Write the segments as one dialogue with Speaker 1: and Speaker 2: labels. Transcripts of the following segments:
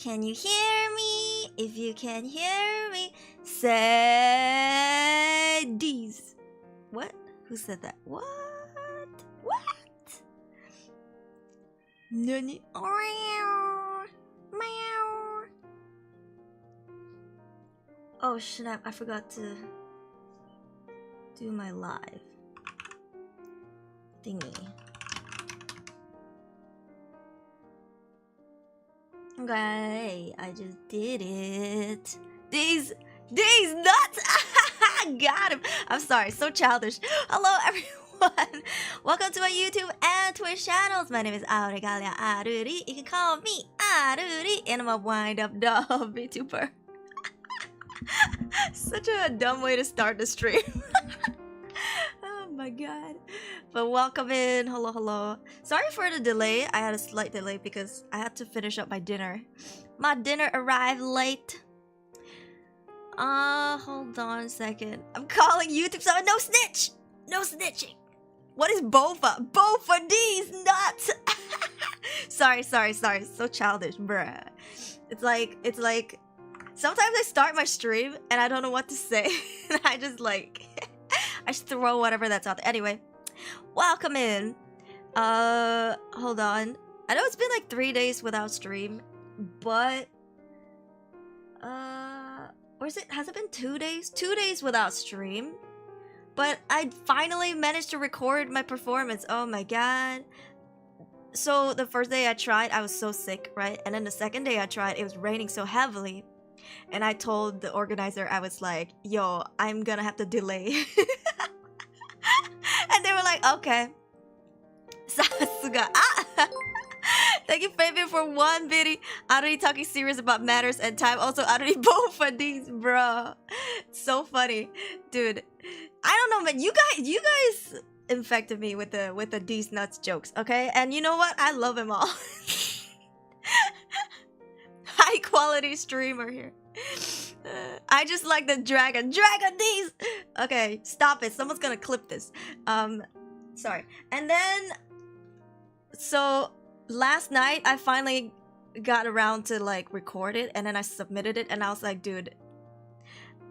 Speaker 1: Can you hear me? If you can hear me, say D's. What? Who said that? What? What? Nani? Meow. Oh snap, I forgot to do my live thingy. Okay, I just did it. These nuts! Got him! I'm sorry, so childish. Hello everyone! Welcome to my YouTube and Twitch channels. My name is Auregalia Aruri. You can call me Aruri, and I'm a wind-up dog Vtuber. Such a dumb way to start the stream. Oh my god. But welcome in. Hello. Sorry for the delay. I had a slight delay because I had to finish up my dinner. My dinner arrived late. Hold on a second. I'm calling YouTube so no snitch! No snitching! What is bofa? Bofa these nuts! Sorry. So childish, bruh. It's like sometimes I start my stream and I don't know what to say. And I just throw whatever that's out there. Anyway, welcome in. Hold on. I know it's been like 3 days without stream, but has it been 2 days? 2 days without stream. But I finally managed to record my performance. Oh my god. So the first day I tried, I was so sick, right? And then the second day I tried, it was raining so heavily. And I told the organizer, I was like, yo, I'm gonna have to delay. And they were like, okay. Sasuga. Thank you, Fabian, for 1 video. Aruri talking serious about matters and time. Also, Aruri both for these, bro. So funny. Dude. I don't know, man. You guys infected me with the these nuts jokes, okay? And you know what? I love them all. High quality streamer here. I just like the dragon these. Okay, stop it. Someone's gonna clip this. Sorry. And then so last night I finally got around to like record it, and then I submitted it, and I was like, dude,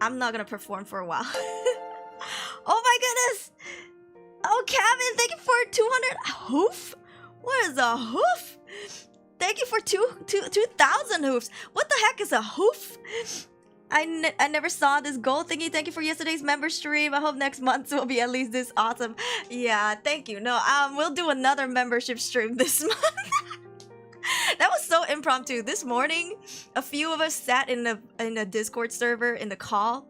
Speaker 1: I'm not gonna perform for a while. Oh my goodness. Oh, Kevin, thank you for 200 hoof. What is a hoof? Thank you for 2,000 hoofs. What the heck is a hoof? I never saw this gold thingy. Thank you for yesterday's member stream. I hope next month will be at least this awesome. Yeah, thank you. No, we'll do another membership stream this month. That was so impromptu. This morning, a few of us sat in the Discord server in the call,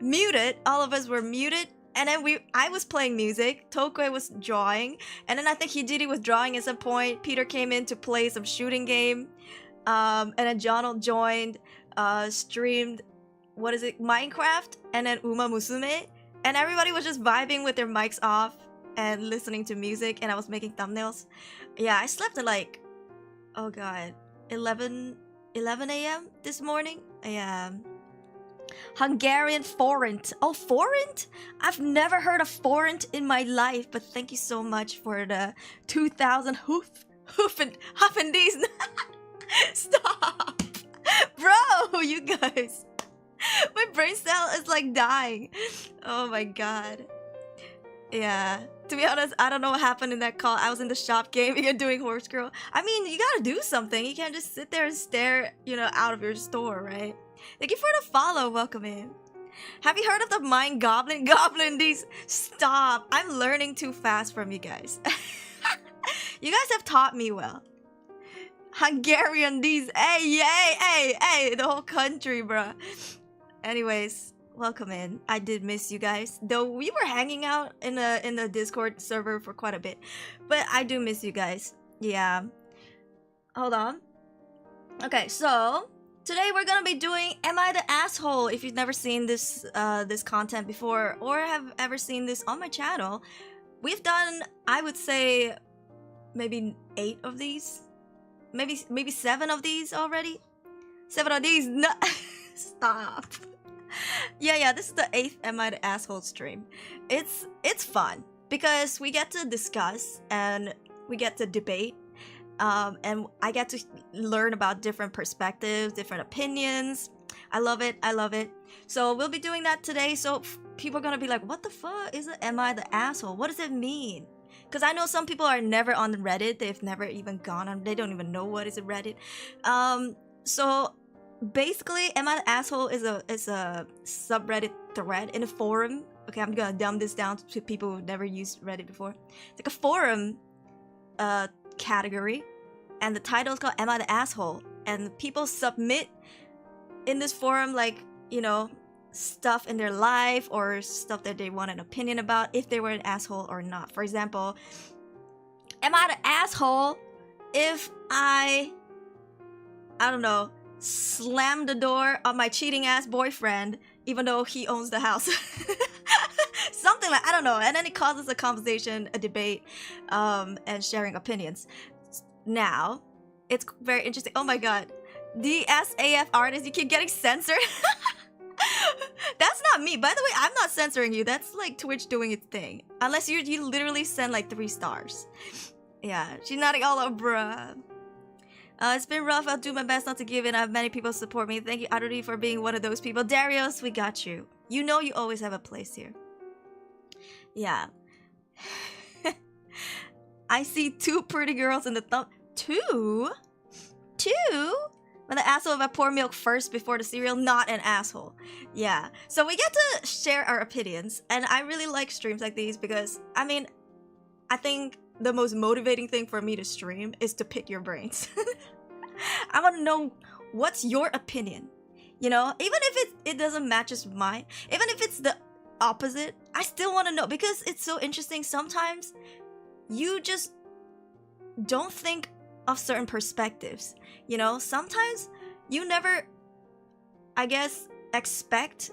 Speaker 1: muted. All of us were muted. And then I was playing music, Tokwe was drawing, and then I think Hijiri was drawing at some point. Peter came in to play some shooting game, and then Jonald joined, streamed, what is it, Minecraft, and then Uma Musume, and everybody was just vibing with their mics off and listening to music, and I was making thumbnails. Yeah, I slept at like, oh god, 11 a.m. this morning. Yeah. Hungarian forint. Oh, forint? I've never heard of forint in my life, but thank you so much for the 2,000 hoof and these. Stop, bro. You guys, my brain cell is like dying. Oh my god. Yeah. To be honest, I don't know what happened in that call. I was in the shop gaming and doing horse girl. I mean, you gotta do something. You can't just sit there and stare, out of your store, right? Thank you for the follow. Welcome in. Have you heard of the Mind Goblin? These. Stop. I'm learning too fast from you guys. You guys have taught me well. Hungarian these. Hey. The whole country, bruh. Anyways, welcome in. I did miss you guys. Though we were hanging out in the Discord server for quite a bit. But I do miss you guys. Yeah. Hold on. Okay, so today we're gonna be doing Am I the Asshole? If you've never seen this this content before or have ever seen this on my channel, we've done, I would say, maybe 8 of these, maybe 7 of these already. 7 of these. No, stop. Yeah. This is the 8th Am I the Asshole stream. It's fun because we get to discuss and we get to debate. and I get to learn about different perspectives, different opinions. I love it. I love it. So we'll be doing that today. So people are gonna be like, "What the fuck is it? Am I the asshole? What does it mean?" Because I know some people are never on Reddit. They've never even gone on. They don't even know what is a Reddit. So basically, "Am I the asshole?" is a subreddit thread in a forum. Okay, I'm gonna dumb this down to people who've never used Reddit before. It's like a forum category, and the title is called "Am I the Asshole?" And people submit in this forum, like, you know, stuff in their life or stuff that they want an opinion about, if they were an asshole or not. For example, am I the asshole if I don't know, slam the door on my cheating ass boyfriend even though he owns the house? Something like, I don't know. And then it causes a conversation, a debate, and sharing opinions. Now, it's very interesting. Oh my god. The SAF artist, you keep getting censored. That's not me. By the way, I'm not censoring you. That's like Twitch doing its thing. Unless you literally send like 3 stars. Yeah, she's nodding all over, bruh. It's been rough. I'll do my best not to give in. I have many people support me. Thank you, Aruri, for being one of those people. Darius, we got you. You know you always have a place here. Yeah. I see 2 pretty girls in the thumb. 2? 2? When the asshole, if I pour milk first before the cereal, not an asshole. Yeah. So we get to share our opinions, and I really like streams like these because, I mean, I think the most motivating thing for me to stream is to pick your brains. I want to know what's your opinion. You know, even if it doesn't match mine, even if it's the opposite, I still want to know because it's so interesting. Sometimes you just don't think of certain perspectives. You know, sometimes you never, I guess, expect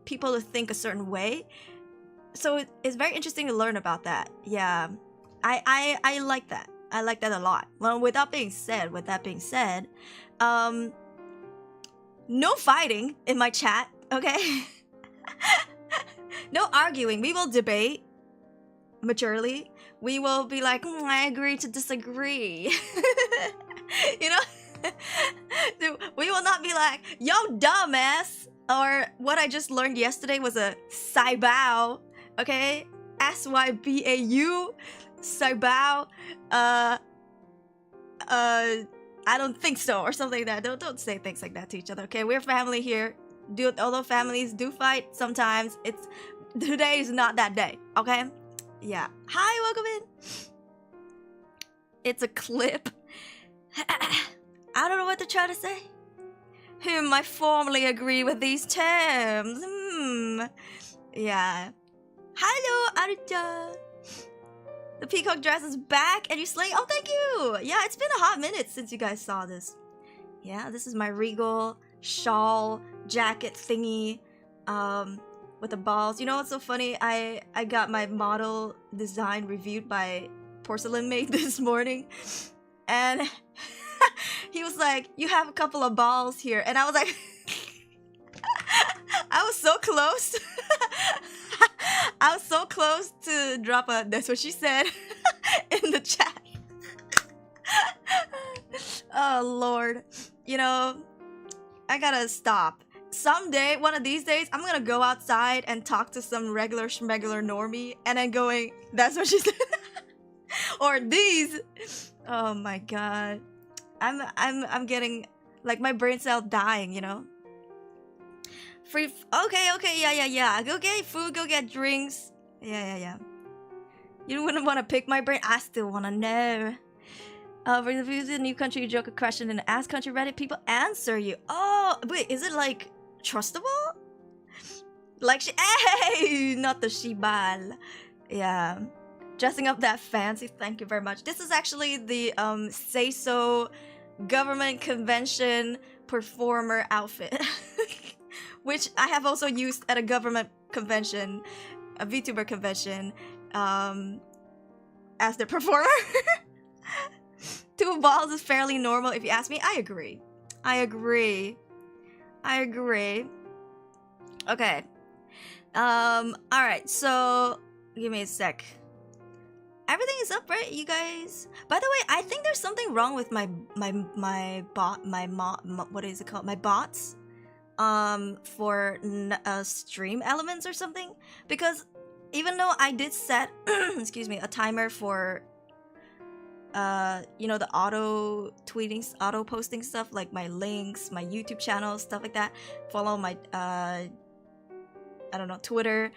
Speaker 1: people to think a certain way. So it's very interesting to learn about that. Yeah, I like that. I like that a lot. Well, with that being said, no fighting in my chat, okay? No arguing. We will debate maturely. We will be like, I agree to disagree. You know? We will not be like, yo, dumbass. Or what I just learned yesterday was a Saibao. Okay? S-Y-B-A-U. Saibao. I don't think so. Or something like that. Don't say things like that to each other. Okay? We're family here. Although families do fight sometimes, today is not that day. Okay? Yeah. Hi, welcome in. It's a clip. I don't know what to try to say. I formally agree with these terms. Yeah. Hello, Arita. The peacock dress is back and you slay. Oh, thank you. Yeah, it's been a hot minute since you guys saw this. Yeah, this is my Regal shawl jacket thingy. With the balls. You know what's so funny? I got my model design reviewed by Porcelain Mate this morning, and he was like, "You have a couple of balls here," and I was like, I was so close. I was so close to drop a "that's what she said" in the chat. Oh Lord, you know, I gotta stop. Someday, one of these days, I'm gonna go outside and talk to some regular schmegular normie and then going, "That's what she said." Or these. Oh my god. I'm getting like my brain cell dying, you know? Okay, yeah. Go get food, go get drinks. Yeah. You wouldn't want to pick my brain? I still want to know. For the views in new country, you joke a question in the Ask Country Reddit, people answer you. Oh, wait, is it like trustable? Like, hey, not the shibal. Yeah. Dressing up that fancy, thank you very much. This is actually the Say So government convention performer outfit. Which I have also used at a government convention, a Vtuber convention, as the performer. 2 balls is fairly normal if you ask me. I agree. Okay. Alright, so give me a sec. everything is up, right, you guys? By the way, I think there's something wrong with my what is it called? My bots, for stream elements or something. Because even though I did set, excuse me, a timer for, you know, the auto tweeting, auto posting stuff, like my links, my YouTube channel, stuff like that. Follow my, I don't know, Twitter.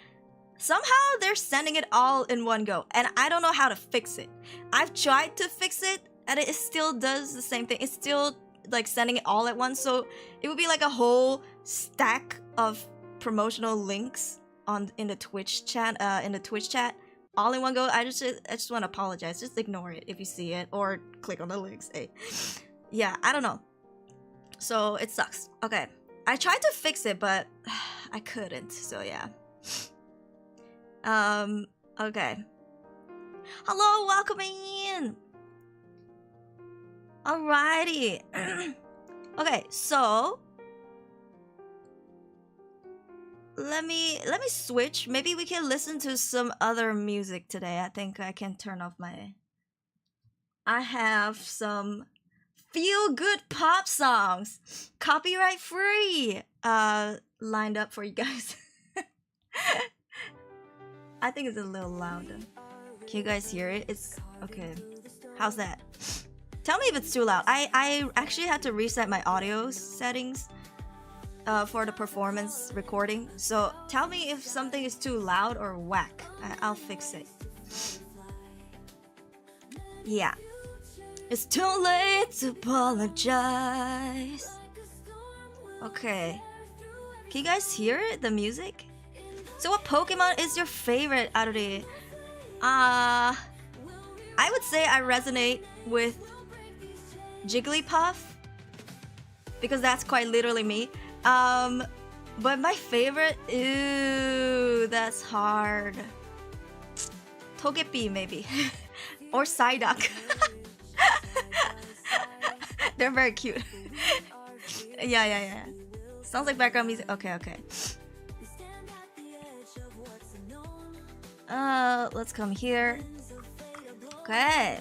Speaker 1: Somehow they're sending it all in one go, and I don't know how to fix it. I've tried to fix it, and it still does the same thing. It's still like sending it all at once, so it would be like a whole stack of promotional links in the Twitch chat, all in one go. I just want to apologize. Just ignore it if you see it, or click on the links. Hey, yeah, I don't know. So it sucks. Okay, I tried to fix it, but I couldn't. So yeah. Okay. Hello, welcome in. Alrighty. Okay, so let me switch. Maybe we can listen to some other music today. I think I can turn off my. I have some feel-good pop songs, copyright free, lined up for you guys. I think it's a little louder. Can you guys hear it? It's okay. How's that? Tell me if it's too loud. I actually had to reset my audio settings for the performance recording. So tell me if something is too loud or whack. I'll fix it. Yeah. It's too late to apologize. Okay. Can you guys hear it? The music? So what Pokemon is your favorite, Aruri? I would say I resonate with Jigglypuff, because that's quite literally me. But my favorite, ooh, that's hard. Togepi maybe, or Psyduck. They're very cute. Yeah. Sounds like background music. Okay. Let's come here. Okay.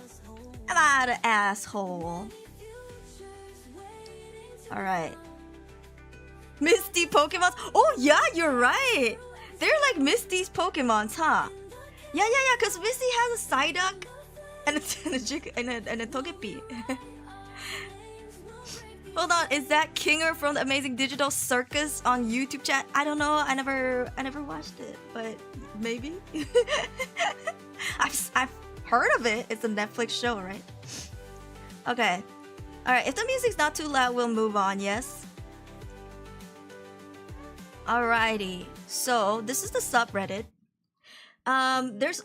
Speaker 1: About an asshole. Alright. Misty Pokemons. Oh yeah, you're right. They're like Misty's Pokemons, huh? Yeah, because Misty has a Psyduck and a Togepi. Hold on, is that Kinger from the Amazing Digital Circus on YouTube chat? I don't know. I never watched it, but maybe. I've heard of it. It's a Netflix show, right? Okay. All right. If the music's not too loud, we'll move on. Yes. Alrighty. So this is the subreddit.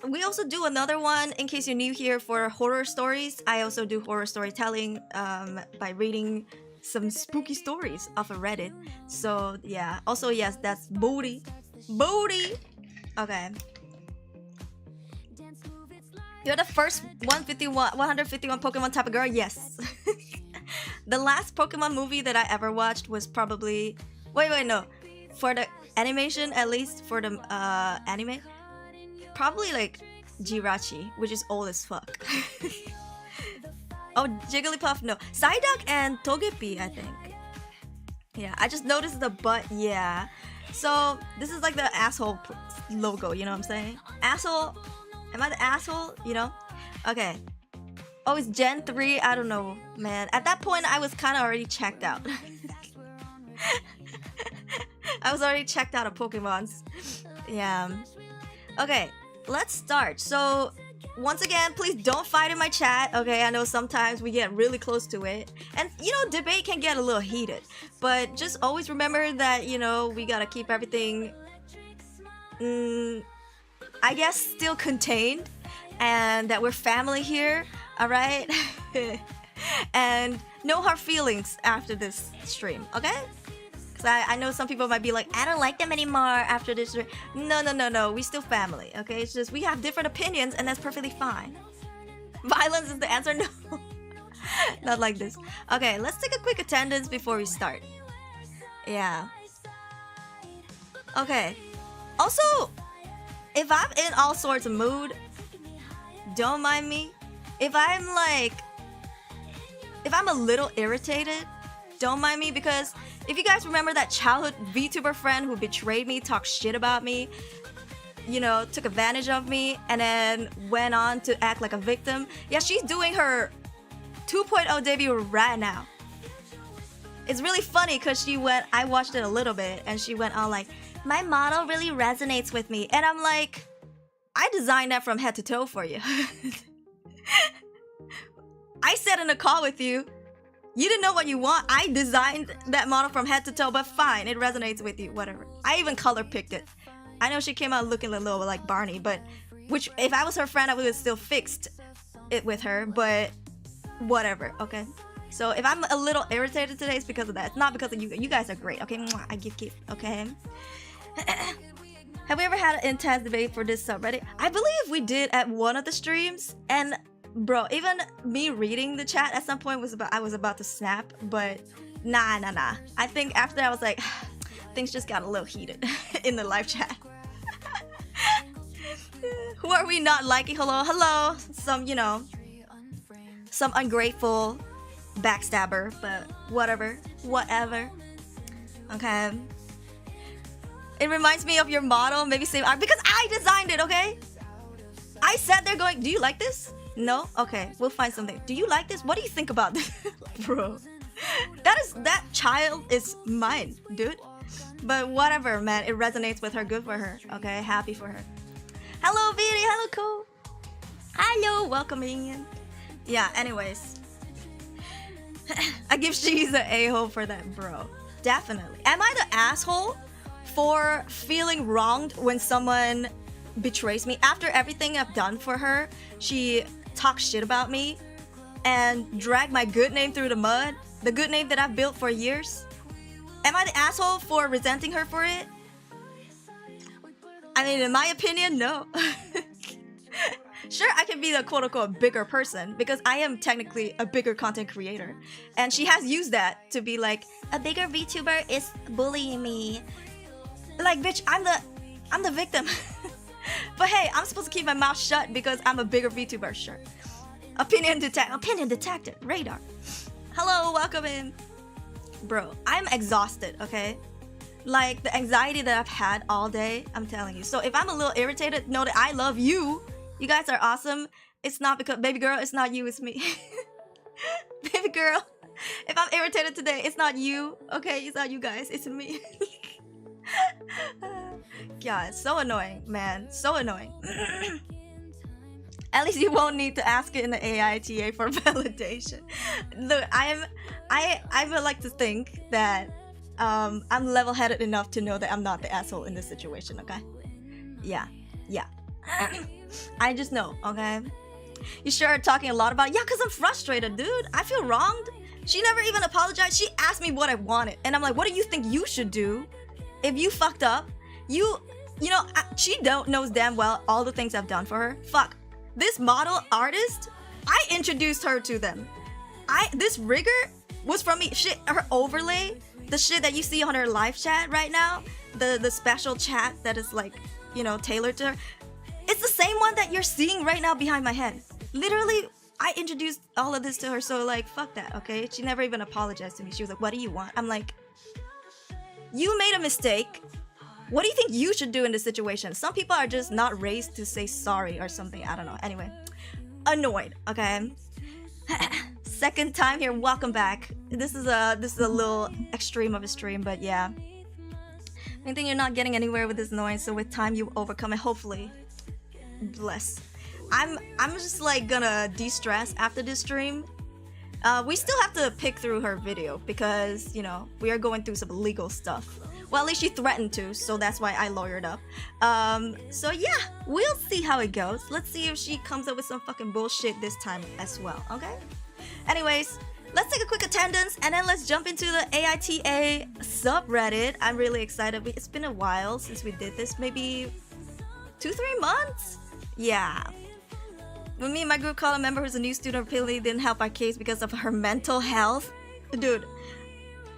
Speaker 1: We also do another one in case you're new here for horror stories. I also do horror storytelling by reading some spooky stories off of Reddit. So yeah. Also yes, that's booty. Okay. You're the first 151 Pokemon type of girl. Yes. The last Pokemon movie that I ever watched was probably no. For the animation, at least for the anime, probably like Jirachi, which is old as fuck. Oh, Jigglypuff, no. Psyduck and Togepi, I think. Yeah, I just noticed the butt, yeah. So, this is like the asshole logo, you know what I'm saying? Asshole, am I the asshole, you know? Okay. Oh, it's Gen 3, I don't know, man. At that point, I was kind of already checked out. I was already checked out of Pokemons. Yeah. Okay, let's start. So, once again, please don't fight in my chat, okay? I know sometimes we get really close to it. And, you know, debate can get a little heated. But just always remember that, you know, we gotta keep everything, I guess, still contained. And that we're family here, alright? And no hard feelings after this stream, okay? I know some people might be like, I don't like them anymore after this. No. We still family, okay? It's just we have different opinions, and that's perfectly fine. Violence is the answer? No. Not like this. Okay, let's take a quick attendance before we start. Yeah. Okay. Also, if I'm in all sorts of mood, don't mind me. If I'm a little irritated, don't mind me, because if you guys remember that childhood VTuber friend who betrayed me, talked shit about me, you know, took advantage of me, and then went on to act like a victim. Yeah, she's doing her 2.0 debut right now. It's really funny because I watched it a little bit, and she went on like, my model really resonates with me. And I'm like, I designed that from head to toe for you. I said in a call with you, you didn't know what you want. I designed that model from head to toe, but fine, it resonates with you, whatever. I even color picked it. I know she came out looking a little like Barney, but which if I was her friend, I would have still fixed it with her, but whatever, okay? So if I'm a little irritated today, it's because of that. It's not because of you. You guys are great, okay? Mwah, I give, okay? Have we ever had an intense debate for this subreddit? I believe we did at one of the streams, and bro, even me reading the chat at some point I was about to snap, but nah. I think after that I was like, things just got a little heated in the live chat. Who are we not liking? Hello. Some, you know, some ungrateful backstabber, but whatever. Okay. It reminds me of your model, maybe same art, because I designed it, okay? I sat there going, do you like this? No? Okay, we'll find something. Do you like this? What do you think about this? Bro, that child is mine, dude. But whatever, man, it resonates with her. Good for her, okay? Happy for her. Hello, Viri. Hello, Ko. Hello, welcoming in. Yeah, anyways. I give she's an a-hole for that, bro. Definitely. Am I the asshole for feeling wronged when someone betrays me? After everything I've done for her, she talks shit about me and dragged my good name through the mud, the good name that I've built for years. Am I the asshole for resenting her for it? I mean, in my opinion, no. Sure, I can be the quote-unquote bigger person because I am technically a bigger content creator, and she has used that to be like, a bigger VTuber is bullying me. Like, bitch, I'm the victim. But hey, I'm supposed to keep my mouth shut because I'm a bigger VTuber, sure. Opinion detected, radar. Hello, welcome in. Bro, I'm exhausted, okay? Like, the anxiety that I've had all day, I'm telling you. So if I'm a little irritated, know that I love you. You guys are awesome. It's not because, baby girl, it's not you, it's me. Baby girl, if I'm irritated today, it's not you, okay? It's not you guys, it's me. Yeah, it's so annoying, man. So annoying. At least you won't need to ask it in the AITA for validation. Look, I would like to think that I'm level-headed enough to know that I'm not the asshole in this situation, okay? Yeah. I just know, okay? You sure are talking a lot about it? Yeah, because I'm frustrated, dude. I feel wronged. She never even apologized. She asked me what I wanted. And I'm like, what do you think you should do if you fucked up? You know, she knows damn well all the things I've done for her. Fuck. This model artist, I introduced her to them. This rigger was from me. Shit, her overlay, the shit that you see on her live chat right now, the special chat that is like, you know, tailored to her. It's the same one that you're seeing right now behind my head. Literally, I introduced all of this to her, so like, fuck that, okay? She never even apologized to me. She was like, what do you want? I'm like, you made a mistake. What do you think you should do in this situation? Some people are just not raised to say sorry or something. I don't know. Anyway, annoyed, okay? Second time here, welcome back. This is a little extreme of a stream, but yeah. I think you're not getting anywhere with this noise, so with time you overcome it, hopefully. Bless. I'm just like gonna de-stress after this stream. We still have to pick through her video because, you know, we are going through some legal stuff. Well, at least she threatened to, so that's why I lawyered up. So yeah, we'll see how it goes. Let's see if she comes up with some fucking bullshit this time as well, okay? Anyways, let's take a quick attendance and then let's jump into the AITA subreddit. I'm really excited. It's been a while since we did this, maybe 2-3 months? Yeah. When me and my group called a member who's a new student repeatedly didn't help our case because of her mental health. Dude,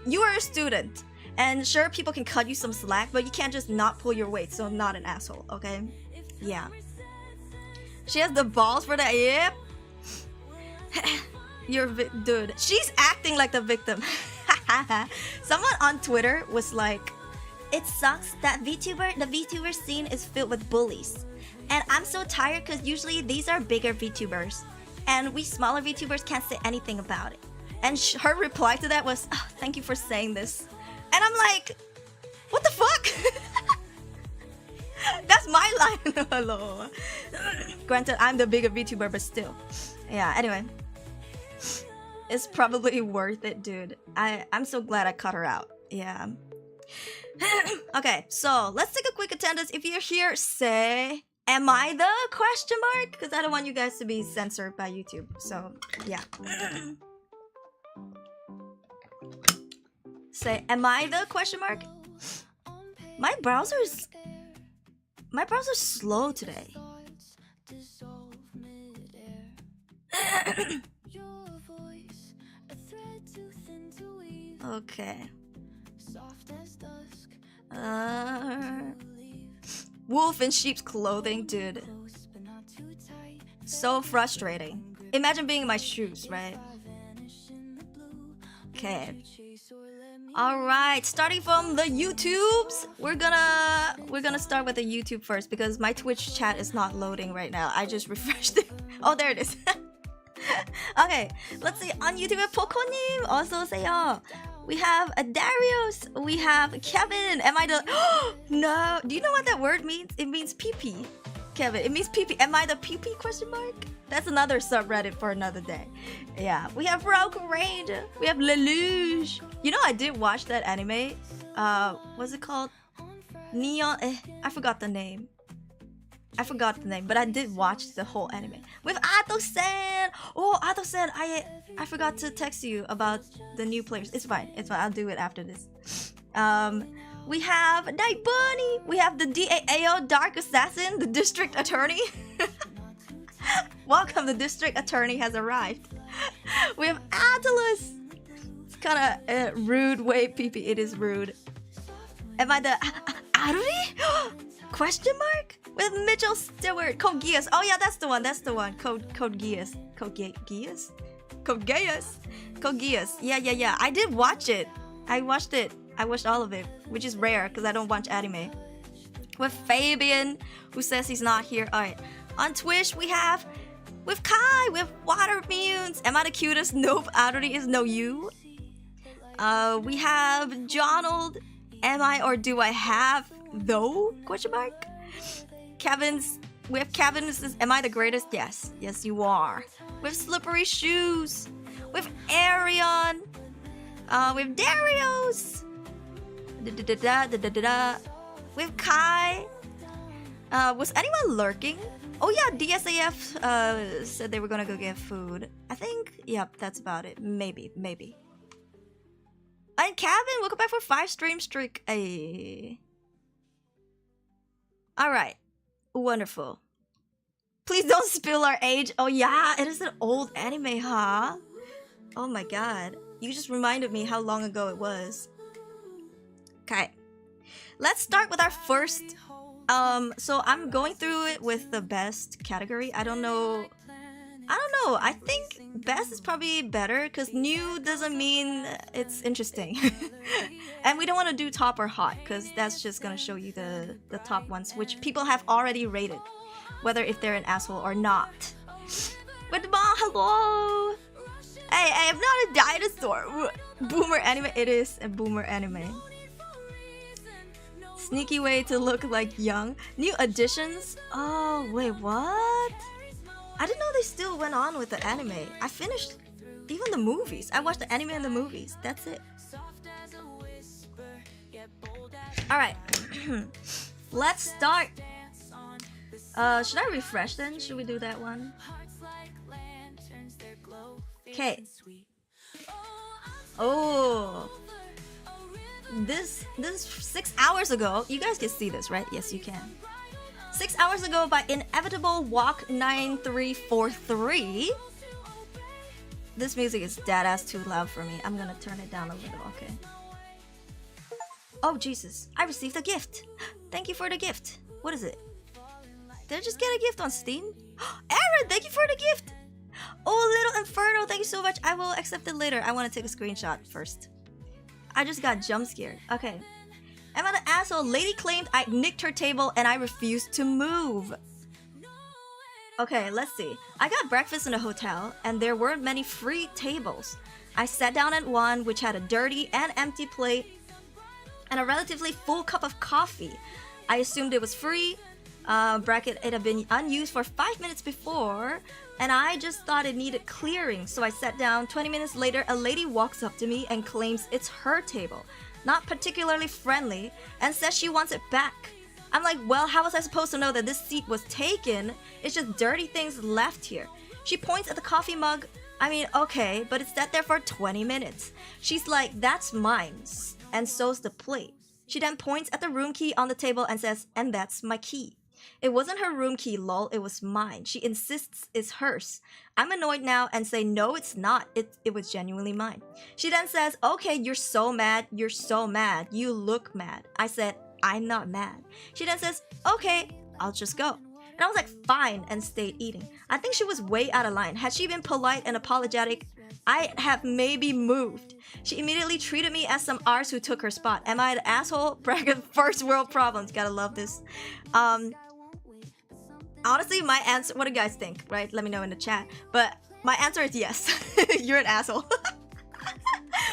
Speaker 1: you are a student. And sure, people can cut you some slack, but you can't just not pull your weight, so not an asshole, okay? Yeah. She has the balls for that. Yep. Dude. She's acting like the victim. Someone on Twitter was like, it sucks that the VTuber scene is filled with bullies. And I'm so tired because usually these are bigger VTubers. And we smaller VTubers can't say anything about it. And her reply to that was, oh, thank you for saying this. And I'm like, what the fuck? That's my line. Hello. Granted, I'm the bigger VTuber, but still. Yeah, anyway. It's probably worth it, dude. I'm so glad I cut her out. Yeah. Okay, so let's take a quick attendance. If you're here, say, am I the question mark? Because I don't want you guys to be censored by YouTube. So, yeah. Say, am I the question mark? My browser's slow today. Okay. Wolf in sheep's clothing, dude. So frustrating. Imagine being in my shoes, right? Okay. Alright, starting from the YouTubes. We're gonna start with the YouTube first because my Twitch chat is not loading right now. I just refreshed it. Oh, there it is. Okay, let's see. On YouTube, Poko님, 어서오세요. We have Darius. We have Kevin. Am I the... No. Do you know what that word means? It means pee-pee. Kevin, it means pee-pee. Am I the pee-pee question mark? That's another subreddit for another day. Yeah. We have Broken Ranger. We have Lelouch. You know, I did watch that anime. What's it called? Neon... I forgot the name. But I did watch the whole anime. With Ato-san! Oh, Ato-san, I forgot to text you about the new players. It's fine. I'll do it after this. We have Night Bunny. We have the DAAO Dark Assassin, the District Attorney. Welcome, the District Attorney has arrived. We have Atlas. It's kind of rude way, PP. It is rude. Am I the Aruri? Question mark? With Mitchell Stewart, Code Geass. Oh yeah, that's the one. Code Geass. Code Geass. Yeah. I did watch it. I watched all of it, which is rare because I don't watch anime. With Fabian, who says he's not here. Alright. On Twitch, we have with Kai, with Water Munes. Am I the cutest? Nope. Aruri is no you. We have Jonald. Am I or do I have though? Question mark. We have Kevin who says, am I the greatest? Yes, you are. With Slippery Shoes. With Arion. With Darius. With Kai. Was anyone lurking? Oh yeah, DSAF said they were gonna go get food. I think, yep, that's about it. Maybe. And Kevin, welcome back for 5 stream streak. Hey. Alright. Wonderful. Please don't spill our age. Oh yeah, it is an old anime, huh? Oh my god. You just reminded me how long ago it was. Okay. Let's start with our first... so I'm going through it with the best category. I don't know. I think best is probably better because new doesn't mean it's interesting. And we don't want to do top or hot because that's just gonna show you the top ones which people have already rated, whether if they're an asshole or not. But hello. Hey, I'm not a dinosaur. Boomer anime. It is a boomer anime. Sneaky way to look like young. New additions. Oh wait, what? I didn't know they still went on with the anime. I finished even the movies. I watched the anime and the movies. That's it. Alright. Let's start. Should I refresh then? Should we do that one? Okay. Oh. This 6 hours ago. You guys can see this, right? Yes, you can. 6 hours ago by Inevitable Walk 9343. This music is dead ass too loud for me. I'm gonna turn it down a little, okay? Oh Jesus, I received a gift. Thank you for the gift. What is it? Did I just get a gift on Steam? Aaron, thank you for the gift! Oh, Little Inferno, thank you so much. I will accept it later. I want to take a screenshot first. I just got jump scared. Okay. Am I the asshole? Lady claimed I nicked her table and I refused to move. Okay, let's see. I got breakfast in a hotel and there weren't many free tables. I sat down at one which had a dirty and empty plate and a relatively full cup of coffee. I assumed it was free. Bracket, it had been unused for 5 minutes before and I just thought it needed clearing, so I sat down. 20 minutes later, a lady walks up to me and claims it's her table, not particularly friendly, and says she wants it back. I'm like, well, how was I supposed to know that this seat was taken? It's just dirty things left here. She points at the coffee mug. I mean, okay, but it's sat there for 20 minutes. She's like, that's mine, and so's the plate. She then points at the room key on the table and says, and that's my key. It wasn't her room key, lol, it was mine. She insists it's hers. I'm annoyed now and say, no, it's not. It was genuinely mine. She then says, okay, you're so mad, you look mad. I said, I'm not mad. She then says, okay, I'll just go. And I was like, fine, and stayed eating. I think she was way out of line. Had she been polite and apologetic, I'd have maybe moved. She immediately treated me as some arse who took her spot. Am I the asshole? Bracket, first world problems. Gotta love this. Honestly, my answer, what do you guys think, right? Let me know in the chat. But my answer is yes. You're an asshole.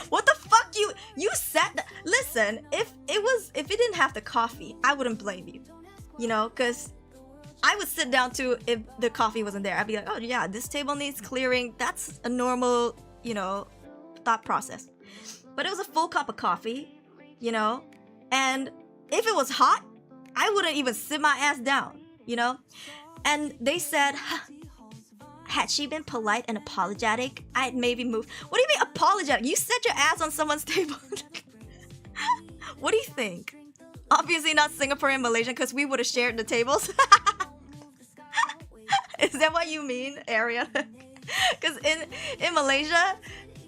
Speaker 1: What the fuck? You said that. Listen, if it didn't have the coffee, I wouldn't blame you. You know, because I would sit down too if the coffee wasn't there. I'd be like, oh yeah, this table needs clearing. That's a normal, you know, thought process. But it was a full cup of coffee, you know, and if it was hot, I wouldn't even sit my ass down, you know. And they said, had she been polite and apologetic, I'd maybe move. What do you mean apologetic? You set your ass on someone's table. What do you think? Obviously not Singapore and Malaysian, because we would have shared the tables. Is that what you mean, Area? Because in Malaysia,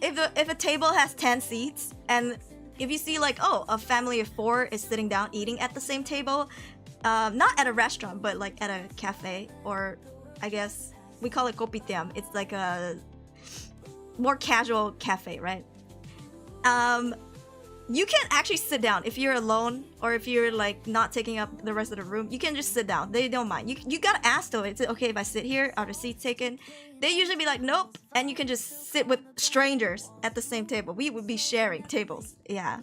Speaker 1: if a table has 10 seats, and if you see like, oh, a family of 4 is sitting down eating at the same table, not at a restaurant, but like at a cafe, or I guess we call it kopitiam. It's like a more casual cafe, right? You can actually sit down if you're alone or if you're like not taking up the rest of the room. You can just sit down. They don't mind. You gotta ask though. Is it okay if I sit here? Are the seats taken? They usually be like, nope. And you can just sit with strangers at the same table. We would be sharing tables. Yeah.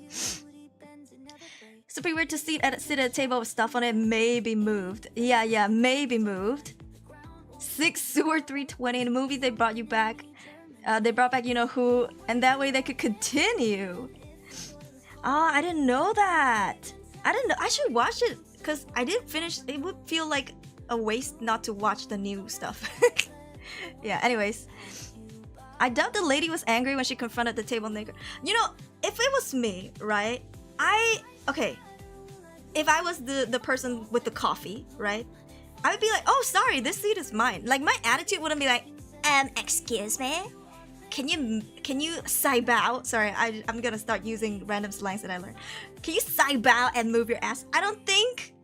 Speaker 1: Super weird to sit at a table with stuff on it. Maybe moved. Yeah, maybe moved. 6 Sewer 320 in the movie. They brought you back. They brought back you know who, and that way they could continue. Oh, I didn't know that. I didn't know. I should watch it because I didn't finish. It would feel like a waste not to watch the new stuff. Yeah. Anyways, I doubt the lady was angry when she confronted the table nigger. You know, if it was me, right? If I was the person with the coffee, right? I would be like, oh, sorry, this seat is mine. Like, my attitude wouldn't be like, excuse me? Can you sai bao? Sorry, I'm gonna start using random slangs that I learned. Can you sai bao and move your ass? I don't think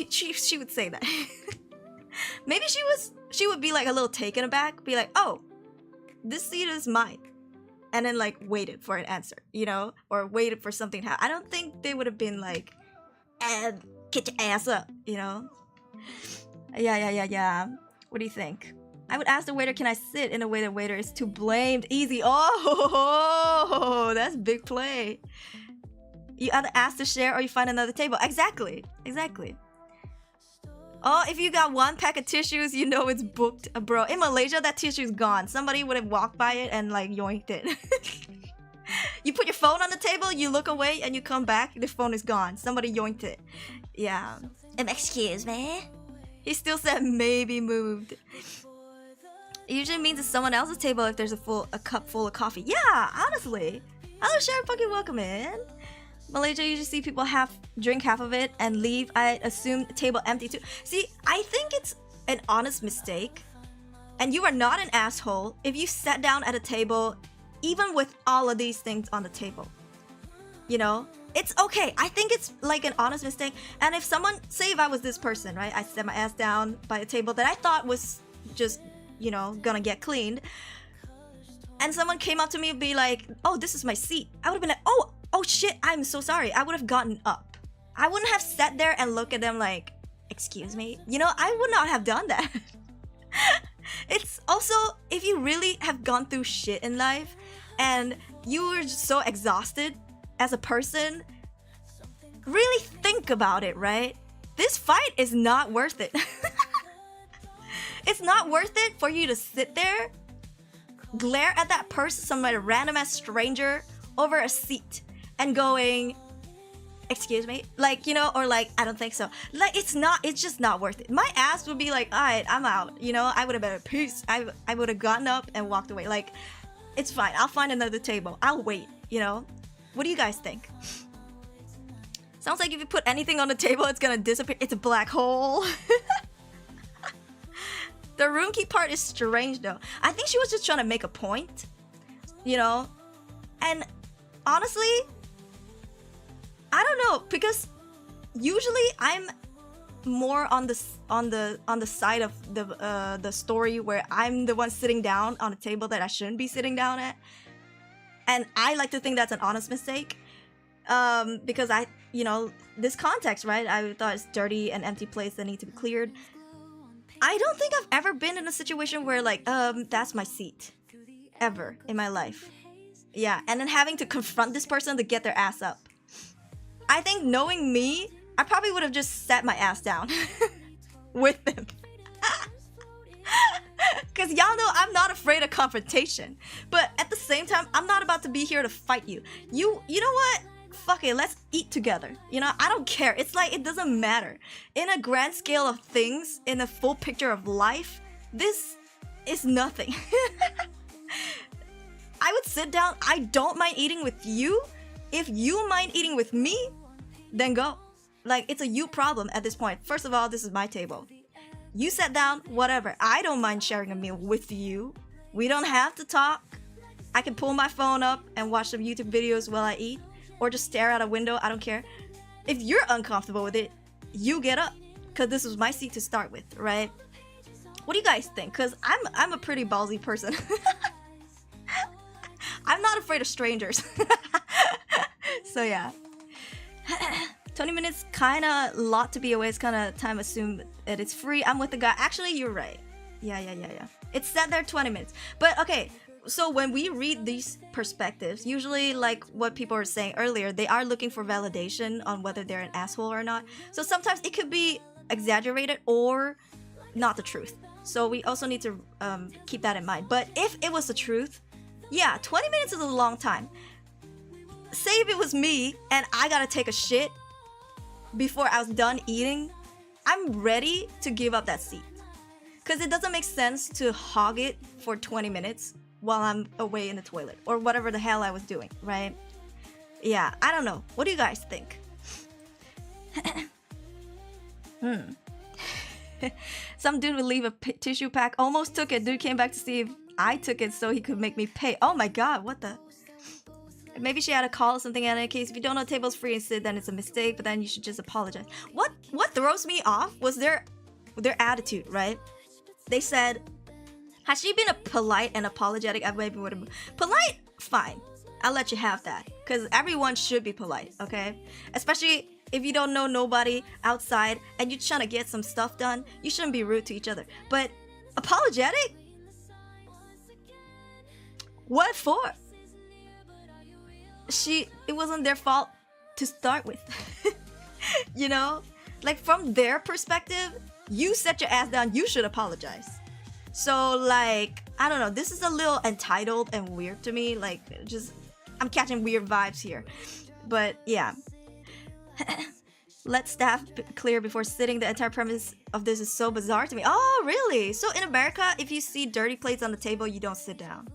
Speaker 1: she would say that. Maybe she would be like a little taken aback, be like, oh, this seat is mine. And then like waited for an answer, you know? Or waited for something to happen. I don't think they would have been like, get your ass up, you know? Yeah. What do you think? I would ask the waiter, can I sit? In a way the waiter is too blamed. Easy. Oh, that's big play. You either ask to share or you find another table. Exactly. Oh, if you got one pack of tissues, you know it's booked, bro. In Malaysia, that tissue's gone. Somebody would have walked by it and like yoinked it. You put your phone on the table, you look away, and you come back, the phone is gone. Somebody yoinked it. Yeah. Excuse me? He still said maybe moved. It usually means it's someone else's table if there's a cup full of coffee. Yeah, honestly. Hello, Sharon, fucking welcome in. Malaysia, you usually see people drink half of it and leave. I assume table empty too. See, I think it's an honest mistake. And you are not an asshole if you sat down at a table even with all of these things on the table. You know? it's okay. I think it's like an honest mistake. And if someone, say if I was this person, right? I set my ass down by a table that I thought was just, you know, gonna get cleaned. And someone came up to me and be like, oh, this is my seat. I would have been like, oh shit, I'm so sorry. I would have gotten up. I wouldn't have sat there and looked at them like, excuse me. You know, I would not have done that. It's also, if you really have gone through shit in life and you were just so exhausted as a person, really think about it, right? This fight is not worth it. It's not worth it for you to sit there, glare at that person, some random ass stranger over a seat and going, excuse me, like, you know, or like, I don't think so. Like, it's just not worth it. My ass would be like, all right, I'm out, you know. I would have been peace. I would have gotten up and walked away. Like, it's fine, I'll find another table, I'll wait, you know. What do you guys think? Sounds like if you put anything on the table, it's gonna disappear. It's a black hole. The room key part is strange though. I think she was just trying to make a point, you know. And honestly, I don't know, because usually I'm more on the side of the story where I'm the one sitting down on a table that I shouldn't be sitting down at, and I like to think that's an honest mistake, because I, you know, this context, right? I thought it's dirty and empty place that need to be cleared. I don't think I've ever been in a situation where like, that's my seat, ever in my life. Yeah, and then having to confront this person to get their ass up. I think knowing me, I probably would have just sat my ass down with them. Because y'all know I'm not afraid of confrontation. But at the same time, I'm not about to be here to fight you. You know what? Fuck it, let's eat together. You know, I don't care. It's like, it doesn't matter. In a grand scale of things, in a full picture of life, this is nothing. I would sit down. I don't mind eating with you. If you mind eating with me, then go. Like, it's a you problem at this point. First of all, this is my table. You sat down, whatever. I don't mind sharing a meal with you. We don't have to talk. I can pull my phone up and watch some YouTube videos while I eat, or just stare out a window. I don't care. If you're uncomfortable with it, you get up, because this was my seat to start with, right? What do you guys think? Because I'm a pretty ballsy person. I'm not afraid of strangers. So yeah. 20 minutes, kind of lot to be away. It's kind of time assume that it's free. I'm with the guy. Actually, you're right. Yeah. It's set there 20 minutes. But okay, so when we read these perspectives, usually like what people were saying earlier, they are looking for validation on whether they're an asshole or not. So sometimes it could be exaggerated or not the truth. So we also need to keep that in mind. But if it was the truth, yeah, 20 minutes is a long time. Say if it was me and I gotta take a shit before I was done eating, I'm ready to give up that seat. Because it doesn't make sense to hog it for 20 minutes while I'm away in the toilet or whatever the hell I was doing, right? Yeah, I don't know. What do you guys think? Some dude would leave a tissue pack. Almost took it. Dude came back to see if I took it so he could make me pay. Oh my god, what the? Maybe she had a call or something. In any case, if you don't know table's free and sit, then it's a mistake. But then you should just apologize. What throws me off was their attitude, right? They said, has she been a polite and apologetic? I maybe would have polite. Fine, I'll let you have that, because everyone should be polite, okay? Especially if you don't know nobody outside and you're trying to get some stuff done, you shouldn't be rude to each other. But apologetic? What for? It wasn't their fault to start with. You know? Like, from their perspective, you set your ass down, you should apologize. So, like, I don't know, this is a little entitled and weird to me. Like, just, I'm catching weird vibes here. But, yeah. Let staff clear before sitting. The entire premise of this is so bizarre to me. Oh, really? So, in America, if you see dirty plates on the table, you don't sit down.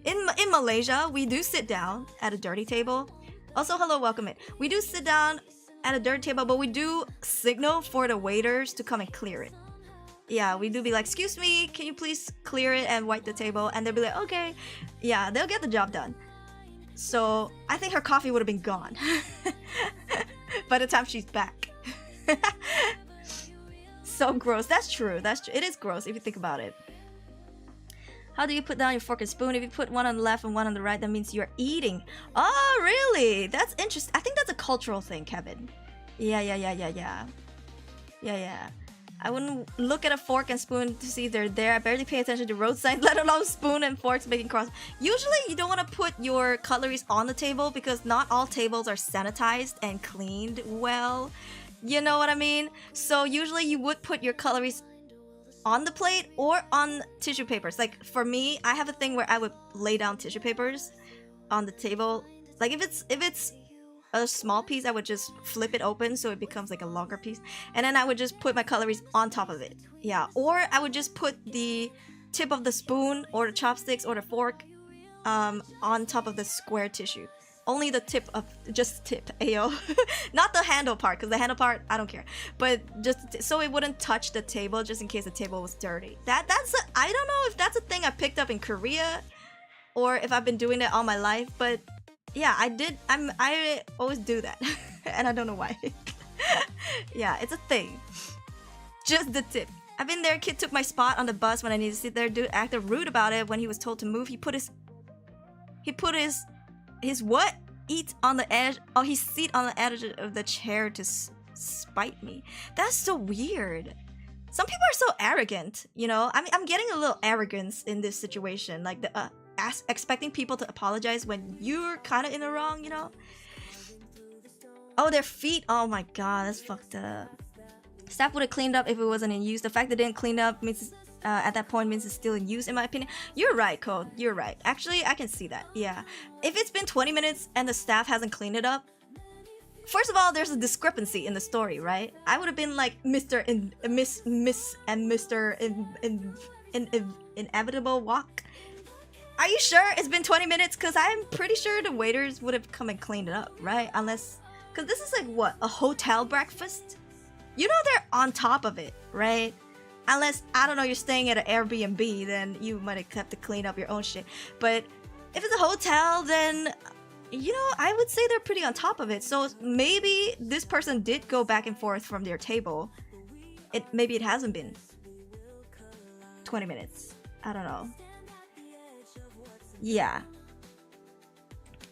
Speaker 1: In Malaysia, we do sit down at a dirty table. Also, hello, welcome in. We do sit down at a dirty table, but we do signal for the waiters to come and clear it. Yeah, we do be like, excuse me, can you please clear it and wipe the table? And they'll be like, okay. Yeah, they'll get the job done. So I think her coffee would have been gone by the time she's back. So gross. That's true. It is gross if you think about it. How do you put down your fork and spoon? If you put one on the left and one on the right, that means you're eating. Oh, really? That's interesting. I think that's a cultural thing, Kevin. Yeah. I wouldn't look at a fork and spoon to see if they're there. I barely pay attention to road signs, let alone spoon and forks making cross. Usually, you don't want to put your cutleries on the table because not all tables are sanitized and cleaned well. You know what I mean? So usually you would put your cutleries on the plate or on tissue papers. Like for me, I have a thing where I would lay down tissue papers on the table. Like if it's a small piece, I would just flip it open so it becomes like a longer piece, and then I would just put my cutleries on top of it. Yeah, or I would just put the tip of the spoon or the chopsticks or the fork on top of the square tissue. Only the tip of, just tip, ayo. Not the handle part, because the handle part, I don't care. But just, so it wouldn't touch the table, just in case the table was dirty. I don't know if that's a thing I picked up in Korea, or if I've been doing it all my life, but yeah, I always do that. And I don't know why. Yeah, it's a thing. Just the tip. I've been there, kid took my spot on the bus when I needed to sit there, dude acted rude about it when he was told to move. He put his what? Eat on the edge. Oh, his seat on the edge of the chair to spite me. That's so weird. Some people are so arrogant, you know? I mean, I'm getting a little arrogance in this situation. Like, expecting people to apologize when you're kind of in the wrong, you know? Oh, their feet. Oh my god, that's fucked up. Staff would have cleaned up if it wasn't in use. The fact they didn't clean up means at that point means it's still in use, in my opinion. You're right, Code. You're right. Actually, I can see that. Yeah. If it's been 20 minutes and the staff hasn't cleaned it up, first of all, there's a discrepancy in the story, right? I would have been like Mr. Miss and Mr. Inevitable Walk. Are you sure it's been 20 minutes? Because I'm pretty sure the waiters would have come and cleaned it up, right? Unless... Because this is like, what? A hotel breakfast? You know they're on top of it, right? Unless, I don't know, you're staying at an Airbnb, then you might have to clean up your own shit. But if it's a hotel, then, you know, I would say they're pretty on top of it. So maybe this person did go back and forth from their table. Maybe it hasn't been 20 minutes. I don't know. Yeah.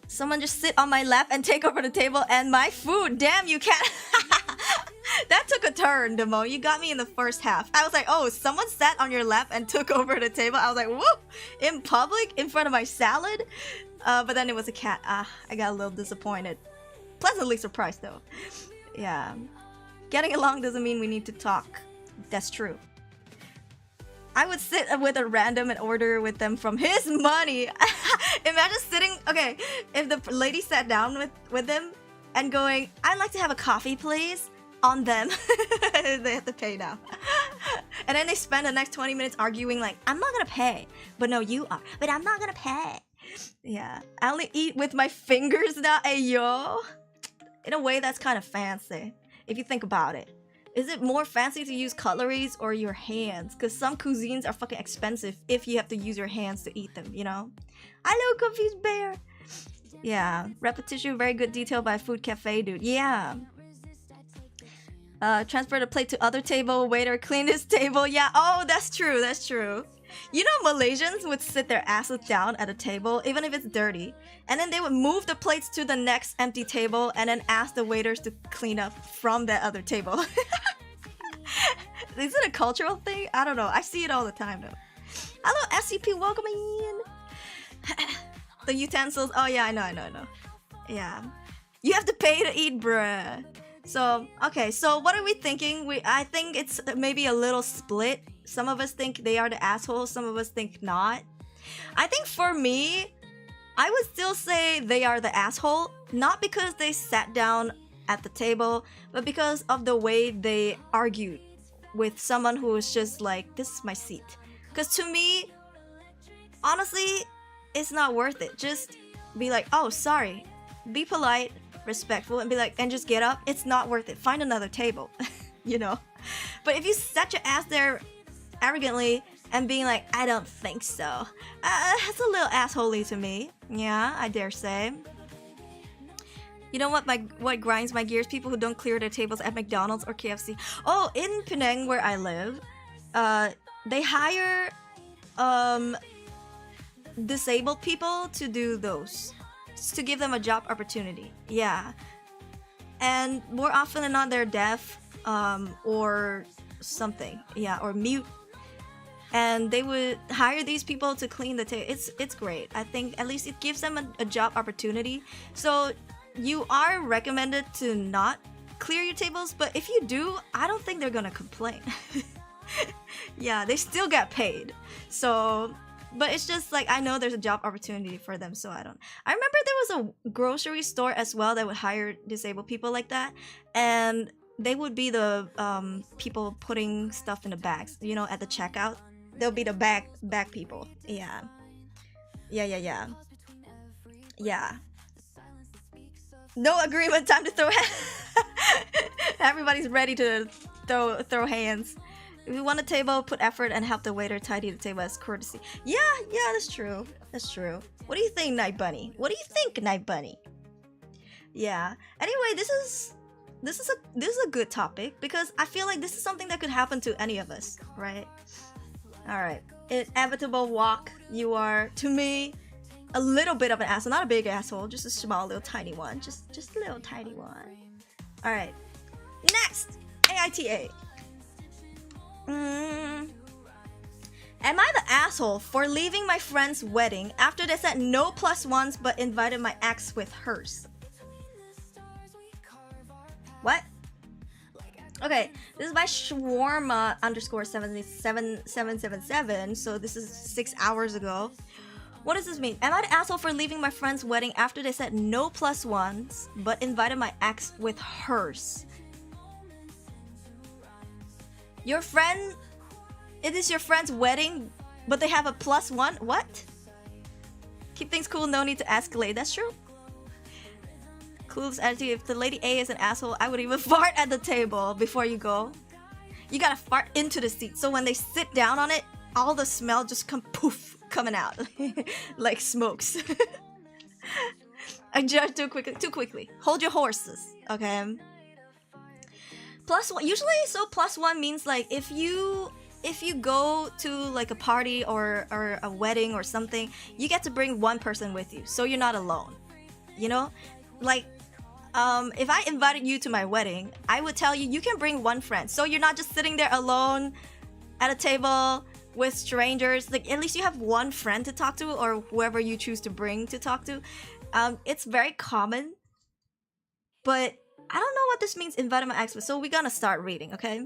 Speaker 1: Someone just sit on my lap and take over the table and my food. Damn, you can't. That took a turn, Demo. You got me in the first half. I was like, oh, someone sat on your lap and took over the table. I was like, whoop, in public, in front of my salad. But then it was a cat. I got a little disappointed. Pleasantly surprised, though. Yeah. Getting along doesn't mean we need to talk. That's true. I would sit with a random and order with them from his money. Imagine sitting... Okay, if the lady sat down with them and going, I'd like to have a coffee, please. On them. They have to pay now. And then they spend the next 20 minutes arguing like, I'm not gonna pay. But no, you are. But I'm not gonna pay. Yeah. I only eat with my fingers now. Hey, yo. In a way, that's kind of fancy. If you think about it. Is it more fancy to use cutleries or your hands? Because some cuisines are fucking expensive if you have to use your hands to eat them, you know? Hello, Confused Bear. Yeah. Repetition, very good detail by Food Cafe, dude. Yeah. Transfer the plate to other table. Waiter, clean this table. Yeah. Oh, that's true. That's true. You know, Malaysians would sit their asses down at a table, even if it's dirty. And then they would move the plates to the next empty table and then ask the waiters to clean up from that other table. Is it a cultural thing? I don't know. I see it all the time, though. Hello, SCP. Welcome in. The utensils. Oh, yeah. I know. Yeah. You have to pay to eat, bruh. So, okay. So, what are we thinking? I think it's maybe a little split. Some of us think they are the assholes. Some of us think not. I think for me, I would still say they are the asshole. Not because they sat down at the table, but because of the way they argued with someone who was just like, this is my seat. Because to me, honestly, it's not worth it. Just be like, oh, sorry. Be polite, respectful, and be like, and just get up. It's not worth it. Find another table, you know? But if you set your ass there arrogantly and being like, I don't think so. That's a little assholey to me. Yeah, I dare say. You know what grinds my gears? People who don't clear their tables at McDonald's or KFC. Oh, in Penang where I live, they hire disabled people to do those, to give them a job opportunity. Yeah, and more often than not, they're deaf or something. Yeah, or mute. And they would hire these people to clean the table. It's great. I think at least it gives them a job opportunity. So you are recommended to not clear your tables, but if you do, I don't think they're gonna complain. Yeah, they still get paid. So, but it's just like, I know there's a job opportunity for them, so I don't. I remember there was a grocery store as well that would hire disabled people like that, and they would be the people putting stuff in the bags, you know, at the checkout. They'll be the bag people. Yeah. Yeah. No agreement, time to throw Everybody's ready to throw hands. If you want a table, put effort and help the waiter tidy the table as courtesy. Yeah, that's true. That's true. What do you think, Night Bunny? What do you think, Night Bunny? Yeah. Anyway, this is a good topic because I feel like this is something that could happen to any of us, right? All right. Inevitable walk. You are, to me, a little bit of an asshole, not a big asshole, just a small little tiny one, just a little tiny one. All right. Next, AITA. Am I the asshole for leaving my friend's wedding after they said no +1s but invited my ex with hers? What? Okay, this is by Shawarma _77777. So this is 6 hours ago. What does this mean? Am I the asshole for leaving my friend's wedding after they said no +1s but invited my ex with hers? Your friend, it is your friend's wedding, but they have a +1? What? Keep things cool, no need to escalate. That's true. Clueless attitude. If the lady A is an asshole, I would even fart at the table before you go. You gotta fart into the seat, so when they sit down on it, all the smell just coming out like smokes. I judge too quickly. Hold your horses, okay? +1 usually, so +1 means like if you go to like a party or a wedding or something, you get to bring one person with you, so you're not alone. You know, like if I invited you to my wedding, I would tell you can bring one friend, so you're not just sitting there alone at a table with strangers. Like at least you have one friend to talk to, or whoever you choose to bring to talk to. It's very common, but I don't know what this means, invited my ex with, so we're gonna start reading, okay?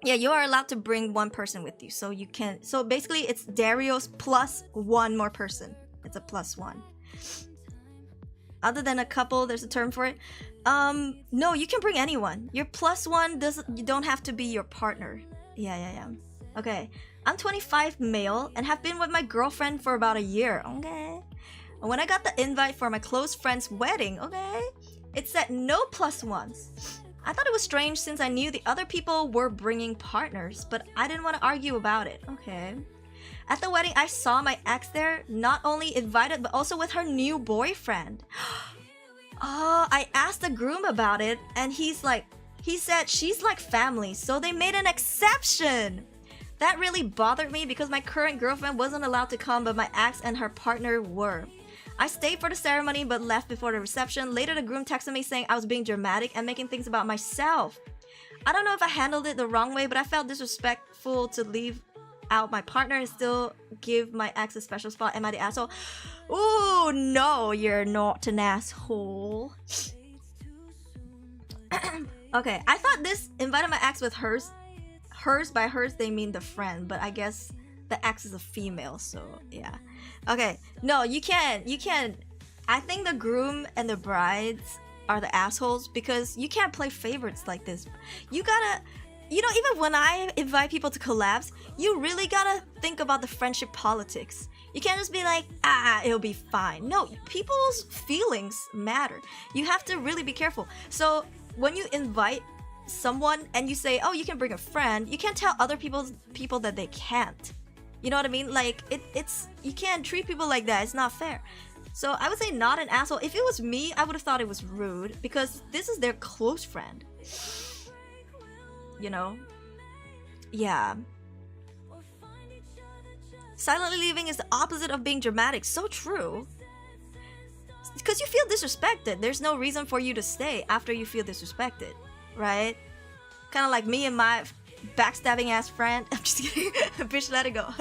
Speaker 1: Yeah, you are allowed to bring one person with you, so you can, so basically it's Dario's plus one more person. It's a +1. Other than a couple, there's a term for it. No, you can bring anyone. Your +1 you don't have to be your partner. Yeah. Okay, I'm 25, male, and have been with my girlfriend for about a year. Okay. And when I got the invite for my close friend's wedding, okay, it said no +1s. I thought it was strange since I knew the other people were bringing partners, but I didn't want to argue about it. Okay. At the wedding, I saw my ex there, not only invited, but also with her new boyfriend. Oh, I asked the groom about it, and he said she's like family, so they made an exception. That really bothered me because my current girlfriend wasn't allowed to come, but my ex and her partner were. I stayed for the ceremony but left before the reception. Later, the groom texted me saying I was being dramatic and making things about myself. I don't know if I handled it the wrong way, but I felt disrespectful to leave out my partner and still give my ex a special spot. Am I the asshole? Oh no, you're not an asshole. Okay, I thought this invited my ex with hers. Hers, by hers they mean the friend, but I guess the ex is a female, so yeah. Okay, no, you can't. I think the groom and the brides are the assholes because you can't play favorites like this. You gotta, you know, even when I invite people to collabs, you really gotta think about the friendship politics. You can't just be like, it'll be fine. No, people's feelings matter. You have to really be careful. So when you invite someone and you say, oh, you can bring a friend, you can't tell other people that they can't. You know what I mean? Like, it's you can't treat people like that. It's not fair. So I would say not an asshole. If it was me, I would have thought it was rude because this is their close friend. You know? Yeah. Silently leaving is the opposite of being dramatic. So true. Because you feel disrespected. There's no reason for you to stay after you feel disrespected. Right? Kind of like me and my backstabbing ass friend. I'm just kidding. Bitch, let it go.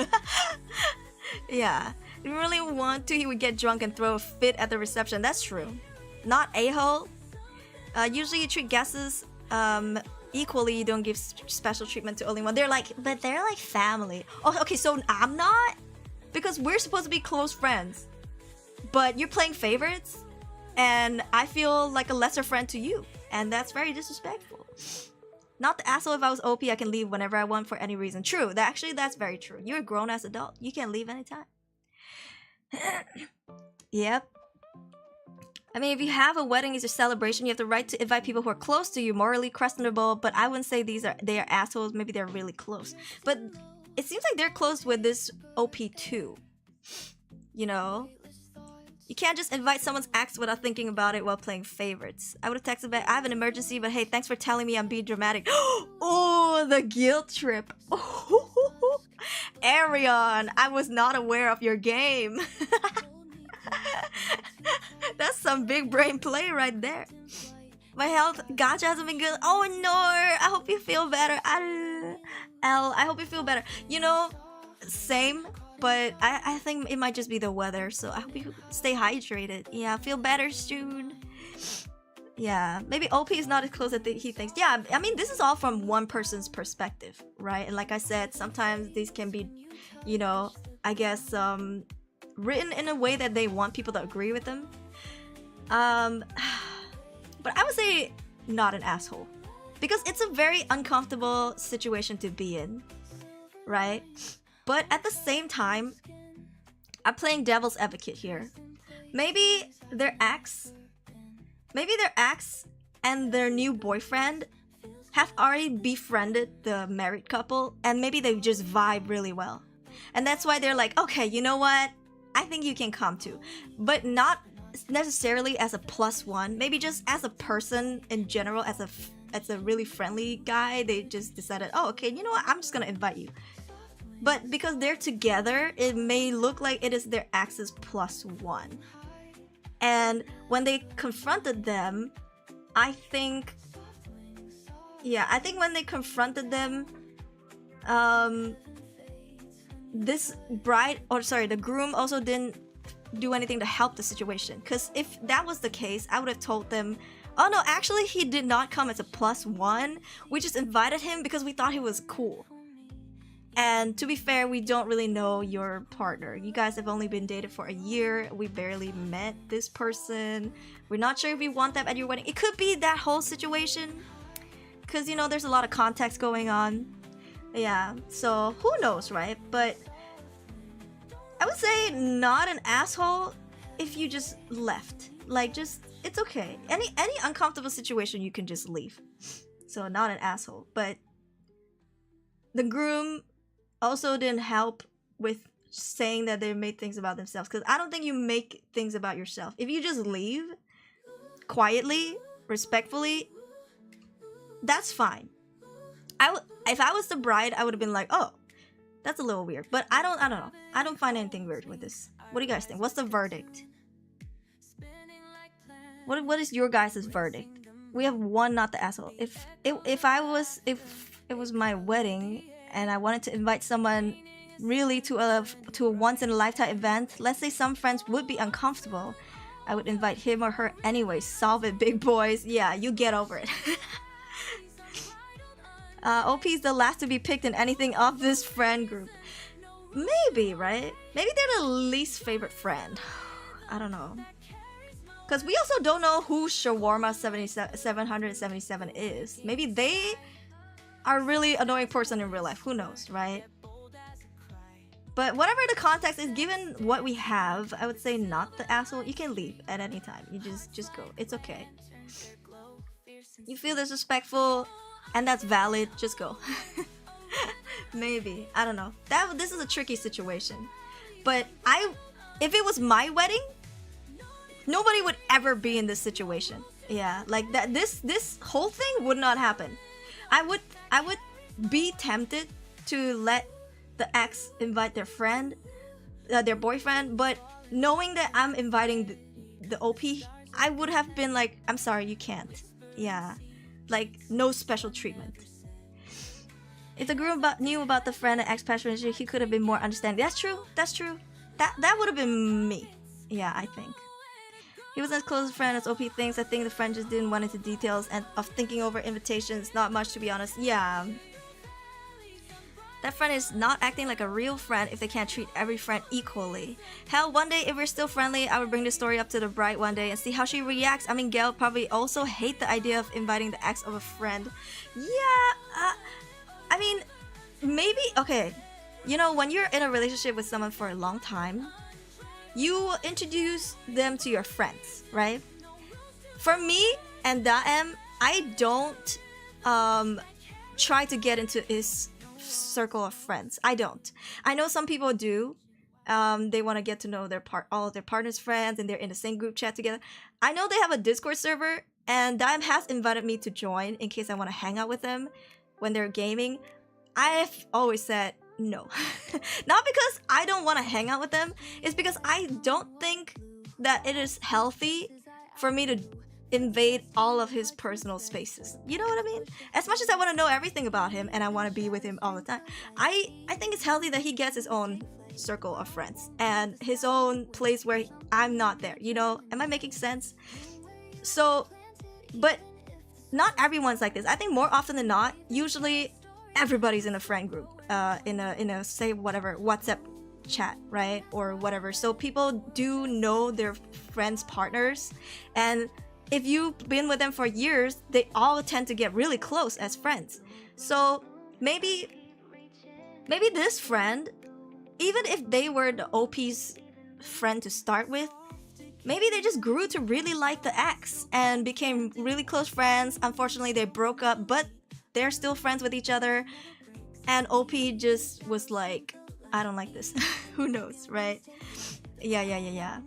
Speaker 1: Yeah. If you really want to, he would get drunk and throw a fit at the reception. That's true. Not a-hole. Usually you treat guests equally. You don't give special treatment to only one. They're like family. Oh, okay, so I'm not? Because we're supposed to be close friends. But you're playing favorites, and I feel like a lesser friend to you. And that's very disrespectful. Not the asshole. If I was OP, I can leave whenever I want for any reason. True. Actually, that's very true. You're a grown-ass adult. You can leave anytime. Yep. I mean, if you have a wedding is your celebration, you have the right to invite people who are close to you, morally questionable, but I wouldn't say they are assholes. Maybe they're really close. But it seems like they're close with this OP too. You know? You can't just invite someone's ex without thinking about it while playing favorites. I would have texted back, I have an emergency, but hey, thanks for telling me I'm being dramatic. Oh, the guilt trip. Oh, Arion, I was not aware of your game. That's some big brain play right there. My health gacha hasn't been good. Oh no, I hope you feel better. I hope you feel better. You know, same. But I think it might just be the weather, so I hope you stay hydrated. Yeah, feel better soon. Yeah, maybe OP is not as close as he thinks. Yeah, I mean, this is all from one person's perspective, right? And like I said, sometimes these can be, you know, I guess, written in a way that they want people to agree with them. But I would say not an asshole. Because it's a very uncomfortable situation to be in, right? But at the same time, I'm playing devil's advocate here. Maybe their ex and their new boyfriend have already befriended the married couple, and maybe they just vibe really well. And that's why they're like, okay, you know what? I think you can come too. But not necessarily as a +1. Maybe just as a person in general, as a really friendly guy, they just decided, oh, okay, you know what? I'm just gonna invite you. But because they're together, it may look like it is their ex's +1. And when they confronted them, I think when they confronted them, the groom also didn't do anything to help the situation. Because if that was the case, I would have told them, oh no, actually he did not come as a +1. We just invited him because we thought he was cool. And to be fair, we don't really know your partner. You guys have only been dated for a year. We barely met this person. We're not sure if we want them at your wedding. It could be that whole situation. Because, you know, there's a lot of context going on. Yeah, so who knows, right? But I would say not an asshole if you just left. Like, just, it's okay. Any uncomfortable situation, you can just leave. So not an asshole. But the groom also didn't help with saying that they made things about themselves, because I don't think you make things about yourself. If you just leave quietly, respectfully, that's fine. If I was the bride, I would have been like, oh, that's a little weird. But I don't know. I don't find anything weird with this. What do you guys think? What's the verdict? What is your guys' verdict? We have one not the asshole. If it was my wedding and I wanted to invite someone really to a once in a lifetime event, let's say some friends would be uncomfortable, I would invite him or her anyway. Solve it, big boys. Yeah, you get over it. OP is the last to be picked in anything of this friend group. Maybe, right? Maybe they're the least favorite friend. I don't know. Because we also don't know who Shawarma 777 is. Maybe they are really annoying person in real life. Who knows, right? But whatever the context is, given what we have, I would say not the asshole. You can leave at any time. You just go. It's okay. You feel disrespectful, and that's valid, just go. Maybe, I don't know. This is a tricky situation, but if it was my wedding, nobody would ever be in this situation. Yeah, like that. This whole thing would not happen. I would be tempted to let the ex invite their friend, their boyfriend, but knowing that I'm inviting the OP, I would have been like, I'm sorry, you can't. Yeah, like no special treatment. If the groom knew about the friend and ex-past relationship, he could have been more understanding. That's true. That's true. That would have been me. Yeah, I think. He was as close a friend as OP thinks. I think the friend just didn't want into details and of thinking over invitations. Not much, to be honest. Yeah. That friend is not acting like a real friend if they can't treat every friend equally. Hell, one day if we're still friendly, I would bring the story up to the bride one day and see how she reacts. I mean, Gail probably also hate the idea of inviting the ex of a friend. Yeah, I mean, maybe, okay. You know, when you're in a relationship with someone for a long time, you introduce them to your friends, right? For me and Daem, I don't try to get into his circle of friends. I don't. I know some people do. They want to get to know all of their partner's friends, and they're in the same group chat together. I know they have a Discord server, and Daem has invited me to join in case I want to hang out with them when they're gaming. I've always said no. Not because I don't want to hang out with them, it's because I don't think that it is healthy for me to invade all of his personal spaces. You know what I mean? As much as I want to know everything about him and I want to be with him all the time, I think it's healthy that he gets his own circle of friends and his own place where I'm not there. You know, am I making sense? So, but not everyone's like this. I think more often than not, usually everybody's in a friend group, in a say whatever WhatsApp chat, right, or whatever. So people do know their friends' partners, and if you've been with them for years, they all tend to get really close as friends. So maybe this friend, even if they were the OP's friend to start with, maybe they just grew to really like the ex and became really close friends. Unfortunately, they broke up, but they're still friends with each other, and OP just was like, I don't like this. Who knows, right? Yeah.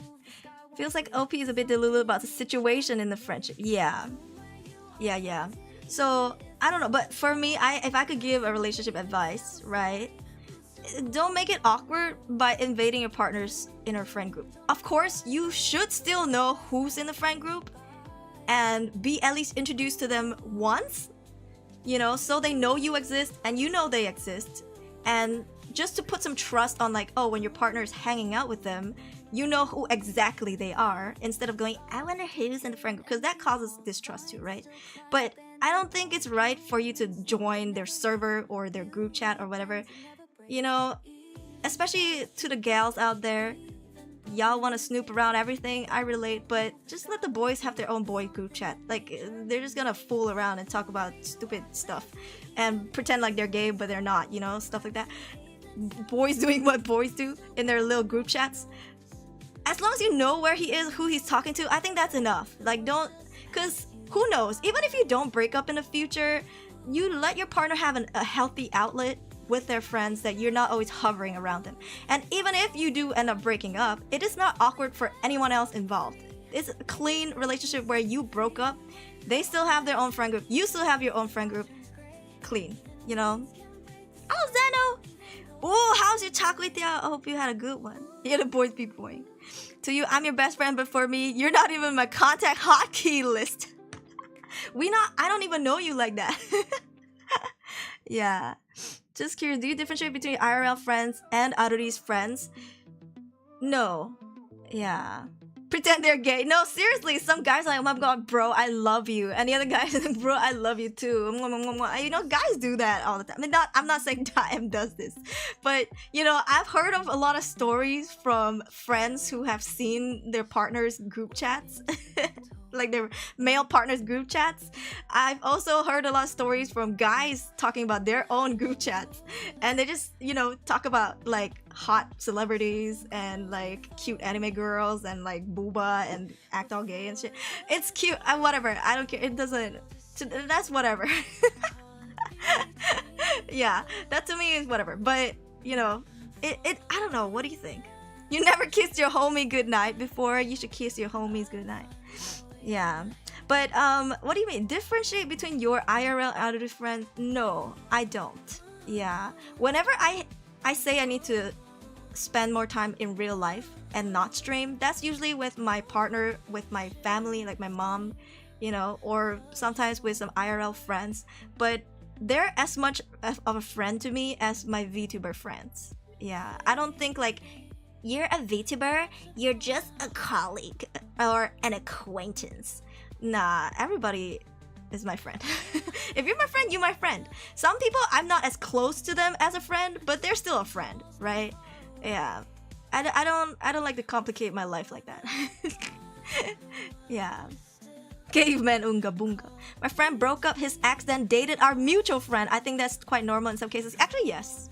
Speaker 1: Feels like OP is a bit delulu about the situation in the friendship. Yeah. So, I don't know, but for me, if I could give a relationship advice, right? Don't make it awkward by invading your partner's inner friend group. Of course, you should still know who's in the friend group and be at least introduced to them once, you know, so they know you exist and you know they exist, and just to put some trust on, like, oh, when your partner is hanging out with them, you know who exactly they are, instead of going, I wonder who's in the friend group, because that causes distrust too, right? But I don't think it's right for you to join their server or their group chat or whatever, you know, especially to the gals out there. Y'all want to snoop around everything, I relate, but just let the boys have their own boy group chat. Like, they're just gonna fool around and talk about stupid stuff and pretend like they're gay, but they're not, you know, stuff like that. Boys doing what boys do in their little group chats. As long as you know where he is, who he's talking to, I think that's enough. Like, don't, because who knows, even if you don't break up in the future, you let your partner have a healthy outlet with their friends, that you're not always hovering around them. And even if you do end up breaking up, it is not awkward for anyone else involved. It's a clean relationship where you broke up, they still have their own friend group, you still have your own friend group. Clean, you know? Oh, Zeno! Oh, how's your chocolate? I hope you had a good one. Yeah, the boys be boring. To you, I'm your best friend, but for me, you're not even my contact hotkey list. I don't even know you like that. Yeah. Just curious, do you differentiate between IRL friends and Aruri's friends? No. Yeah. Pretend they're gay. No, seriously, some guys are like, oh my god, bro, I love you. And the other guys are like, bro, I love you too. You know, guys do that all the time. I mean, I'm not saying Daem does this, but, you know, I've heard of a lot of stories from friends who have seen their partners' group chats. Like their male partners' group chats. I've also heard a lot of stories from guys talking about their own group chats, and they just, you know, talk about like hot celebrities and like cute anime girls and like booba and act all gay and shit. It's cute. Whatever. I don't care. It doesn't. That's whatever. Yeah, that to me is whatever. But you know, it I don't know. What do you think? You never kissed your homie goodnight before. You should kiss your homies goodnight. Yeah. But what do you mean? Differentiate between your IRL outer friends? No, I don't. Yeah. Whenever I say I need to spend more time in real life and not stream, that's usually with my partner, with my family, like my mom, you know, or sometimes with some IRL friends. But they're as much of a friend to me as my VTuber friends. Yeah. I don't think like you're a VTuber, you're just a colleague or an acquaintance. Nah, everybody is my friend. If you're my friend, you're my friend. Some people, I'm not as close to them as a friend, but they're still a friend, right? Yeah. I don't like to complicate my life like that. Yeah. Caveman Unga Bunga. My friend broke up his ex, then dated our mutual friend. I think that's quite normal in some cases. Actually, yes.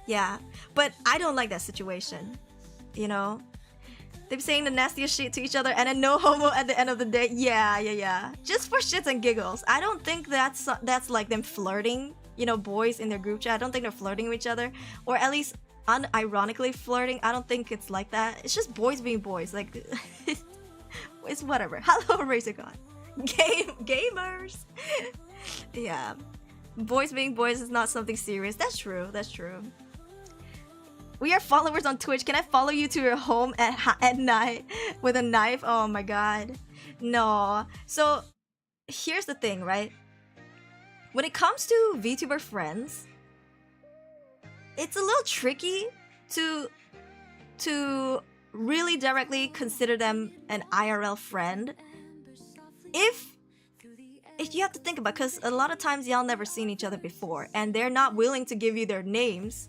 Speaker 1: Yeah. But I don't like that situation. You know? They're saying the nastiest shit to each other and then no homo at the end of the day. Yeah. Just for shits and giggles. I don't think that's like them flirting, you know, boys in their group chat. I don't think they're flirting with each other. Or at least unironically flirting. I don't think it's like that. It's just boys being boys. Like, it's whatever. Hello, Razorgon. Gamers. Yeah. Boys being boys is not something serious. That's true. We are followers on Twitch. Can I follow you to your home at night with a knife? Oh my god. No. So, here's the thing, right? When it comes to VTuber friends, it's a little tricky to really directly consider them an IRL friend. If you have to think about, because a lot of times y'all never seen each other before, and they're not willing to give you their names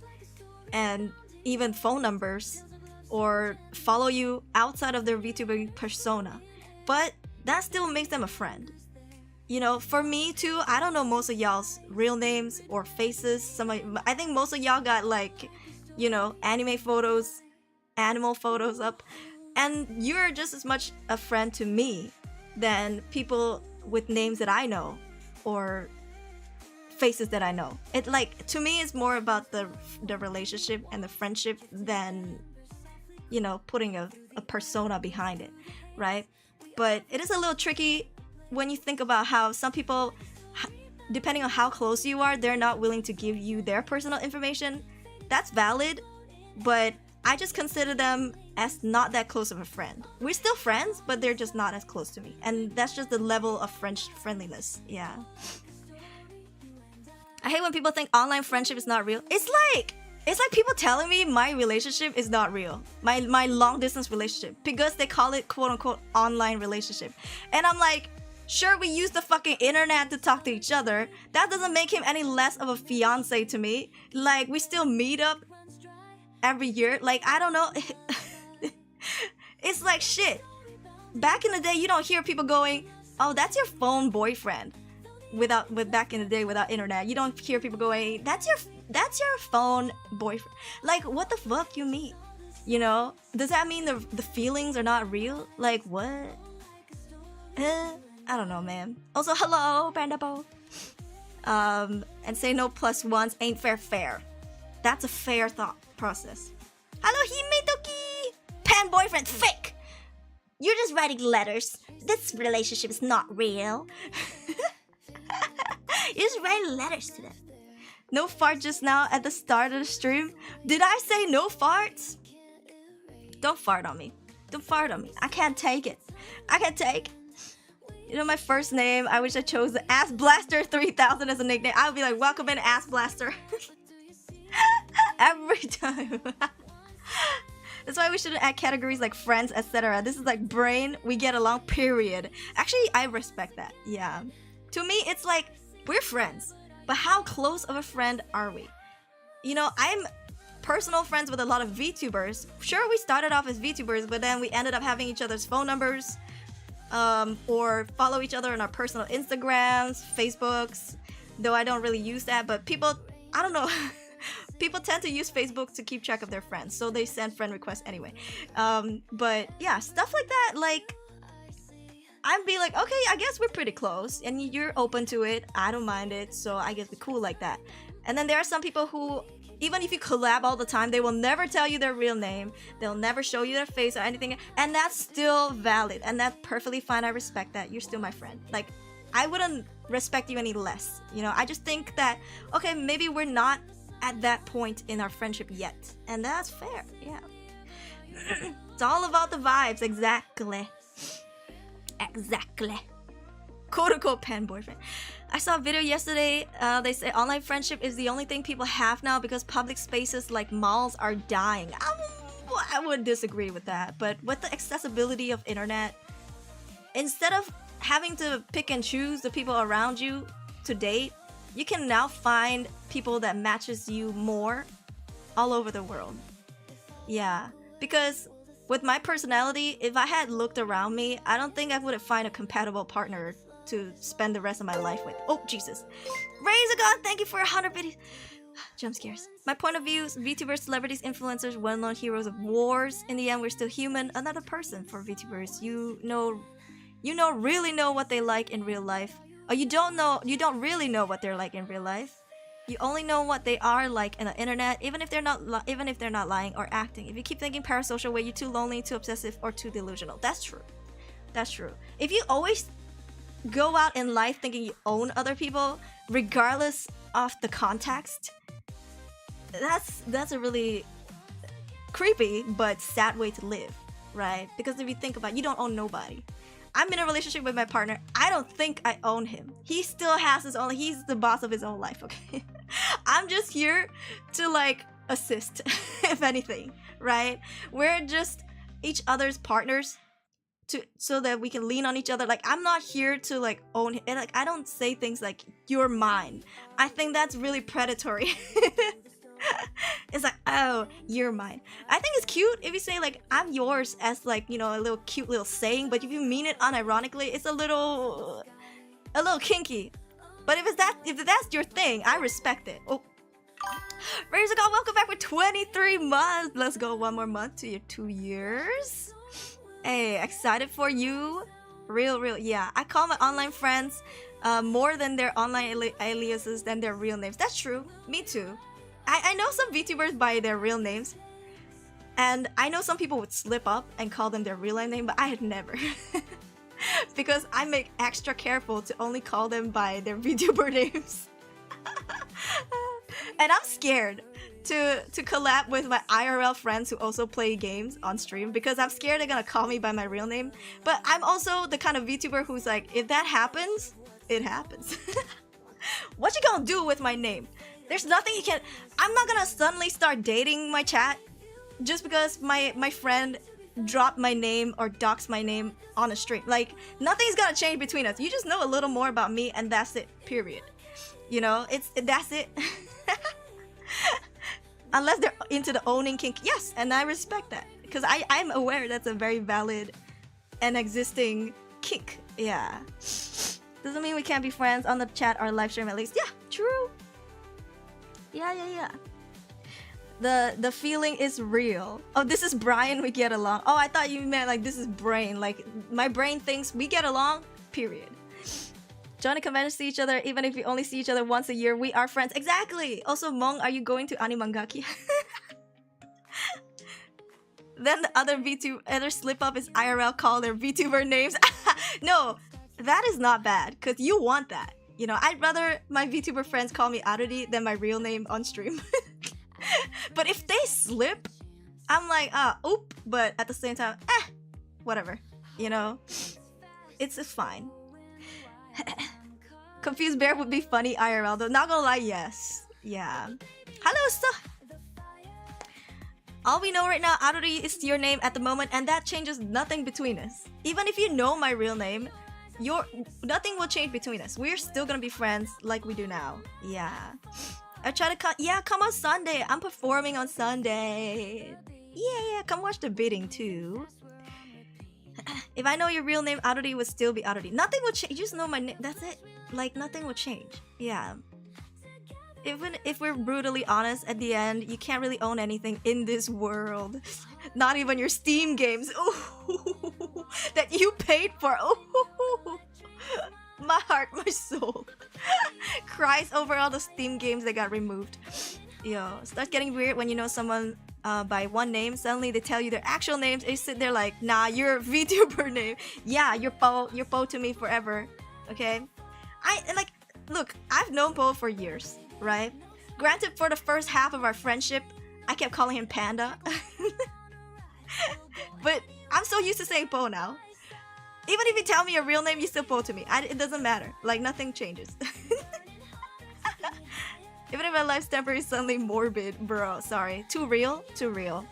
Speaker 1: and even phone numbers or follow you outside of their VTuber persona, but that still makes them a friend. You know, for me too, I don't know most of y'all's real names or faces. I think most of y'all got like, you know, anime photos, animal photos up, and you're just as much a friend to me than people with names that I know or faces that I know. It like, to me, it's more about the relationship and the friendship than, you know, putting a persona behind it, right? But it is a little tricky when you think about how some people, depending on how close you are, they're not willing to give you their personal information. That's valid, but I just consider them as not that close of a friend. We're still friends, but they're just not as close to me. And that's just the level of friendliness. Yeah. I hate when people think online friendship is not real. It's like people telling me my relationship is not real. My long distance relationship. Because they call it quote unquote online relationship. And I'm like, sure, we use the fucking internet to talk to each other. That doesn't make him any less of a fiance to me. Like, we still meet up every year. Like, I don't know. It's like shit. Back in the day, you don't hear people going, oh, that's your phone boyfriend. Back in the day without internet, you don't hear people going, that's your phone boyfriend. Like, what the fuck you mean? You know? Does that mean the feelings are not real? Like, what? I don't know, man. Also, hello, Panda Bo. And say no plus ones ain't fair. That's a fair thought process. Hello, Himetoki! Pan boyfriend, fake! You're just writing letters. This relationship is not real. You're just writing letters to them. No fart just now at the start of the stream. Did I say no farts? Don't fart on me. Don't fart on me. I can't take it. You know my first name, I wish I chose the Ass Blaster 3000 as a nickname. I would be like, welcome in, Ass Blaster. Every time. That's why we shouldn't add categories like friends, etc. This is like brain, we get along, period. Actually, I respect that. Yeah. To me, it's like, we're friends. But how close of a friend are we? You know, I'm personal friends with a lot of VTubers. Sure, we started off as VTubers, but then we ended up having each other's phone numbers. Or follow each other on our personal Instagrams, Facebooks. Though I don't really use that, but people, I don't know. People tend to use Facebook to keep track of their friends, so they send friend requests anyway. But yeah, stuff like that, like, I'd be like, okay, I guess we're pretty close, and you're open to it. I don't mind it, so I guess we're cool like that. And then there are some people who, even if you collab all the time, they will never tell you their real name. They'll never show you their face or anything, and that's still valid, and that's perfectly fine. I respect that. You're still my friend. Like, I wouldn't respect you any less. You know, I just think that, okay, maybe we're not at that point in our friendship yet, and that's fair. Yeah. It's all about the vibes. Exactly. Quote-unquote pen boyfriend. I saw a video yesterday. They say online friendship is the only thing people have now because public spaces like malls are dying. I would disagree with that, but with the accessibility of internet, instead of having to pick and choose the people around you to date, you can now find people that matches you more all over the world. Yeah, because with my personality, if I had looked around me, I don't think I would find a compatible partner to spend the rest of my life with. Oh, Jesus. Raise a gun, thank you for 100 videos. Jump scares. My point of view, VTubers, celebrities, influencers, well-known heroes of wars. In the end, we're still human. Another person for VTubers. You really know what they like in real life. Or you don't really know what they're like in real life. You only know what they are like in the internet, even if they're not lying or acting. If you keep thinking parasocial way, you're too lonely, too obsessive, or too delusional. That's true. That's true. If you always go out in life thinking you own other people, regardless of the context, that's a really creepy but sad way to live, right? Because if you think about it, you don't own nobody. I'm in a relationship with my partner. I don't think I own him. He still has his own, he's the boss of his own life, okay? I'm just here to like assist, if anything, right? We're just each other's partners so that we can lean on each other. Like, I'm not here to like own him. Like, I don't say things like, you're mine. I think that's really predatory. It's like, oh, you're mine. I think it's cute if you say like, I'm yours, as like, you know, a little cute little saying, but if you mean it unironically, it's a little kinky. But if that's your thing, I respect it. Oh, Razor God, welcome back for 23 months. Let's go one more month to your 2 years. Hey, excited for you. Real, yeah. I call my online friends more than their online aliases than their real names. That's true. Me too. I know some VTubers by their real names, and I know some people would slip up and call them their real name, but I had never. Because I make extra careful to only call them by their VTuber names. And I'm scared to collab with my IRL friends who also play games on stream, because I'm scared they're gonna call me by my real name. But I'm also the kind of VTuber who's like, if that happens, it happens. What you gonna do with my name? There's nothing you can... I'm not gonna suddenly start dating my chat just because my friend dropped my name or doxed my name on a stream. Like, nothing's gonna change between us. You just know a little more about me and that's it, period. You know, that's it. Unless they're into the owning kink. Yes, and I respect that. Because I'm aware that's a very valid and existing kink. Yeah. Doesn't mean we can't be friends on the chat or live stream at least. Yeah, true. Yeah. The feeling is real. Oh, this is Brian, we get along. Oh, I thought you meant like this is brain. Like, my brain thinks we get along, period. Johnny convention see each other, even if we only see each other once a year, we are friends. Exactly! Also, Mong, are you going to Animangaki? Then the other slip up is IRL call their VTuber names. No, that is not bad, because you want that. You know, I'd rather my VTuber friends call me Aruri than my real name on stream. But if they slip, I'm like, oop, but at the same time, whatever. You know? It's fine. Confused Bear would be funny IRL though. Not gonna lie, yes. Yeah. Hello, sir. All we know right now, Aruri is your name at the moment, and that changes nothing between us. Even if you know my real name, nothing will change between us. We're still gonna be friends like we do now. Yeah. I try to come on Sunday. I'm performing on Sunday. Yeah, come watch the bidding too. If I know your real name, Aruri would still be Aruri. Nothing will change. You just know my name. That's it. Like, nothing will change. Yeah. Even if we're brutally honest, at the end, you can't really own anything in this world. Not even your Steam games. Ooh, that you paid for. Ooh. my soul. Cries over all the Steam games that got removed. Yo, starts getting weird when you know someone by one name. Suddenly they tell you their actual names and you sit there like, nah, you're a VTuber name. Yeah, you're Po to me forever. Okay? Look, I've known Po for years, right? Granted, for the first half of our friendship, I kept calling him Panda. But I'm so used to saying Po now. Even if you tell me your real name, you still Po to me. It doesn't matter. Like, nothing changes. Even if my life's temporary is suddenly morbid, bro. Sorry. Too real? Too real.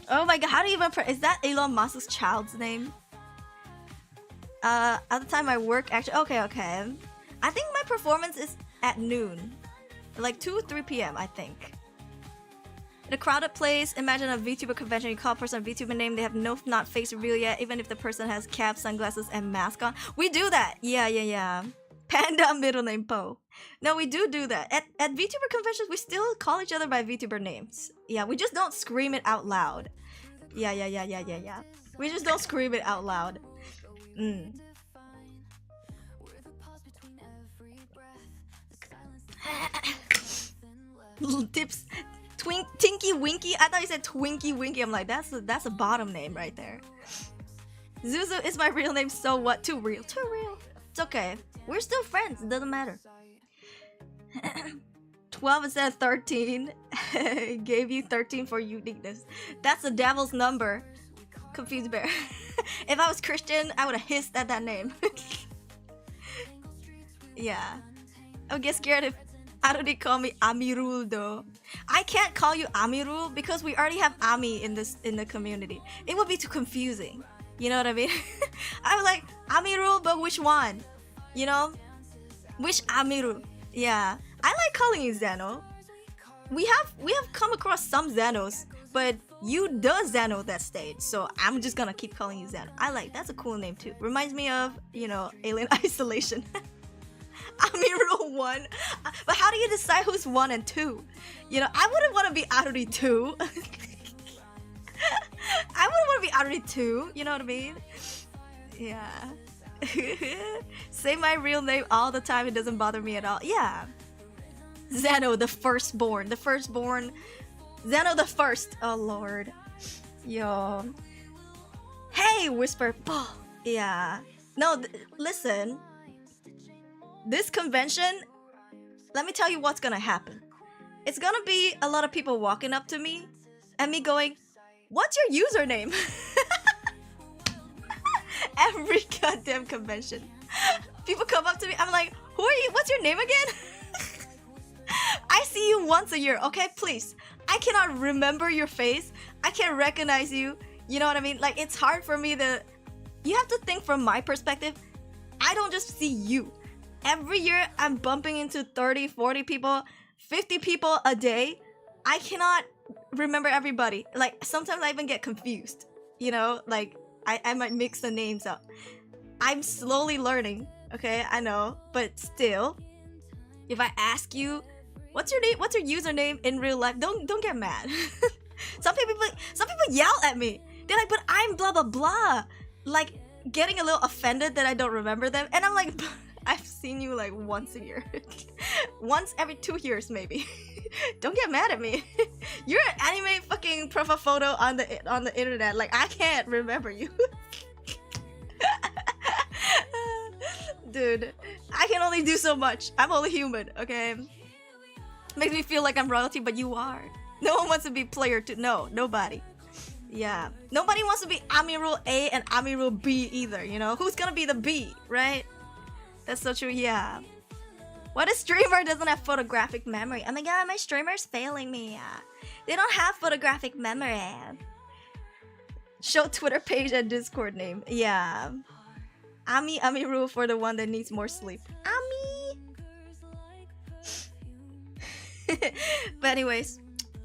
Speaker 1: Oh my god, how do you even... Is that Elon Musk's child's name? At the time I work, actually... Okay. I think my performance is at noon. Like 2 or 3 p.m., I think. In a crowded place, imagine a VTuber convention. You call a person a VTuber name, they have not face reveal yet, even if the person has cap, sunglasses, and mask on. We do that! Yeah. Panda, middle name Po. No, we do that. At VTuber conventions, we still call each other by VTuber names. Yeah, we just don't scream it out loud. Yeah. We just don't scream it out loud. Little tips. Tinky Winky? I thought you said Twinky Winky. I'm like, that's a bottom name right there. Zuzu is my real name, so what? Too real. It's okay. We're still friends. It doesn't matter. 12 instead of 13. Gave you 13 for uniqueness. That's the devil's number. Confused bear. If I was Christian, I would have hissed at that name. Yeah. I would get scared if Aruri call me Amirul though. I can't call you Amirul because we already have Ami in the community. It would be too confusing. You know what I mean? I'm like, Amirul, but which one? You know? Which Amirul? Yeah. I like calling you Zeno. We have come across some Zenos, but you the Zeno that stayed, so I'm just gonna keep calling you Zeno. I like, that's a cool name too. Reminds me of, you know, Alien Isolation. Amirul 1. But how do you decide who's 1 and 2? You know, I wouldn't want to be Aruri 2. I wouldn't want to be Aruri 2. You know what I mean? Yeah. Say my real name all the time. It doesn't bother me at all. Yeah. Zeno, the firstborn. The firstborn. Zeno the first. Oh, Lord. Yo. Hey, Whisper. Oh, yeah. No, listen. This convention, let me tell you what's gonna happen. It's gonna be a lot of people walking up to me and me going, what's your username? Every goddamn convention. People come up to me, I'm like, who are you? What's your name again? I see you once a year, okay? Please. I cannot remember your face. I can't recognize you. You know what I mean? Like, it's hard for me to... You have to think from my perspective. I don't just see you. Every year, I'm bumping into 30, 40 people, 50 people a day. I cannot remember everybody. Like, sometimes I even get confused. You know, like, I might mix the names up. I'm slowly learning, okay? I know. But still, if I ask you, what's your name? What's your username in real life? Don't get mad. Some people yell at me. They're like, but I'm blah, blah, blah. Like, getting a little offended that I don't remember them. And I'm like... I've seen you like once a year. Once every 2 years maybe. Don't get mad at me. You're an anime fucking profile photo on the internet. Like, I can't remember you. Dude, I can only do so much. I'm only human, okay? Makes me feel like I'm royalty, but you are. No one wants to be player 2. No, nobody. Yeah. Nobody wants to be Amirul A and Amirul B either, you know? Who's gonna be the B, right? That's so true, yeah. What a streamer doesn't have photographic memory? Oh my god, my streamer's failing me. They don't have photographic memory. Show Twitter page and Discord name. Yeah. Ami rule for the one that needs more sleep. Ami! But anyways,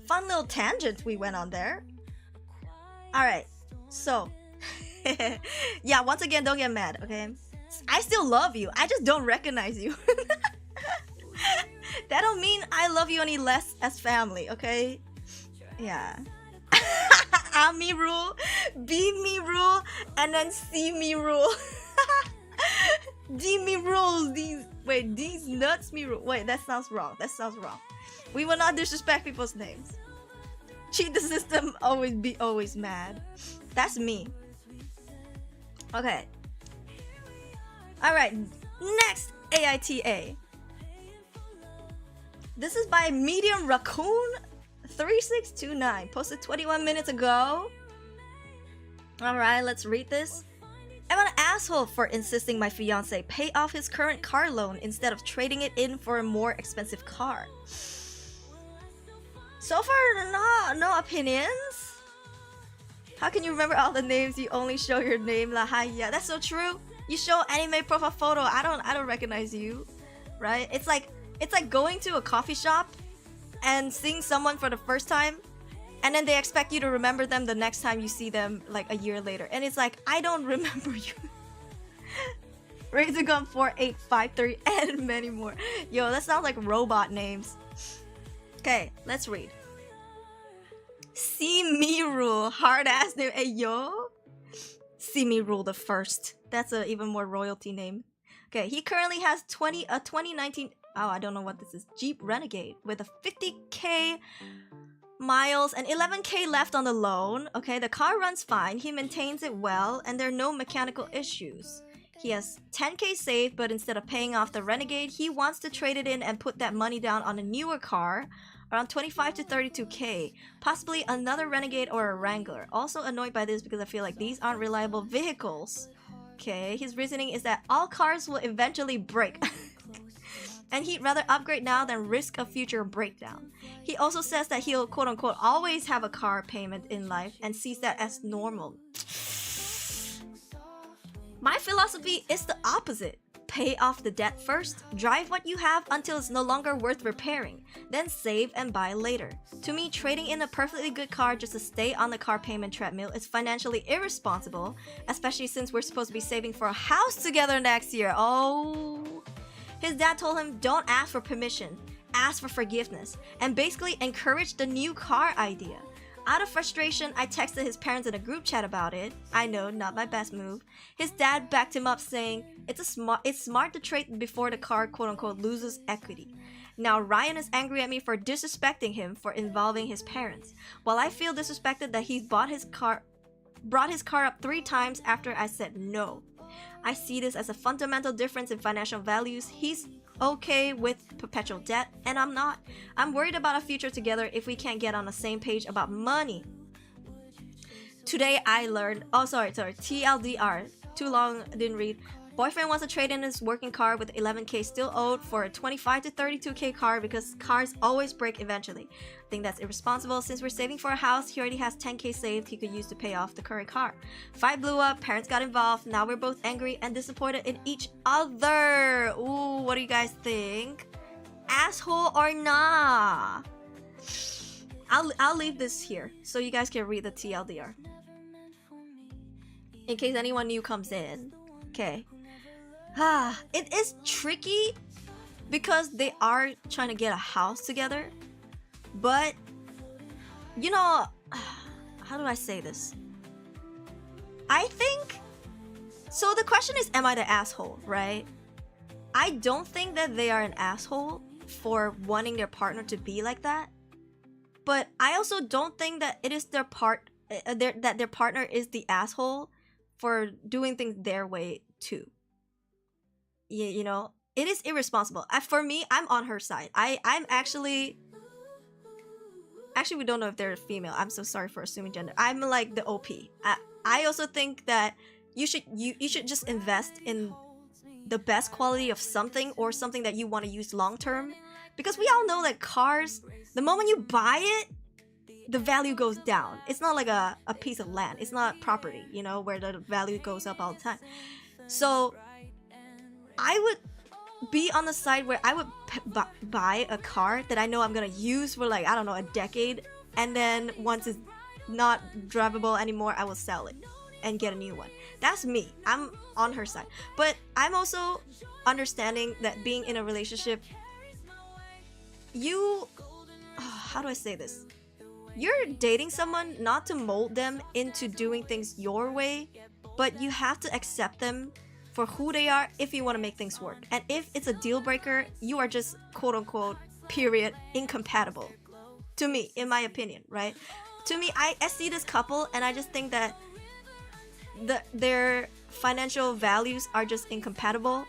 Speaker 1: fun little tangent we went on there. Alright, so. Yeah, once again, don't get mad, okay? I still love you. I just don't recognize you. That don't mean I love you any less as family, okay? Yeah. Ami rule, be me rule, and then see me rule. me rolls, these nuts me roll. Wait, that sounds wrong. We will not disrespect people's names. Cheat the system, always mad. That's me. Okay. Alright, next AITA. This is by Medium Raccoon 3629. Posted 21 minutes ago. Alright, let's read this. I'm an asshole for insisting my fiance pay off his current car loan instead of trading it in for a more expensive car. So far, no opinions. How can you remember all the names? You only show your name, Lahaya. That's so true. You show anime profile photo. I don't recognize you, right? It's like going to a coffee shop and seeing someone for the first time, and then they expect you to remember them the next time you see them like a year later, and it's like, I don't remember you. Razorgun 4853 and many more. Yo, that sounds like robot names. Okay, let's read. Simiru, hard ass name. Hey yo, Simiru the First. That's a even more royalty name. Okay, he currently has 2019. Oh, I don't know what this is. Jeep Renegade with a 50k miles and 11k left on the loan. Okay, the car runs fine. He maintains it well, and there are no mechanical issues. He has 10k saved, but instead of paying off the Renegade, he wants to trade it in and put that money down on a newer car, around 25 to 32k, possibly another Renegade or a Wrangler. Also annoyed by this because I feel like these aren't reliable vehicles. Okay, his reasoning is that all cars will eventually break. And he'd rather upgrade now than risk a future breakdown. He also says that he'll quote-unquote always have a car payment in life and sees that as normal. My philosophy is the opposite. Pay off the debt first, drive what you have until it's no longer worth repairing, then save and buy later. To me, trading in a perfectly good car just to stay on the car payment treadmill is financially irresponsible, especially since we're supposed to be saving for a house together next year. Oh. His dad told him, don't ask for permission, ask for forgiveness, and basically encouraged the new car idea. Out of frustration, I texted his parents in a group chat about it. I know, not my best move. His dad backed him up saying, it's smart to trade before the car quote-unquote loses equity. Now Ryan is angry at me for disrespecting him for involving his parents. While I feel disrespected that he's brought his car up 3 times after I said no. I see this as a fundamental difference in financial values. He's okay with perpetual debt, and I'm not. I'm worried about a future together if we can't get on the same page about money. Today I learned, TLDR, too long, didn't read. Boyfriend wants to trade in his working car with 11k still owed for a 25 to 32k car because cars always break eventually. I think that's irresponsible. Since we're saving for a house, he already has 10k saved he could use to pay off the current car. Fight blew up, parents got involved, now we're both angry and disappointed in each other. Ooh, what do you guys think? Asshole or nah? I'll leave this here so you guys can read the TLDR. In case anyone new comes in. Okay. It is tricky because they are trying to get a house together, but you know, how do I say this? I think so. The question is, am I the asshole, right? I don't think that they are an asshole for wanting their partner to be like that, but I also don't think that it is their partner is the asshole for doing things their way too. You know, it is irresponsible. For me, I'm on her side. I'm actually we don't know if they're female. I'm so sorry for assuming gender. I'm like the OP. I also think that you should just invest in the best quality of something, or something that you want to use long term, because we all know that cars, the moment you buy it, the value goes down. It's not like a piece of land. It's not property, you know, where the value goes up all the time. So I would be on the side where I would buy a car that I know I'm gonna use for like, I don't know, a decade, and then once it's not drivable anymore, I will sell it and get a new one. That's me. I'm on her side. But I'm also understanding that being in a relationship, how do I say this? You're dating someone not to mold them into doing things your way, but you have to accept them for who they are if you want to make things work. And if it's a deal breaker, you are just quote unquote period incompatible. To me, in my opinion, right? To me, I see this couple and I just think that their financial values are just incompatible.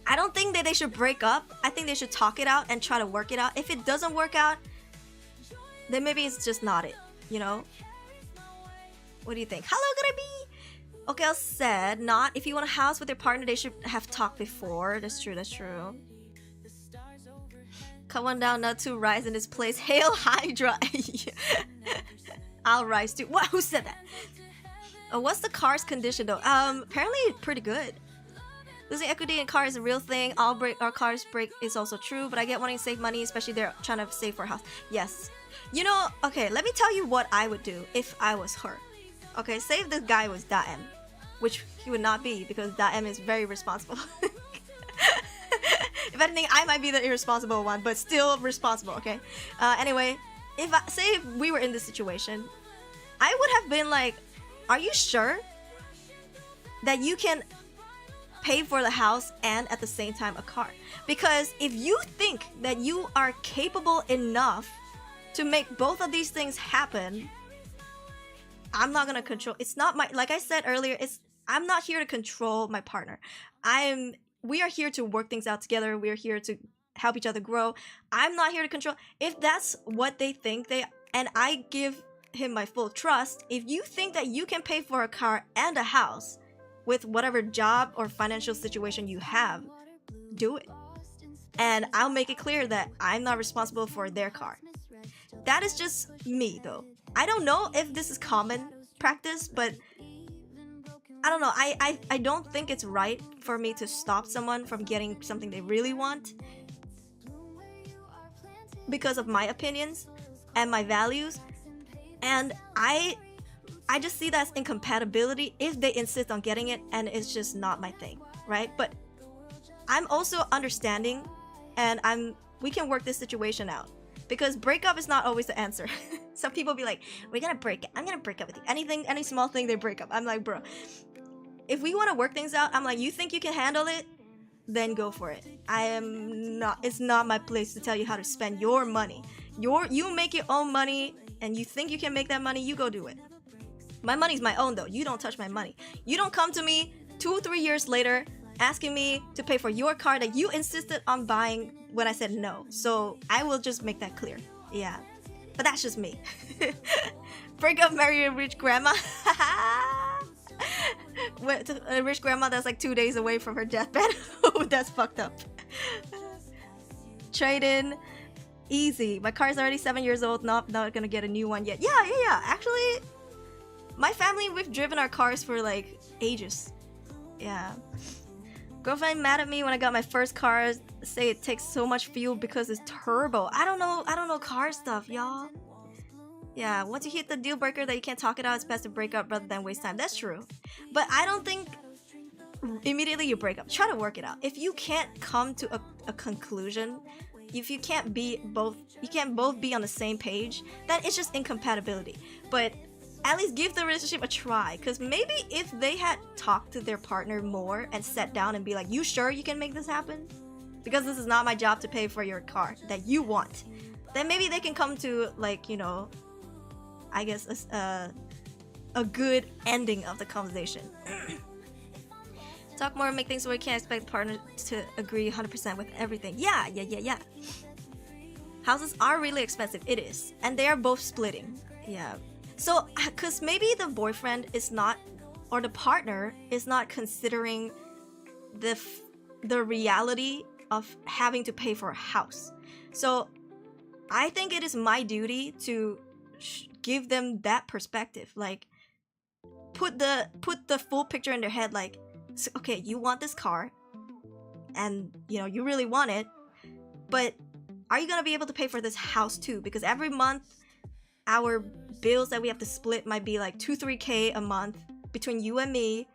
Speaker 1: I don't think that they should break up. I think they should talk it out and try to work it out. If it doesn't work out, then maybe it's just not it, you know? What do you think? Hello, gonna be? Okay, I said not. If you want a house with your partner, they should have talked before. That's true, that's true. Cut one down, not to rise in this place. Hail Hydra. I'll rise too. What? Who said that? What's the car's condition though? Apparently pretty good. Losing equity in car is a real thing. Our cars break is also true, but I get wanting to save money, especially they're trying to save for a house. Yes. You know, okay, let me tell you what I would do if I was her. Okay, say if this guy was Daem, which he would not be because Daem is very responsible. If anything, I might be the irresponsible one, but still responsible, okay? Anyway, say if we were in this situation, I would have been like, are you sure that you can pay for the house and at the same time a car? Because if you think that you are capable enough to make both of these things happen, I'm not gonna control. It's not my, like I said earlier, I'm not here to control my partner. We are here to work things out together. We are here to help each other grow. I'm not here to control. If that's what they think, and I give him my full trust, if you think that you can pay for a car and a house with whatever job or financial situation you have, do it. And I'll make it clear that I'm not responsible for their car. That is just me though. I don't know if this is common practice, but I don't know. I don't think it's right for me to stop someone from getting something they really want because of my opinions and my values. And I just see that as incompatibility if they insist on getting it and it's just not my thing, right? But I'm also understanding and we can work this situation out because breakup is not always the answer. Some people be like, we're gonna break it. I'm gonna break up with you. Any small thing they break up. I'm like, bro, if we want to work things out, I'm like, you think you can handle it? Then go for it. It's not my place to tell you how to spend your money. You make your own money and you think you can make that money, you go do it. My money's my own though. You don't touch my money. You don't come to me 2-3 years later asking me to pay for your car that you insisted on buying when I said no. So I will just make that clear. Yeah. But that's just me. Break up, marry a rich grandma. A rich grandma that's like 2 days away from her deathbed. Oh, that's fucked up. Trade in. Easy. My car's already 7 years old. Not gonna get a new one yet. Yeah. Actually, my family, we've driven our cars for like ages. Yeah. Girlfriend mad at me when I got my first car. Say it takes so much fuel because it's turbo. I don't know car stuff, y'all. Yeah, once you hit the deal breaker that you can't talk it out, it's best to break up rather than waste time. That's true. But I don't think immediately you break up. Try to work it out. If you can't come to a conclusion, if you can't both be on the same page, then it's just incompatibility. But at least give the relationship a try, because maybe if they had talked to their partner more and sat down and be like, you sure you can make this happen? Because this is not my job to pay for your car that you want. Then maybe they can come to, like, you know, I guess a good ending of the conversation. Talk more, make things where you can't expect the partner to agree 100% with everything. Yeah. Houses are really expensive. It is. And they are both splitting. Yeah. So, because maybe the boyfriend is not, or the partner is not considering the reality of having to pay for a house. So, I think it is my duty to give them that perspective. Like, put the full picture in their head. Like, okay, you want this car, and you know you really want it, but are you gonna be able to pay for this house too? Because every month, our bills that we have to split might be like 2-3K a month between you and me,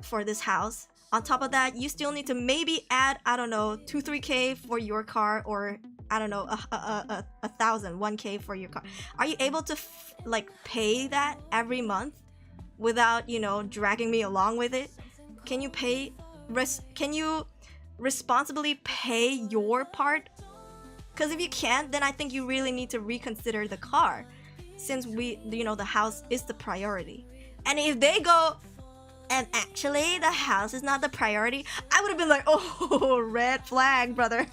Speaker 1: for this house. On top of that, you still need to maybe add, I don't know, 2-3K for your car, or I don't know, 1,000, 1K for your car. Are you able to like pay that every month? without, you know, dragging me along with it? Can you can you responsibly pay your part? Because if you can't, then I think you really need to reconsider the car, since you know, the house is the priority. And if they go, and actually the house is not the priority, I would have been like, oh, red flag, brother.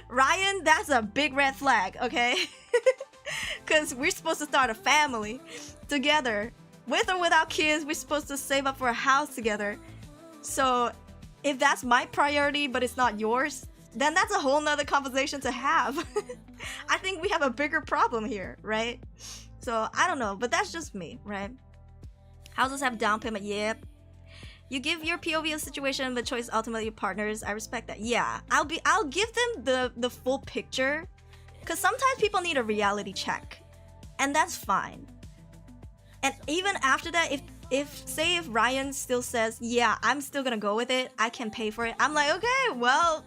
Speaker 1: Ryan, that's a big red flag, okay? Because we're supposed to start a family together. With or without kids, we're supposed to save up for a house together. So if that's my priority but it's not yours, then that's a whole nother conversation to have. I think we have a bigger problem here, right? So I don't know, but that's just me, right? Houses have down payment, yep. You give your POV a situation, but choice ultimately your partners. I respect that. Yeah, I'll give them the full picture, because sometimes people need a reality check, and that's fine. And even after that, if Ryan still says, yeah, I'm still gonna go with it, I can pay for it, I'm like, okay, well,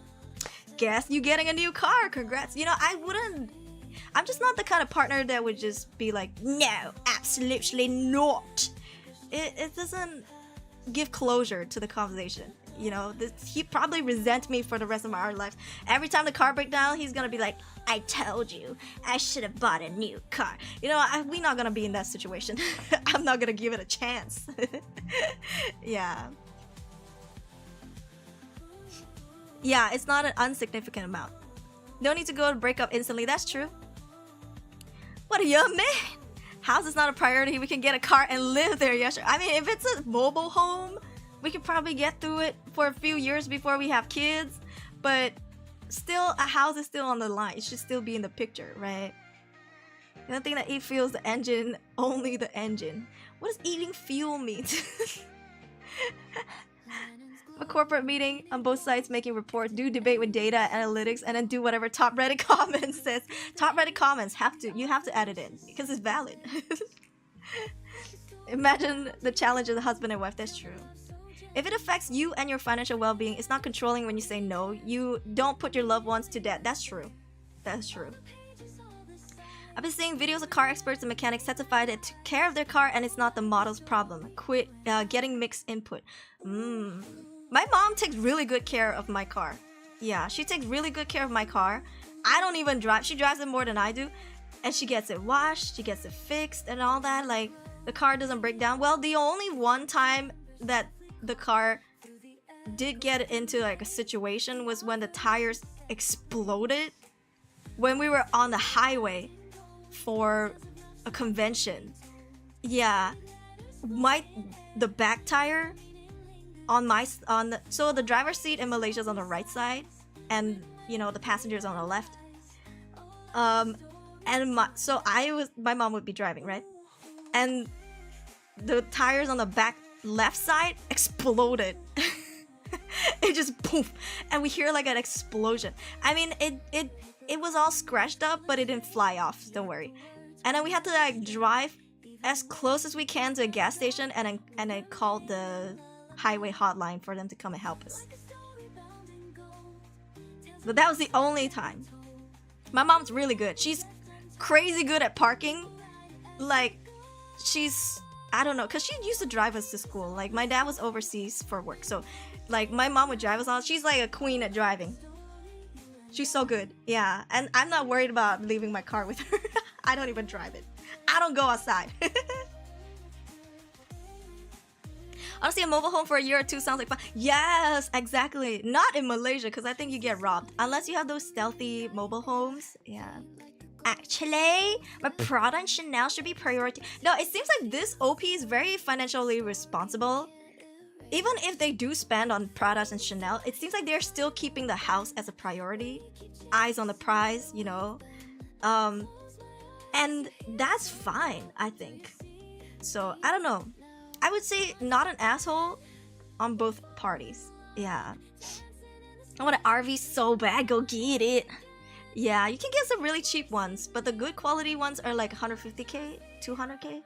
Speaker 1: guess you getting a new car, congrats. You know, I'm just not the kind of partner that would just be like, no, absolutely not. It doesn't give closure to the conversation, you know. He probably resent me for the rest of our lives. Every time the car breaks down, he's gonna be like, I told you, I should have bought a new car. You know, we're not gonna be in that situation. I'm not gonna give it a chance. Yeah, it's not an insignificant amount. No need to go to break up instantly. That's true. What a young man. House is not a priority. We can get a car and live there. Yeah, sure. I mean, if it's a mobile home, we could probably get through it for a few years before we have kids. But still, a house is still on the line. It should still be in the picture, right? The only thing that eat fuels the engine, only the engine. What does eating fuel mean? A corporate meeting on both sides, making reports, do debate with data analytics, and then do whatever top Reddit comments says. Top Reddit comments you have to add it in because it's valid. Imagine the challenge of the husband and wife. That's true. If it affects you and your financial well-being, it's not controlling when you say no. You don't put your loved ones to death. That's true. That's true. I've been seeing videos of car experts and mechanics testify that took care of their car and it's not the model's problem. Quit getting mixed input. My mom takes really good care of my car. Yeah, she takes really good care of my car. I don't even drive. She drives it more than I do. And she gets it washed, she gets it fixed and all that. Like, the car doesn't break down. Well, the only one time that the car did get into like a situation was when the tires exploded when we were on the highway for a convention. Yeah, the back tire so the driver's seat in Malaysia is on the right side, and you know, the passenger's on the left. And my mom would be driving, right? And the tires on the back left side exploded. It just poof, and we hear like an explosion. I mean, it was all scratched up, but it didn't fly off. Don't worry. And then we had to like drive as close as we can to a gas station, and then call the highway hotline for them to come and help us. But that was the only time. My mom's really good. She's crazy good at parking. Like, I don't know, because she used to drive us to school. Like, my dad was overseas for work, so like my mom would drive us all. She's like a queen at driving. She's so good. Yeah, and I'm not worried about leaving my car with her. I don't even drive it. I don't go outside. Honestly, a mobile home for a year or two sounds like fun. Yes, exactly. Not in Malaysia, because I think you get robbed. Unless you have those stealthy mobile homes. Yeah. Actually, my Prada and Chanel should be priority. No, it seems like this OP is very financially responsible. Even if they do spend on Prada and Chanel, it seems like they're still keeping the house as a priority. Eyes on the prize, you know. And that's fine, I think. So, I don't know. I would say not an asshole on both parties. Yeah. I want an RV so bad, go get it. Yeah, you can get some really cheap ones, but the good quality ones are like 150k, 200k.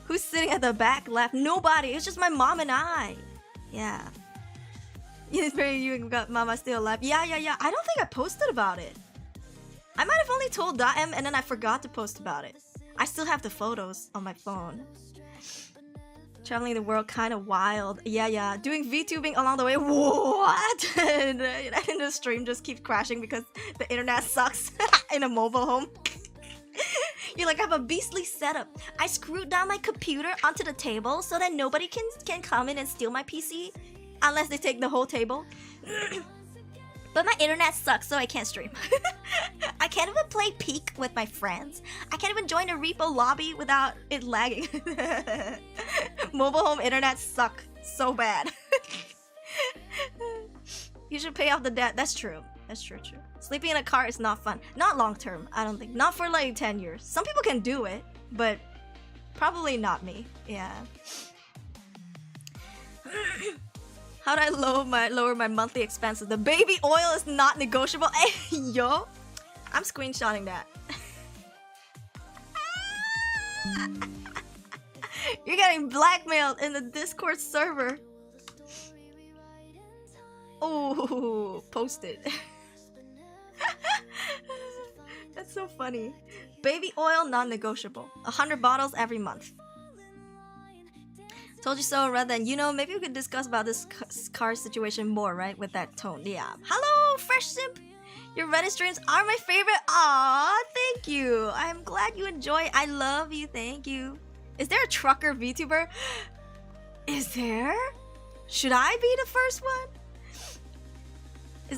Speaker 1: Who's sitting at the back left? Nobody. It's just my mom and I. Yeah. It's very you got mama still alive. Yeah. I don't think I posted about it. I might have only told Daem and then I forgot to post about it. I still have the photos on my phone. Traveling the world kind of wild. Yeah. Doing VTubing along the way. What? And the stream just keeps crashing because the internet sucks in a mobile home. You're like, I have a beastly setup. I screwed down my computer onto the table so that nobody can come in and steal my PC. Unless they take the whole table. But my internet sucks, so I can't stream. I can't even play Peek with my friends. I can't even join a repo lobby without it lagging. Mobile home internet suck so bad. You should pay off the debt. That's true. That's true. Sleeping in a car is not fun. Not long term, I don't think. Not for like 10 years. Some people can do it, but probably not me. Yeah. How do I lower my monthly expenses? The baby oil is not negotiable. Hey, yo. I'm screenshotting that. You're getting blackmailed in the Discord server. Oh, post it. That's so funny. Baby oil non-negotiable. 100 bottles every month. Told you so, rather than, maybe we could discuss about this car situation more, right? With that tone. Yeah. Hello, Fresh Simp. Your Reddit streams are my favorite. Aw, thank you. I'm glad you enjoy. I love you. Thank you. Is there a trucker VTuber? Is there? Should I be the first one?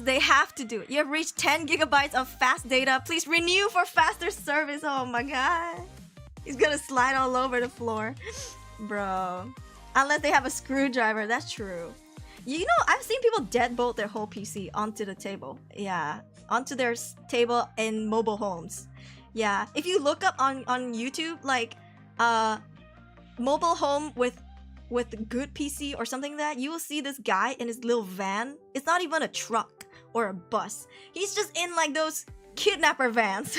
Speaker 1: They have to do it. You have reached 10 gigabytes of fast data. Please renew for faster service. Oh my god. He's gonna slide all over the floor. Bro. Unless they have a screwdriver. That's true. I've seen people deadbolt their whole PC onto the table. Yeah. Onto their table in mobile homes. Yeah. If you look up on YouTube, like, mobile home with good PC or something like that, you will see this guy in his little van. It's not even a truck or a bus. He's just in like those kidnapper vans.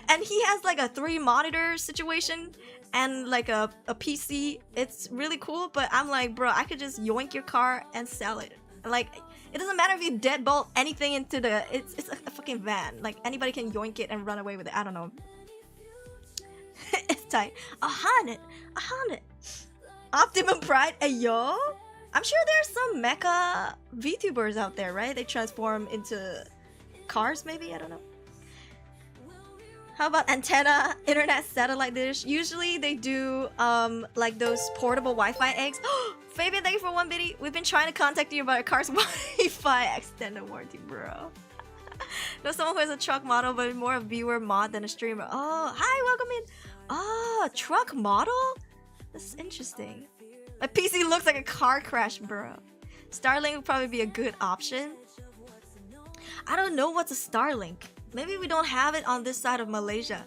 Speaker 1: And he has like a 3 monitor situation and like a PC. It's really cool, but I'm like, bro, I could just yoink your car and sell it. Like, it doesn't matter if you deadbolt anything into the... It's a fucking van. Like, anybody can yoink it and run away with it. I don't know. It's tight. 100. Optimum Pride, ayo. I'm sure there's some mecha VTubers out there, right? They transform into cars, maybe? I don't know. How about antenna, internet, satellite dish? Usually they do like those portable Wi-Fi eggs. Fabian, thank you for 1 biddy. We've been trying to contact you about your car's Wi-Fi extended warranty, bro. No, someone who has a truck model, but more a viewer mod than a streamer. Oh, hi, welcome in. Oh, truck model? This is interesting. My PC looks like a car crash, bro. Starlink would probably be a good option. I don't know what's a Starlink. Maybe we don't have it on this side of Malaysia.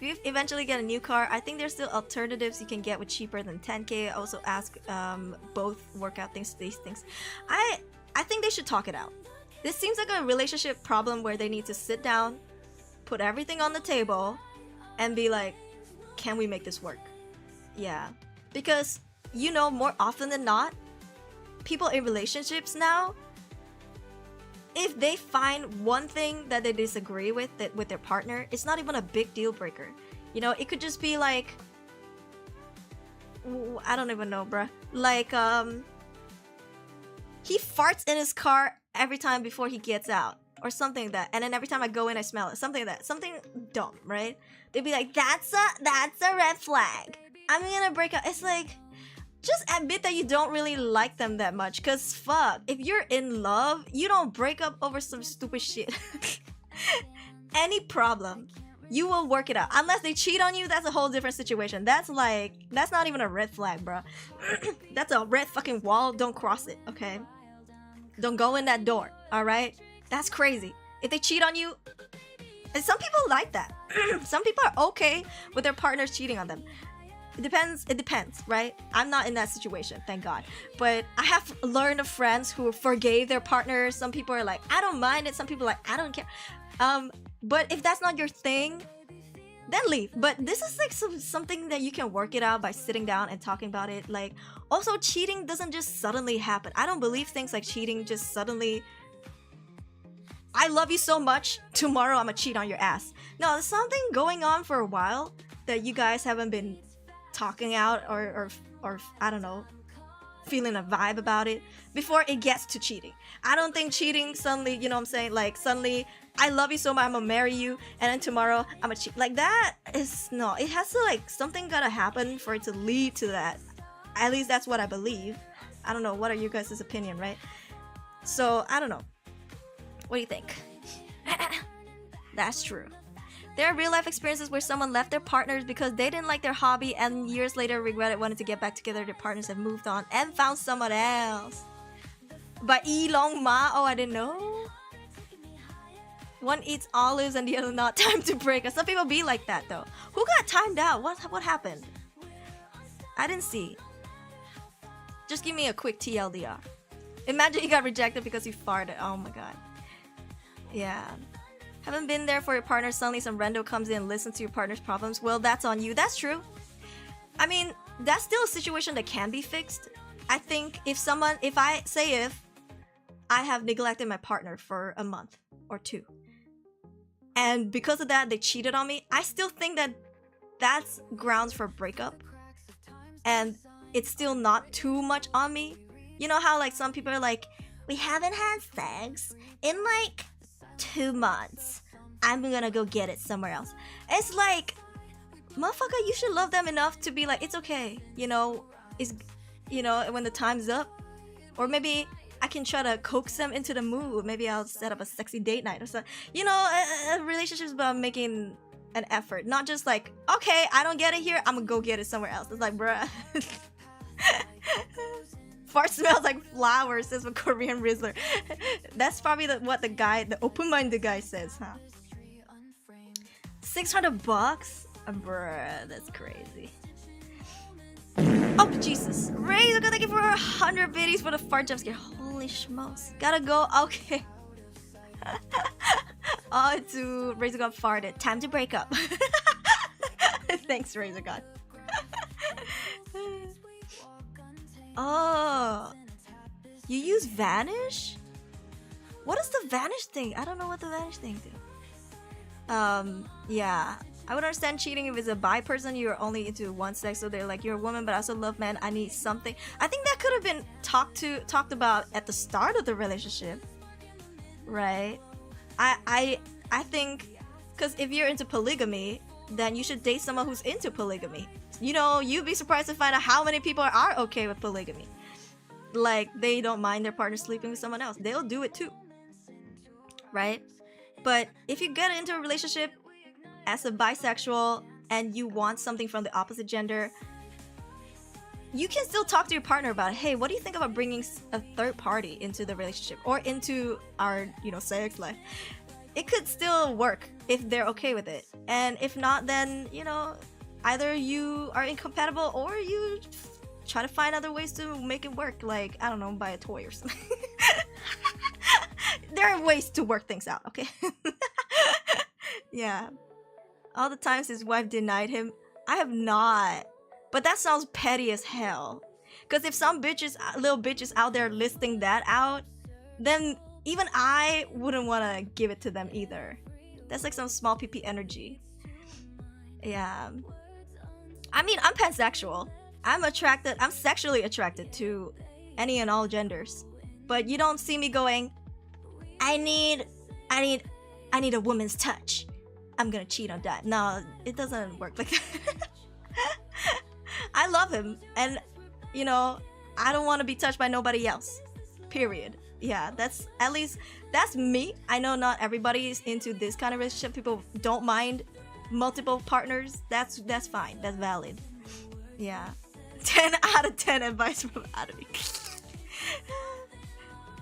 Speaker 1: If you eventually get a new car, I think there's still alternatives you can get with cheaper than 10K. I also ask both workout things, these things. I think they should talk it out. This seems like a relationship problem where they need to sit down, put everything on the table, and be like, can we make this work? Yeah. Because, more often than not, people in relationships now, if they find one thing that they disagree with their partner, it's not even a big deal breaker. It could just be like, I don't even know, bruh. Like, he farts in his car every time before he gets out, or something like that. And then every time I go in, I smell it. Something like that. Something dumb, right? They'd be like, that's a red flag. I'm gonna break up. It's like, just admit that you don't really like them that much. Cause fuck, if you're in love, you don't break up over some stupid shit. Any problem, you will work it out. Unless they cheat on you, that's a whole different situation. That's not even a red flag, bro. That's a red fucking wall. Don't cross it, okay? Don't go in that door, alright? That's crazy. If they cheat on you, and some people like that. Some people are okay with their partners cheating on them. It depends, right? I'm not in that situation, thank God. But I have learned of friends who forgave their partners. Some people are like, I don't mind it. Some people are like, I don't care. But if that's not your thing, then leave. But this is like something that you can work it out by sitting down and talking about it. Like, also, cheating doesn't just suddenly happen. I don't believe things like cheating just suddenly I love you so much, tomorrow I'm gonna cheat on your ass. No, there's something going on for a while that you guys haven't been talking out or I don't know, feeling a vibe about it before it gets to cheating. I don't think cheating suddenly, you know what I'm saying, like suddenly I love you so much I'm gonna marry you and then tomorrow I'm gonna cheat. Like that is no, it has to like something gotta happen for it to lead to that. At least that's what I believe. I don't know, what are you guys' opinion, right? So I don't know. What do you think? That's true. There are real life experiences where someone left their partners because they didn't like their hobby and years later regretted wanting to get back together. Their partners have moved on and found someone else. By Long Ma. Oh, I didn't know. One eats olives and the other not. Time to break up. Some people be like that though. Who got timed out? What happened? I didn't see. Just give me a quick TLDR. Imagine you got rejected because you farted. Oh my god. Yeah. Haven't been there for your partner, suddenly some rando comes in and listens to your partner's problems. Well, that's on you. That's true. I mean, that's still a situation that can be fixed. I think if I have neglected my partner for a month or two, and because of that they cheated on me, I still think that that's grounds for a breakup, and it's still not too much on me. You know how like some people are like, we haven't had sex in like 2 months. I'm gonna go get it somewhere else. It's like, motherfucker, you should love them enough to be like, it's okay. You know, when the time's up. Or maybe I can try to coax them into the mood. Maybe I'll set up a sexy date night or something. You know, a relationship is about making an effort. Not just like, okay, I don't get it here, I'm gonna go get it somewhere else. It's like, bruh. Fart smells like flowers, says a Korean Rizzler. That's probably what the open-minded guy says, huh? $600? Bruh, that's crazy. Oh, Jesus. Razor, thank you for 100 biddies for the fart jump scare. Holy schmokes. Gotta go. Okay. Oh, to Razor God farted. Time to break up. Thanks, Razor God. Oh, you use Vanish? What is the Vanish thing? I don't know what the Vanish thing do. Yeah, I would understand cheating if it's a bi person, you're only into one sex, so they're like, you're a woman but I also love men, I need something. I think that could have been talked about at the start of the relationship, right? I think, because if you're into polygamy, then you should date someone who's into polygamy. You know, you'd be surprised to find out how many people are okay with polygamy. Like, they don't mind their partner sleeping with someone else. They'll do it too. Right? But if you get into a relationship as a bisexual and you want something from the opposite gender, you can still talk to your partner about, hey, what do you think about bringing a third party into the relationship or into our, you know, sex life? It could still work if they're okay with it. And if not, then, you know, either you are incompatible or you try to find other ways to make it work. Like, I don't know, buy a toy or something. There are ways to work things out, okay? Yeah. All the times his wife denied him, I have not. But that sounds petty as hell. Because if some little bitches out there listing that out, then even I wouldn't want to give it to them either. That's like some small PP energy. Yeah. I mean, I'm pansexual. I'm sexually attracted to any and all genders. But you don't see me going, I need a woman's touch. I'm gonna cheat on that. No, it doesn't work like that. I love him, and you know, I don't want to be touched by nobody else. Period. Yeah, that's me. I know not everybody is into this kind of relationship. People don't mind multiple partners. That's fine. That's valid. Yeah. 10 out of 10 advice from Aruri.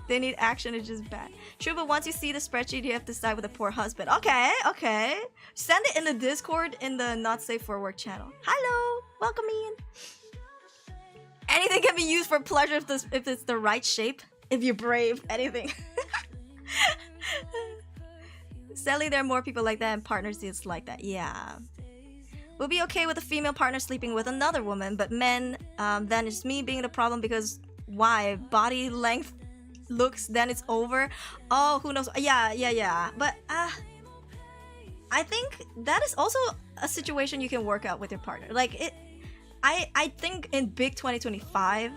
Speaker 1: They need action, it's just bad. True, but once you see the spreadsheet, you have to side with a poor husband. Okay. Send it in the Discord in the Not Safe for Work channel. Hello, welcome in. Anything can be used for pleasure if it's the right shape. If you're brave, anything. Sadly, there are more people like that and partners it's like that. Yeah. We'll be okay with a female partner sleeping with another woman, but men, then it's me being the problem because why? Body length looks, then it's over. Oh, who knows? Yeah. But I think that is also a situation you can work out with your partner. Like it, I think in big 2025,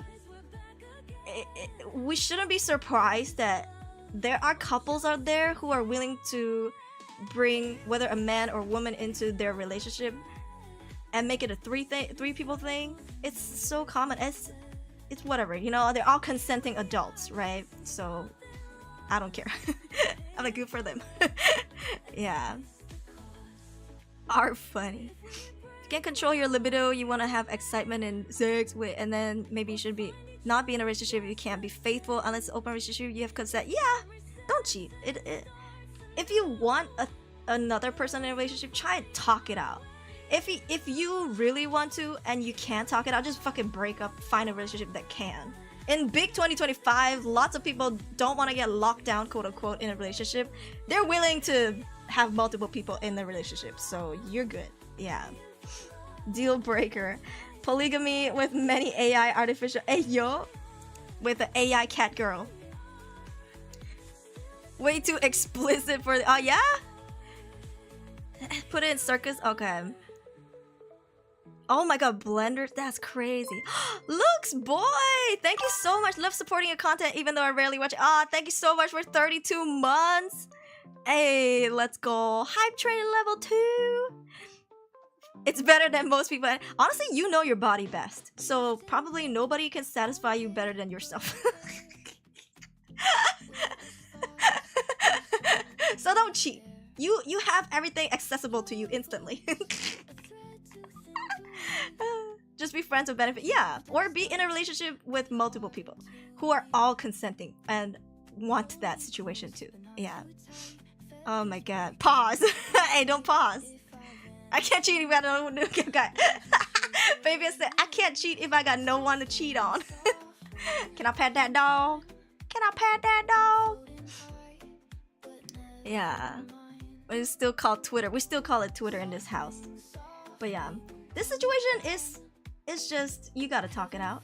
Speaker 1: we shouldn't be surprised that there are couples out there who are willing to bring whether a man or woman into their relationship and make it a three people thing. It's so common. It's whatever, you know, they're all consenting adults, right? So I don't care. I'm like, good for them. Yeah. Are funny. If you can't control your libido, you want to have excitement and sex with, and then maybe you should be not be in a relationship. You can't be faithful unless it's an open relationship. You have consent. Yeah, don't cheat. If you want another person in a relationship, try and talk it out. If you really want to and you can't talk it out, just fucking break up. Find a relationship that can. In big 2025, lots of people don't want to get locked down, quote unquote, in a relationship. They're willing to have multiple people in the relationship, so you're good. Yeah. Deal breaker. Polygamy with many AI artificial. Hey yo, with the AI cat girl. Way too explicit for. Oh yeah. Put it in circus. Okay. Oh my god, blenders, that's crazy. Looks boy, thank you so much. Love supporting your content even though I rarely watch it. Ah, thank you so much for 32 months. Hey, let's go. Hype train level 2. It's better than most people. Honestly, you know your body best, so probably nobody can satisfy you better than yourself. So don't cheat. You have everything accessible to you instantly. Just be friends with benefit. Yeah, or be in a relationship with multiple people who are all consenting and want that situation too. Yeah. Oh my god. Pause. Hey, don't pause. I can't cheat if I don't know. Baby said, I can't cheat if I got no one to cheat on. Can I pet that dog? Can I pet that dog? Yeah. But it's still called Twitter. We still call it Twitter in this house. But yeah. This situation is just, you gotta talk it out.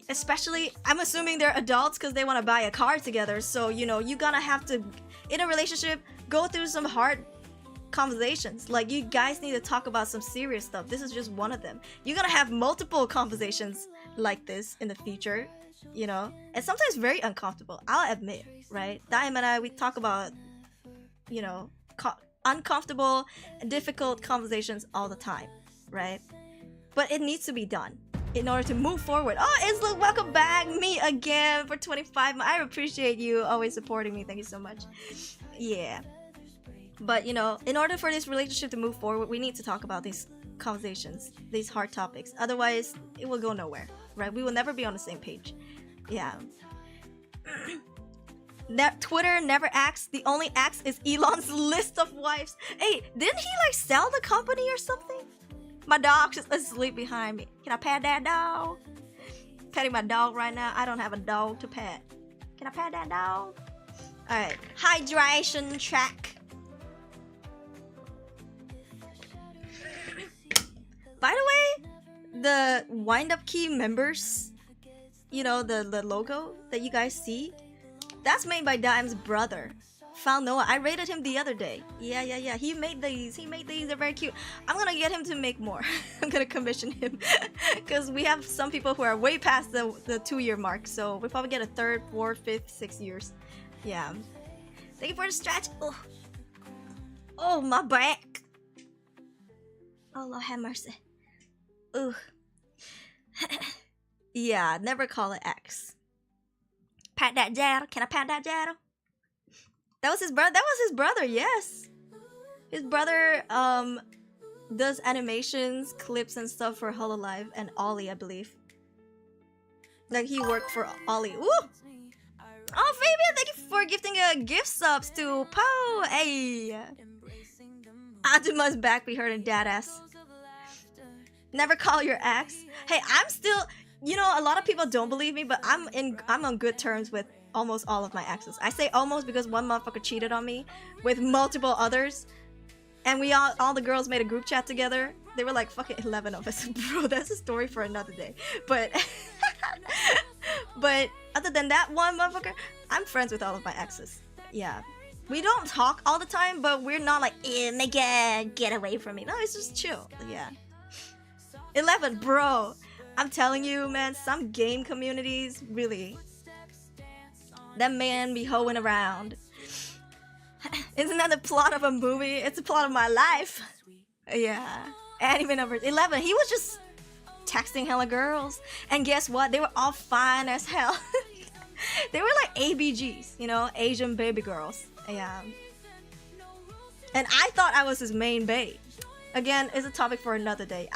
Speaker 1: Especially, I'm assuming they're adults because they want to buy a car together. So, you know, you're gonna have to, in a relationship, go through some hard conversations. Like, you guys need to talk about some serious stuff. This is just one of them. You're gonna have multiple conversations like this in the future, you know? And sometimes very uncomfortable, I'll admit, right? Daim and I, we talk about, you know, uncomfortable, difficult conversations all the time, right? But it needs to be done in order to move forward. Oh, Isla, welcome back. Me again for 25 months. I appreciate you always supporting me. Thank you so much. Yeah. But, you know, in order for this relationship to move forward, we need to talk about these conversations, these hard topics. Otherwise, it will go nowhere, right? We will never be on the same page. Yeah. Twitter never acts. The only acts is Elon's list of wives. Hey, didn't he like sell the company or something? My dog's just asleep behind me. Can I pet that dog? Petting my dog right now. I don't have a dog to pet. Can I pet that dog? Alright. Hydration check. By the way, the wind up key members, you know, the logo that you guys see, that's made by Dime's brother. Found Noah. I rated him the other day. Yeah. He made these. They're very cute. I'm gonna get him to make more. I'm gonna commission him. Because we have some people who are way past the 2-year mark. So we'll probably get a 3rd, 4th, 5th, 6 years. Yeah. Thank you for the stretch. Oh, my back. Oh, Lord have mercy. Ooh. Yeah, never call it X. Pat that jaddle. Can I pat that jaddle? That was his brother. That was his brother. Yes, his brother does animations, clips, and stuff for Hololive and Ollie, I believe. Like he worked for Ollie. Ooh! Oh, Fabian, thank you for gifting gift subs to Poe. Hey, Aduma's back. Be heard in dad ass. Never call your ex. Hey, I'm still. You know, a lot of people don't believe me, but I'm on good terms with almost all of my exes. I say almost because one motherfucker cheated on me with multiple others, and we all the girls made a group chat together. They were like fucking 11 of us. Bro, that's a story for another day. But But other than that one motherfucker, I'm friends with all of my exes. Yeah. We don't talk all the time, but we're not like, my god, get away from me. No, it's just chill. Yeah. 11, bro. I'm telling you, man, some game communities, really, that man be hoeing around. Isn't that the plot of a movie? It's the plot of my life. Yeah. Anime number 11. He was just texting hella girls. And guess what? They were all fine as hell. They were like ABGs, you know, Asian baby girls. Yeah. And I thought I was his main babe. Again, it's a topic for another day.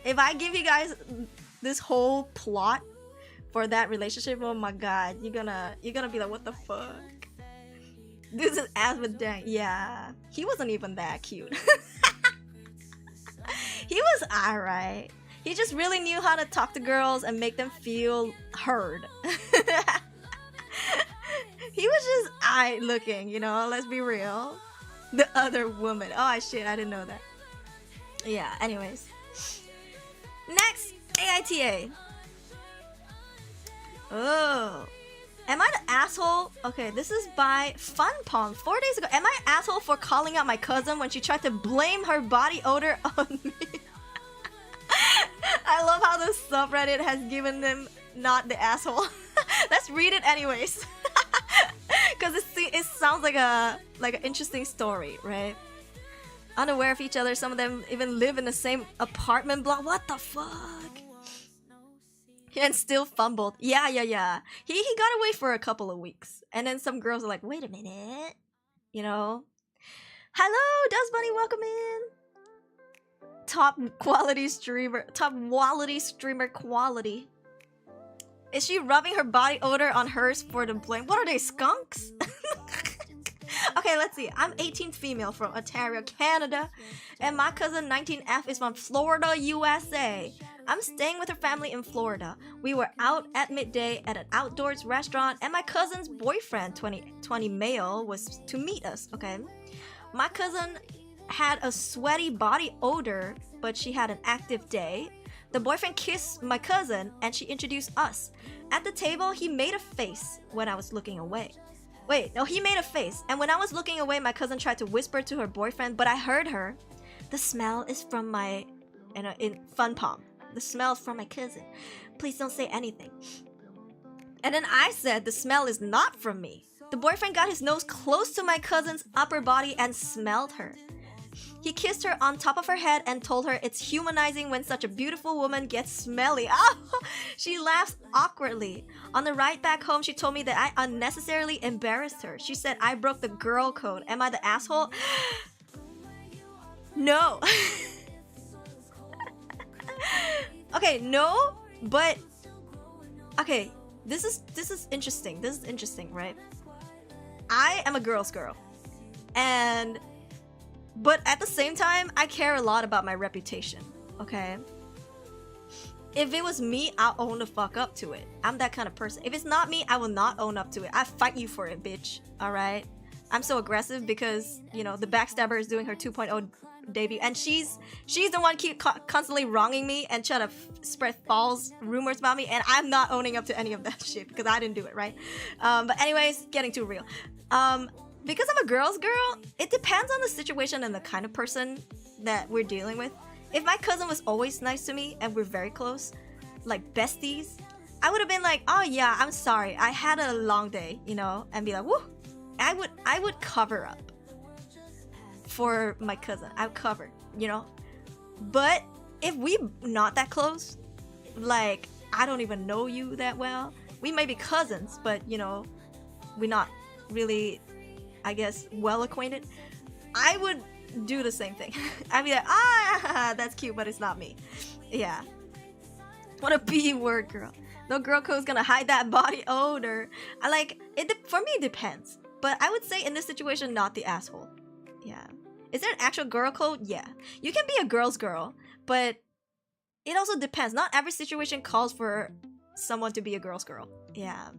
Speaker 1: If I give you guys this whole plot for that relationship, oh my god, you're gonna be like, what the fuck? This is Asmodang. Yeah. He wasn't even that cute. He was alright. He just really knew how to talk to girls and make them feel heard. He was just eye looking, you know, let's be real. The other woman. Oh shit, I didn't know that. Yeah, anyways. Next, AITA. Oh. Am I the asshole? Okay, this is by FunPalm. 4 days ago. Am I an asshole for calling out my cousin when she tried to blame her body odor on me? I love how the subreddit has given them not the asshole. Let's read it anyways. Because it sounds like an interesting story, right? Unaware of each other, some of them even live in the same apartment block. What the fuck? And still fumbled. Yeah. He got away for a couple of weeks. And then some girls are like, wait a minute. You know? Hello, Dust Bunny, welcome in. Top quality streamer quality. Is she rubbing her body odor on hers for the blame? What are they, skunks? Okay, let's see. I'm 18th female from Ontario, Canada. And my cousin 19F is from Florida, USA. I'm staying with her family in Florida. We were out at midday at an outdoors restaurant and my cousin's boyfriend, 20 male, was to meet us, okay? My cousin had a sweaty body odor, but she had an active day. The boyfriend kissed my cousin and she introduced us. At the table, he made a face when I was looking away. Wait, no, he made a face. And when I was looking away, my cousin tried to whisper to her boyfriend, but I heard her. The smell is from my... in FunPalm. The smell is from my cousin. Please don't say anything. And then I said, the smell is not from me. The boyfriend got his nose close to my cousin's upper body and smelled her. He kissed her on top of her head and told her it's humanizing when such a beautiful woman gets smelly. Oh, she laughs awkwardly. On the ride back home, she told me that I unnecessarily embarrassed her. She said I broke the girl code. Am I the asshole? No. Okay, no, but okay, this is interesting. This is interesting, right? I am a girl's girl. But at the same time, I care a lot about my reputation, okay? If it was me, I'll own the fuck up to it. I'm that kind of person. If it's not me, I will not own up to it. I fight you for it, bitch, alright? I'm so aggressive because, you know, the backstabber is doing her 2.0 debut and she's the one constantly wronging me and trying to spread false rumors about me, and I'm not owning up to any of that shit because I didn't do it, right? But anyways, getting too real. Because I'm a girl's girl, it depends on the situation and the kind of person that we're dealing with. If my cousin was always nice to me and we're very close, like besties, I would have been like, oh yeah, I'm sorry, I had a long day, you know, and be like, woo. I would cover up for my cousin. I would cover, you know. But if we not that close, like I don't even know you that well, we may be cousins, but you know, we're not really, I guess, well acquainted, I would do the same thing. I'd be like, ah, that's cute, but it's not me. Yeah. What a B word, girl. No girl code's gonna hide that body odor. I like it. For me, it depends. But I would say in this situation, not the asshole. Yeah. Is there an actual girl code? Yeah. You can be a girl's girl, but it also depends. Not every situation calls for someone to be a girl's girl. Yeah.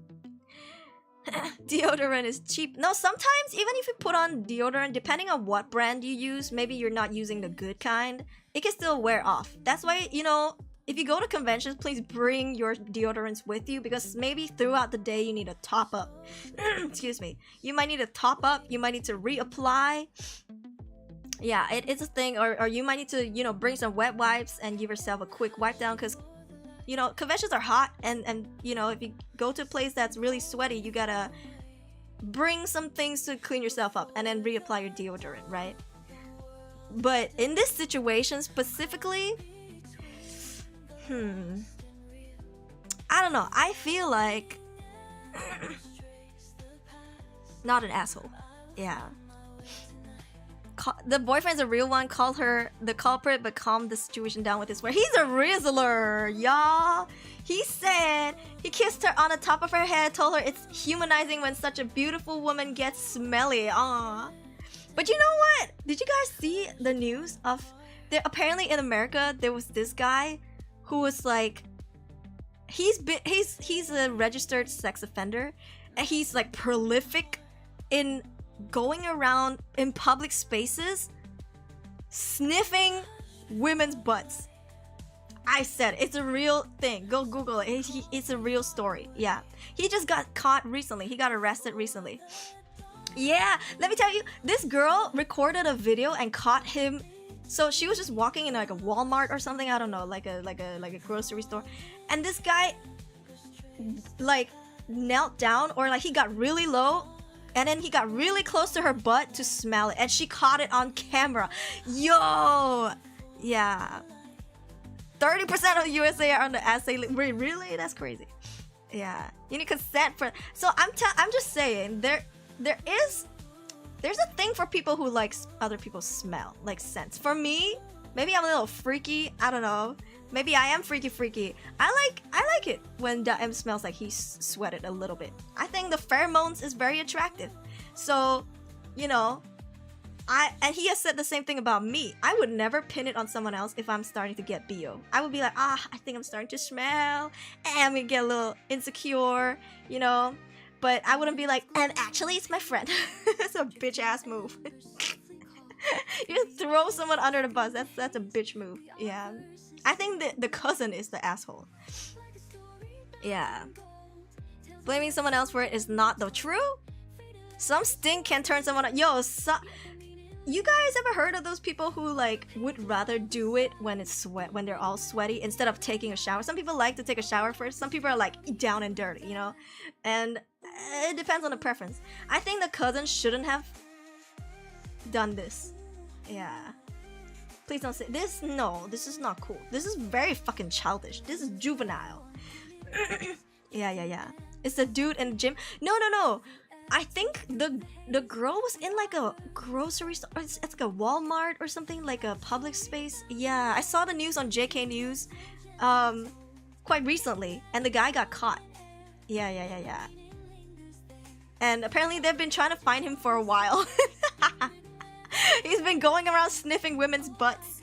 Speaker 1: Deodorant is cheap. No, sometimes even if you put on deodorant, depending on what brand you use, maybe you're not using the good kind, it can still wear off. That's why, you know, if you go to conventions, please bring your deodorants with you, because maybe throughout the day you need to top up. Excuse me. You might need to top up. You might need to reapply. Yeah, it's a thing. Or you might need to, you know, bring some wet wipes and give yourself a quick wipe down, because, you know, conventions are hot, and you know, if you go to a place that's really sweaty, you gotta bring some things to clean yourself up and then reapply your deodorant, right? But in this situation specifically, I don't know. I feel like not an asshole. Yeah. The boyfriend's a real one. Called her the culprit, but calmed the situation down with his word. He's a Rizzler, y'all. He said he kissed her on the top of her head, told her it's humanizing when such a beautiful woman gets smelly. Aww. But you know what? Did you guys see the news of there? Apparently in America there was this guy who was like, he's a registered sex offender, and he's like prolific in going around in public spaces sniffing women's butts. I said it's a real thing. Go Google it. It's a real story. Yeah, he just got caught recently. He got arrested recently. Yeah, let me tell you, this girl recorded a video and caught him. So she was just walking in like a Walmart or something, I don't know, like a grocery store, and this guy like knelt down, or like he got really low, and then he got really close to her butt to smell it, and she caught it on camera. Yo, yeah, 30% of the USA are on the assay list. Wait, really? That's crazy. Yeah, you need consent for. So I'm just saying there's a thing for people who likes other people's smell, like scents. For me, maybe I'm a little freaky. I don't know. Maybe I am freaky. I like it when the M smells like he's sweated a little bit. I think the pheromones is very attractive. So, you know, and he has said the same thing about me. I would never pin it on someone else if I'm starting to get BO. I would be like, I think I'm starting to smell, and I'm gonna get a little insecure, you know. But I wouldn't be like, and actually it's my friend. That's a bitch ass move. You just throw someone under the bus. That's a bitch move. Yeah. I think the cousin is the asshole. Yeah. Blaming someone else for it is not though true. Some stink can turn someone on. Yo, you guys ever heard of those people who like would rather do it when it's when they're all sweaty instead of taking a shower? Some people like to take a shower first. Some people are like down and dirty, you know? And it depends on the preference. I think the cousin shouldn't have done this. Yeah. Please don't say this. No, this is not cool. This is very fucking childish. This is juvenile. Yeah. It's the dude in the gym. No. I think the girl was in like a grocery store. It's like a Walmart or something, like a public space. Yeah, I saw the news on JK News quite recently, and the guy got caught. Yeah. And apparently they've been trying to find him for a while. He's been going around sniffing women's butts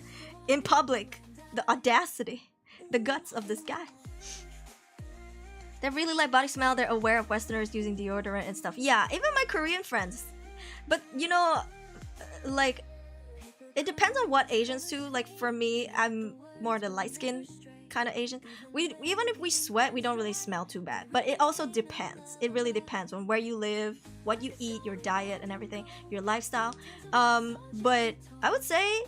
Speaker 1: in public. The audacity, the guts of this guy. They really like body smell. They're aware of Westerners using deodorant and stuff. Yeah, even my Korean friends. But you know, like, it depends on what Asians do. Like for me, I'm more the light skin kind of Asian. Even if we sweat, we don't really smell too bad. But it also depends. It really depends on where you live, what you eat, your diet and everything, your lifestyle. But I would say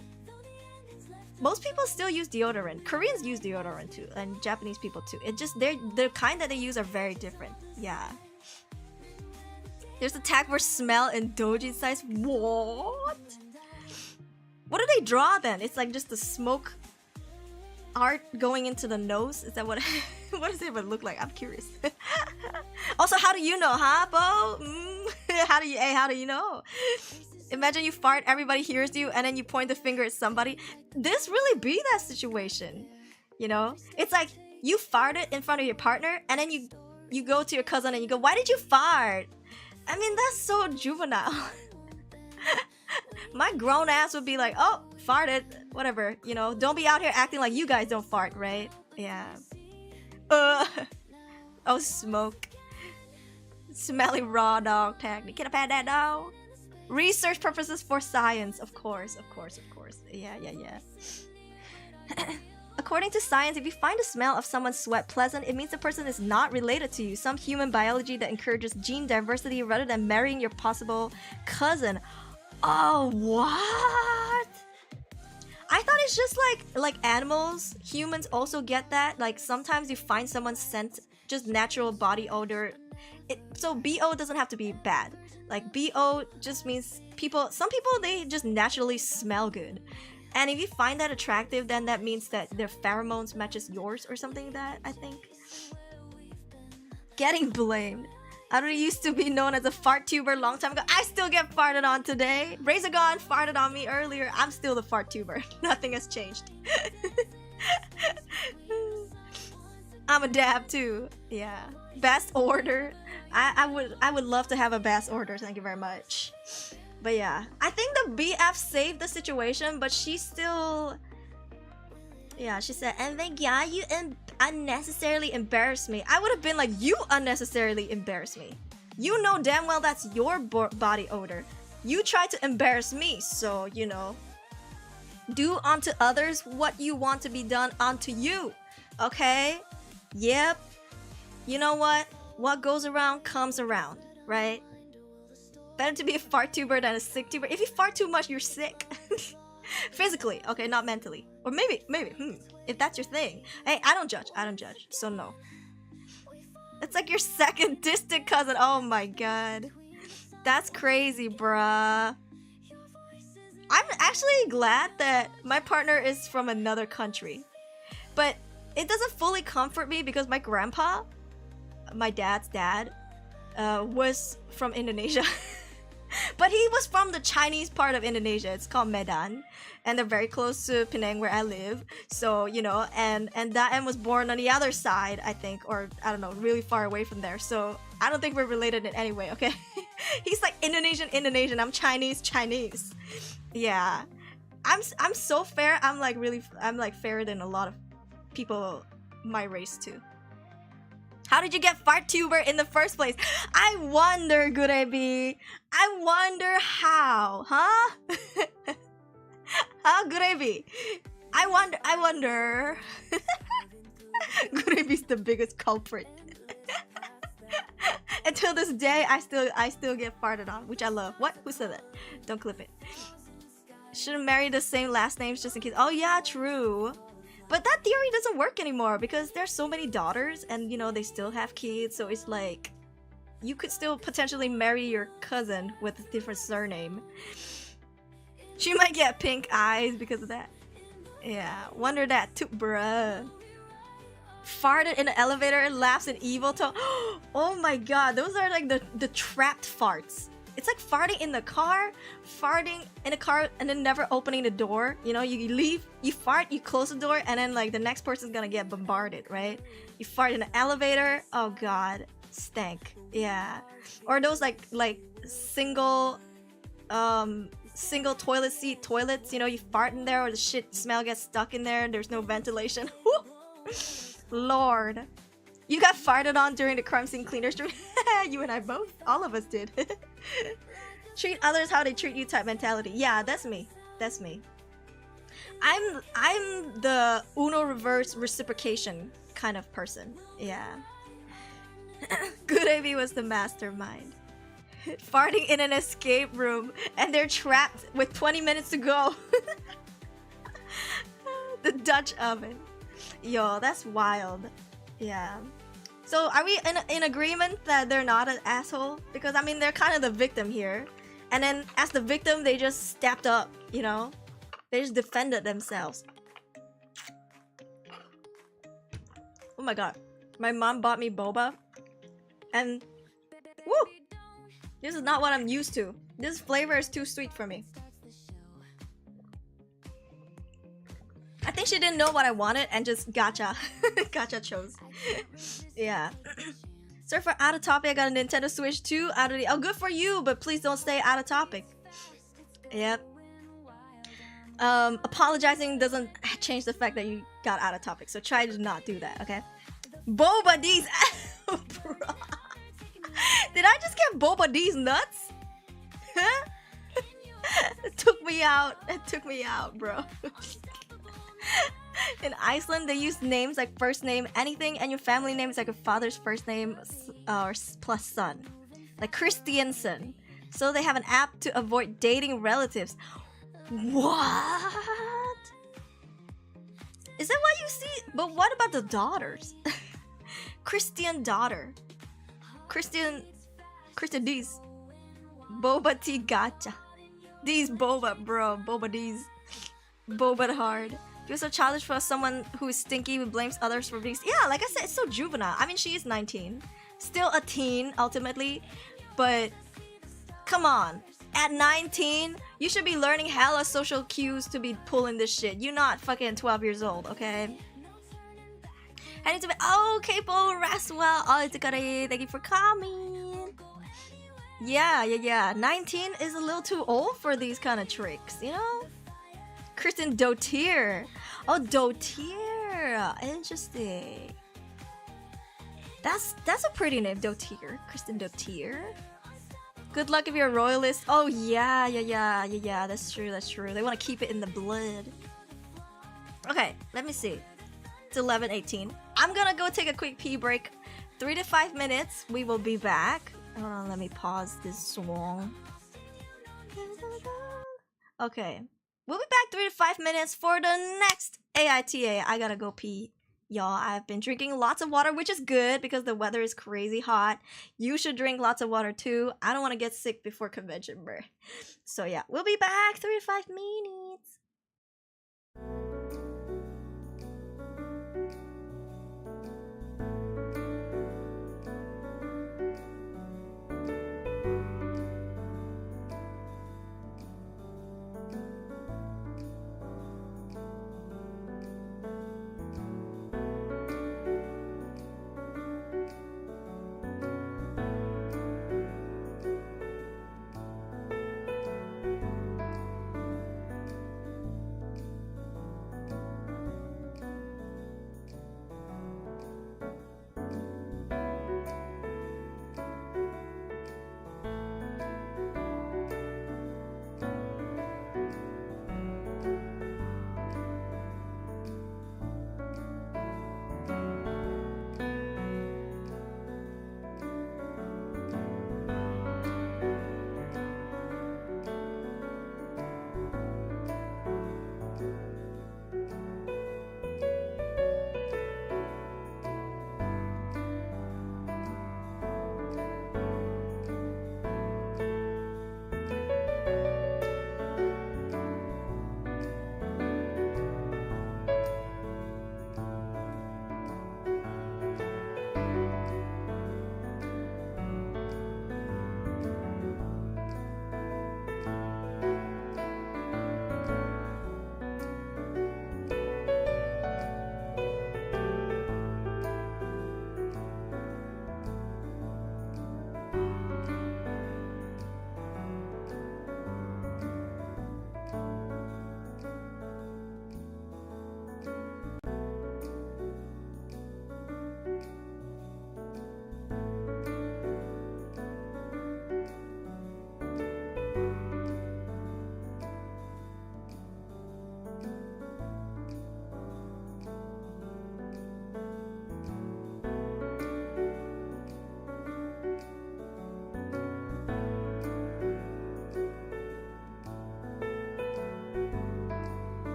Speaker 1: most people still use deodorant. Koreans use deodorant too, and Japanese people too. It just the kind that they use are very different. Yeah. There's a tag for smell and doji size. What? What do they draw then? It's like just the smoke art going into the nose. Is that what? What does it even look like? I'm curious. Also, how do you know, huh, Bo? How do you know? Imagine you fart, everybody hears you, and then you point the finger at somebody. This really be that situation, you know? It's like you farted in front of your partner, and then you go to your cousin and you go, "Why did you fart?" I mean, that's so juvenile. My grown ass would be like, "Oh, farted, whatever." You know, don't be out here acting like you guys don't fart, right? Yeah. Oh, smoke. Smelly raw dog tag. Can I pat that dog? Research purposes for science, of course. Yeah. According to science, if you find the smell of someone's sweat pleasant, it means the person is not related to you. Some human biology that encourages gene diversity rather than marrying your possible cousin. Oh, what? I thought it's just like animals. Humans also get that. Like sometimes you find someone's scent, just natural body odor. So BO doesn't have to be bad. Like BO just means some people they just naturally smell good. And if you find that attractive, then that means that their pheromones matches yours or something like that, I think. Getting blamed. Aruri used to be known as a fart tuber long time ago. I still get farted on today. Razorgon farted on me earlier. I'm still the fart tuber. Nothing has changed. I'm a dab too. Yeah. Best order. I would love to have a best order. Thank you very much. But yeah, I think the BF saved the situation, but she still... Yeah, she said, and then yeah, you unnecessarily embarrassed me. I would have been like, you unnecessarily embarrassed me. You know damn well that's your body odor. You tried to embarrass me, so, you know. Do unto others what you want to be done unto you. Okay? Yep. You know what? What goes around comes around, right? Better to be a fart tuber than a sick tuber. If you fart too much, you're sick. Physically, okay, not mentally. Or maybe, if that's your thing. Hey, I don't judge, so no. It's like your second distant cousin. Oh my god. That's crazy, bruh. I'm actually glad that my partner is from another country. But it doesn't fully comfort me because my grandpa, my dad's dad, was from Indonesia. But he was from the Chinese part of Indonesia. It's called Medan. And they're very close to Penang where I live. So, you know, and Daem was born on the other side, I think. Or, I don't know, really far away from there. So, I don't think we're related in any way, okay? He's like Indonesian. I'm Chinese. Yeah. I'm so fair. I'm like fairer than a lot of people my race too. How did you get fart tuber in the first place? I wonder, Gurebi. I wonder how, huh? Huh, Gurebi? I wonder. Gurebi's the biggest culprit. Until this day, I still get farted on, which I love. What? Who said that? Don't clip it. Shouldn't marry the same last names just in case. Oh yeah, true. But that theory doesn't work anymore because there's so many daughters and, you know, they still have kids. So it's like, you could still potentially marry your cousin with a different surname. She might get pink eyes because of that. Yeah, wonder that too, bruh. Farted in the elevator and laughs in evil tone. Oh my god, those are like the trapped farts. It's like farting in the car, and then never opening the door. You know, you leave, you fart, you close the door, and then like the next person's gonna get bombarded, right? You fart in the elevator. Oh god, stank. Yeah. Or those like single toilet seat toilets. You know, you fart in there, or the shit smell gets stuck in there. And there's no ventilation. Lord. You got farted on during the crime scene cleaner stream. You and I both. All of us did. Treat others how they treat you type mentality. Yeah, that's me. That's me. I'm the Uno reverse reciprocation kind of person. Yeah. Good AB was the mastermind. Farting in an escape room and they're trapped with 20 minutes to go. The Dutch oven. Yo, that's wild. Yeah. So are we in agreement that they're not an asshole? Because I mean, they're kind of the victim here. And then as the victim, they just stepped up, you know? They just defended themselves. Oh my god. My mom bought me boba. And woo! This is not what I'm used to. This flavor is too sweet for me. I think she didn't know what I wanted and just gotcha. Gotcha chose. Yeah. Sorry for out of topic. I got a Nintendo Switch 2 out of the... Oh, good for you, but please don't stay out of topic. Yep. Apologizing doesn't change the fact that you got out of topic, so try to not do that, okay? Boba D's... Bro. Did I just get Boba D's nuts? Huh? It took me out. It took me out, bro. In Iceland, they use names like first name, anything, and your family name is like your father's first name plus son. Like Christiansen. So they have an app to avoid dating relatives. What? Is that what you see? But what about the daughters? Christian daughter. Christian D's. Boba tea gacha. These boba, bro. Boba D's. Boba hard. Feels so childish for someone who is stinky who blames others for being. Yeah, like I said, it's so juvenile. I mean, she is 19. Still a teen, ultimately. But, come on. At 19, you should be learning hella social cues to be pulling this shit. You're not fucking 12 years old, okay? I need to be. Oh, Capo Raswell. Oh, it's okay. Thank you for coming. Yeah. 19 is a little too old for these kind of tricks, you know? Kristen Dotier. Oh, Dotier. Interesting. That's a pretty name, Dotier. Kristen Dotier. Good luck if you're a royalist. Oh, yeah. That's true. They want to keep it in the blood. Okay, let me see. It's 11:18. I'm gonna go take a quick pee break. 3 to 5 minutes. We will be back. Hold on, let me pause this song. Okay. We'll be back 3 to 5 minutes for the next AITA. I gotta go pee. Y'all, I've been drinking lots of water, which is good because the weather is crazy hot. You should drink lots of water too. I don't want to get sick before convention, bruh. So yeah, we'll be back 3 to 5 minutes.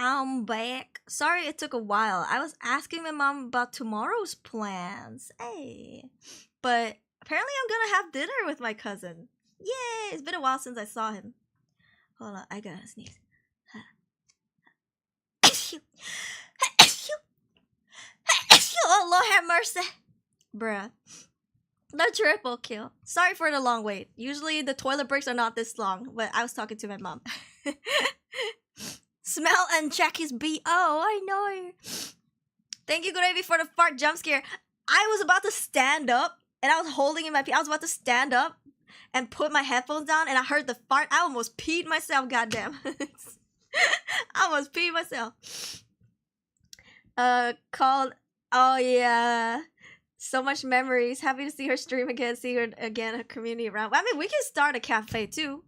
Speaker 1: I'm back. Sorry it took a while. I was asking my mom about tomorrow's plans. Hey. But apparently I'm gonna have dinner with my cousin. Yay! It's been a while since I saw him. Hold on, I gotta sneeze. Oh, Lord have mercy. Bruh. The triple kill. Sorry for the long wait. Usually the toilet breaks are not this long, but I was talking to my mom. Smell and check his BO. I know. Thank you, Gravy, for the fart jump scare. I was about to stand up, and I was holding in my pee. I was about to stand up and put my headphones down, and I heard the fart. I almost peed myself, goddamn. I almost peed myself. Called... Oh, yeah. So much memories. Happy to see her stream again, see her again, her community around. I mean, we can start a cafe, too.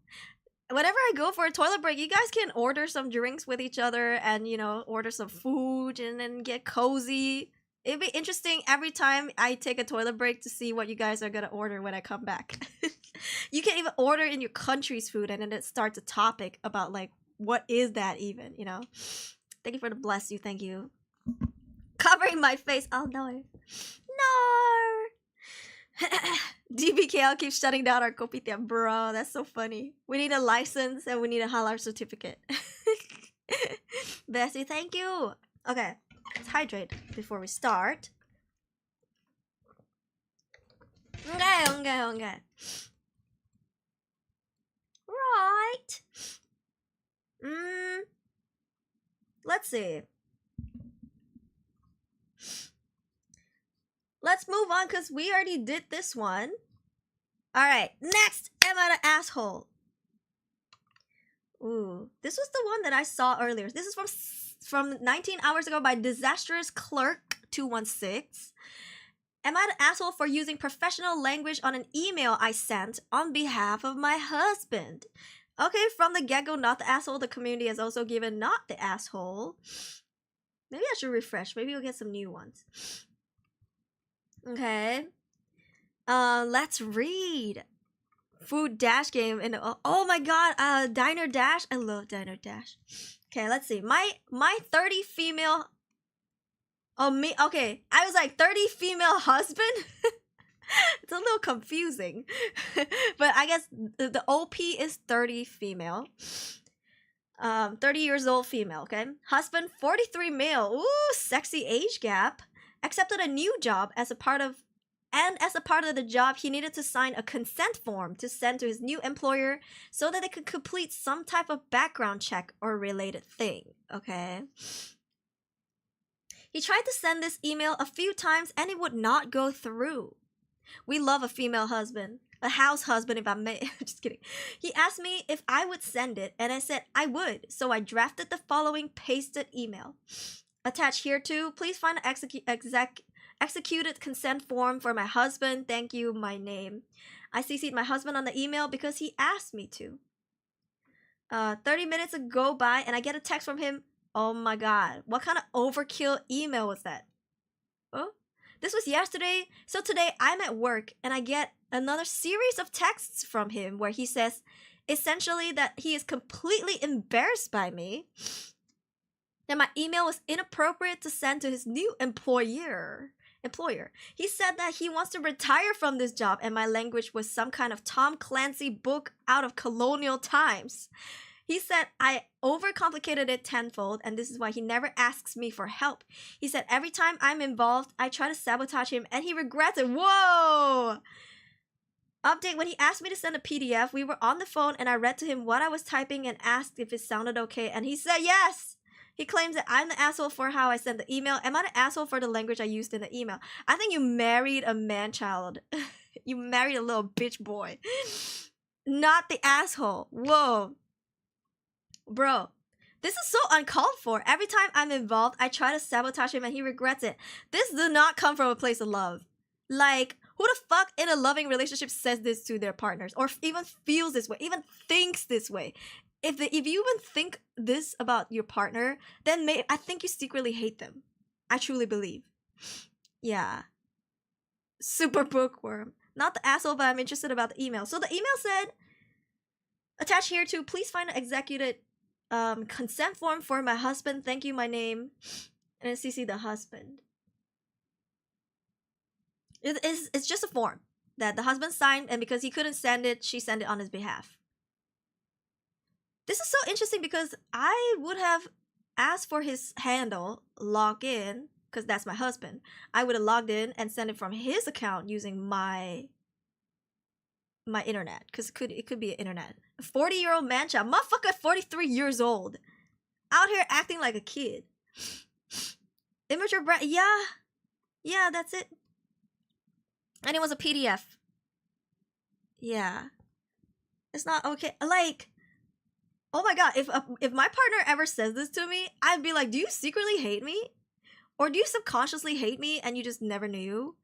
Speaker 1: Whenever I go for a toilet break, you guys can order some drinks with each other and, you know, order some food and then get cozy. It'd be interesting every time I take a toilet break to see what you guys are gonna order when I come back. You can even order in your country's food and then it starts a topic about, like, what is that even, you know? Thank you for the bless you, thank you. Covering my face. Oh, no. No! DBKL keeps shutting down our kopitiam. Bro, that's so funny. We need a license and we need a halal certificate. Bessie, thank you. Okay, let's hydrate before we start. Okay. Right. Let's see. Let's move on because we already did this one. Alright, next, am I the asshole? Ooh, this was the one that I saw earlier. This is from 19 hours ago by Disastrous Clerk 216. Am I the asshole for using professional language on an email I sent on behalf of my husband? Okay, from the get-go, not the asshole. The community has also given not the asshole. Maybe I should refresh. Maybe we'll get some new ones. Okay. Let's read. Food Dash game and oh my god, Diner Dash. I love Diner Dash. Okay, let's see. My 30 female. Oh me. Okay, I was like 30 female husband. It's a little confusing, but I guess the OP is 30 female. 30 years old female. Okay, husband 43 male. Ooh, sexy age gap. Accepted a new job as a part of the job, he needed to sign a consent form to send to his new employer so that they could complete some type of background check or related thing, okay? He tried to send this email a few times and it would not go through. We love a female husband. A house husband, if I may. Just kidding. He asked me if I would send it, and I said I would, so I drafted the following pasted email. Attached here too, please find an executed consent form for my husband. Thank you, my name. I CC'd my husband on the email because he asked me to. 30 minutes go by and I get a text from him. Oh my god, what kind of overkill email was that? Oh, this was yesterday. So today I'm at work and I get another series of texts from him where he says essentially that he is completely embarrassed by me. That my email was inappropriate to send to his new employer. He said that he wants to retire from this job and my language was some kind of Tom Clancy book out of colonial times. He said I overcomplicated it tenfold and this is why he never asks me for help. He said every time I'm involved, I try to sabotage him and he regrets it. Whoa! Update, when he asked me to send a PDF, we were on the phone and I read to him what I was typing and asked if it sounded okay and he said yes! He claims that I'm the asshole for how I sent the email. Am I the asshole for the language I used in the email? I think you married a man-child. You married a little bitch boy. Not the asshole. Whoa. Bro, this is so uncalled for. Every time I'm involved, I try to sabotage him and he regrets it. This does not come from a place of love. Like, who the fuck in a loving relationship says this to their partners? Or even feels this way, even thinks this way? If you even think this about your partner, then I think you secretly hate them. I truly believe. Yeah. Super bookworm. Not the asshole, but I'm interested about the email. So the email said, attached here to, please find an consent form for my husband. Thank you, my name. And then CC the husband. It's just a form that the husband signed, and because he couldn't send it, she sent it on his behalf. This is so interesting because I would have asked for his handle, log in, because that's my husband. I would have logged in and sent it from his account using my internet, because it could be an internet. A 40-year-old man child, motherfucker, 43 years old, out here acting like a kid. Immature brat, yeah, that's it. And it was a PDF. Yeah, it's not okay. Like, oh my god, if my partner ever says this to me, I'd be like, do you secretly hate me? Or do you subconsciously hate me and you just never knew?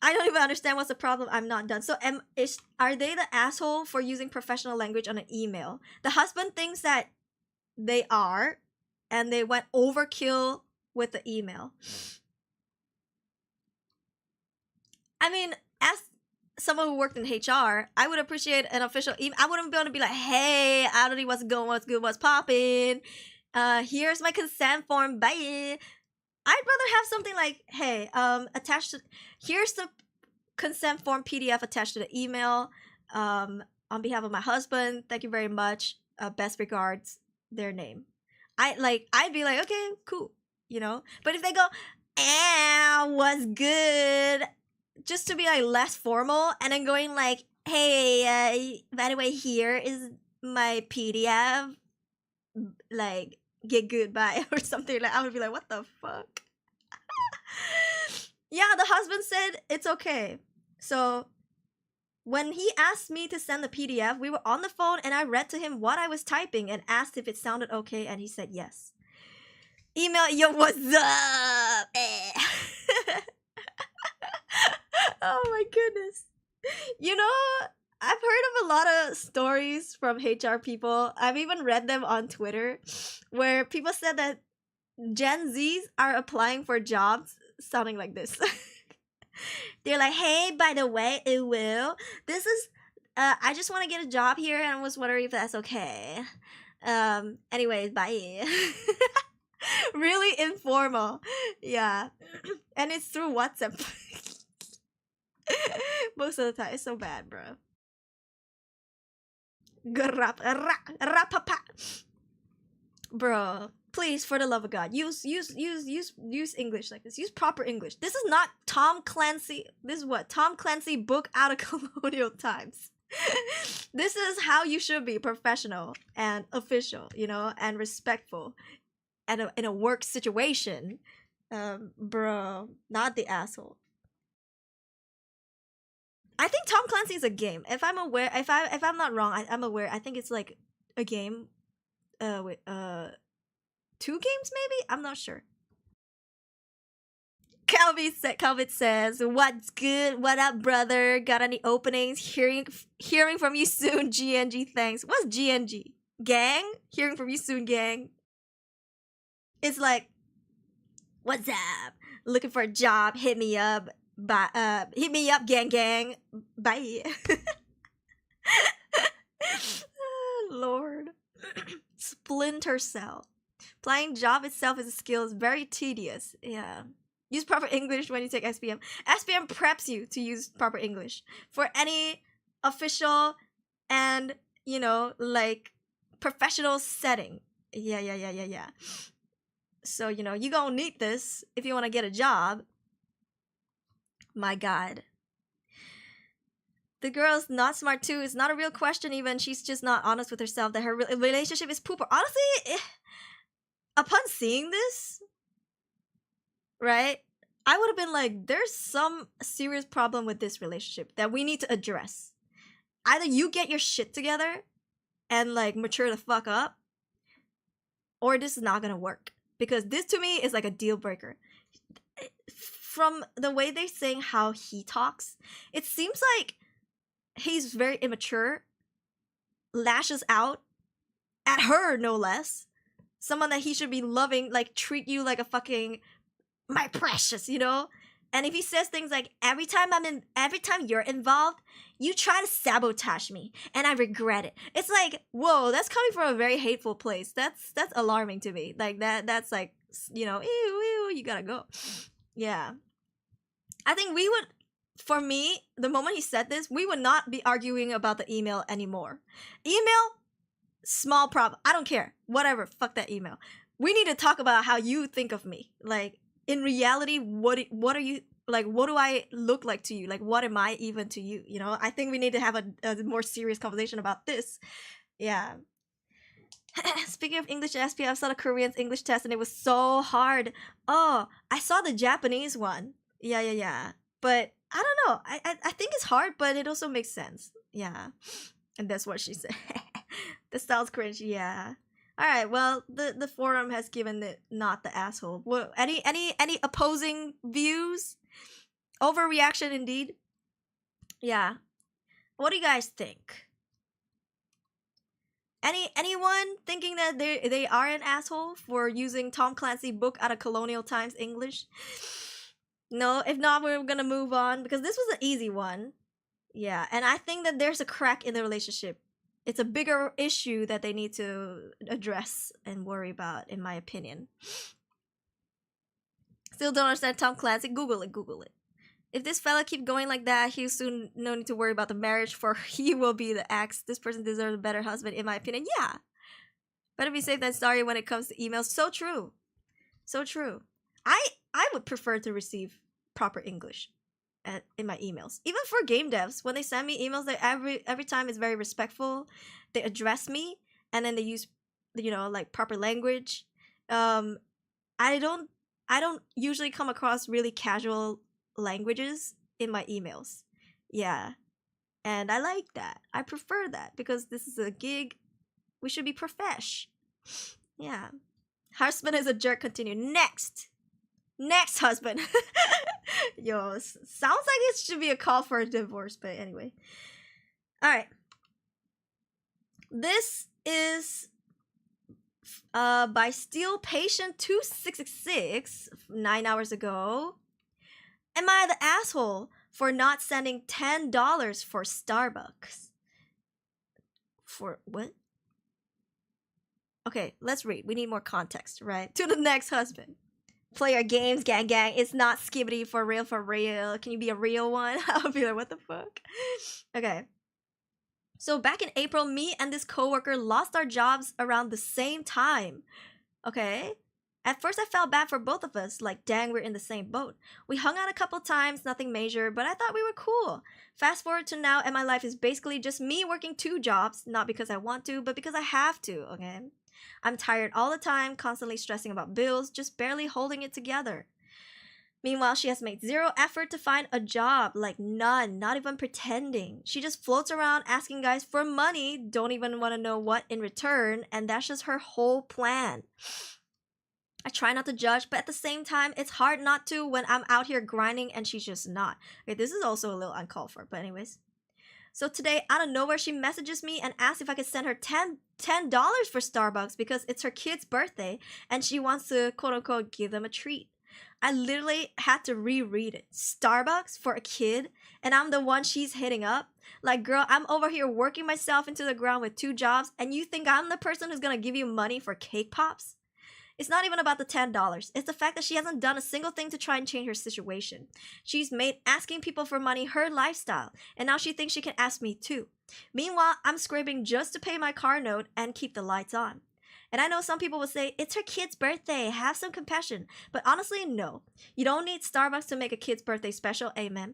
Speaker 1: I don't even understand what's the problem. I'm not done. So are they the asshole for using professional language on an email? The husband thinks that they are, and they went overkill with the email. I mean, as someone who worked in HR, I would appreciate an official email. I wouldn't be able to be like, hey, Aruri, what's going, what's good, what's popping? Here's my consent form, bye. I'd rather have something like, hey, attached to, here's the consent form PDF attached to the email. On behalf of my husband, thank you very much. Best regards, their name. I'd be like, okay, cool, you know. But if they go, what's good, just to be like less formal, and then going like, hey, by the way, here is my PDF, like, get goodbye or something. Like, I would be like, what the fuck? Yeah, the husband said it's okay. So when he asked me to send the PDF, we were on the phone and I read to him what I was typing and asked if it sounded okay, and he said yes. Email, yo, what's up? Oh my goodness. You know, I've heard of a lot of stories from HR people. I've even read them on Twitter where people said that Gen Zs are applying for jobs sounding like this. They're like, hey, by the way, this is, I just want to get a job here and I was wondering if that's okay. Anyways, bye. Really informal. Yeah. And it's through WhatsApp. Most of the time. It's so bad, bro. Bro, please, for the love of God, use English like this. Use proper English. This is not Tom Clancy. This is what? Tom Clancy book out of colonial times. This is how you should be, professional and official, you know, and respectful and in a work situation. Bro, not the asshole. I think Tom Clancy is a game. If I'm not wrong, I'm aware. I think it's like a game. Wait, 2 games maybe. I'm not sure. Calvin says, "What's good? What up, brother? Got any openings? Hearing from you soon. GNG, thanks. What's GNG? Gang? Hearing from you soon, gang. It's like, what's up? Looking for a job? Hit me up. Hit me up, gang. Bye." Lord. Splinter Cell. Playing job itself as a skill is very tedious. Yeah. Use proper English when you take SPM. SPM preps you to use proper English for any official and, you know, like, professional setting. Yeah. So, you know, you gonna need this if you want to get a job. My God. The girl's not smart too. It's not a real question even. She's just not honest with herself that her relationship is pooper. Honestly, upon seeing this, right, I would have been like, there's some serious problem with this relationship that we need to address. Either you get your shit together and like mature the fuck up, or this is not gonna work. Because this to me is like a deal breaker. From the way they're saying how he talks, it seems like he's very immature, lashes out at her, no less. Someone that he should be loving, like treat you like a fucking, my precious, you know? And if he says things like, every time you're involved, you try to sabotage me, and I regret it. It's like, whoa, that's coming from a very hateful place. That's alarming to me. Like that's like, you know, ew, you gotta go. Yeah. I think we would, for me, the moment he said this, we would not be arguing about the email anymore. Email, small problem. I don't care. Whatever. Fuck that email. We need to talk about how you think of me. Like, in reality, what are you, like, what do I look like to you? Like, what am I even to you? You know, I think we need to have a more serious conversation about this. Yeah. Speaking of English and SP, I saw the Korean's English test and it was so hard. Oh, I saw the Japanese one. Yeah. But I don't know. I think it's hard, but it also makes sense. Yeah. And that's what she said. This sounds cringe. Yeah. All right. Well, the forum has given it not the asshole. What, any opposing views? Overreaction indeed. Yeah. What do you guys think? Anyone thinking that they are an asshole for using Tom Clancy book out of colonial times English? No, if not, we're gonna move on because this was an easy one. Yeah, and I think that there's a crack in the relationship. It's a bigger issue that they need to address and worry about, in my opinion. Still don't understand Tom Clancy? Google it. If this fella keep going like that, he'll soon no need to worry about the marriage, for he will be the ex. This person deserves a better husband, in my opinion. Yeah. Better be safe than sorry when it comes to emails. So true. So true. I would prefer to receive proper English in my emails. Even for game devs, when they send me emails, they every time is very respectful. They address me and then they use, you know, like proper language. I don't usually come across really casual languages in my emails. Yeah. And I like that. I prefer that because this is a gig. We should be profesh. Yeah. Husband is a jerk. Continue. Next husband. Yo, sounds like it should be a call for a divorce, but anyway. All right. This is by Steel Patient 2666 9 hours ago. Am I the asshole for not sending $10 for Starbucks? For what? Okay, let's read. We need more context, right? To the next husband. Play your games, gang. It's not skibbity for real. Can you be a real one? I'll be like, what the fuck? Okay. So back in April, me and this coworker lost our jobs around the same time. Okay. At first, I felt bad for both of us, like, dang, we're in the same boat. We hung out a couple times, nothing major, but I thought we were cool. Fast forward to now, and my life is basically just me working 2 jobs, not because I want to, but because I have to, okay? I'm tired all the time, constantly stressing about bills, just barely holding it together. Meanwhile, she has made 0 effort to find a job, like none, not even pretending. She just floats around asking guys for money, don't even want to know what in return, and that's just her whole plan. I try not to judge, but at the same time, it's hard not to when I'm out here grinding and she's just not. Okay, this is also a little uncalled for, but anyways. So today, out of nowhere, she messages me and asks if I could send her $10 for Starbucks because it's her kid's birthday and she wants to, quote-unquote, give them a treat. I literally had to reread it. Starbucks for a kid, and I'm the one she's hitting up? Like, girl, I'm over here working myself into the ground with 2 jobs, and you think I'm the person who's gonna give you money for cake pops? It's not even about the $10. It's the fact that she hasn't done a single thing to try and change her situation. She's made asking people for money her lifestyle, and now she thinks she can ask me too. Meanwhile, I'm scraping just to pay my car note and keep the lights on. And I know some people will say, it's her kid's birthday, have some compassion. But honestly, no. You don't need Starbucks to make a kid's birthday special, amen.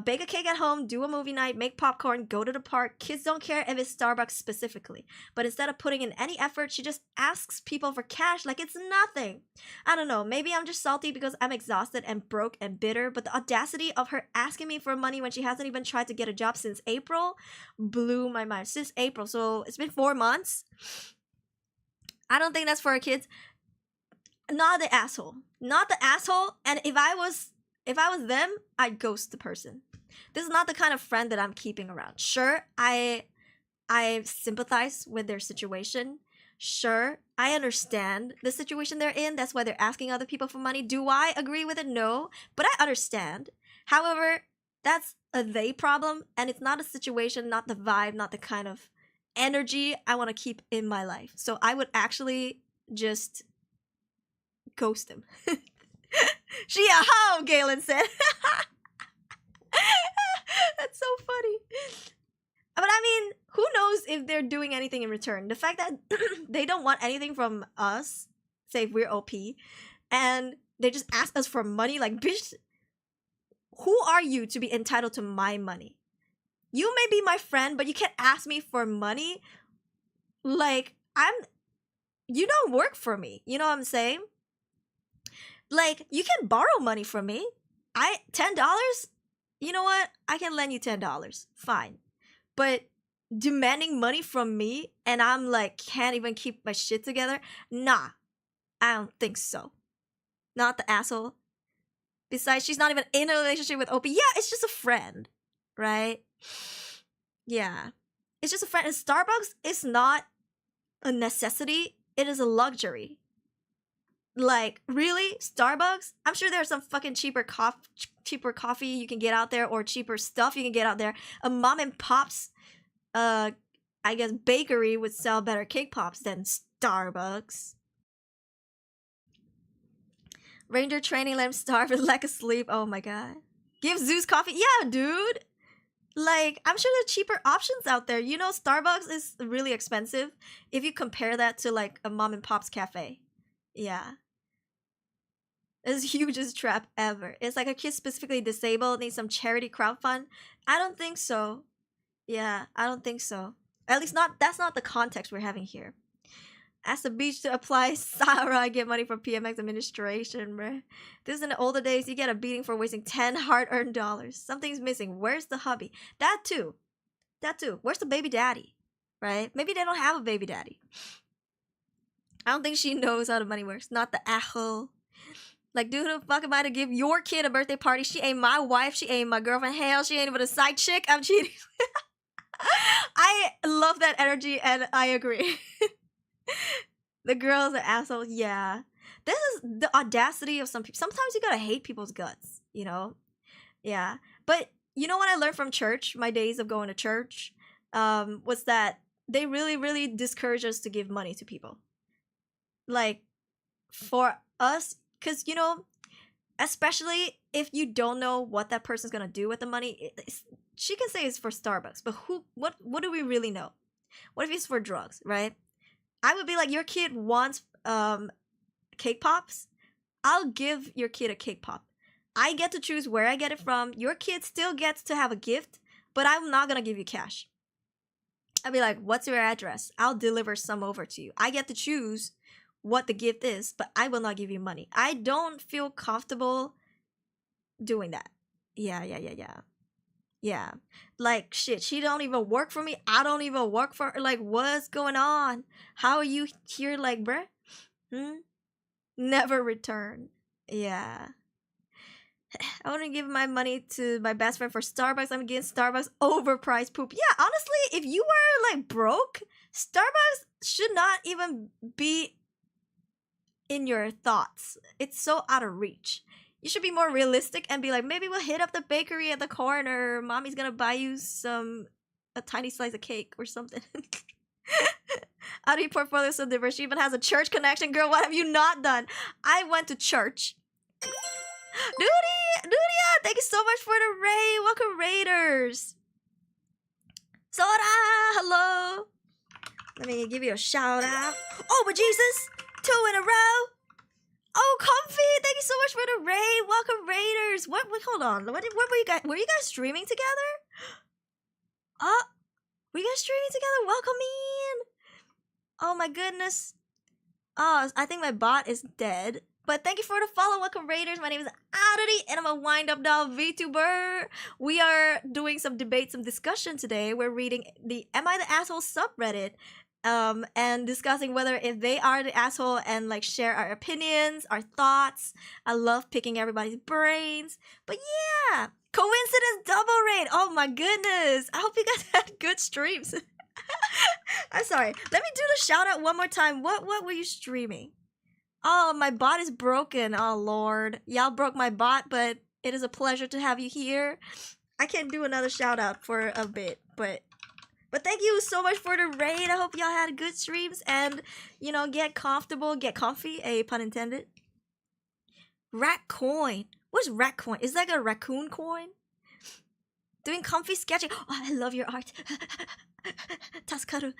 Speaker 1: Bake a cake at home, do a movie night, make popcorn, go to the park. Kids don't care if it's Starbucks specifically. But instead of putting in any effort, she just asks people for cash like it's nothing. I don't know, maybe I'm just salty because I'm exhausted and broke and bitter, but the audacity of her asking me for money when she hasn't even tried to get a job since April blew my mind. Since April, so it's been 4 months. I don't think that's for our kids. Not the asshole. Not the asshole. And if I was them, I'd ghost the person. This is not the kind of friend that I'm keeping around. Sure, I sympathize with their situation. Sure, I understand the situation they're in. That's why they're asking other people for money. Do I agree with it? No, but I understand. However, that's a they problem, and it's not a situation, not the vibe, not the kind of energy I want to keep in my life. So I would actually just ghost him. She a hoe, Galen said. That's so funny. But I mean, who knows if they're doing anything in return? The fact that they don't want anything from us, say if we're OP, and they just ask us for money, like, bitch, who are you to be entitled to my money? You may be my friend, but you can't ask me for money. Like, you don't work for me. You know what I'm saying? Like, you can borrow money from me. $10? You know what? I can lend you $10. Fine. But demanding money from me and I'm like, can't even keep my shit together? Nah, I don't think so. Not the asshole. Besides, she's not even in a relationship with OP. Yeah, it's just a friend, right? Yeah. It's just a friend. And Starbucks is not a necessity. It is a luxury. Like, really? Starbucks? I'm sure there's some fucking cheaper coffee you can get out there, or cheaper stuff you can get out there. A mom and pop's I guess bakery would sell better cake pops than Starbucks. Ranger training, let him starve with lack of sleep. Oh my god. Give Zeus coffee. Yeah, dude. Like, I'm sure there's cheaper options out there. You know, Starbucks is really expensive if you compare that to like a mom and pop's cafe. Yeah. It's the hugest trap ever. It's like a kid specifically disabled needs some charity crowdfund. I don't think so. Yeah, I don't think so. At least not. That's not the context we're having here. Ask the beach to apply Sarah, get money from PMX administration, bruh. This is in the older days. You get a beating for wasting 10 hard-earned dollars. Something's missing. Where's the hubby? That too. Where's the baby daddy? Right? Maybe they don't have a baby daddy. I don't think she knows how the money works. Not the asshole. Like, dude, who the fuck am I to give your kid a birthday party? She ain't my wife. She ain't my girlfriend. Hell, she ain't even a side chick. I'm cheating. I love that energy, and I agree. The girl's an asshole. Yeah. This is the audacity of some people. Sometimes you gotta hate people's guts, you know? Yeah. But you know what I learned from church, my days of going to church, was that they really, really discourage us to give money to people. Like, for us, because, you know, especially if you don't know what that person's gonna do with the money, she can say it's for Starbucks, but what do we really know? What if it's for drugs, right? I would be like, your kid wants cake pops. I'll give your kid a cake pop. I get to choose where I get it from. Your kid still gets to have a gift, but I'm not gonna give you cash. I'll be like, what's your address? I'll deliver some over to you. I get to choose what the gift is, but I will not give you money. I don't feel comfortable doing that. Yeah. Like, shit, she don't even work for me. I don't even work for her. Like, what's going on? How are you here, like, bruh? Never return. Yeah. I wouldn't give my money to my best friend for Starbucks. I'm against Starbucks overpriced poop. Yeah, honestly, if you were, like, broke, Starbucks should not even be in your thoughts. It's so out of reach. You should be more realistic and be like, maybe we'll hit up the bakery at the corner. Mommy's gonna buy you a tiny slice of cake or something. Out of your portfolio so diverse. She even has a church connection. Girl, what have you not done? I went to church. Dudia, thank you so much for the raid. Welcome, Raiders. Sora, hello. Let me give you a shout out. Oh, but Jesus, 2 in a row. Oh, Comfy, thank you so much for the raid. Welcome, Raiders. What? Wait, hold on. What were you guys? Were you guys streaming together? Were you guys streaming together? Welcome in. Oh my goodness. Oh, I think my bot is dead. But thank you for the follow. Welcome, Raiders. My name is Aruri, and I'm a wind-up doll Vtuber. We are doing some debate, some discussion today. We're reading the Am I the Asshole subreddit. And discussing whether if they are the asshole and like share our opinions, our thoughts. I love picking everybody's brains. But yeah, coincidence double raid. Oh my goodness. I hope you guys had good streams. I'm sorry. Let me do the shout out one more time. What were you streaming? Oh, my bot is broken. Oh lord. Y'all broke my bot, but it is a pleasure to have you here. I can't do another shout out for a bit, but thank you so much for the raid. I hope y'all had good streams and you know, get comfortable, get comfy, a pun intended. Rat coin. What's rat coin? Is that like a raccoon coin? Doing comfy sketching. Oh, I love your art. Taskaru.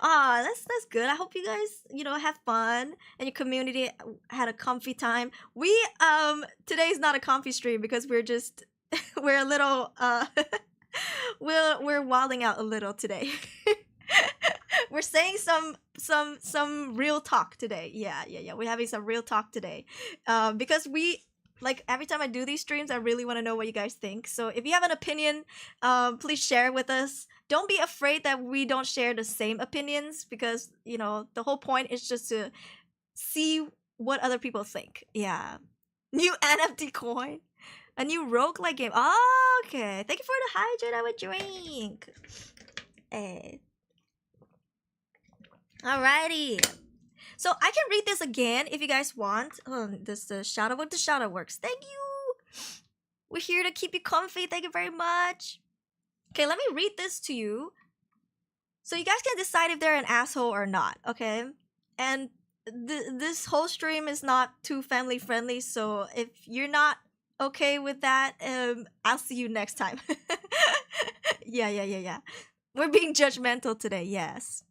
Speaker 1: Ah, that's good. I hope you guys, you know, have fun and your community had a comfy time. We today's not a comfy stream because we're just we're a little we're wilding out a little today. We're saying some real talk today. Yeah. We're having some real talk today. Because we like every time I do these streams, I really want to know what you guys think. So if you have an opinion, please share it with us. Don't be afraid that we don't share the same opinions because, you know, the whole point is just to see what other people think. Yeah. New NFT coin. A new roguelike game. Oh, okay. Thank you for the hydrate. I would drink. Hey. Alrighty. So I can read this again if you guys want. Oh, this the shout out. What the shout out works. Thank you. We're here to keep you comfy. Thank you very much. Okay, let me read this to you. So you guys can decide if they're an asshole or not. Okay, and this whole stream is not too family friendly. So if you're not okay with that, I'll see you next time. Yeah. We're being judgmental today. Yes.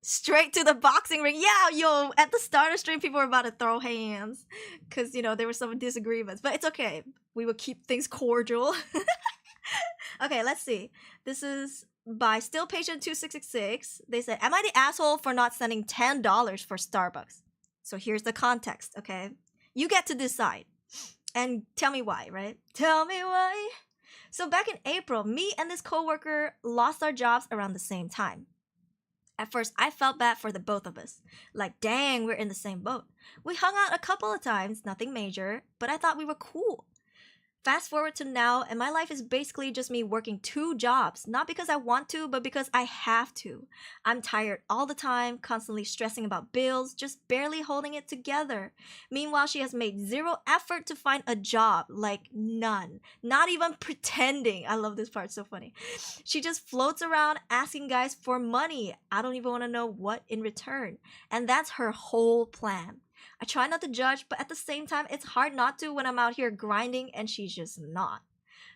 Speaker 1: Straight to the boxing ring. Yeah, yo, at the start of stream, people were about to throw hands because, you know, there were some disagreements. But it's okay. We will keep things cordial. Okay, let's see. This is by Still Patient 2666. They said, am I the asshole for not sending $10 for Starbucks? So here's the context, okay? You get to decide. And tell me why, right? Tell me why. So back in April, me and this coworker lost our jobs around the same time. At first, I felt bad for the both of us. Like, dang, we're in the same boat. We hung out a couple of times, nothing major, but I thought we were cool. Fast forward to now, and my life is basically just me working 2 jobs. Not because I want to, but because I have to. I'm tired all the time, constantly stressing about bills, just barely holding it together. Meanwhile, she has made 0 effort to find a job. Like, none. Not even pretending. I love this part, so funny. She just floats around asking guys for money. I don't even want to know what in return. And that's her whole plan. I try not to judge, but at the same time, it's hard not to when I'm out here grinding and she's just not.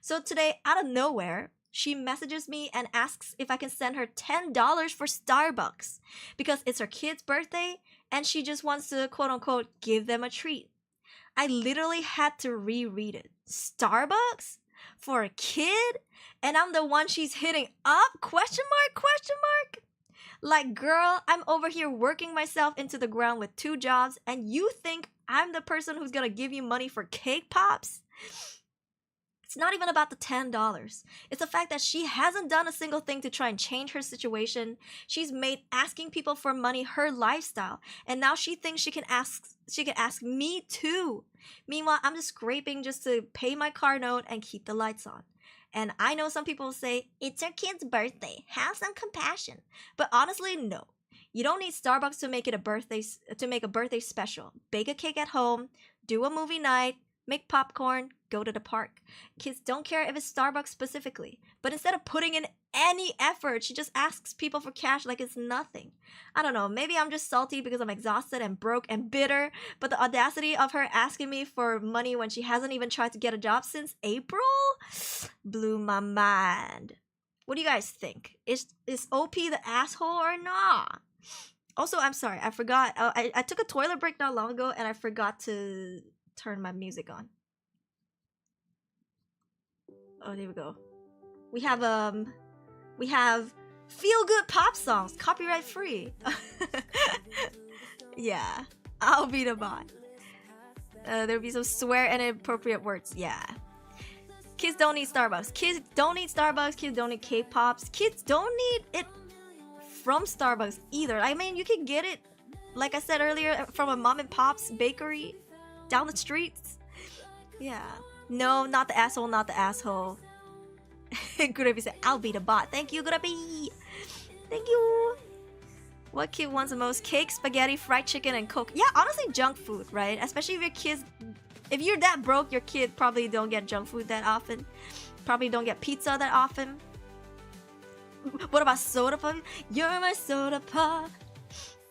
Speaker 1: So today, out of nowhere, she messages me and asks if I can send her $10 for Starbucks because it's her kid's birthday and she just wants to, quote unquote, give them a treat. I literally had to reread it. Starbucks? For a kid? And I'm the one she's hitting up? Question mark? Like, girl, I'm over here working myself into the ground with 2 jobs, and you think I'm the person who's gonna give you money for cake pops? It's not even about the $10. It's the fact that she hasn't done a single thing to try and change her situation. She's made asking people for money her lifestyle, and now she thinks she can ask me too. Meanwhile, I'm just scraping just to pay my car note and keep the lights on. And I know some people say, it's her kid's birthday, have some compassion. But honestly, no. You don't need Starbucks to make a birthday special. Bake a cake at home, do a movie night, make popcorn, go to the park. Kids don't care if it's Starbucks specifically. But instead of putting in any effort, she just asks people for cash like it's nothing. I don't know, maybe I'm just salty because I'm exhausted and broke and bitter, but the audacity of her asking me for money when she hasn't even tried to get a job since April blew my mind. What do you guys think? Is OP the asshole or not? Also, I'm sorry, I forgot. I took a toilet break not long ago and I forgot to turn my music on. Oh, there we go. We have feel good pop songs, copyright free. Yeah, I'll be the bot. There'll be some swear and inappropriate words. Yeah. Kids don't need Starbucks. Kids don't need Starbucks. Kids don't need K-pops. Kids don't need it from Starbucks either. I mean, you can get it, like I said earlier, from a mom and pop's bakery down the streets. Yeah. No, not the asshole, not the asshole. Gurabi said, I'll be the bot. Thank you, Gurabi. Thank you. What kid wants the most? Cake, spaghetti, fried chicken, and Coke. Yeah, honestly, junk food, right? Especially if your kids... If you're that broke, your kid probably don't get junk food that often. Probably don't get pizza that often. What about soda pop? You're my soda pop.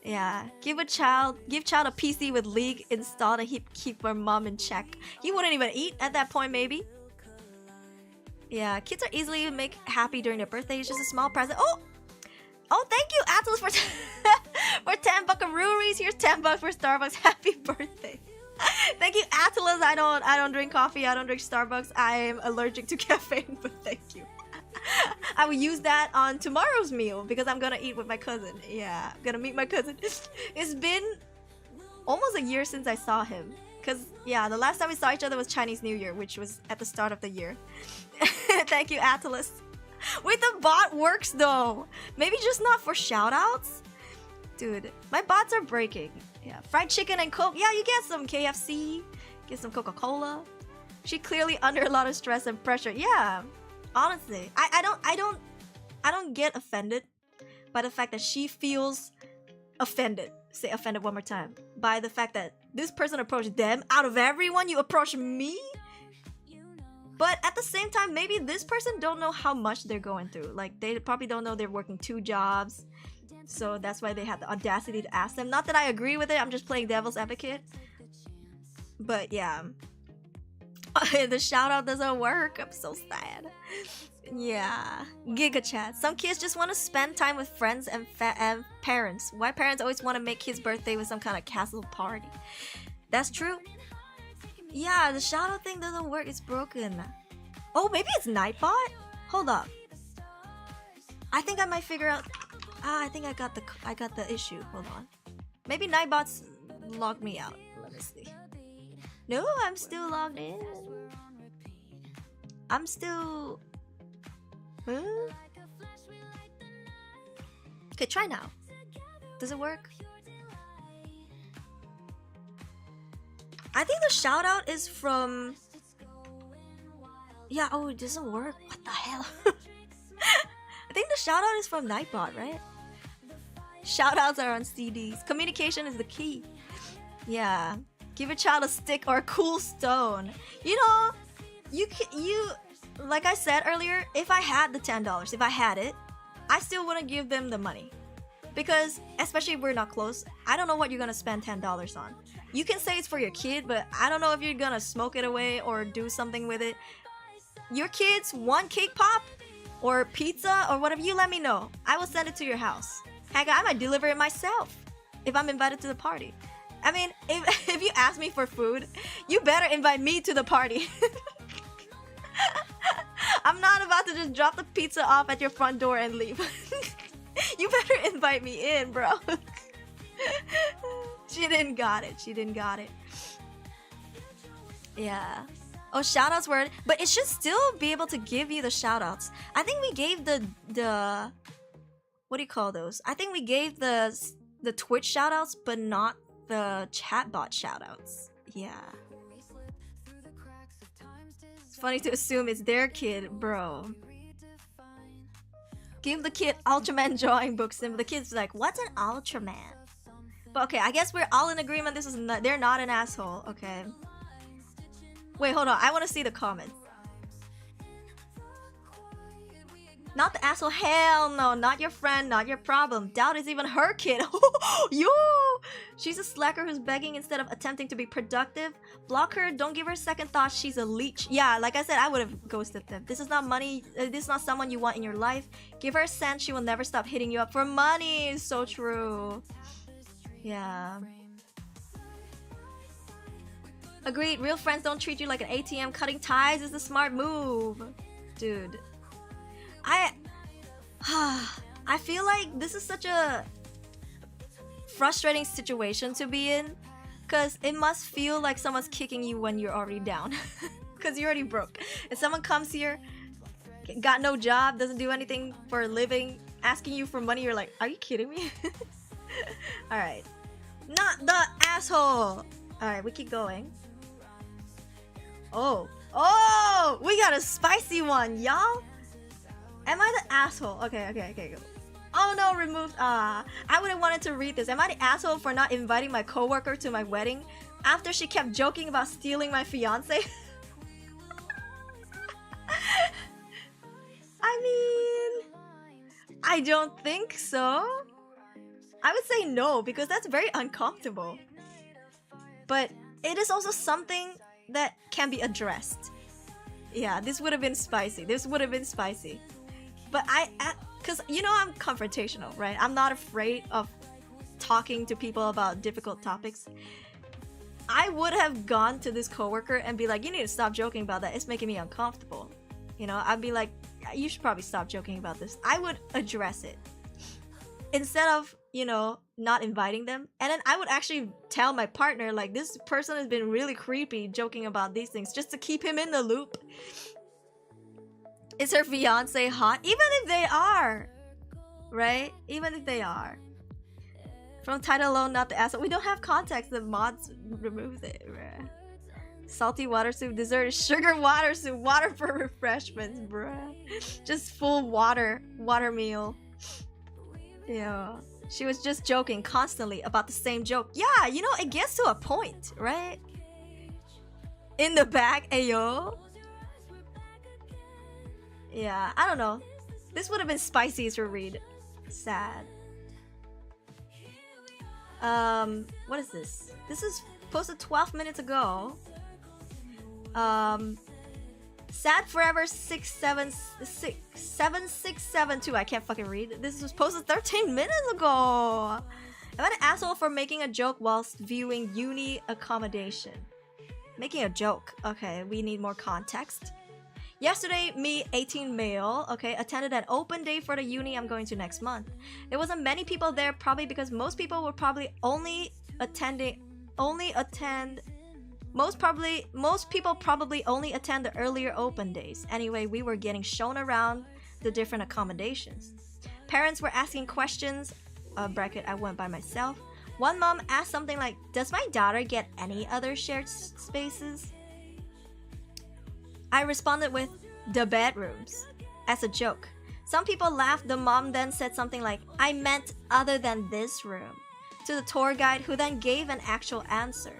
Speaker 1: Yeah, give child a PC with League installed and keep our mom in check. He wouldn't even eat at that point, maybe. Yeah, kids are easily make happy during their birthday. It's just a small present. Oh, thank you, Atlas, for for 10 buckaroos. Here's 10 bucks for Starbucks. Happy birthday. Thank you, Atlas. I don't drink coffee. I don't drink Starbucks. I am allergic to caffeine, but thank you. I will use that on tomorrow's meal because I'm gonna eat with my cousin. Yeah, I'm gonna meet my cousin. It's been almost a year since I saw him. Cause yeah, the last time we saw each other was Chinese New Year, which was at the start of the year. Thank you, Atlas. Wait, the bot works though. Maybe just not for shoutouts. Dude, my bots are breaking. Yeah, fried chicken and Coke. Yeah, you get some KFC, get some Coca-Cola. She clearly under a lot of stress and pressure. Yeah, honestly, I don't get offended by the fact that she feels offended. Say offended one more time. By the fact that this person approached them. Out of everyone, you approach me? But at the same time, maybe this person don't know how much they're going through. Like, they probably don't know they're working 2 jobs. So that's why they have the audacity to ask them. Not that I agree with it, I'm just playing devil's advocate. But yeah. The shout out doesn't work. I'm so sad. Yeah. Giga chat. Some kids just want to spend time with friends and parents. Why parents always want to make his birthday with some kind of castle party? That's true. Yeah, the shout out thing doesn't work. It's broken. Oh, maybe it's Nightbot? Hold up. I think I might figure out. I think I got the issue. Hold on. Maybe Nightbot's logged me out. Let me see. No, I'm still logged in. I'm still. Huh? Okay, try now. Does it work? I think the shout out is from. Yeah, oh, it doesn't work. What the hell? I think the shout out is from Nightbot, right? Shout outs are on CDs. Communication is the key. Yeah. Give a child a stick or a cool stone. You know, you like I said earlier, if I had the $10, if I had it, I still wouldn't give them the money. Because, especially if we're not close, I don't know what you're gonna spend $10 on. You can say it's for your kid, but I don't know if you're gonna smoke it away or do something with it. Your kids want cake pop or pizza or whatever, you let me know. I will send it to your house. Heck, I might deliver it myself if I'm invited to the party. I mean, if you ask me for food, you better invite me to the party. I'm not about to just drop the pizza off at your front door and leave. You better invite me in, bro. She didn't got it. She didn't got it. Yeah. Oh, shoutouts were, but it should still be able to give you the shoutouts. I think we gave the what do you call those? I think we gave the Twitch shoutouts, but not the chatbot shoutouts. Yeah. It's funny to assume it's their kid, bro. Give the kid Ultraman drawing books, and the kid's like, "What's an Ultraman?" But okay, I guess we're all in agreement. This is not, they're not an asshole. Okay. Wait, hold on. I want to see the comments. Not the asshole. Hell no. Not your friend. Not your problem. Doubt it's even her kid. Yo! She's a slacker who's begging instead of attempting to be productive. Block her. Don't give her a second thought. She's a leech. Yeah, like I said, I would have ghosted them. This is not money. This is not someone you want in your life. Give her a cent. She will never stop hitting you up for money. So true. Yeah. Agreed. Real friends don't treat you like an ATM. Cutting ties is the smart move. Dude. I feel like this is such a frustrating situation to be in, because it must feel like someone's kicking you when you're already down, because you're already broke. If someone comes here, got no job, doesn't do anything for a living, asking you for money, you're like, are you kidding me? Alright. Not the asshole! Alright, we keep going. Oh, we got a spicy one, y'all. Am I the asshole? Okay. Oh no, removed. I would have wanted to read this. Am I the asshole for not inviting my coworker to my wedding after she kept joking about stealing my fiance? I mean, I don't think so. I would say no, because that's very uncomfortable. But it is also something that can be addressed. Yeah, this would have been spicy. But because you know I'm confrontational, right? I'm not afraid of talking to people about difficult topics. I would have gone to this coworker and be like, you need to stop joking about that. It's making me uncomfortable. You know, I'd be like, you should probably stop joking about this. I would address it. Instead of, you know, not inviting them. And then I would actually tell my partner, like, this person has been really creepy joking about these things, just to keep him in the loop. Is her fiance hot? Even if they are, right? Even if they are. From title alone, not the asshole. We don't have context. The mods removed it, bruh. Salty water soup. Dessert is sugar water soup. Water for refreshments, bruh. Just full water meal. Yeah. She was just joking constantly about the same joke. Yeah, you know, it gets to a point, right? In the back, ayo. Yeah, I don't know. This would have been spicy to read. Sad. What is this? This is posted 12 minutes ago. Sad forever 7672. I can't fucking read. This was posted 13 minutes ago. Am I an asshole for making a joke whilst viewing uni accommodation? Making a joke. Okay, we need more context. Yesterday, me, 18 male, okay, attended an open day for the uni I'm going to next month. There wasn't many people there, probably because most people were probably most people probably only attend the earlier open days. Anyway, we were getting shown around the different accommodations. Parents were asking questions. Bracket, I went by myself. One mom asked something like, does my daughter get any other shared spaces? I responded with, the bedrooms, as a joke. Some people laughed. The mom then said something like, I meant other than this room, to the tour guide, who then gave an actual answer.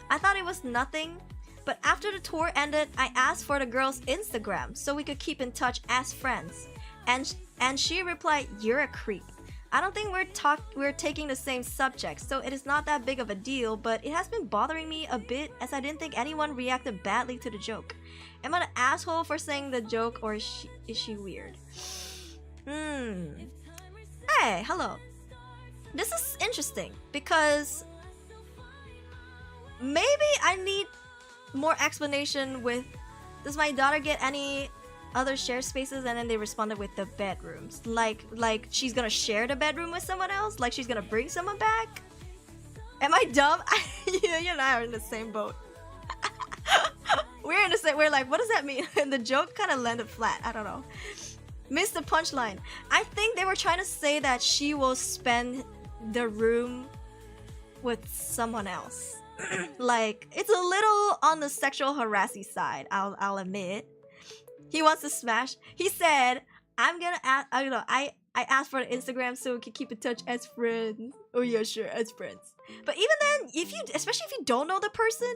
Speaker 1: I thought it was nothing, but after the tour ended, I asked for the girl's Instagram so we could keep in touch as friends. And she replied, you're a creep. I don't think we're taking the same subject, so it is not that big of a deal, but it has been bothering me a bit as I didn't think anyone reacted badly to the joke. Am I an asshole for saying the joke, or is she weird? Hey, hello. This is interesting because maybe I need more explanation with, does my daughter get any other shared spaces? And then they responded with the bedrooms. Like she's gonna share the bedroom with someone else? Like she's gonna bring someone back? Am I dumb? You and I are in the same boat. We're like, what does that mean? And the joke kind of landed flat. I don't know. Missed the punchline. I think they were trying to say that she will spend the room with someone else. Like, it's a little on the sexual harassing side, I'll admit. He wants to smash. He said, I'm gonna ask, I asked for the Instagram so we can keep in touch as friends. Oh yeah, sure, as friends. But even then, especially if you don't know the person,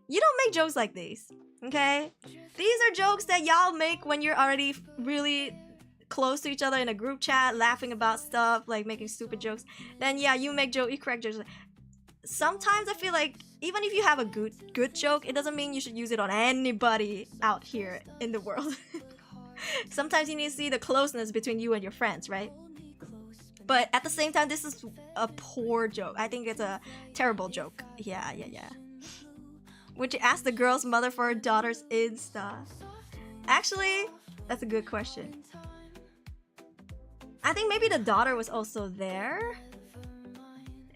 Speaker 1: you don't make jokes like these, okay? These are jokes that y'all make when you're already really close to each other in a group chat, laughing about stuff, like making stupid jokes. Then yeah, you correct jokes. Sometimes I feel like even if you have a good joke, it doesn't mean you should use it on anybody out here in the world. Sometimes you need to see the closeness between you and your friends, right? But at the same time, this is a poor joke. I think it's a terrible joke. Yeah. Would you ask the girl's mother for her daughter's Insta? Actually, that's a good question. I think maybe the daughter was also there.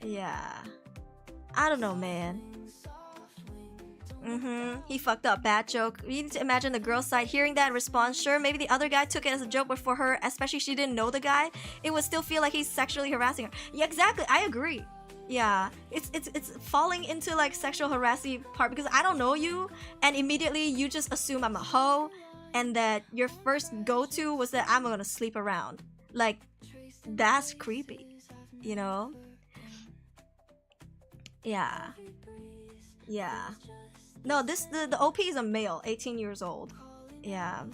Speaker 1: Yeah. I don't know, man. He fucked up. Bad joke. You need to imagine the girl's side hearing that response. Sure, maybe the other guy took it as a joke, but for her, especially she didn't know the guy, it would still feel like he's sexually harassing her. Yeah, exactly. I agree. Yeah, it's falling into like sexual harassing part because I don't know you, and immediately you just assume I'm a hoe. and that your first go-to was that I'm gonna sleep around. Like, that's creepy, you know? Yeah. Yeah. No, the OP is a male, 18 years old. Yeah.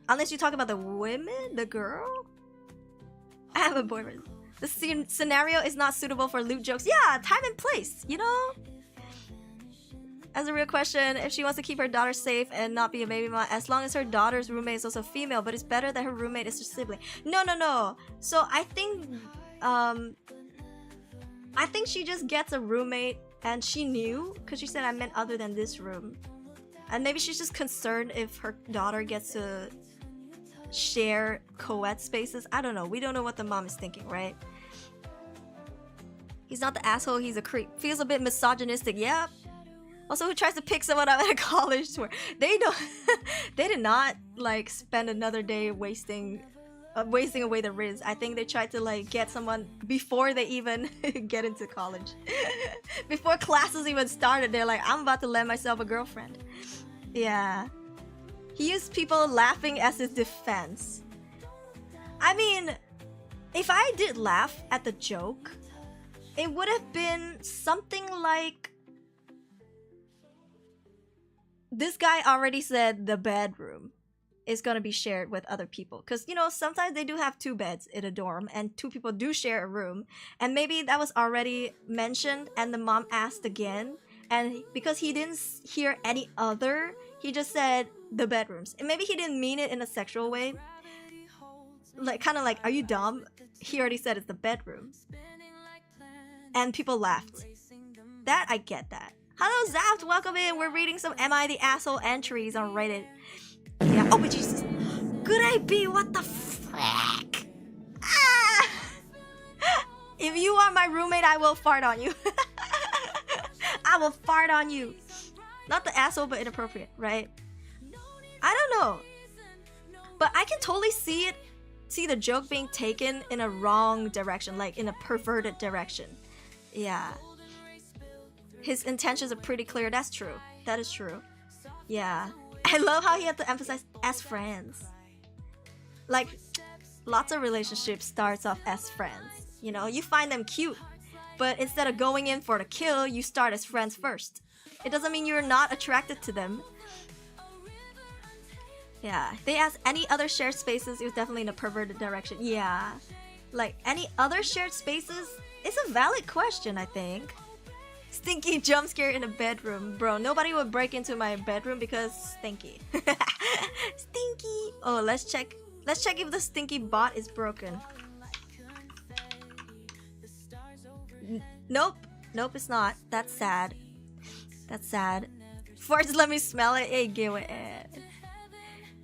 Speaker 1: Unless you talk about the women, the girl. I have a boyfriend. The scenario is not suitable for lewd jokes. Yeah, time and place, you know? As a real question, if she wants to keep her daughter safe and not be a baby mama, as long as her daughter's roommate is also female, but it's better that her roommate is her sibling. No, no, no. So I think she just gets a roommate and she knew, because she said I meant other than this room. And maybe she's just concerned if her daughter gets to share co-ed spaces. I don't know. We don't know what the mom is thinking, right? He's not the asshole, he's a creep. Feels a bit misogynistic, yeah. Also, who tries to pick someone up at a college tour? They don't. They did not like spend another day wasting away the riz. I think they tried to like get someone before they even get into college. Before classes even started, they're like, I'm about to land myself a girlfriend. Yeah. He used people laughing as his defense. I mean, if I did laugh at the joke, it would have been something like, this guy already said the bedroom is gonna be shared with other people. Because, you know, sometimes they do have 2 beds in a dorm and 2 people do share a room. And maybe that was already mentioned and the mom asked again. And because he didn't hear any other, he just said the bedrooms. And maybe he didn't mean it in a sexual way. Like, kind of like, are you dumb? He already said it's the bedroom. And people laughed. That, I get that. Hello, Zaft, welcome in. We're reading some Am I the Asshole entries on Reddit. Yeah. Oh, but Jesus. Could I be? What the frick? Ah! If you are my roommate, I will fart on you. I will fart on you. Not the asshole, but inappropriate, right? I don't know. But I can totally see the joke being taken in a wrong direction, like in a perverted direction. Yeah. His intentions are pretty clear. That's true. That is true. Yeah. I love how he had to emphasize as friends. Like, lots of relationships starts off as friends. You know, you find them cute, but instead of going in for the kill, you start as friends first. It doesn't mean you're not attracted to them. Yeah. They asked any other shared spaces. It was definitely in a perverted direction. Yeah. Like, any other shared spaces? It's a valid question, I think. Stinky jump scare in a bedroom. Bro, nobody would break into my bedroom because stinky. Stinky. Oh, let's check. Let's check if the stinky bot is broken. Nope. Nope, it's not. That's sad. That's sad. First, let me smell it. Hey, give it.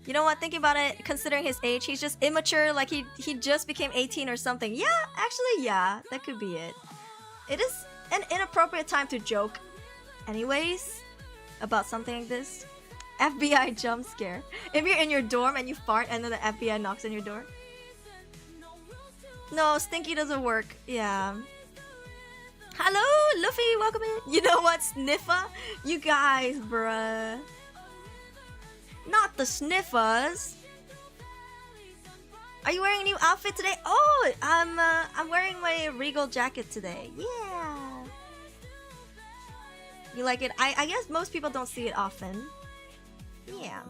Speaker 1: You know what? Thinking about it, considering his age, he's just immature. Like he just became 18 or something. Yeah, actually, yeah. That could be it. It is an inappropriate time to joke anyways about something like this. FBI jump scare. If you're in your dorm and you fart and then the FBI knocks on your door. No, stinky doesn't work. Yeah. Hello, Luffy, welcome in. You know what, Sniffer? You guys, bruh. Not the sniffers. Are you wearing a new outfit today? Oh, I'm wearing my Regal jacket today. Yeah. You like it? I guess most people don't see it often. Yeah.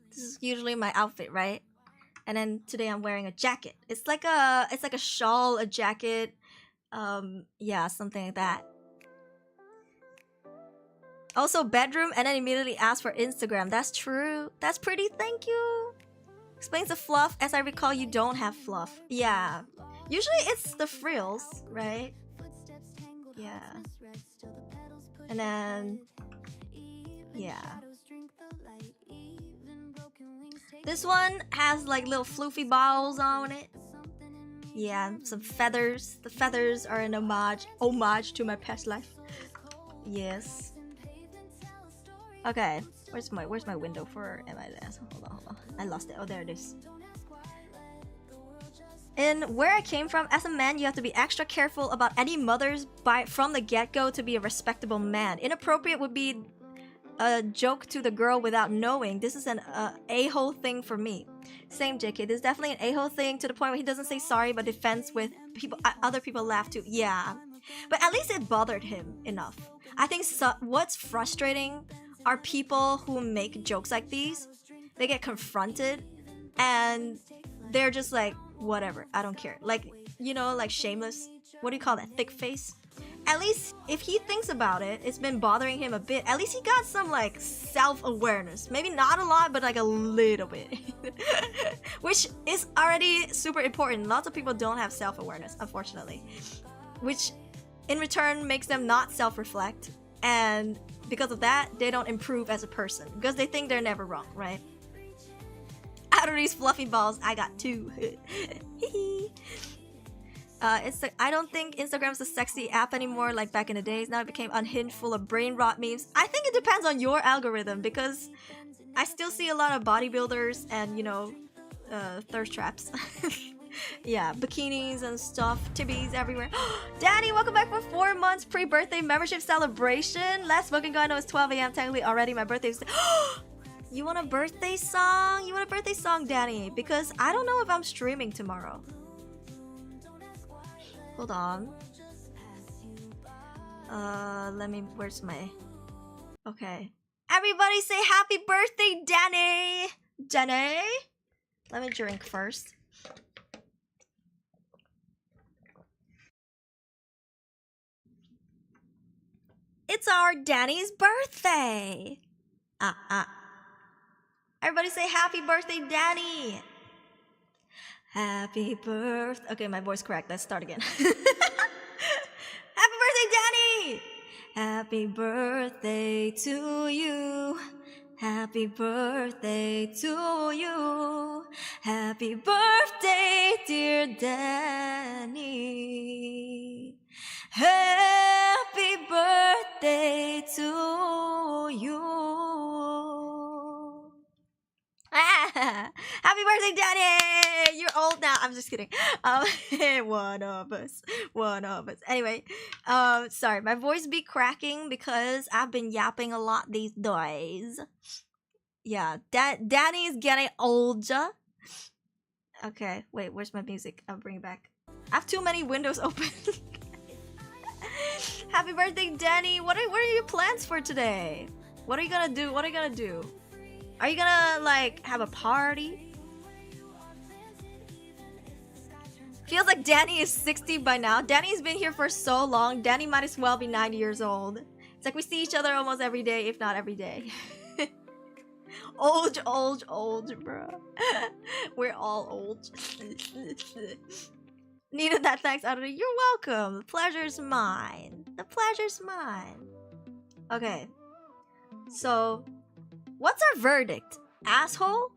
Speaker 1: This is usually my outfit, right? And then today I'm wearing a jacket. It's like a shawl, a jacket. Yeah, something like that. Also bedroom and then immediately ask for Instagram. That's true. That's pretty, thank you. Explains the fluff. As I recall, you don't have fluff. Yeah. Usually it's the frills, right? Yeah. And then... yeah. This one has like little floofy balls on it. Yeah, some feathers. The feathers are an homage to my past life. Yes. Okay, where's my window for Am I the Asshole? Hold on. I lost it. Oh, there it is. In where I came from, as a man, you have to be extra careful about any mothers from the get-go to be a respectable man. Inappropriate would be a joke to the girl without knowing, this is an a-hole thing for me. Same, JK. This is definitely an a-hole thing to the point where he doesn't say sorry but defends with people. Other people laugh too. Yeah, but at least it bothered him enough. I think what's frustrating are people who make jokes like these. They get confronted and they're just like, whatever, I don't care. Like, you know, like Shameless. What do you call that? Thick face. At least if he thinks about it, it's been bothering him a bit. At least he got some like self-awareness. Maybe not a lot, but like a little bit. Which is already super important. Lots of people don't have self-awareness, unfortunately. Which in return makes them not self-reflect. And because of that, they don't improve as a person. Because they think they're never wrong, right? Out of these fluffy balls, I got 2. I don't think Instagram's a sexy app anymore like back in the days. Now it became unhinged, full of brain rot memes. I think it depends on your algorithm because I still see a lot of bodybuilders and, you know, thirst traps. Yeah, bikinis and stuff, tibbies everywhere. Danny, welcome back for 4 months pre-birthday membership celebration. Last booking going on was 12 a.m. technically already. My birthday is... You want a birthday song? You want a birthday song, Danny? Because I don't know if I'm streaming tomorrow. Hold on. Let me... Where's my... Okay. Everybody say happy birthday, Danny! Danny? Let me drink first. It's our Danny's birthday! Everybody say happy birthday, Danny! Happy birthday... Okay, my voice cracked. Let's start again. Happy birthday, Danny! Happy birthday to you. Happy birthday to you. Happy birthday, dear Danny. Happy birthday to you. Happy birthday, Danny! You're old now. I'm just kidding. One of us. Anyway, sorry, my voice be cracking because I've been yapping a lot these days. Yeah, Danny is getting older. Okay, wait, where's my music? I'll bring it back. I have too many windows open. Happy birthday, Danny! What are your plans for today? What are you gonna do? Are you gonna, like, have a party? Feels like Danny is 60 by now. Danny's been here for so long. Danny might as well be 90 years old. It's like we see each other almost every day, if not every day. Old, bro. We're all old. Needed that thanks, Aruri. You're welcome. The pleasure's mine. Okay. So... what's our verdict? Asshole?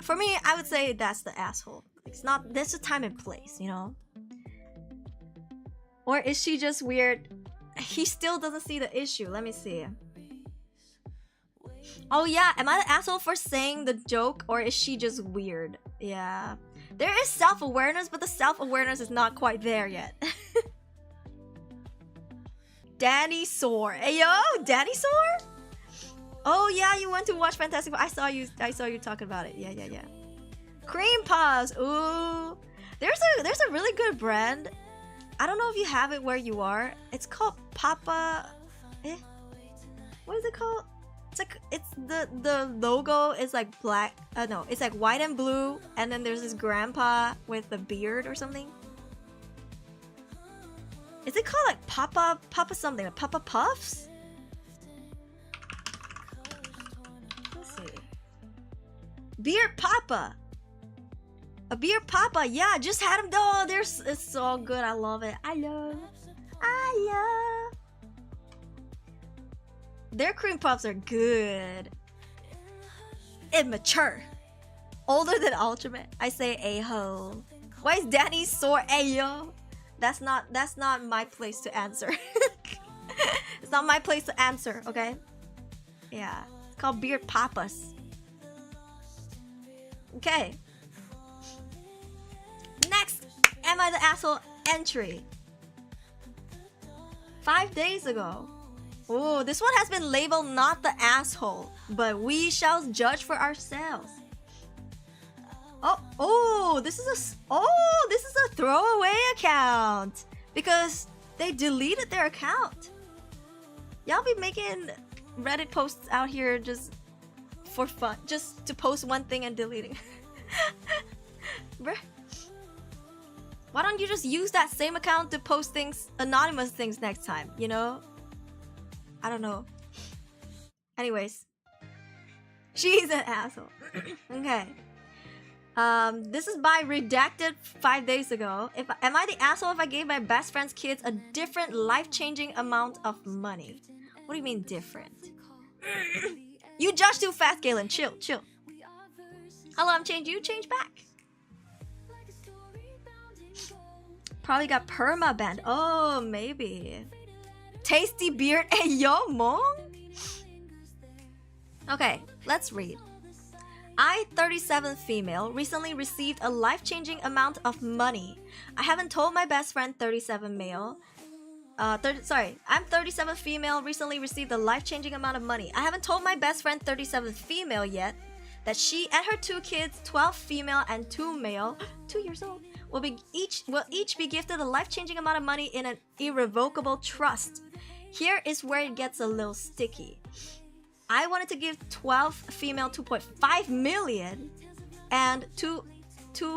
Speaker 1: For me, I would say that's the asshole. It's not... there's a time and place, you know? Or is she just weird? He still doesn't see the issue. Let me see. Oh yeah, am I the asshole for saying the joke? Or is she just weird? Yeah. There is self-awareness, but the self-awareness is not quite there yet. Danny Sore. Hey yo, Danny Sore? Oh yeah, you went to watch Fantastic Four. I saw you talking about it. Yeah. Cream Puffs. Ooh. There's a really good brand. I don't know if you have it where you are. It's called Papa... what is it called? It's like... it's the logo is like black... no, it's like white and blue. And then there's this grandpa with a beard or something. Is it called like Papa something? Like Papa Puffs? Beard Papa. A Beard Papa. Yeah, just had them. Oh, it's so good. I love it. I love. Their cream puffs are good. Immature. Older than Ultimate. I say a-hole. Why is Danny sore? Ayo. That's not my place to answer. It's not my place to answer, okay? Yeah. It's called Beard Papas. Okay. Next, am I the asshole entry? 5 days ago. Oh, this one has been labeled not the asshole, but we shall judge for ourselves. This is a throwaway account because they deleted their account. Y'all be making Reddit posts out here just for fun, just to post one thing and deleting. Bruh. Why don't you just use that same account to post things, anonymous things next time, you know? I don't know. Anyways. She's an asshole. Okay. This is by Redacted 5 days ago. Am I the asshole if I gave my best friend's kids a different life-changing amount of money? What do you mean different? You judge too fast, Galen. Chill. Hello, I'm changed. You change back. Probably got perma banned. Oh, maybe. Tasty beard. Hey, yo, mong. Okay, let's read. I, 37 female, recently received a life-changing amount of money. I haven't told my best friend, 37 male. I'm 37 female, recently received a life-changing amount of money. I haven't told my best friend, 37 female yet, that she and her 2 kids, 12 female and 2 male, 2 years old, will each be gifted a life-changing amount of money in an irrevocable trust. Here is where it gets a little sticky. I wanted to give 12 female 2.5 million and 2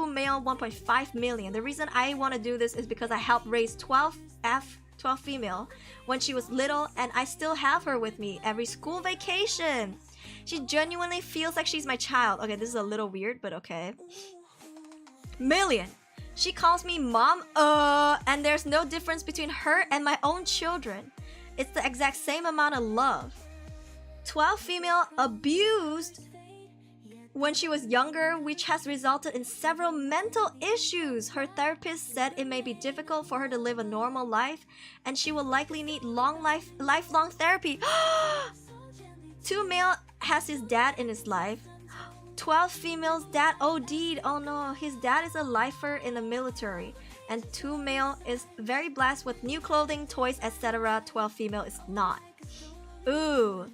Speaker 1: male 1.5 million. The reason I want to do this is because I helped raise 12 female when she was little, and I still have her with me every school vacation. She genuinely feels like she's my child. Okay, this is a little weird, but okay. Million. She calls me mom, and there's no difference between her and my own children. It's the exact same amount of love. 12 female abused when she was younger, which has resulted in several mental issues. Her therapist said it may be difficult for her to live a normal life, and she will likely need lifelong therapy. 2 male has his dad in his life. 12 females dad OD'd. Oh no, his dad is a lifer in the military. And 2 male is very blessed with new clothing, toys, etc. 12 female is not. Ooh.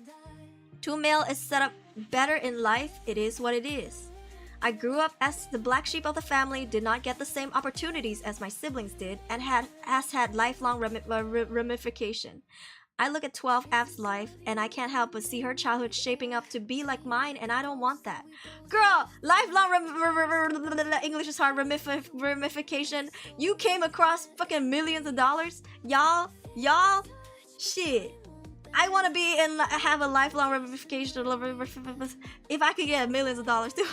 Speaker 1: 2 male is set up better in life. It is what it is. I grew up as the black sheep of the family, did not get the same opportunities as my siblings did, and has had lifelong ramification. I look at 12F's life, and I can't help but see her childhood shaping up to be like mine, and I don't want that. Girl, lifelong English is hard ramification. You came across fucking millions of dollars, y'all. Shit. I want to be and have a lifelong ramification. If I could get millions of dollars too.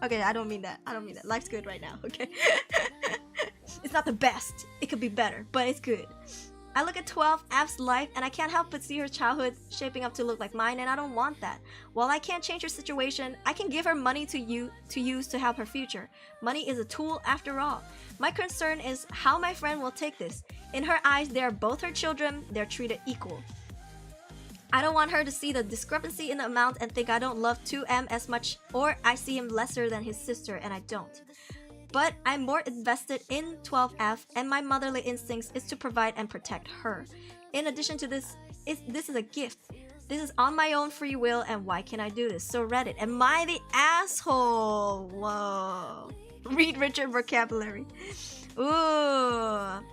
Speaker 1: Okay, I don't mean that. Life's good right now. Okay. It's not the best. It could be better, but it's good. I look at 12F's life and I can't help but see her childhood shaping up to look like mine, and I don't want that. While I can't change her situation, I can give her money to use to help her future. Money is a tool after all. My concern is how my friend will take this. In her eyes, they are both her children. They're treated equal. I don't want her to see the discrepancy in the amount and think I don't love 2M as much, or I see him lesser than his sister, and I don't. But I'm more invested in 12F, and my motherly instincts is to provide and protect her. In addition to this is a gift. This is on my own free will, and why can I do this? So Reddit, am I the asshole? Whoa. Read richer vocabulary. Ooh.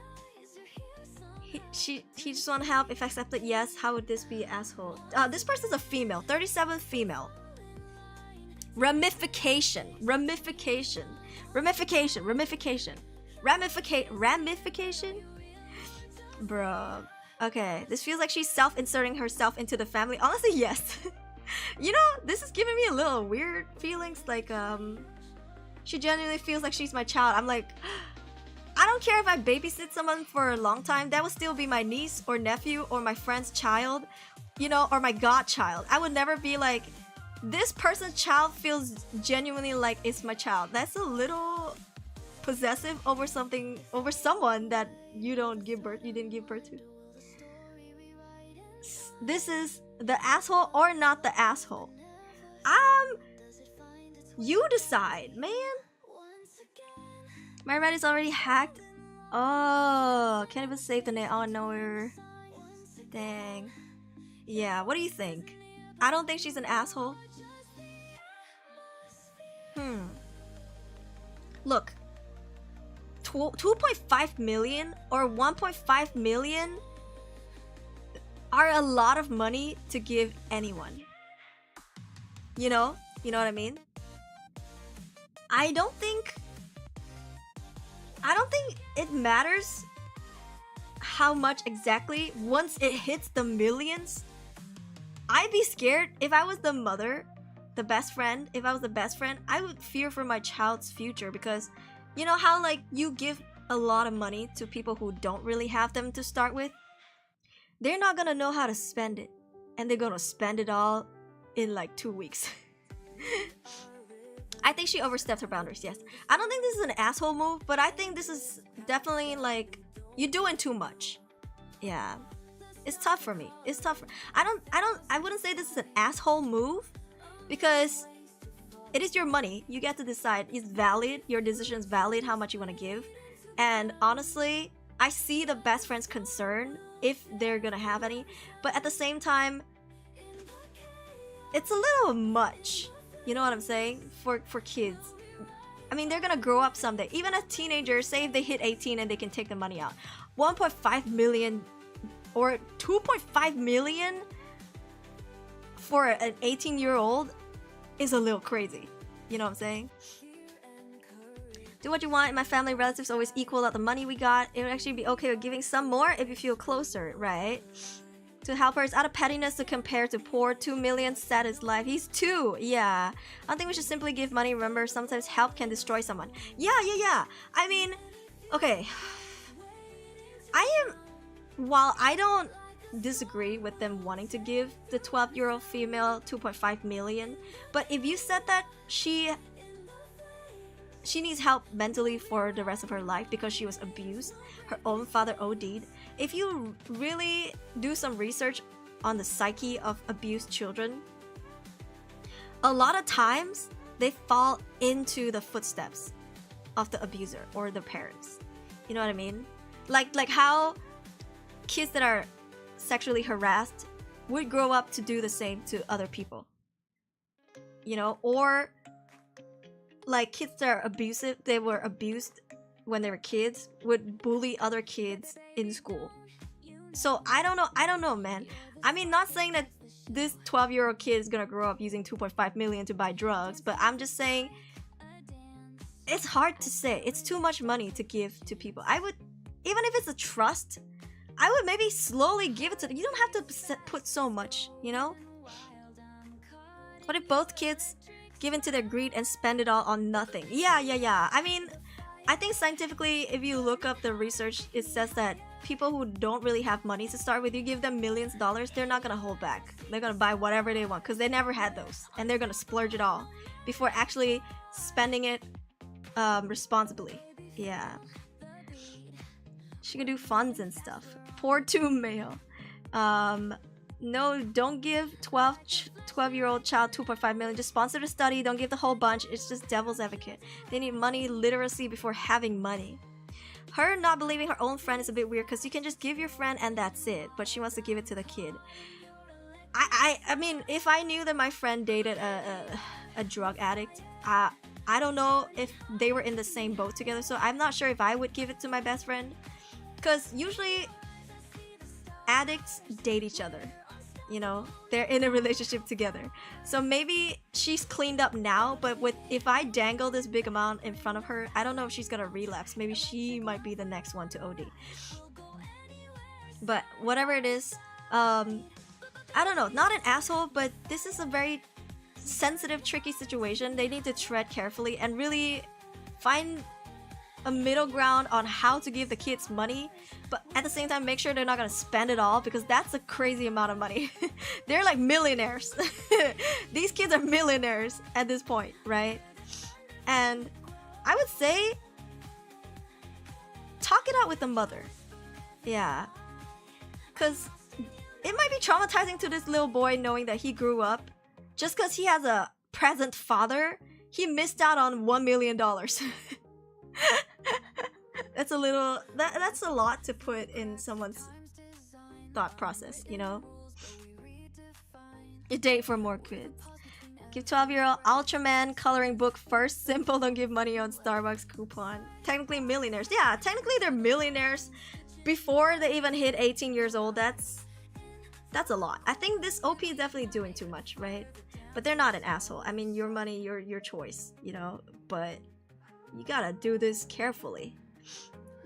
Speaker 1: He just want help. If accepted, yes. How would this be asshole? This person's a female. 37 female. Ramification. Bruh. Okay, this feels like she's self-inserting herself into the family. Honestly, yes. You know, this is giving me a little weird feelings. Like, she genuinely feels like she's my child. I'm like, I don't care if I babysit someone for a long time. That would still be my niece or nephew or my friend's child, you know, or my godchild. I would never be like, this person's child feels genuinely like it's my child. That's a little possessive over someone that you didn't give birth to. This is the asshole or not the asshole. You decide, man. My Reddit's already hacked. Oh, can't even save the name. Oh no. Dang. Yeah, what do you think? I don't think she's an asshole. Look, 2.5 million or 1.5 million are a lot of money to give anyone. You know what I mean? I don't think it matters how much exactly. Once it hits the millions, I'd be scared. If I was the mother, the best friend, if I was the best friend, I would fear for my child's future, because you know how like you give a lot of money to people who don't really have them to start with? They're not gonna know how to spend it, and they're gonna spend it all in like 2 weeks. I think she overstepped her boundaries, yes. I don't think this is an asshole move, but I think this is definitely like, you're doing too much. Yeah. It's tough for me. It's tough. I wouldn't say this is an asshole move, because it is your money. You get to decide. It's valid. Your decision is valid how much you want to give. And honestly, I see the best friend's concern if they're gonna have any, but at the same time, it's a little much. You know what I'm saying? For kids. I mean, they're gonna grow up someday. Even as teenagers, say if they hit 18 and they can take the money out. 1.5 million or 2.5 million for an 18-year-old is a little crazy. You know what I'm saying? Do what you want. My family relatives always equal out the money we got. It would actually be okay with giving some more if you feel closer, right? To help her, it's out of pettiness to compare to poor. 2 million set his life. He's 2. Yeah. I don't think we should simply give money. Remember, sometimes help can destroy someone. Yeah. I mean, okay. While I don't disagree with them wanting to give the 12-year-old female 2.5 million, but if you said that she needs help mentally for the rest of her life because she was abused, her own father OD'd. If you really do some research on the psyche of abused children, a lot of times they fall into the footsteps of the abuser or the parents. You know what I mean? Like how kids that are sexually harassed would grow up to do the same to other people. You know, or like kids that are abusive, they were abused when they were kids, would bully other kids in school. So I don't know, man. I mean, not saying that this 12-year-old kid is gonna grow up using 2.5 million to buy drugs, but I'm just saying it's hard to say. It's too much money to give to people. I would, even if it's a trust, I would maybe slowly give it to them. You don't have to put so much, you know? What if both kids give into their greed and spend it all on nothing? Yeah. I mean, I think scientifically, if you look up the research, it says that people who don't really have money to start with, you give them millions of dollars, they're not gonna hold back. They're gonna buy whatever they want because they never had those, and they're gonna splurge it all before actually spending it responsibly. Yeah. She can do funds and stuff. Poor 2 male. No, don't give 12-year-old child 2.5 million. Just sponsor the study. Don't give the whole bunch. It's just devil's advocate. They need money literacy before having money. Her not believing her own friend is a bit weird because you can just give your friend and that's it. But she wants to give it to the kid. I mean, if I knew that my friend dated a drug addict, I don't know if they were in the same boat together. So I'm not sure if I would give it to my best friend. Because usually addicts date each other. You know, they're in a relationship together. So maybe she's cleaned up now, but if I dangle this big amount in front of her, I don't know if she's gonna relapse. Maybe she might be the next one to OD. But whatever it is, I don't know, not an asshole, but this is a very sensitive, tricky situation. They need to tread carefully and really find a middle ground on how to give the kids money, but at the same time make sure they're not gonna spend it all, because that's a crazy amount of money. They're like millionaires. These kids are millionaires at this point, right? And I would say talk it out with the mother. Yeah, because it might be traumatizing to this little boy knowing that he grew up just because he has a present father, he missed out on $1 million. That's a little, that's a lot to put in someone's thought process, you know? You date for more kids. Give 12-year-old Ultraman coloring book first. Simple, don't give money on Starbucks coupon. Technically millionaires. Yeah, technically they're millionaires before they even hit 18 years old. That's a lot. I think this OP is definitely doing too much, right? But they're not an asshole. I mean, your money, your choice, you know? But you gotta do this carefully.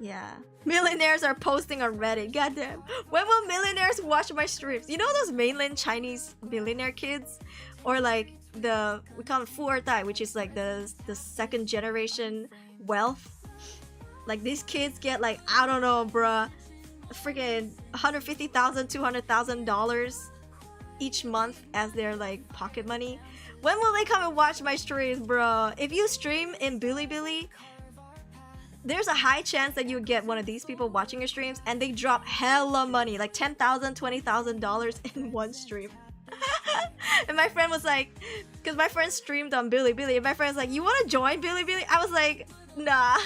Speaker 1: Yeah. Millionaires are posting on Reddit. Goddamn. When will millionaires watch my streams? You know those mainland Chinese millionaire kids? Or like we call it Fuertai, which is like the second generation wealth. Like these kids get like, I don't know, bruh, freaking $150,000, $200,000 each month as their like pocket money. When will they come and watch my streams, bro? If you stream in Bilibili, there's a high chance that you would get one of these people watching your streams and they drop hella money, like $10,000, $20,000 in one stream. And my friend was like, because my friend streamed on Bilibili, and my friend was like, you want to join Bilibili? I was like, nah.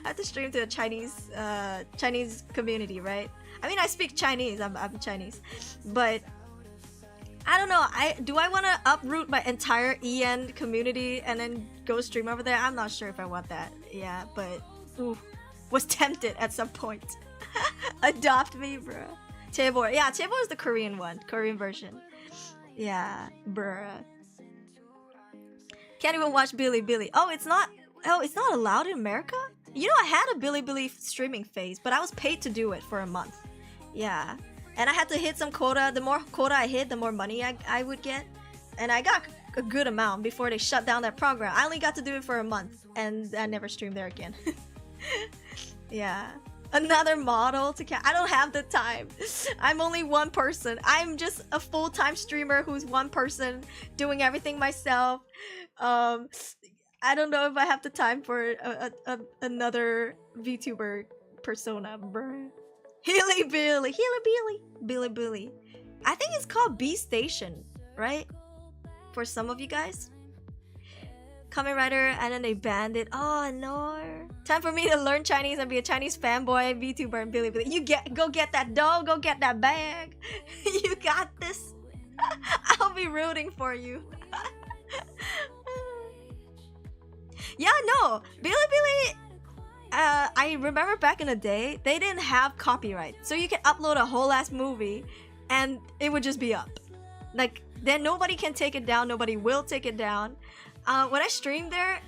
Speaker 1: I have to stream to a Chinese community, right? I mean, I speak Chinese. I'm Chinese, but I don't know. Do I want to uproot my entire EN community and then go stream over there? I'm not sure if I want that. Yeah, but ooh, was tempted at some point. Adopt me, bro. Chaebol. Yeah, Chaebol is the Korean one, Korean version. Yeah, bruh. Can't even watch Bilibili. Oh, it's not allowed in America? You know, I had a Bilibili streaming phase, but I was paid to do it for a month. Yeah. And I had to hit some quota. The more quota I hit, the more money I would get. And I got a good amount before they shut down that program. I only got to do it for a month, and I never streamed there again. Yeah. Another model to I don't have the time. I'm only one person. I'm just a full-time streamer who's one person doing everything myself. I don't know if I have the time for another VTuber persona, bruh. Billy. I think it's called B Station, right? For some of you guys. Kamen Rider, and then they banned it. Oh no. Time for me to learn Chinese and be a Chinese fanboy, VTuber, and Bilibili. Go get that dough, go get that bag. You got this. I'll be rooting for you. Yeah, no. Bilibili, I remember back in the day, they didn't have copyright. So you can upload a whole ass movie and it would just be up. Like, then nobody can take it down, nobody will take it down. When I streamed there,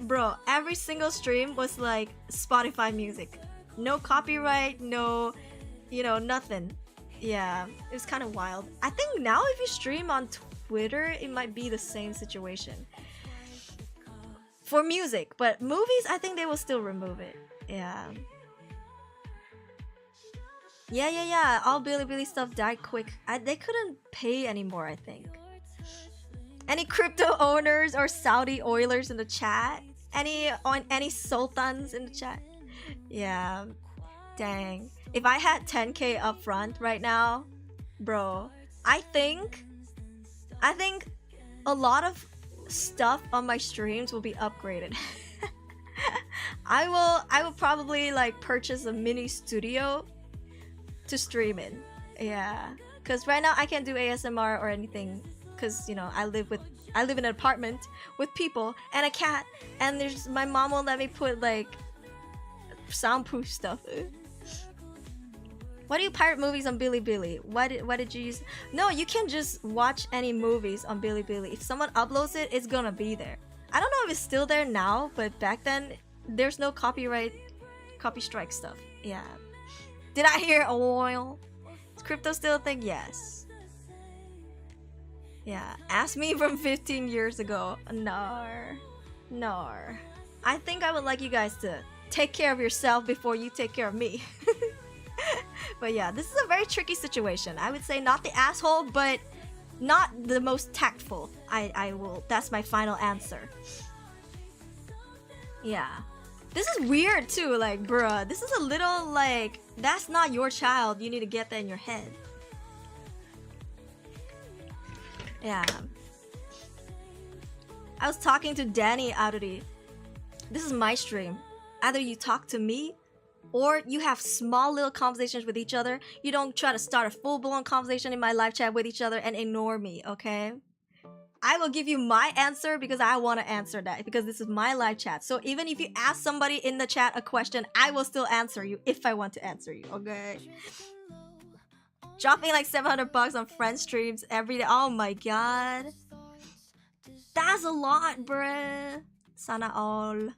Speaker 1: bro, every single stream was like Spotify music. No copyright, no, you know, nothing. Yeah, it was kind of wild. I think now if you stream on Twitter, it might be the same situation. For music, but movies, I think they will still remove it. Yeah. Yeah. All Bilibili stuff died quick. They couldn't pay anymore, I think. Any crypto owners or Saudi oilers in the chat? Any sultans in the chat? Yeah. Dang. If I had 10k up front right now, bro, I think a lot of stuff on my streams will be upgraded. I will probably like purchase a mini studio to stream in. Yeah. Cause right now I can't do ASMR or anything. Cause you know I live in an apartment with people and a cat, and my mom won't let me put like soundproof stuff. Why do you pirate movies on Bilibili? Why did you use? No, you can just watch any movies on Bilibili. If someone uploads it, it's gonna be there. I don't know if it's still there now, but back then there's no copy strike stuff. Yeah. Did I hear oil? Is crypto still a thing? Yes. Yeah, ask me from 15 years ago. No. I think I would like you guys to take care of yourself before you take care of me. But yeah, this is a very tricky situation. I would say not the asshole, but not the most tactful. I will. That's my final answer. Yeah. This is weird too, like, bruh. This is a little like, that's not your child. You need to get that in your head. Yeah. I was talking to Danny Aruri. This is my stream. Either you talk to me or you have small little conversations with each other. You don't try to start a full-blown conversation in my live chat with each other and ignore me, okay? I will give you my answer because I want to answer that, because this is my live chat. So even if you ask somebody in the chat a question, I will still answer you if I want to answer you, okay? Dropping like $700 on friend streams every day. Oh my god. That's a lot, bruh. Sana all.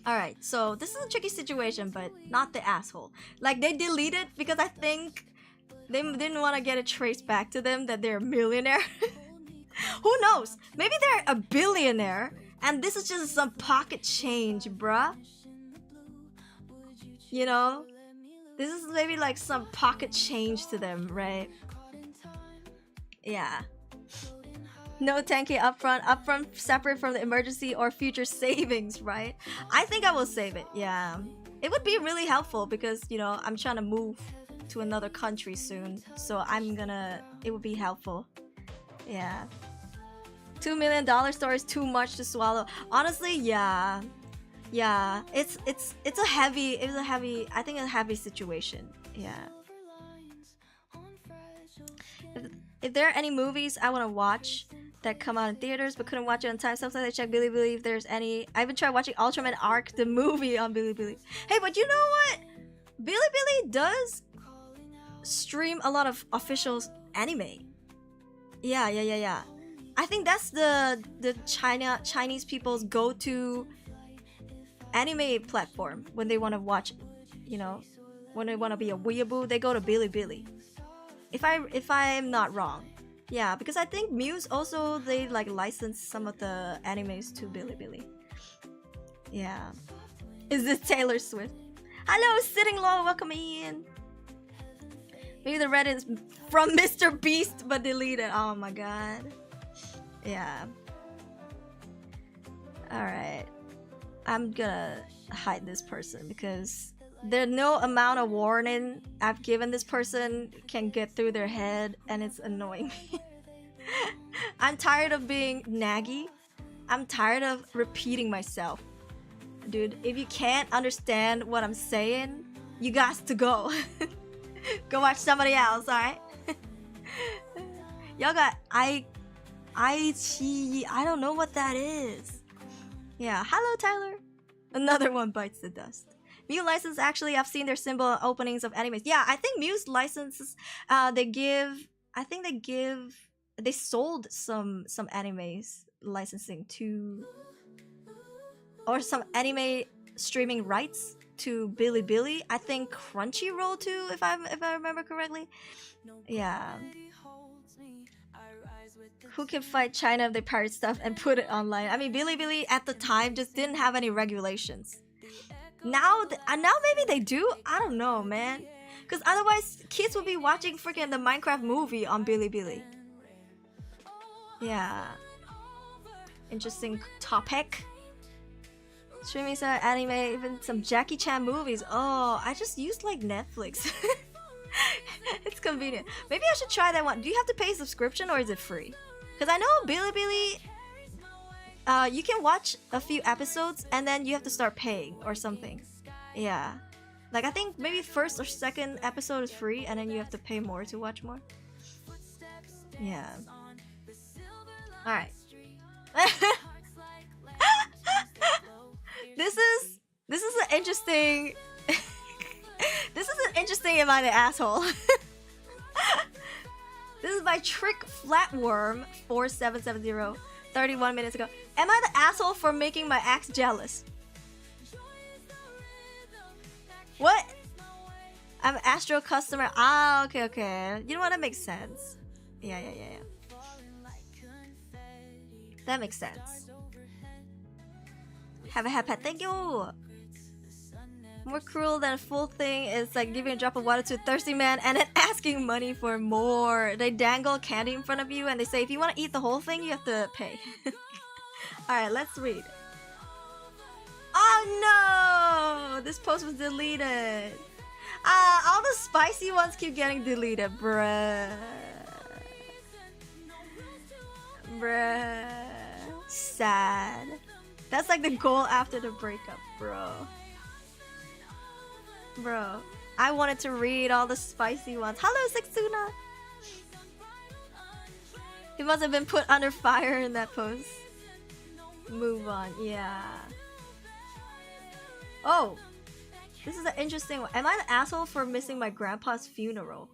Speaker 1: Alright, so this is a tricky situation, but not the asshole. Like, they deleted because I think they didn't want to get it traced back to them that they're a millionaire. Who knows? Maybe they're a billionaire and this is just some pocket change, bruh. You know? This is maybe like some pocket change to them, right? Yeah. No 10k upfront. Upfront separate from the emergency or future savings, right? I think I will save it, yeah. It would be really helpful because, you know, I'm trying to move to another country soon. So it would be helpful. Yeah. $2 million store is too much to swallow. Honestly, yeah. Yeah, it's a heavy I think a heavy situation. Yeah. If there are any movies I want to watch that come out in theaters but couldn't watch it on time, sometimes I check Bilibili if there's any. I even tried watching Ultraman Arc the movie on Bilibili. Hey, but you know what? Bilibili does stream a lot of official anime. Yeah. I think that's the Chinese people's go-to anime platform when they want to watch, you know, when they want to be a weeaboo, they go to Bilibili. If I'm not wrong. Yeah, because I think Muse also, they like license some of the animes to Bilibili. Yeah. Is this Taylor Swift? Hello, Sitting Low, welcome in. Maybe the Reddit is from Mr. Beast but deleted. Oh my god. Yeah. Alright. I'm gonna hide this person because there's no amount of warning I've given this person can get through their head and it's annoying me. I'm tired of being naggy. I'm tired of repeating myself. Dude, if you can't understand what I'm saying, you got to go. Go watch somebody else, alright? Y'all got I don't know what that is. Yeah, hello Tyler. Another one bites the dust. Muse license, actually, I've seen their symbol openings of animes. Yeah, I think Muse licenses, they sold some animes licensing to, or some anime streaming rights to Bilibili. I think Crunchyroll too, if I remember correctly. Yeah. Who can fight China if they pirate stuff and put it online? I mean, Bilibili at the time just didn't have any regulations. Now maybe they do? I don't know, man. Because otherwise, kids would be watching freaking the Minecraft movie on Bilibili. Yeah. Interesting topic. Streaming some anime, even some Jackie Chan movies. Oh, I just used like Netflix. It's convenient. Maybe I should try that one. Do you have to pay a subscription or is it free? Because I know Bilibili, you can watch a few episodes and then you have to start paying or something. Yeah. Like I think maybe first or second episode is free and then you have to pay more to watch more. Yeah. Alright. This is an interesting this is an interesting Am I the Asshole? This is by Trick Flatworm 4770 31 minutes ago. Am I the asshole for making my ex jealous? What? I'm an Astro customer. Ah, okay. You know what? That makes sense. Yeah. That makes sense. Have a happy pet. Thank you. More cruel than a full thing is like giving a drop of water to a thirsty man and then asking money for more. They dangle candy in front of you and they say if you want to eat the whole thing, you have to pay. Alright, let's read. Oh no! This post was deleted. All the spicy ones keep getting deleted, bruh. Sad. That's like the goal after the breakup, bro. Bro, I wanted to read all the spicy ones. Hello, Sexuna! He must have been put under fire in that post. Move on, yeah. Oh! This is an interesting one. Am I the asshole for missing my grandpa's funeral?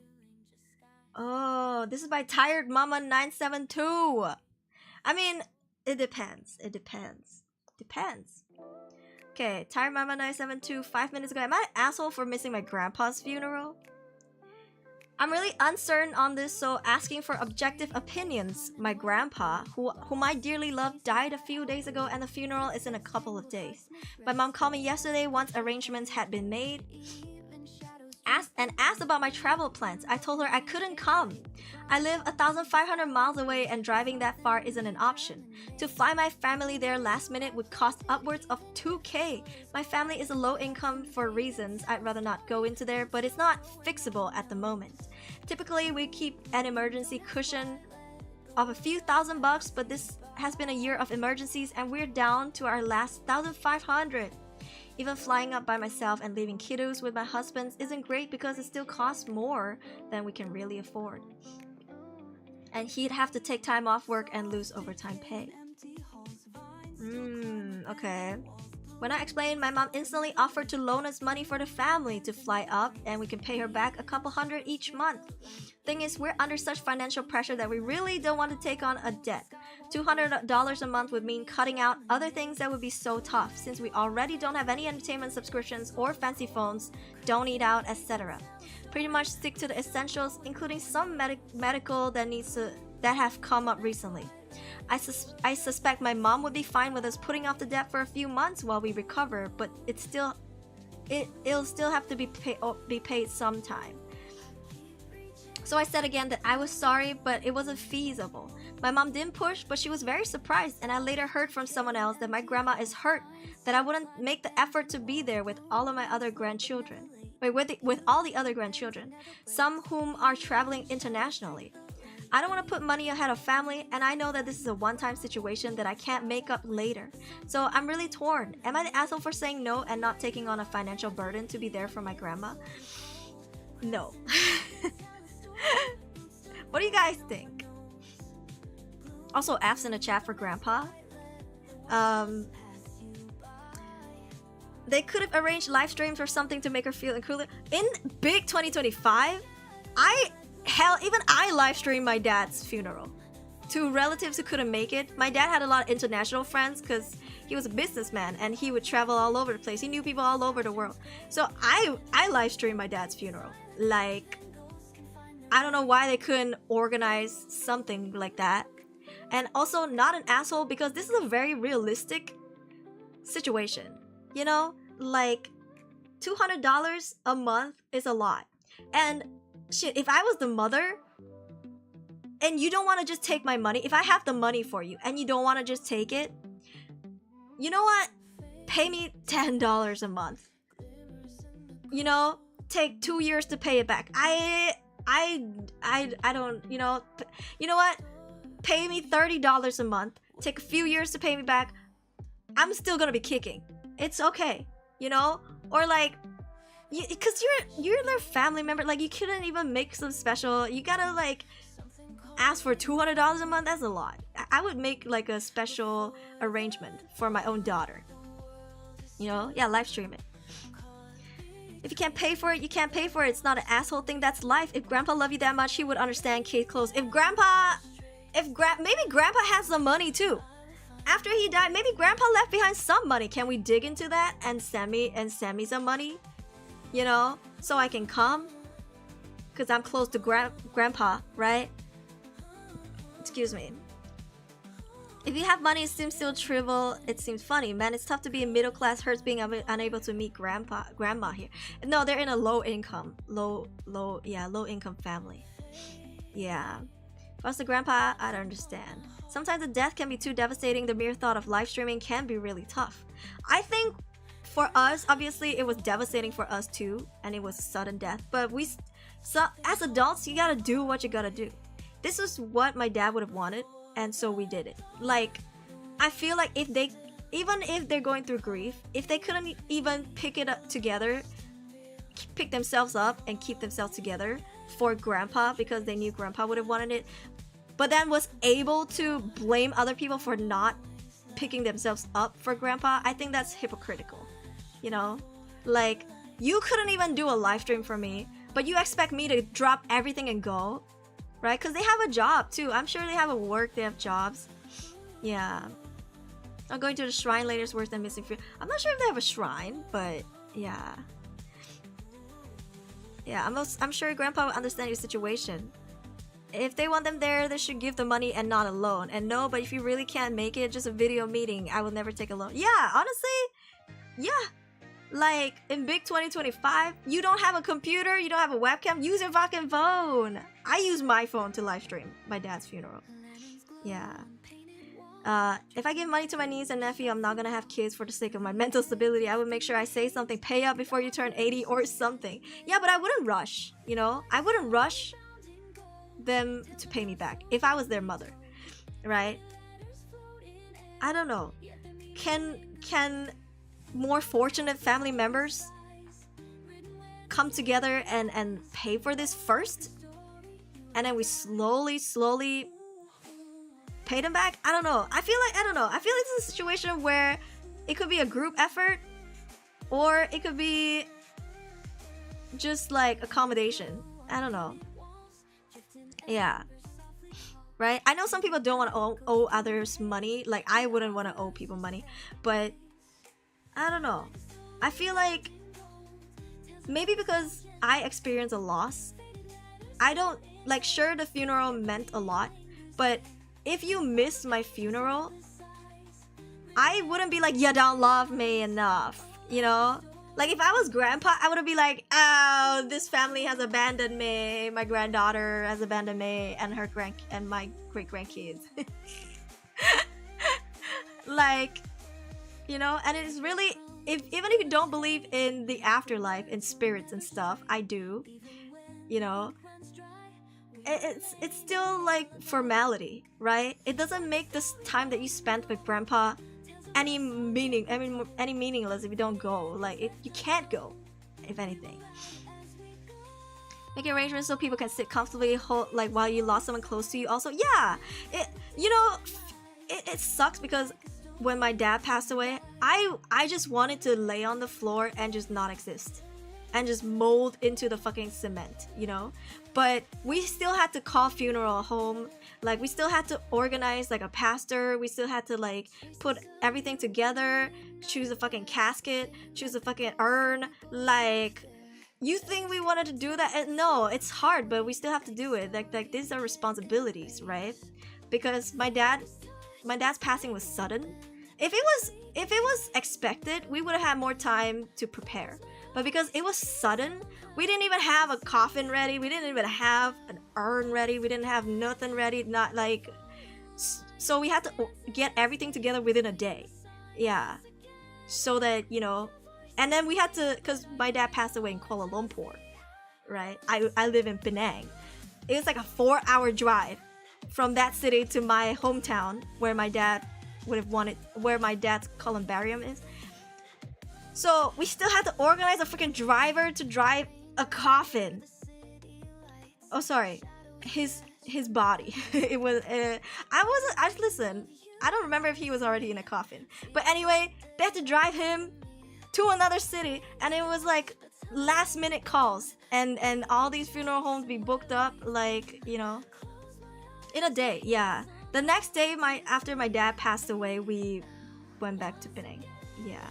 Speaker 1: Oh, this is by Tired Mama 972. I mean, it depends. It depends. Depends. Okay, Tired Mama 972, 5 minutes ago. Am I an asshole for missing my grandpa's funeral? I'm really uncertain on this, so asking for objective opinions. My grandpa, whom I dearly love, died a few days ago and the funeral is in a couple of days. My mom called me yesterday once arrangements had been made. Asked about my travel plans. I told her I couldn't come. I live 1,500 miles away and driving that far isn't an option. To fly my family there last minute would cost upwards of 2K. My family is a low income for reasons I'd rather not go into there, but it's not fixable at the moment. Typically, we keep an emergency cushion of a few $1,000, but this has been a year of emergencies and we're down to our last 1,500. Even flying up by myself and leaving kiddos with my husband isn't great because it still costs more than we can really afford. And he'd have to take time off work and lose overtime pay. Okay. When I explained, my mom instantly offered to loan us money for the family to fly up and we can pay her back a couple hundred each month. Thing is, we're under such financial pressure that we really don't want to take on a debt. $200 a month would mean cutting out other things that would be so tough since we already don't have any entertainment subscriptions or fancy phones, don't eat out, etc. Pretty much stick to the essentials, including some medical that have come up recently. I suspect my mom would be fine with us putting off the debt for a few months while we recover, but it'll still have to be paid sometime. So I said again that I was sorry, but it wasn't feasible. My mom didn't push, but she was very surprised, and I later heard from someone else that my grandma is hurt, that I wouldn't make the effort to be there with all of my other grandchildren. With all the other grandchildren, some whom are traveling internationally. I don't want to put money ahead of family, and I know that this is a one-time situation that I can't make up later. So I'm really torn. Am I the asshole for saying no and not taking on a financial burden to be there for my grandma? No. What do you guys think? Also, F's in the chat for grandpa. They could have arranged live streams or something to make her feel included. In big 2025, even I live streamed my dad's funeral to relatives who couldn't make it. My dad had a lot of international friends because he was a businessman and he would travel all over the place. He knew people all over the world. So I live streamed my dad's funeral. Like, I don't know why they couldn't organize something like that. And also not an asshole because this is a very realistic situation. You know, like $200 a month is a lot. And shit, if I was the mother and you don't want to just take my money, if I have the money for you and you don't want to just take it, you know what? Pay me $10 a month. You know, take 2 years to pay it back. I don't, you know what? Pay me $30 a month. Take a few years to pay me back. I'm still gonna be kicking. It's okay, you know? Or like, because you're their family member, like you couldn't even make some special. You gotta like ask for $200 a month. That's a lot. I would make like a special arrangement for my own daughter. You know, yeah, live stream it. If you can't pay for it, you can't pay for it. It's not an asshole thing. That's life. If grandpa loved you that much, he would understand kid clothes. Maybe grandpa has some money too. After he died, maybe grandpa left behind some money. Can we dig into that and send me some money? You know, so I can come, because I'm close to grandpa, right? Excuse me. If you have money, it seems still trivial. It seems funny, man. It's tough to be in middle class. Hurts being unable to meet grandma here. No, they're in a low income family. Yeah. For us, the grandpa, I don't understand. Sometimes the death can be too devastating. The mere thought of live streaming can be really tough. I think for us, obviously, it was devastating for us too, and it was sudden death. But as adults, you gotta do what you gotta do. This is what my dad would have wanted, and so we did it. Like, I feel like even if they're going through grief, if they couldn't even pick it up together pick themselves up and keep themselves together for grandpa because they knew grandpa would have wanted it, but then was able to blame other people for not picking themselves up for grandpa. I think that's hypocritical, you know? Like, you couldn't even do a live stream for me, but you expect me to drop everything and go, right? Because they have a job too. I'm sure they have a work, they have jobs. Yeah. I'm going to the shrine later is worse than missing food. I'm not sure if they have a shrine, but yeah. Yeah, I'm sure grandpa will understand your situation. If they want them there, they should give the money and not a loan. And no, but if you really can't make it, just a video meeting. I will never take a loan. Yeah, honestly, yeah. Like, in big 2025, you don't have a computer, you don't have a webcam, use your fucking phone. I use my phone to live stream my dad's funeral. Yeah. If I give money to my niece and nephew, I'm not gonna have kids for the sake of my mental stability. I would make sure I say something, pay up before you turn 80 or something. Yeah, but I wouldn't rush, you know? I wouldn't rush them to pay me back if I was their mother, right? I don't know. Can more fortunate family members come together and pay for this first, and then we slowly pay them back? I don't know. I feel like it's a situation where it could be a group effort, or it could be just like accommodation. I don't know. Yeah. Right? I know some people don't want to owe others money. Like, I wouldn't want to owe people money, but I don't know. I feel like maybe because I experienced a loss, I don't like, sure, the funeral meant a lot, but if you miss my funeral, I wouldn't be like, you don't love me enough, you know? Like, if I was grandpa, I wouldn't be like, oh, this family has abandoned me, my granddaughter has abandoned me, and my great grandkids. Like, you know, and it's really, even if you don't believe in the afterlife, in spirits and stuff, I do, you know, it's still like formality, right? It doesn't make this time that you spent with grandpa any meaningless if you don't go. Like, you can't go, if anything. Make arrangements so people can sit comfortably, like, while you lost someone close to you. Also, yeah, it sucks because when my dad passed away, I just wanted to lay on the floor and just not exist and just mold into the fucking cement, you know? But we still had to call funeral home. Like, we still had to organize like a pastor. We still had to like put everything together, choose a fucking casket, choose a fucking urn. Like, you think we wanted to do that? No, it's hard, but we still have to do it. Like these are responsibilities, right? Because my dad's passing was sudden. If it was expected, we would have had more time to prepare. But because it was sudden, we didn't even have a coffin ready. We didn't even have an urn ready. We didn't have nothing ready. Not like, so we had to get everything together within a day. Yeah, so that, you know, and then we had to, because my dad passed away in Kuala Lumpur, right? I live in Penang. It was like a 4-hour drive from that city to my hometown where my dad would have wanted, where my dad's columbarium is. So we still had to organize a freaking driver to drive a coffin. Oh, sorry, his body. It was. Listen, I don't remember if he was already in a coffin. But anyway, they had to drive him to another city, and it was like last minute calls, and all these funeral homes be booked up, like, you know, in a day. Yeah, the next day, after my dad passed away, we went back to Penang. Yeah.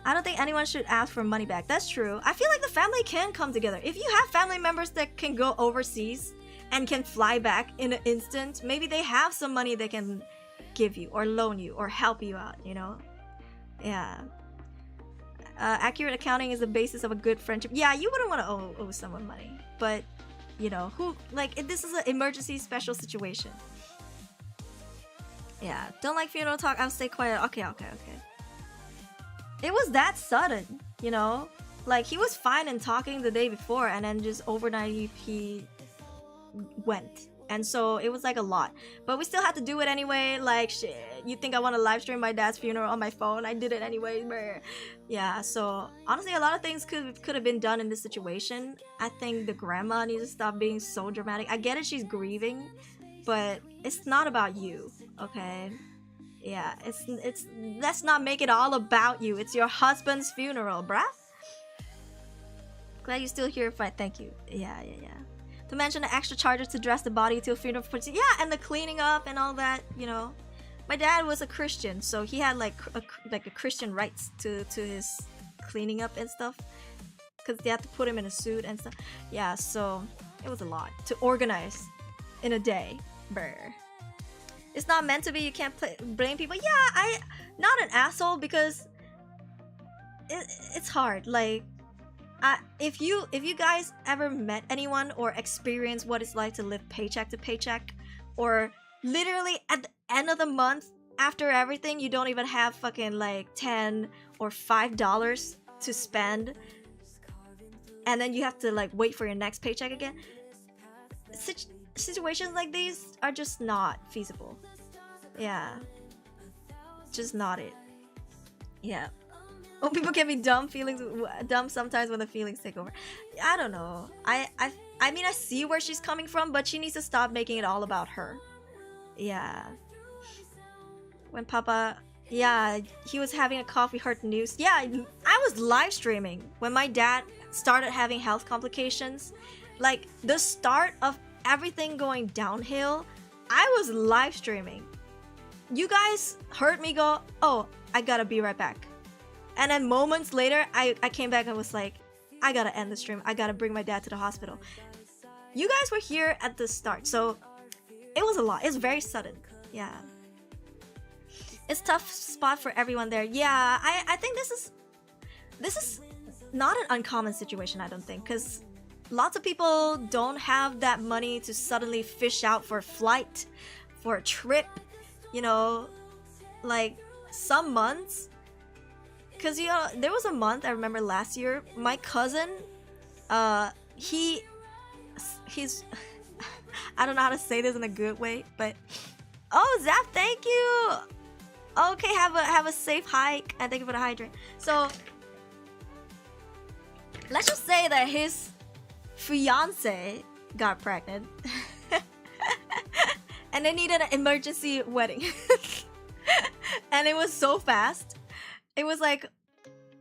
Speaker 1: I don't think anyone should ask for money back. That's true. I feel like the family can come together. If you have family members that can go overseas and can fly back in an instant, maybe they have some money they can give you or loan you or help you out, you know? Yeah. Accurate accounting is the basis of a good friendship. Yeah, you wouldn't want to owe someone money. But, you know, this is an emergency special situation. Yeah. Don't like funeral talk. I'll stay quiet. Okay. It was that sudden, you know? Like, he was fine and talking the day before, and then just overnight he went. And so it was like a lot, but we still had to do it anyway. Like, shit, you think I want to live stream my dad's funeral on my phone? I did it anyway. Brr. Yeah, so honestly, a lot of things could have been done in this situation. I think the grandma needs to stop being so dramatic. I get it, she's grieving, but it's not about you, okay? Yeah, it's let's not make it all about you. It's your husband's funeral, bruh. Glad you're still here, fight. Thank you. Yeah. To mention the extra charges to dress the body to a funeral. Yeah, and the cleaning up and all that, you know. My dad was a Christian, so he had like a Christian rights to his cleaning up and stuff, because they had to put him in a suit and stuff. Yeah, so it was a lot to organize in a day. Brr. It's not meant to be. You can't blame people. Yeah, I not an asshole, because it's hard. Like, if you guys ever met anyone or experienced what it's like to live paycheck to paycheck, or literally at the end of the month, after everything, you don't even have fucking like $10 or $5 to spend, and then you have to like wait for your next paycheck again. Situations like these are just not feasible. Yeah, just not it. Yeah. Oh, people can be dumb sometimes when the feelings take over. I don't know. I mean, I see where she's coming from, but she needs to stop making it all about her. Yeah. When Papa, yeah, he was having a cough, we heard the news. Yeah, I was live streaming when my dad started having health complications. Like, the start of everything going downhill, I was live streaming. You guys heard me go, oh, I gotta be right back. And then moments later, I came back and was like, I gotta end the stream. I gotta bring my dad to the hospital. You guys were here at the start, so it was a lot. It's very sudden. Yeah. It's a tough spot for everyone there. Yeah, I think this is not an uncommon situation, I don't think, because lots of people don't have that money to suddenly fish out for a flight, for a trip, you know, like some months. Because, you know, there was a month, I remember last year, my cousin, he's, I don't know how to say this in a good way, but, oh, Zap, thank you! Okay, have a safe hike, and thank you for the hydrant. So, let's just say that his fiance got pregnant, and they needed an emergency wedding. And it was so fast. It was like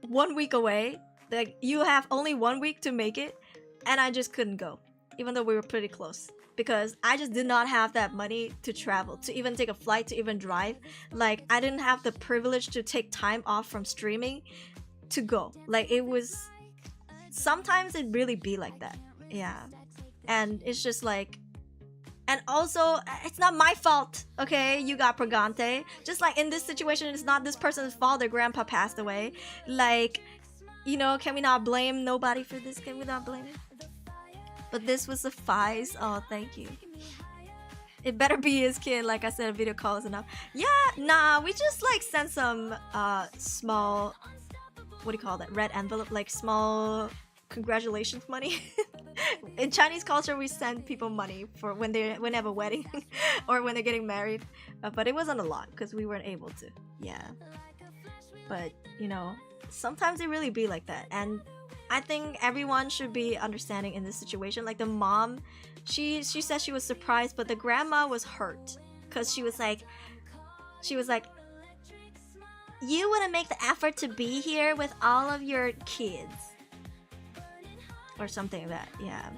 Speaker 1: 1 week away. Like, you have only 1 week to make it, and I just couldn't go, even though we were pretty close, because I just did not have that money to travel, to even take a flight, to even drive. Like, I didn't have the privilege to take time off from streaming to go. Like, it was, sometimes it really be like that. Yeah. And it's just like, and also, it's not my fault, okay? You got pregante. Just like in this situation, it's not this person's fault their grandpa passed away. Like, you know, can we not blame nobody for this? Can we not blame it? But this would suffice. Oh, thank you. It better be his kid. Like I said, a video call is enough. Yeah, nah, we just like sent some small, what do you call that? Red envelope, like small congratulations money. In Chinese culture, we send people money for when they have a wedding or when they're getting married, but it wasn't a lot because we weren't able to. Yeah, but you know, sometimes it really be like that, and I think everyone should be understanding in this situation. Like the mom, she said she was surprised, but the grandma was hurt because she was like, you wouldn't make the effort to be here with all of your kids. Or something like that, yeah.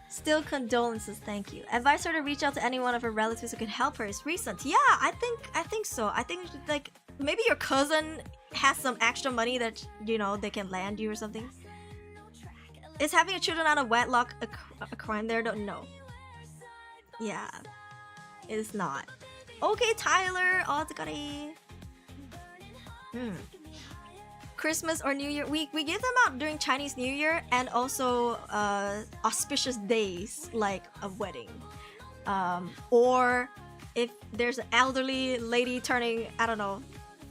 Speaker 1: Still condolences, thank you. Advise her to reach out to any one of her relatives who can help her. It's recent. Yeah, I think so. I think like maybe your cousin has some extra money that, you know, they can lend you or something. Is having a children out of wedlock a crime there? Don't know. Yeah, it is not. Okay, Tyler. Odori. Christmas or New Year, we give them out during Chinese New Year, and also auspicious days like a wedding, or if there's an elderly lady turning, I don't know,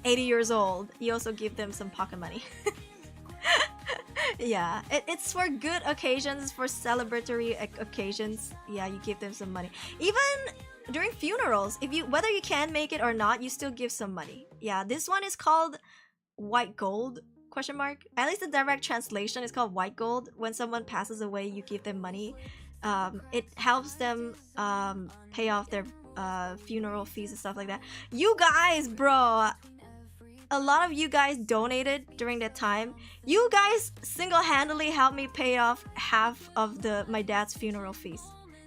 Speaker 1: 80 years old, you also give them some pocket money. Yeah, it's for good occasions, for celebratory occasions. Yeah, you give them some money. Even during funerals, if you whether you can make it or not, you still give some money. Yeah, this one is called white gold question mark. At least the direct translation is called white gold. When someone passes away, you give them money. It helps them pay off their funeral fees and stuff like that. You guys, bro, a lot of you guys donated during that time. You guys single-handedly helped me pay off half of my dad's funeral fees.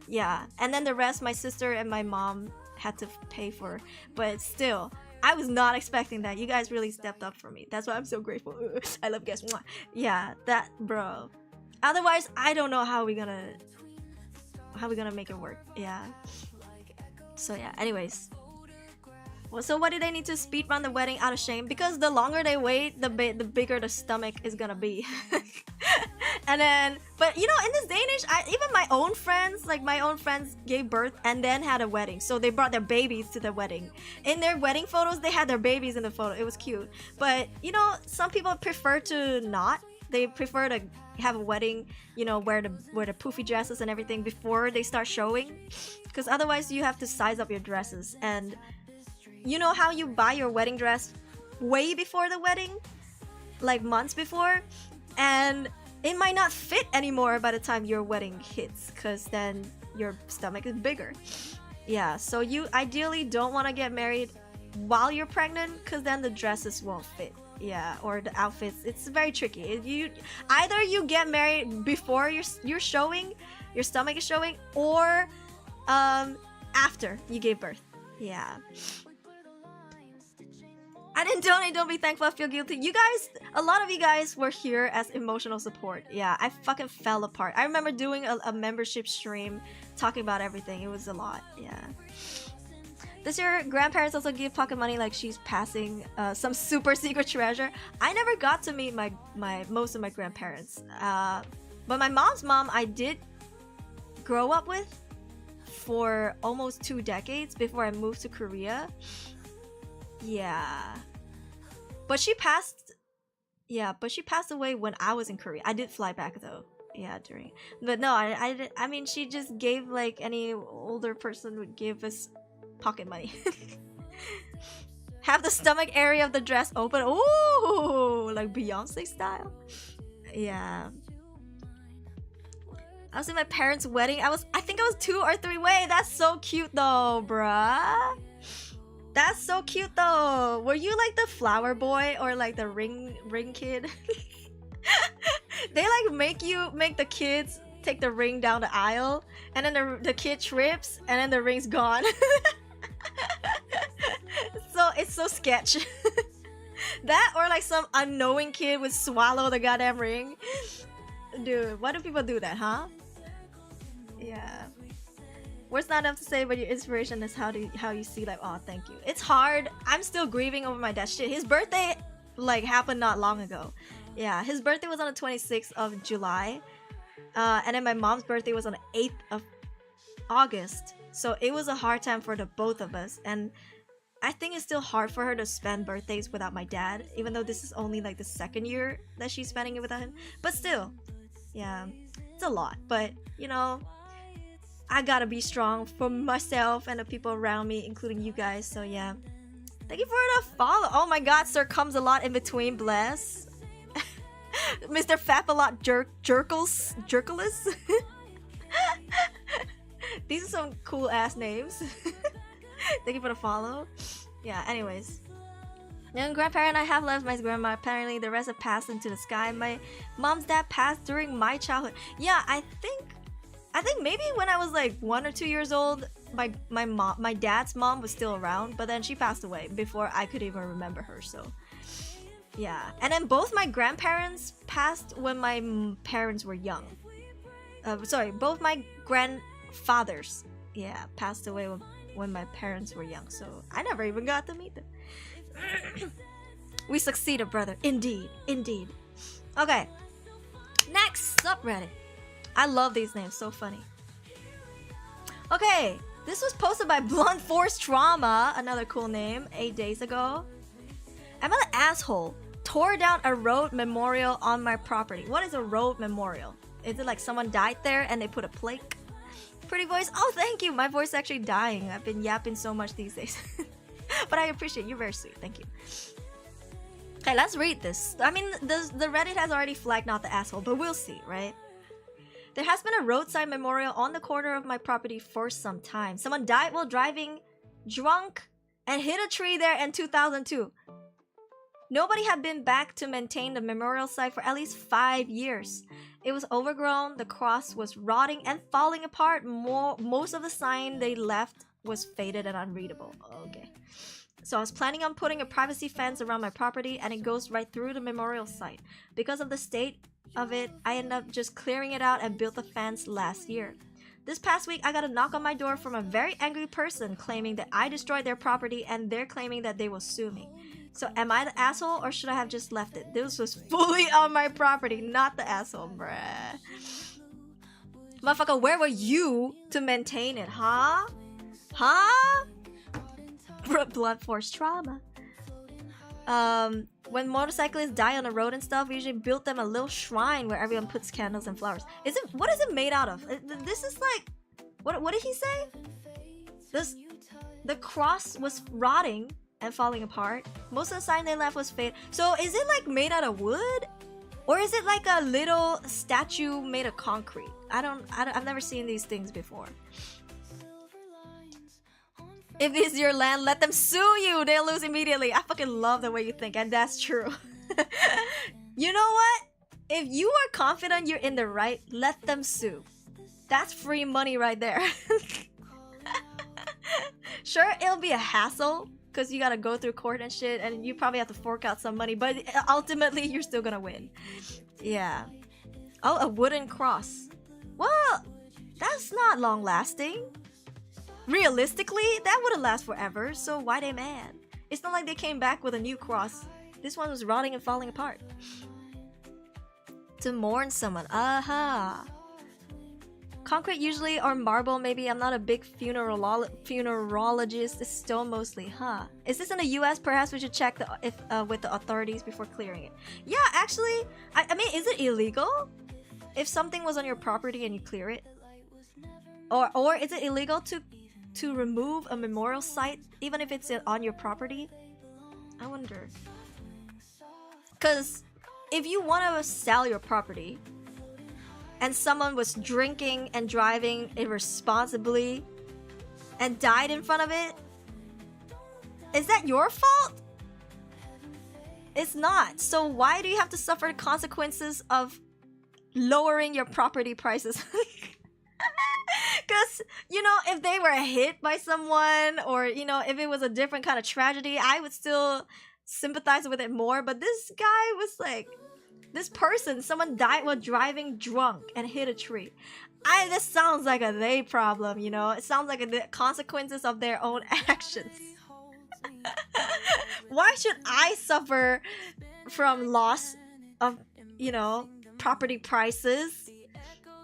Speaker 1: Yeah, and then the rest my sister and my mom had to pay for. But still, I was not expecting that. You guys really stepped up for me. That's why I'm so grateful. I love guys. Yeah, that, bro. Otherwise, I don't know how we gonna make it work. Yeah. So yeah, anyways. Well, so what do they need to speedrun the wedding out of shame? Because the longer they wait, the bigger the stomach is gonna be. And then, but you know, in this day and age, even my own friends gave birth and then had a wedding. So they brought their babies to the wedding. In their wedding photos, they had their babies in the photo. It was cute. But you know, some people prefer to not. They prefer to have a wedding, you know, wear the poofy dresses and everything before they start showing. Because otherwise, you have to size up your dresses. And you know how you buy your wedding dress way before the wedding? Like months before? And it might not fit anymore by the time your wedding hits, because then your stomach is bigger. Yeah, so you ideally don't want to get married while you're pregnant, because then the dresses won't fit. Yeah, or the outfits. It's very tricky. Either you get married before you're showing, your stomach is showing, or after you gave birth. Yeah. I didn't donate, don't be thankful, I feel guilty. You guys, a lot of you guys were here as emotional support. Yeah, I fucking fell apart. I remember doing a membership stream talking about everything. It was a lot, yeah. Does your grandparents also give pocket money like she's passing some super secret treasure? I never got to meet most of my grandparents. But my mom's mom, I did grow up with for almost 2 decades before I moved to Korea. Yeah. But she passed away when I was in Korea. I did fly back though. Yeah, during. But no, I mean, she just gave like any older person would give us pocket money. Have the stomach area of the dress open. Ooh, like Beyonce style. Yeah. I was in my parents' wedding. I think I was 2 or 3 away. That's so cute though, bruh. That's so cute though. Were you like the flower boy or like the ring kid? They like make the kids take the ring down the aisle, and then the kid trips and then the ring's gone. So it's so sketch. That or like some unknowing kid would swallow the goddamn ring. Dude, why do people do that, huh? Yeah. Words not enough to say, but your inspiration is how you see life. Oh, thank you. It's hard. I'm still grieving over my dad's shit. His birthday like happened not long ago. Yeah, his birthday was on the 26th of July. And then my mom's birthday was on the 8th of August. So it was a hard time for the both of us. And I think it's still hard for her to spend birthdays without my dad, even though this is only like the 2nd year that she's spending it without him. But still, yeah, it's a lot. But, you know, I gotta be strong for myself and the people around me, including you guys. So yeah, thank you for the follow. Oh my god, sir comes a lot in between, bless. Mr. Fapalot Jerkulus. These are some cool ass names. Thank you for the follow. Yeah, anyways, the only grandparent I have left, my grandma. Apparently the rest have passed into the sky. My mom's dad passed during my childhood. Yeah, I think maybe when I was like 1 or 2 years old, my dad's mom was still around, but then she passed away before I could even remember her. So yeah, and then both my grandparents passed when my parents were young. Sorry, both my grandfathers, yeah, passed away when my parents were young. So I never even got to meet them. We succeeded, brother. Indeed, indeed. Okay, next subreddit. I love these names, so funny. Okay, this was posted by Blunt Force Trauma, another cool name, 8 days ago. Am I an asshole? tore down a road memorial on my property. What is a road memorial? Is it like someone died there and they put a plaque? Pretty voice. Oh, thank you. My voice is actually dying. I've been yapping so much these days. But I appreciate you. You're very sweet. Thank you. Okay, let's read this. I mean, the Reddit has already flagged not the asshole, but we'll see, right? There has been a roadside memorial on the corner of my property for some time. Someone died while driving drunk and hit a tree there in 2002. Nobody had been back to maintain the memorial site for at least 5 years. It was overgrown, the cross was rotting and falling apart. Most of the sign they left was faded and unreadable. Okay. So I was planning on putting a privacy fence around my property and it goes right through the memorial site. Because of the state of it, I ended up just clearing it out and built the fence last year. This past week, I got a knock on my door from a very angry person claiming that I destroyed their property and they're claiming that they will sue me. So am I the asshole or should I have just left it? This was fully on my property, not the asshole, bruh. Motherfucker, where were you to maintain it, huh? Huh? Blunt force trauma. When motorcyclists die on the road and stuff, we usually build them a little shrine where everyone puts candles and flowers. What is it made out of? This is like, what did he say? The cross was rotting and falling apart. Most of the sign they left was faded. So is it like made out of wood? Or is it like a little statue made of concrete? I've never seen these things before. If it's your land, let them sue you. They'll lose immediately. I fucking love the way you think, and that's true. You know what? If you are confident you're in the right, let them sue. That's free money right there. Sure, it'll be a hassle because you gotta go through court and shit, and you probably have to fork out some money, but ultimately you're still gonna win. Yeah. Oh, a wooden cross. Well, that's not long lasting. Realistically, that wouldn't last forever, so why they mad? It's not like they came back with a new cross. This one was rotting and falling apart. To mourn someone. Aha. Concrete usually, or marble maybe. I'm not a big funerologist. It's stone mostly, huh? Is this in the US? Perhaps we should check with the authorities before clearing it. Yeah, actually, I mean, is it illegal? If something was on your property and you clear it? Or is it illegal to remove a memorial site even if it's on your property? I wonder. Because if you want to sell your property and someone was drinking and driving irresponsibly and died in front of it, is that your fault? It's not. So why do you have to suffer the consequences of lowering your property prices? Because, you know, if they were hit by someone or, you know, if it was a different kind of tragedy, I would still sympathize with it more. But this guy was like, this person, someone died while driving drunk and hit a tree. This sounds like a they problem, you know? It sounds like the consequences of their own actions. Why should I suffer from loss of, you know, property prices?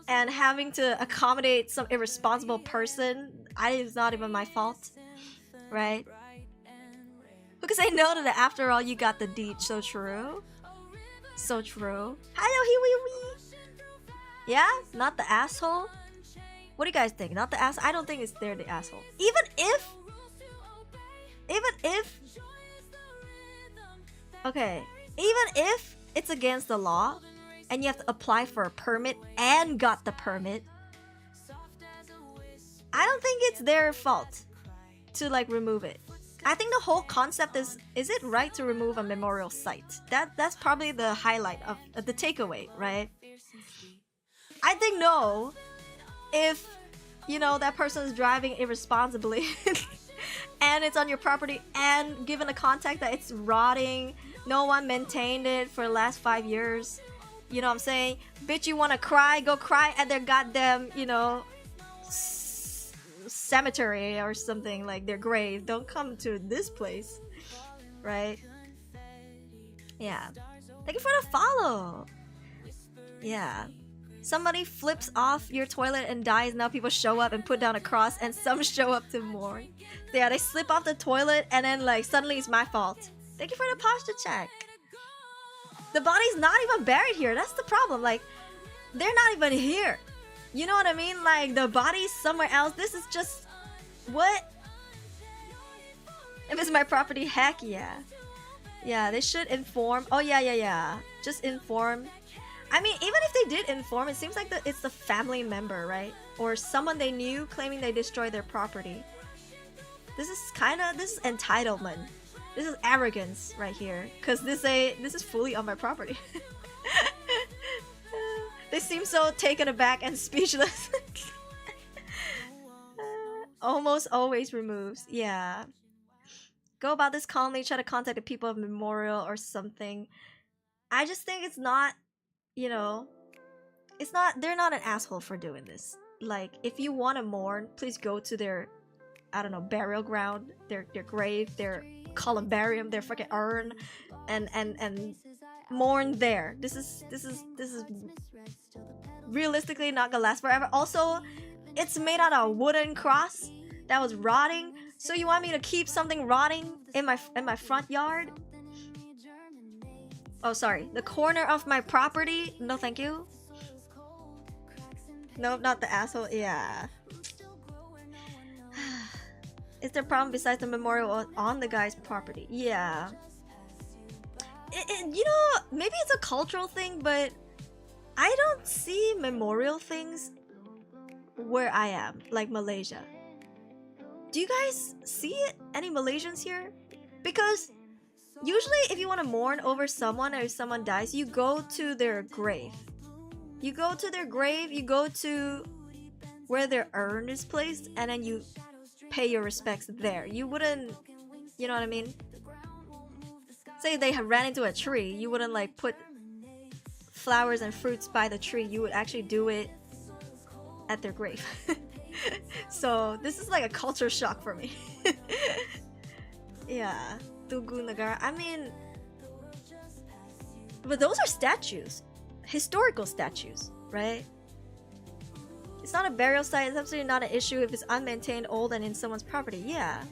Speaker 1: And having to accommodate some irresponsible person, it's not even my fault, right? Who can say no to that? After all, you got the deed. So true. So true. Hello, Hiwi. Yeah? Not the asshole? What do you guys think? Not the asshole? I don't think it's they're the asshole. Even if... Okay. Even if it's against the law, and you have to apply for a permit and got the permit, I don't think it's their fault to like remove it. I think the whole concept is it right to remove a memorial site? That's probably the highlight of the takeaway, right? I think no. If, you know, that person is driving irresponsibly and it's on your property and given the context that it's rotting, no one maintained it for the last 5 years. You know what I'm saying? Bitch, you wanna cry? Go cry at their goddamn, you know, cemetery or something, like their grave. Don't come to this place, right? Yeah. Thank you for the follow. Yeah. Somebody flips off your toilet and dies. Now people show up and put down a cross, and some show up to mourn. So yeah, they slip off the toilet and then like suddenly it's my fault. Thank you for the posture check. The body's not even buried here. That's the problem. Like, they're not even here. You know what I mean? Like, the body's somewhere else. This is just... What? If it's my property, heck yeah. Yeah, they should inform. Oh, yeah. Just inform. I mean, even if they did inform, it seems like it's the family member, right? Or someone they knew claiming they destroyed their property. This is entitlement. This is arrogance right here. Because this is fully on my property. They seem so taken aback and speechless. Almost always removes. Yeah. Go about this calmly. Try to contact the people of memorial or something. I just think it's not, you know, it's not, they're not an asshole for doing this. Like, if you want to mourn, please go to their, I don't know, burial ground, their grave, their columbarium, their fucking urn, and mourn there. This is realistically not gonna last forever. Also, it's made out of a wooden cross that was rotting. So you want me to keep something rotting in my front yard? Oh, sorry. The corner of my property? No, thank you. Nope, not the asshole. Yeah. Is there a problem besides the memorial on the guy's property? Yeah. You know, maybe it's a cultural thing, but I don't see memorial things where I am, like Malaysia. Do you guys see it? Any Malaysians here? Because usually if you want to mourn over someone or if someone dies, you go to their grave. You go to their grave, you go to where their urn is placed, and then you pay your respects there. You wouldn't, you know what I mean? Say they have ran into a tree, you wouldn't like put flowers and fruits by the tree. You would actually do it at their grave. So this is like a culture shock for me. Yeah, Tugu Negara. I mean, but those are statues, historical statues, right? It's not a burial site. It's absolutely not an issue if it's unmaintained, old, and in someone's property. Yeah.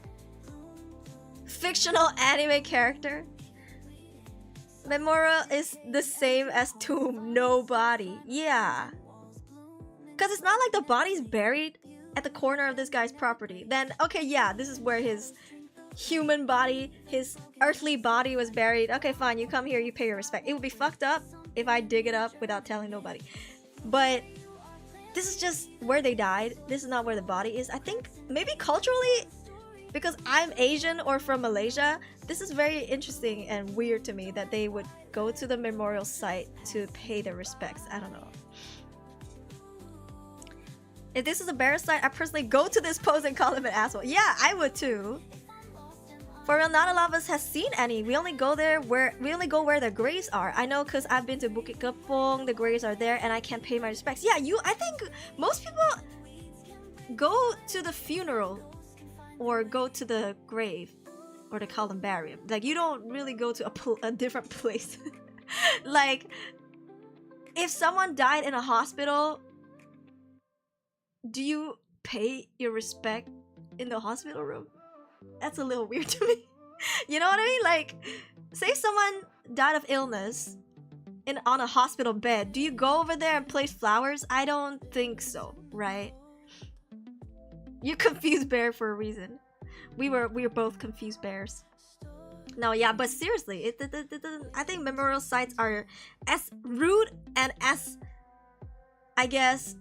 Speaker 1: Fictional anime character. Memorial is the same as tomb, no body. Yeah. Because it's not like the body's buried at the corner of this guy's property. Then, okay, yeah, this is where his human body, his earthly body was buried. Okay, fine, you come here, you pay your respect. It would be fucked up if I dig it up without telling nobody. But this is just where they died. This is not where the body is. I think maybe culturally, because I'm Asian or from Malaysia, this is very interesting and weird to me that they would go to the memorial site to pay their respects. I don't know. If this is a burial site, I personally go to this post and call him an asshole. Yeah, I would too. For real, not a lot of us has seen any. We only go where their graves are. I know because I've been to Bukit Kepong, the graves are there, and I can't pay my respects. Yeah, I think most people go to the funeral or go to the grave or the columbarium. Like, you don't really go to a different place. Like, if someone died in a hospital, do you pay your respect in the hospital room? That's a little weird to me. You know what I mean? Like, say someone died of illness on a hospital bed. Do you go over there and place flowers? I don't think so, right? You confused bear for a reason. We were both confused bears. No, yeah, but seriously, I think memorial sites are as rude and as, I guess,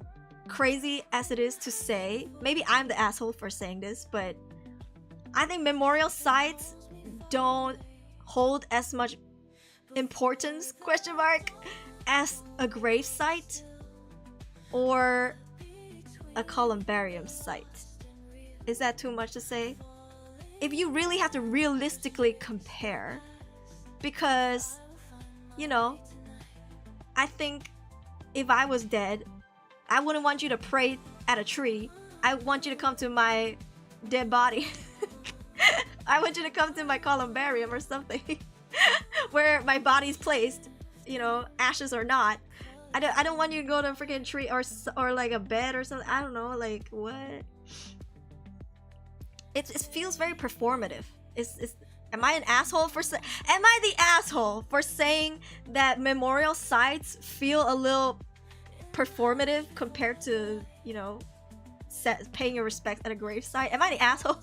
Speaker 1: crazy as it is to say. Maybe I'm the asshole for saying this, but I think memorial sites don't hold as much importance, question mark, as a grave site or a columbarium site. Is that too much to say? If you really have to realistically compare, because, you know, I think if I was dead, I wouldn't want you to pray at a tree. I want you to come to my dead body. I want you to come to my columbarium or something where my body's placed, you know, ashes or not. I don't want you to go to a freaking tree or like a bed or something. I don't know, like, what? It feels very performative. It's Am I an asshole for am I the asshole for saying that memorial sites feel a little performative compared to, you know, paying your respects at a gravesite? Am I the asshole?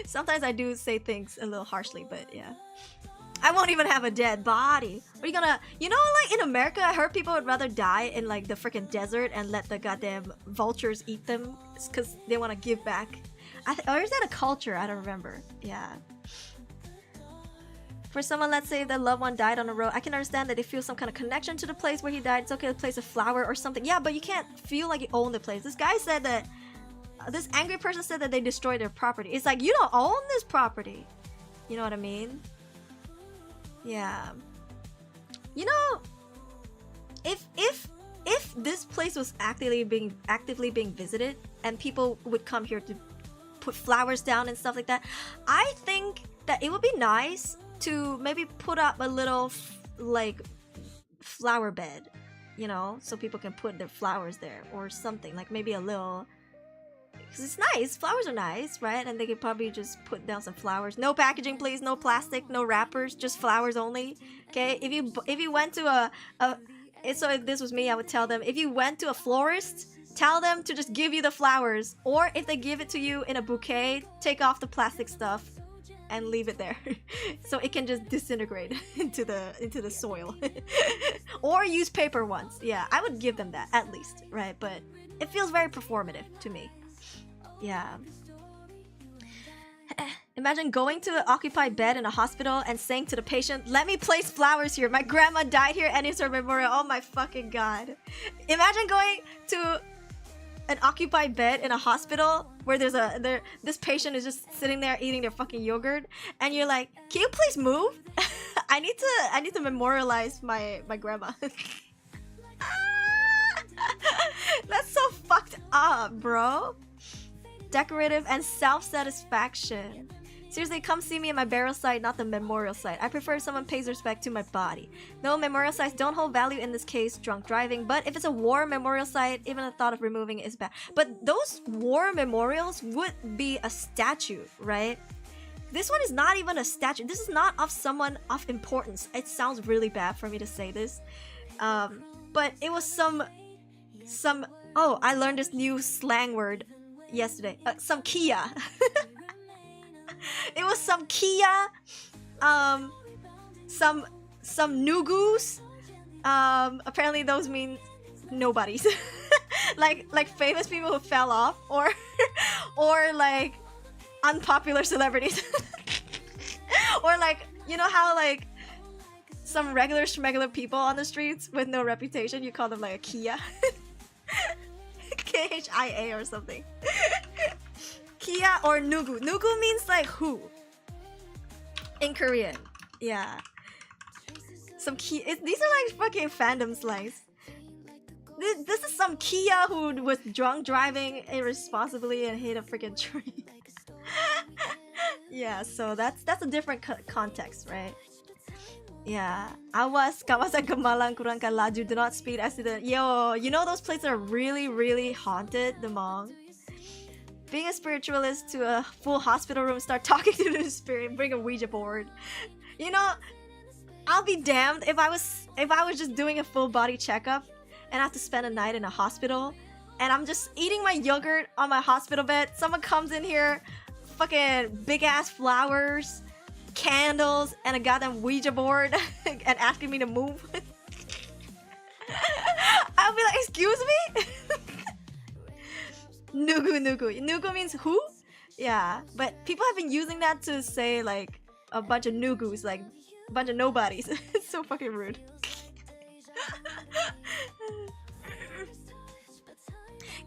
Speaker 1: Sometimes I do say things a little harshly, but yeah. I won't even have a dead body. Are you gonna, you know, like in America, I heard people would rather die in like the freaking desert and let the goddamn vultures eat them because they want to give back. Or is that a culture? I don't remember. Yeah. For someone, let's say their loved one died on the road, I can understand that they feel some kind of connection to the place where he died. It's okay to place a flower or something. Yeah, but you can't feel like you own the place. This guy said that, this angry person said that they destroyed their property. It's like, you don't own this property. You know what I mean? Yeah. You know, if this place was actively being visited and people would come here to put flowers down and stuff like that, I think that it would be nice to maybe put up a little like flower bed, you know, so people can put their flowers there or something, like maybe a little, because it's nice, flowers are nice, right? And they could probably just put down some flowers. No packaging please, no plastic, no wrappers, just flowers only. Okay, if you went to so if this was me, I would tell them, if you went to a florist, tell them to just give you the flowers, or if they give it to you in a bouquet, take off the plastic stuff and leave it there so it can just disintegrate into the soil. Or use paper ones. Yeah, I would give them that at least, right? But it feels very performative to me. Yeah. Imagine going to an occupied bed in a hospital and saying to the patient, let me place flowers here, my grandma died here and it's her memorial. Oh my fucking god. Imagine going to an occupied bed in a hospital where this patient is just sitting there eating their fucking yogurt and you're like, can you please move? I need to memorialize my grandma. That's so fucked up, bro. Decorative and self-satisfaction. Seriously, come see me at my burial site, not the memorial site. I prefer if someone pays respect to my body. No, memorial sites don't hold value in this case, drunk driving, but if it's a war memorial site, even the thought of removing it is bad. But those war memorials would be a statue, right? This one is not even a statue. This is not of someone of importance. It sounds really bad for me to say this. But it was some oh, I learned this new slang word yesterday. Some Kia. It was some Kia, some Nugus. Apparently those mean nobodies. like famous people who fell off, or like unpopular celebrities. Or like, you know how like some regular people on the streets with no reputation, you call them like a Kia. Khia or something. Kia or Nugu. Nugu means like who in Korean. Yeah. Some Kia. These are like fucking fandom slangs. This is some Kia who was drunk driving irresponsibly and hit a freaking tree. Yeah, so that's a different context, right? Yeah. Awas, kawasan ke Malang kurang ka laju, do not speed accident. Yo, you know those places are really, really haunted, the Hmong. Being a spiritualist to a full hospital room, start talking to the spirit, bring a Ouija board. You know, I'll be damned if I was just doing a full body checkup and I have to spend a night in a hospital and I'm just eating my yogurt on my hospital bed. Someone comes in here, fucking big ass flowers, candles, and a goddamn Ouija board and asking me to move. I'll be like, excuse me? Nugu means who? Yeah, but people have been using that to say like a bunch of nugus, like a bunch of nobodies. It's so fucking rude.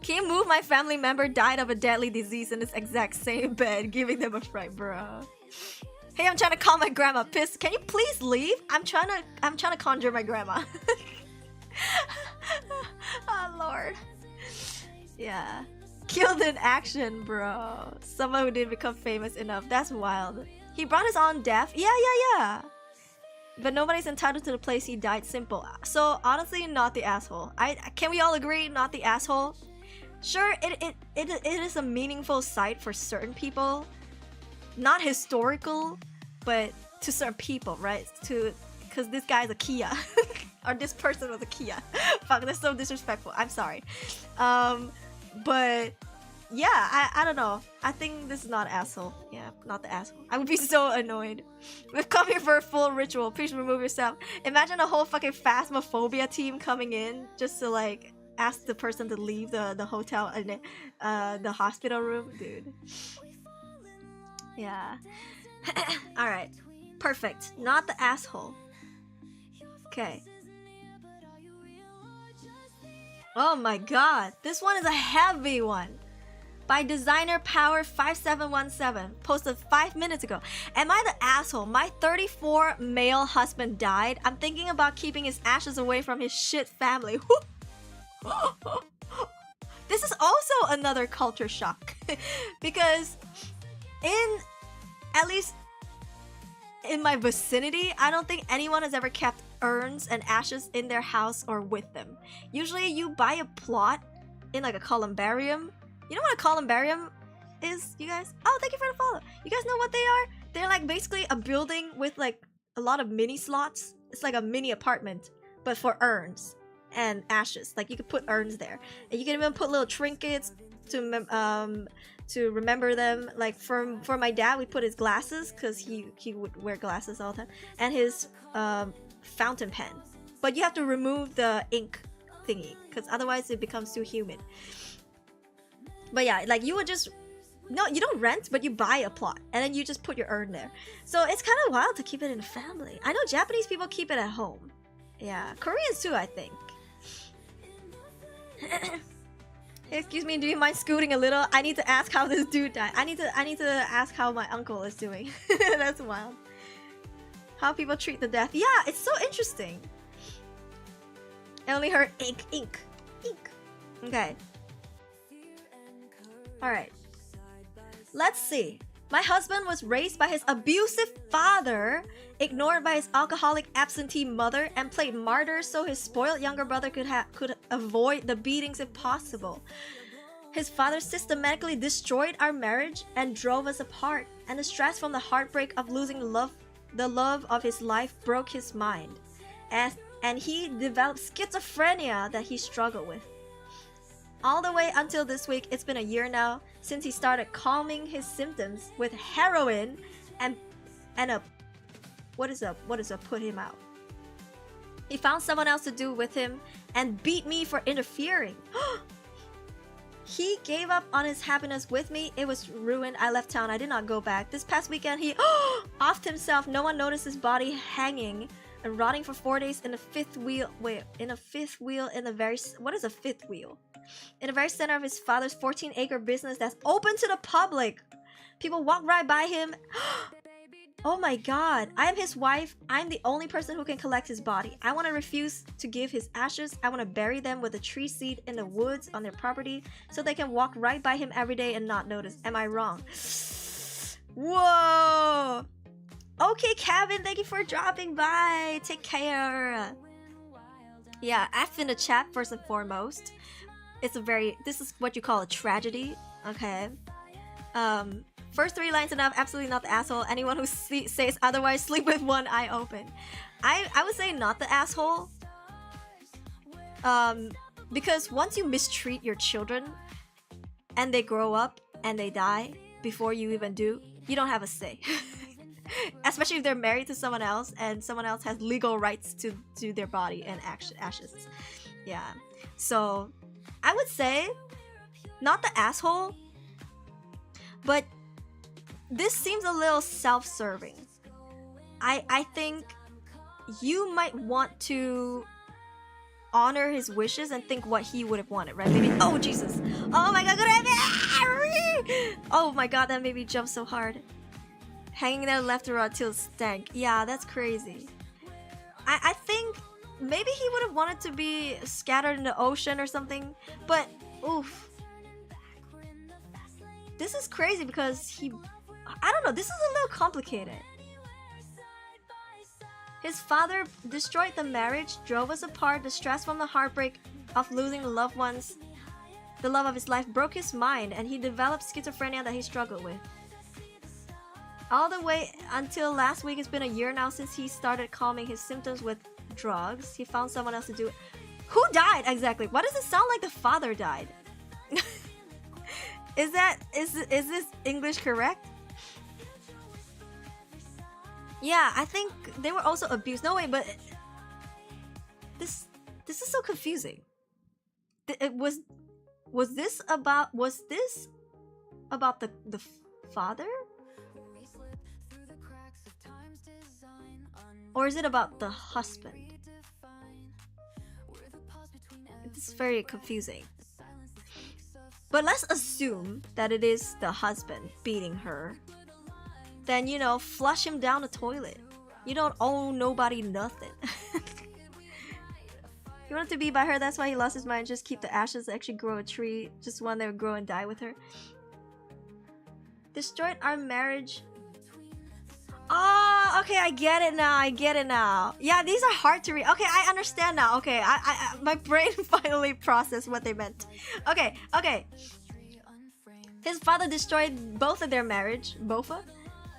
Speaker 1: Can you move? My family member died of a deadly disease in this exact same bed, giving them a fright, bro. Hey, I'm trying to call my grandma. Piss. Can you please leave? I'm trying to conjure my grandma. Oh lord. Yeah. Killed in action, bro. Someone who didn't become famous enough. That's wild. He brought his own death. Yeah. But nobody's entitled to the place he died. Simple. So honestly, not the asshole. Can we all agree? Not the asshole. Sure, it is a meaningful site for certain people, not historical, but to certain people, right? Because this guy's a Kia. Or this person was a Kia. Fuck, that's so disrespectful. I'm sorry. But yeah, I don't know. I think this is not an asshole. Yeah, not the asshole. I would be so annoyed. We've come here for a full ritual. Please remove yourself. Imagine a whole fucking phasmophobia team coming in just to like ask the person to leave the hotel and the hospital room, dude. Yeah. Alright. Perfect. Not the asshole. Okay. Oh my god. This one is a heavy one. By designer Power 5717, posted 5 minutes ago. Am I the asshole? My 34 male husband died. I'm thinking about keeping his ashes away from his shit family. This is also another culture shock. Because at least in my vicinity, I don't think anyone has ever kept urns and ashes in their house or with them. Usually you buy a plot in like a columbarium. You know what a columbarium is, you guys? Oh, thank you for the follow. You guys know what they are? They're like basically a building with like a lot of mini slots. It's like a mini apartment, but for urns and ashes. Like you could put urns there, and you can even put little trinkets to remember them. Like for my dad, we put his glasses because he would wear glasses all the time, and his fountain pen. But you have to remove the ink thingy because otherwise it becomes too humid. But yeah, like you would just no, you don't rent, but you buy a plot and then you just put your urn there. So it's kind of wild to keep it in the family. I know Japanese people keep it at home. Yeah, Koreans too, I think. Excuse me, do you mind scooting a little? I need to ask how this dude died. I need to ask how my uncle is doing. That's wild. How people treat the death. Yeah, it's so interesting. I only heard ink, ink, ink. Okay. Alright. Let's see. My husband was raised by his abusive father, ignored by his alcoholic absentee mother, and played martyr so his spoiled younger brother could avoid the beatings if possible. His father systematically destroyed our marriage and drove us apart, and the stress from the heartbreak of losing the love of his life broke his mind. And he developed schizophrenia that he struggled with. All the way until this week, it's been a year now since he started calming his symptoms with heroin and a what is a put him out. He found someone else to do with him and beat me for interfering. He gave up on his happiness with me. It was ruined. I left town. I did not go back. This past weekend, he offed himself. No one noticed his body hanging and rotting for 4 days in a fifth wheel. Wait, in a fifth wheel in the very... What is a fifth wheel? In the very center of his father's 14-acre business that's open to the public. People walk right by him. Oh my god. I am his wife. I'm the only person who can collect his body. I want to refuse to give his ashes. I want to bury them with a tree seed in the woods on their property so they can walk right by him every day and not notice. Am I wrong? Whoa. Okay, Kevin, thank you for dropping by. Take care. Yeah, F in the chat first and foremost. This is what you call a tragedy. Okay. First 3 lines enough. Absolutely not the asshole. Anyone who says otherwise, sleep with one eye open. I would say not the asshole. Because once you mistreat your children and they grow up and they die before you even do, you don't have a say. Especially if they're married to someone else and someone else has legal rights to their body and ashes. Yeah. So I would say not the asshole, but this seems a little self-serving. I think you might want to honor his wishes and think what he would have wanted, right? Maybe. Oh Jesus! Oh my God! Oh my God! That made me jump so hard. Hanging there left around till stank. Yeah, that's crazy. I think maybe he would have wanted to be scattered in the ocean or something, but oof. This is crazy because I don't know, this is a little complicated. His father destroyed the marriage, drove us apart, the stress from the heartbreak of losing loved ones, the love of his life broke his mind, and he developed schizophrenia that he struggled with. All the way until last week, it's been a year now since he started calming his symptoms with drugs. He found someone else to do it. Who died exactly? Why does it sound like the father died? Is this English correct? Yeah, I think they were also abused. No way, but this is so confusing. Was this about the father? Or is it about the husband? It's very confusing. But let's assume that it is the husband beating her. Then, you know, flush him down the toilet. You don't owe nobody nothing. He wanted to be by her, that's why he lost his mind. Just keep the ashes, actually grow a tree. Just one that would grow and die with her. Destroyed our marriage. Oh, okay, I get it now. Yeah, these are hard to read. Okay, I understand now. Okay, I my brain finally processed what they meant. Okay. His father destroyed both of their marriage, Bofa,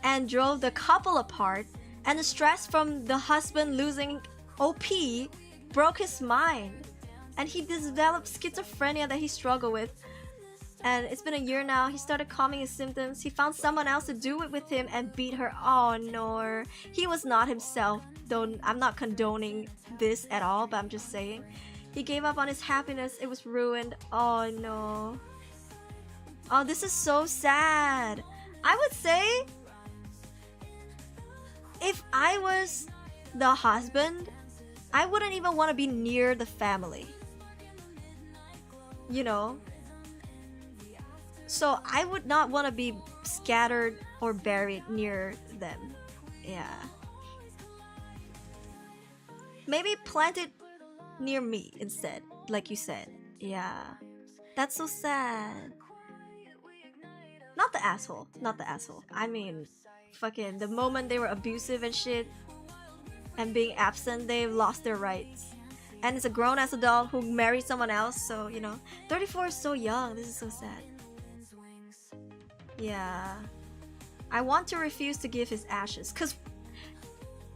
Speaker 1: and drove the couple apart. And the stress from the husband losing OP broke his mind. And he developed schizophrenia that he struggled with. And it's been a year now. He started calming his symptoms. He found someone else to do it with him and beat her. Oh no. He was not himself. Though I'm not condoning this at all, but I'm just saying. He gave up on his happiness. It was ruined. Oh no. Oh, this is so sad. I would say if I was the husband, I wouldn't even want to be near the family. You know? So I would not want to be scattered or buried near them. Yeah. Maybe plant it near me instead, like you said. Yeah. That's so sad. Not the asshole. I mean, fucking the moment they were abusive and shit and being absent, they've lost their rights. And it's a grown-ass adult who married someone else, so, you know. 34 is so young. This is so sad. Yeah. I want to refuse to give his ashes, because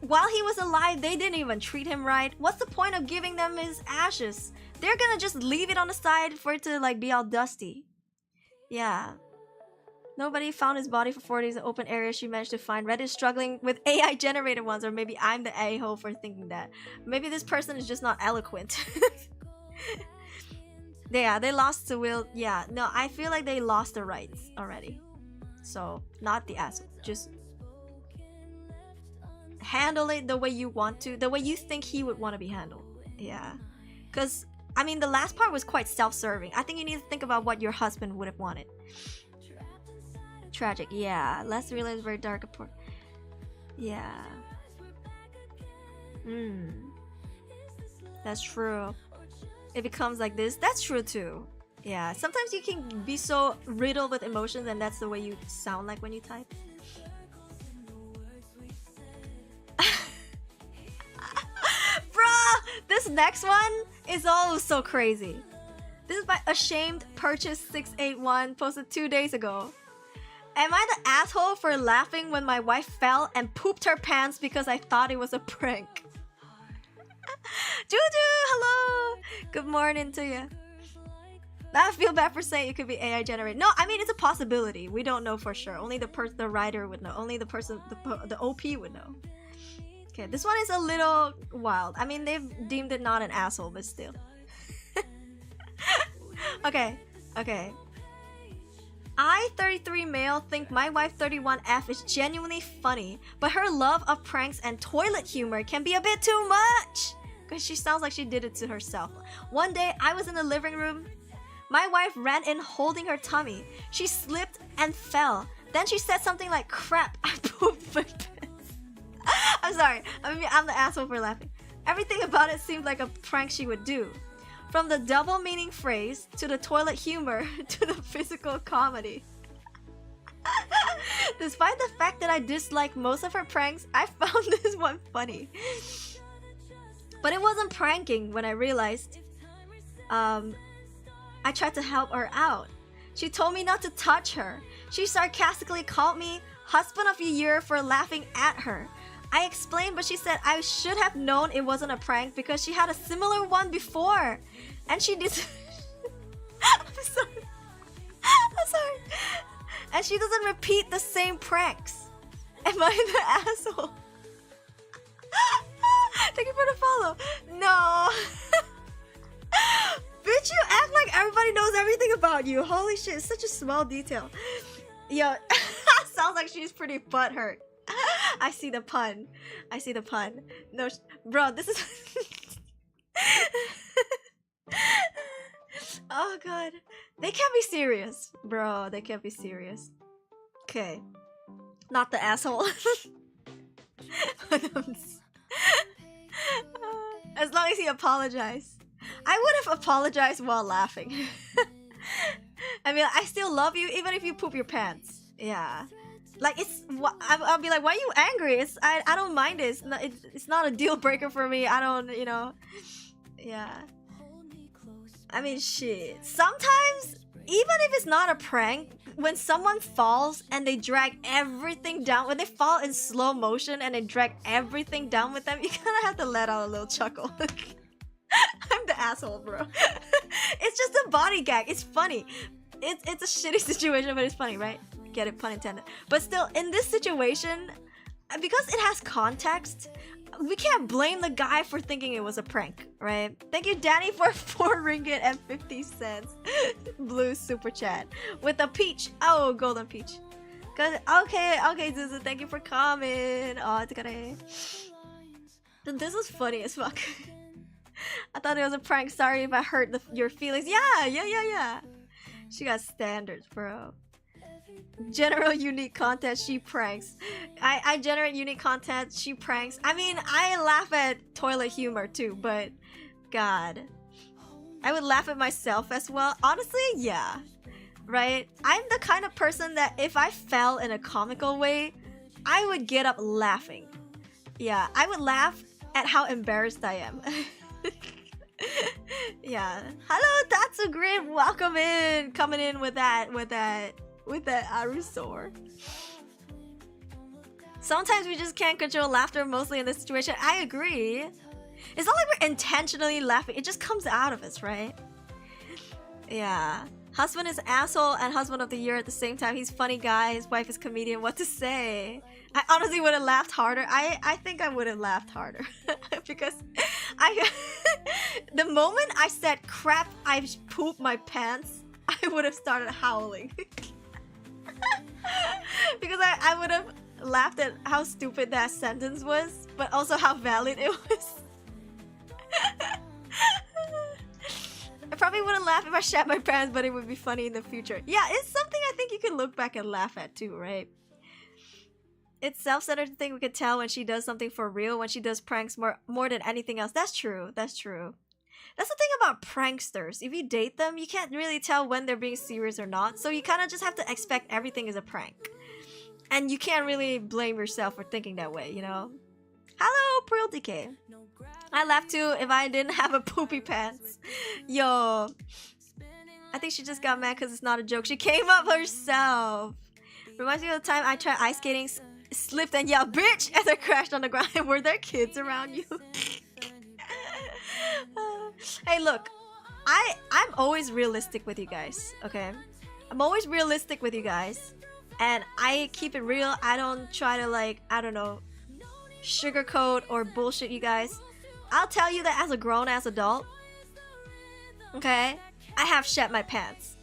Speaker 1: while he was alive, they didn't even treat him right. What's the point of giving them his ashes? They're gonna just leave it on the side for it to like be all dusty. Yeah. Nobody found his body for 4 days in open area she managed to find. Reddit is struggling with AI generated ones, or maybe I'm the a-hole for thinking that. Maybe this person is just not eloquent. Yeah, they lost the will. Yeah, no, I feel like they lost the rights already. So, not the asshole. Just handle it the way you want to, the way you think he would want to be handled. Yeah. Because, I mean, the last part was quite self-serving. I think you need to think about what your husband would have wanted. Tragic, yeah. Last realize very dark apart. Yeah. That's true. It becomes like this. That's true too. Yeah. Sometimes you can be so riddled with emotions, and that's the way you sound like when you type. Bruh! This next one is also so crazy. This is by Ashamed Purchase 681, posted 2 days ago. Am I the asshole for laughing when my wife fell and pooped her pants because I thought it was a prank? Juju, hello! Good morning to you. I feel bad for saying it could be AI generated. No, I mean, it's a possibility. We don't know for sure. Only the writer would know. Only the person, the OP would know. Okay, this one is a little wild. I mean, they've deemed it not an asshole, but still. Okay. I, 33 male, think my wife 31F is genuinely funny, but her love of pranks and toilet humor can be a bit too much, because she sounds like she did it to herself. One day, I was in the living room. My wife ran in holding her tummy. She slipped and fell. Then she said something like, "Crap, I pooped my pants." I'm sorry. I mean, I'm the asshole for laughing. Everything about it seemed like a prank she would do. From the double meaning phrase, to the toilet humor, to the physical comedy. Despite the fact that I dislike most of her pranks, I found this one funny. But it wasn't pranking when I realized. I tried to help her out. She told me not to touch her. She sarcastically called me husband of the year for laughing at her. I explained, but she said I should have known it wasn't a prank because she had a similar one before. And she did... I'm sorry. I'm sorry. And she doesn't repeat the same pranks. Am I the asshole? Thank you for the follow. No. Bitch, you act like everybody knows everything about you. Holy shit, it's such a small detail. Yo, sounds like she's pretty butthurt. I see the pun. I see the pun. No, bro, this is... Oh god. They can't be serious. Bro, they can't be serious. Okay. Not the asshole. As long as he apologized. I would have apologized while laughing. I mean, I still love you even if you poop your pants. Yeah. Like, it's... I'll be like, why are you angry? I don't mind it. It's not a deal breaker for me. I don't, you know... Yeah. I mean, shit. Sometimes, even if it's not a prank, when someone falls and they drag everything down, when they fall in slow motion and they drag everything down with them, you kind of have to let out a little chuckle. I'm the asshole, bro. It's just a body gag. It's funny. It's a shitty situation, but it's funny, right? Get it, pun intended. But still, in this situation, because it has context, we can't blame the guy for thinking it was a prank, right? Thank you, Danny, for 4 ringgit and 50 cents. Blue super chat with a peach. Oh, golden peach. Good. Okay, Zuzu, thank you for coming. Oh, this was funny as fuck. I thought it was a prank. Sorry if I hurt your feelings. Yeah. She got standards, bro. General unique content, she pranks. I generate unique content, she pranks. I mean, I laugh at toilet humor too, but god, I would laugh at myself as well. Honestly, yeah, right? I'm the kind of person that if I fell in a comical way, I would get up laughing. Yeah, I would laugh at how embarrassed I am. Yeah. Hello, Tatsu Grid, welcome in. Coming in with that Arusor. Sometimes we just can't control laughter, mostly in this situation. I agree. It's not like we're intentionally laughing. It just comes out of us, right? Yeah. Husband is asshole and husband of the year at the same time. He's funny guy. His wife is comedian. What to say? I honestly would have laughed harder. I think I would have laughed harder. Because the moment I said, crap, I pooped my pants, I would have started howling. Because I would have laughed at how stupid that sentence was, but also how valid it was. I probably wouldn't laugh if I shat my pants, but it would be funny in the future. Yeah, it's something I think you can look back and laugh at too, right? It's self-centered thing we could tell when she does something for real, when she does pranks more than anything else. That's true. That's true. That's the thing about pranksters. If you date them, you can't really tell when they're being serious or not. So you kind of just have to expect everything is a prank. And you can't really blame yourself for thinking that way, you know? Hello, Pearl Decay. I laughed too if I didn't have a poopy pants. Yo. I think she just got mad because it's not a joke. She came up herself. Reminds me of the time I tried ice skating, slipped and yelled, bitch, as I crashed on the ground. Were there kids around you? Hey, look, I'm always realistic with you guys, okay? I'm always realistic with you guys, and I keep it real. I don't try to, like, I don't know, sugarcoat or bullshit you guys. I'll tell you that as a grown-ass adult, okay, I have shat my pants.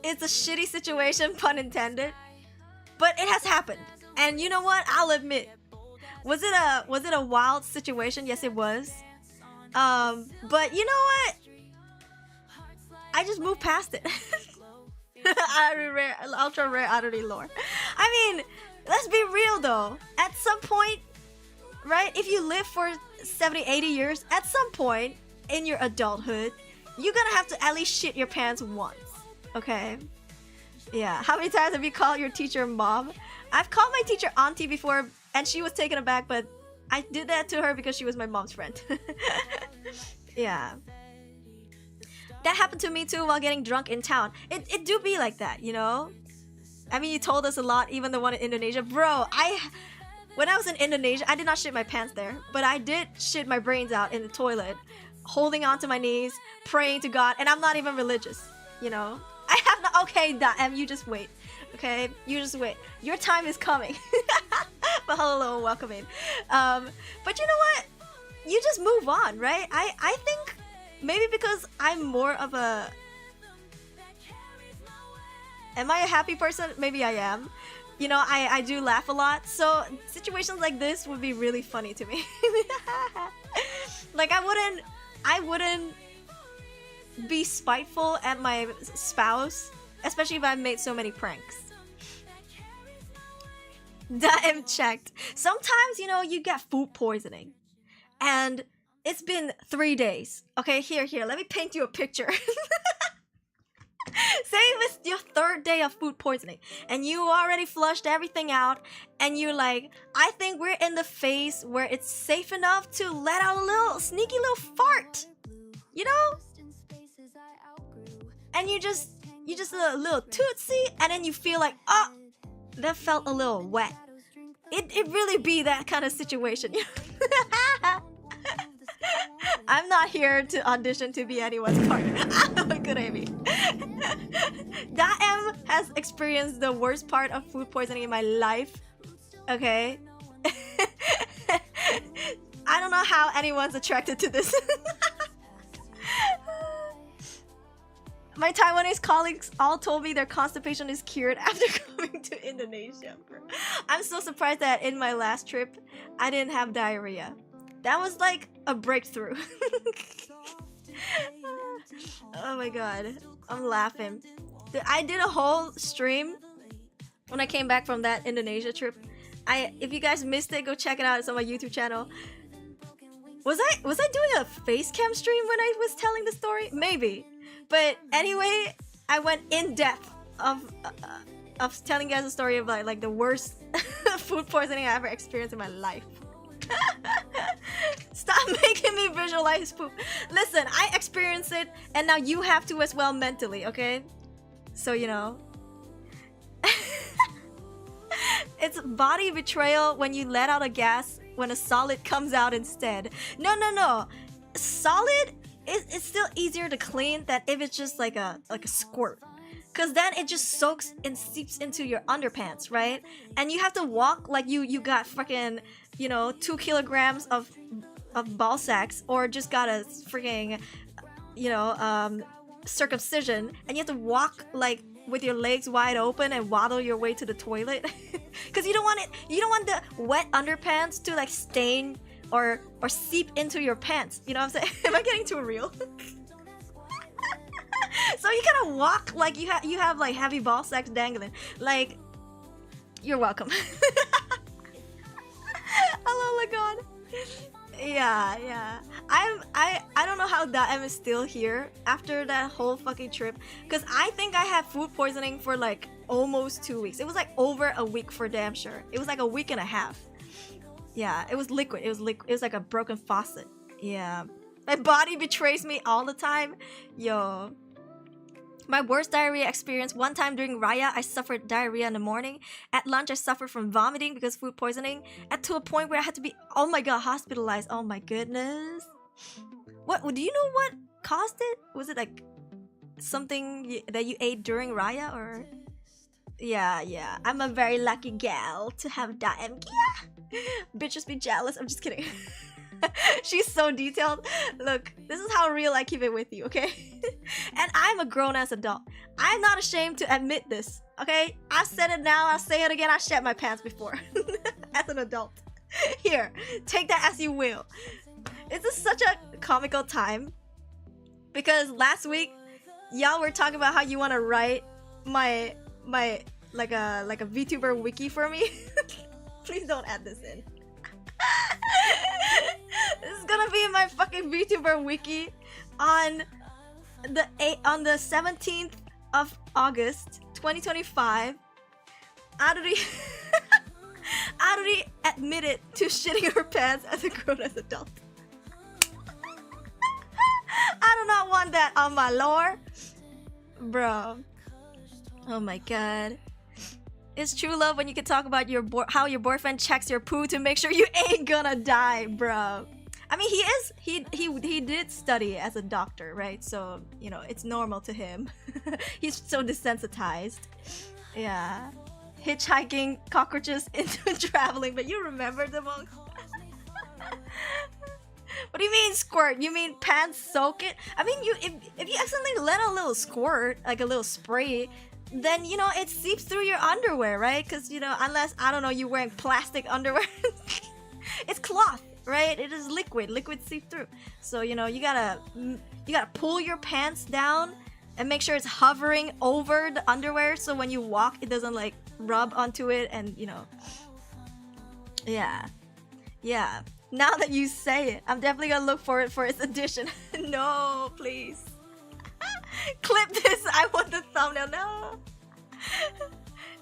Speaker 1: It's a shitty situation, pun intended, but it has happened. And you know what? I'll admit, was it a wild situation? Yes, it was. But you know what? I just moved past it. Ultra rare Aruri lore. I mean, let's be real though. At some point, right? If you live for 70, 80 years, at some point in your adulthood, you're gonna have to at least shit your pants once. Okay? Yeah. How many times have you called your teacher mom? I've called my teacher auntie before, and she was taken aback, but I did that to her because she was my mom's friend. Yeah. That happened to me too while getting drunk in town. It do be like that, you know? I mean, you told us a lot, even the one in Indonesia. Bro, when I was in Indonesia, I did not shit my pants there, but I did shit my brains out in the toilet, holding onto my knees, praying to God, and I'm not even religious, you know? I have not. Okay, you just wait. Okay, you just wait. Your time is coming. But hello, welcome in. But you know what? You just move on, right? I think maybe because I'm more of a... Am I a happy person? Maybe I am. You know, I do laugh a lot, so situations like this would be really funny to me. Like, I wouldn't be spiteful at my spouse, especially if I've made so many pranks. Damn checked. Sometimes, you know, you get food poisoning, and it's been 3 days. Okay, here, let me paint you a picture. Say if it's your 3rd day of food poisoning and you already flushed everything out and you're like, I think we're in the phase where it's safe enough to let out a little sneaky little fart, you know? And you just a little tootsie, and then you feel like, oh, that felt a little wet. It really be that kind of situation. I'm not here to audition to be anyone's partner. Good Amy. Daem has experienced the worst part of food poisoning in my life. Okay? I don't know how anyone's attracted to this. My Taiwanese colleagues all told me their constipation is cured after coming to Indonesia. I'm so surprised that in my last trip, I didn't have diarrhea. That was like a breakthrough. Oh my god, I'm laughing. I did a whole stream when I came back from that Indonesia trip. If you guys missed it, go check it out. It's on my YouTube channel. Was I doing a face cam stream when I was telling the story? Maybe. But anyway, I went in depth of telling you guys a story of like the worst food poisoning I ever experienced in my life. Stop making me visualize poop. Listen, I experienced it, and now you have to as well mentally, okay? So, you know. It's body betrayal when you let out a gas when a solid comes out instead. No. Solid is still easier to clean than if it's just like a squirt. Cause then it just soaks and seeps into your underpants, right? And you have to walk like you got freaking, you know, 2 kilograms of ball sacks, or just got a freaking, you know, circumcision, and you have to walk like with your legs wide open and waddle your way to the toilet. Cause you don't want the wet underpants to like stain or seep into your pants. You know what I'm saying? Am I getting too real? So you kind of walk like you have like heavy ball sacks dangling. Like, you're welcome. Oh my god. Yeah. I don't know how Daem is still here after that whole fucking trip, because I think I had food poisoning for like almost 2 weeks. It was like over a week for damn sure. It was like a week and a half. Yeah, it was liquid. It was like a broken faucet. Yeah. My body betrays me all the time. Yo. My worst diarrhea experience: one time during Raya, I suffered diarrhea in the morning. At lunch, I suffered from vomiting because food poisoning, and to a point where I had to be, oh my god, hospitalized. Oh my goodness. What? Do you know what caused it? Was it like something that you ate during Raya, or? Yeah. I'm a very lucky gal to have Daem. Yeah. Bitches be jealous. I'm just kidding. She's so detailed. Look, this is how real I keep it with you, okay? And I'm a grown-ass adult. I'm not ashamed to admit this, okay? I've said it now, I'll say it again. I shat my pants before as an adult. Here, take that as you will. It's just such a comical time, because last week y'all were talking about how you want to write my like a Vtuber wiki for me. Please don't add this in. This is gonna be in my fucking Vtuber wiki on the 17th of August 2025. Aruri admitted to shitting her pants as a grown-ass adult. I do not want that on my lore, bro. Oh my god. It's true love when you can talk about your how your boyfriend checks your poo to make sure you ain't gonna die, bro. I mean, he did study as a doctor, right? So, you know, it's normal to him. He's so desensitized. Yeah. Hitchhiking cockroaches into traveling, but you remember them all? What do you mean squirt? You mean pants soak it? I mean, if you accidentally let a little squirt, like a little spray, then, you know, it seeps through your underwear, right? Because, you know, unless, I don't know, you're wearing plastic underwear. It's cloth, right? It is liquid seep through. So, you know, you gotta pull your pants down and make sure it's hovering over the underwear, so when you walk it doesn't like rub onto it, and you know. Yeah. Now that you say it, I'm definitely gonna look for it for its edition. No, please. Clip this. I want the thumbnail. No.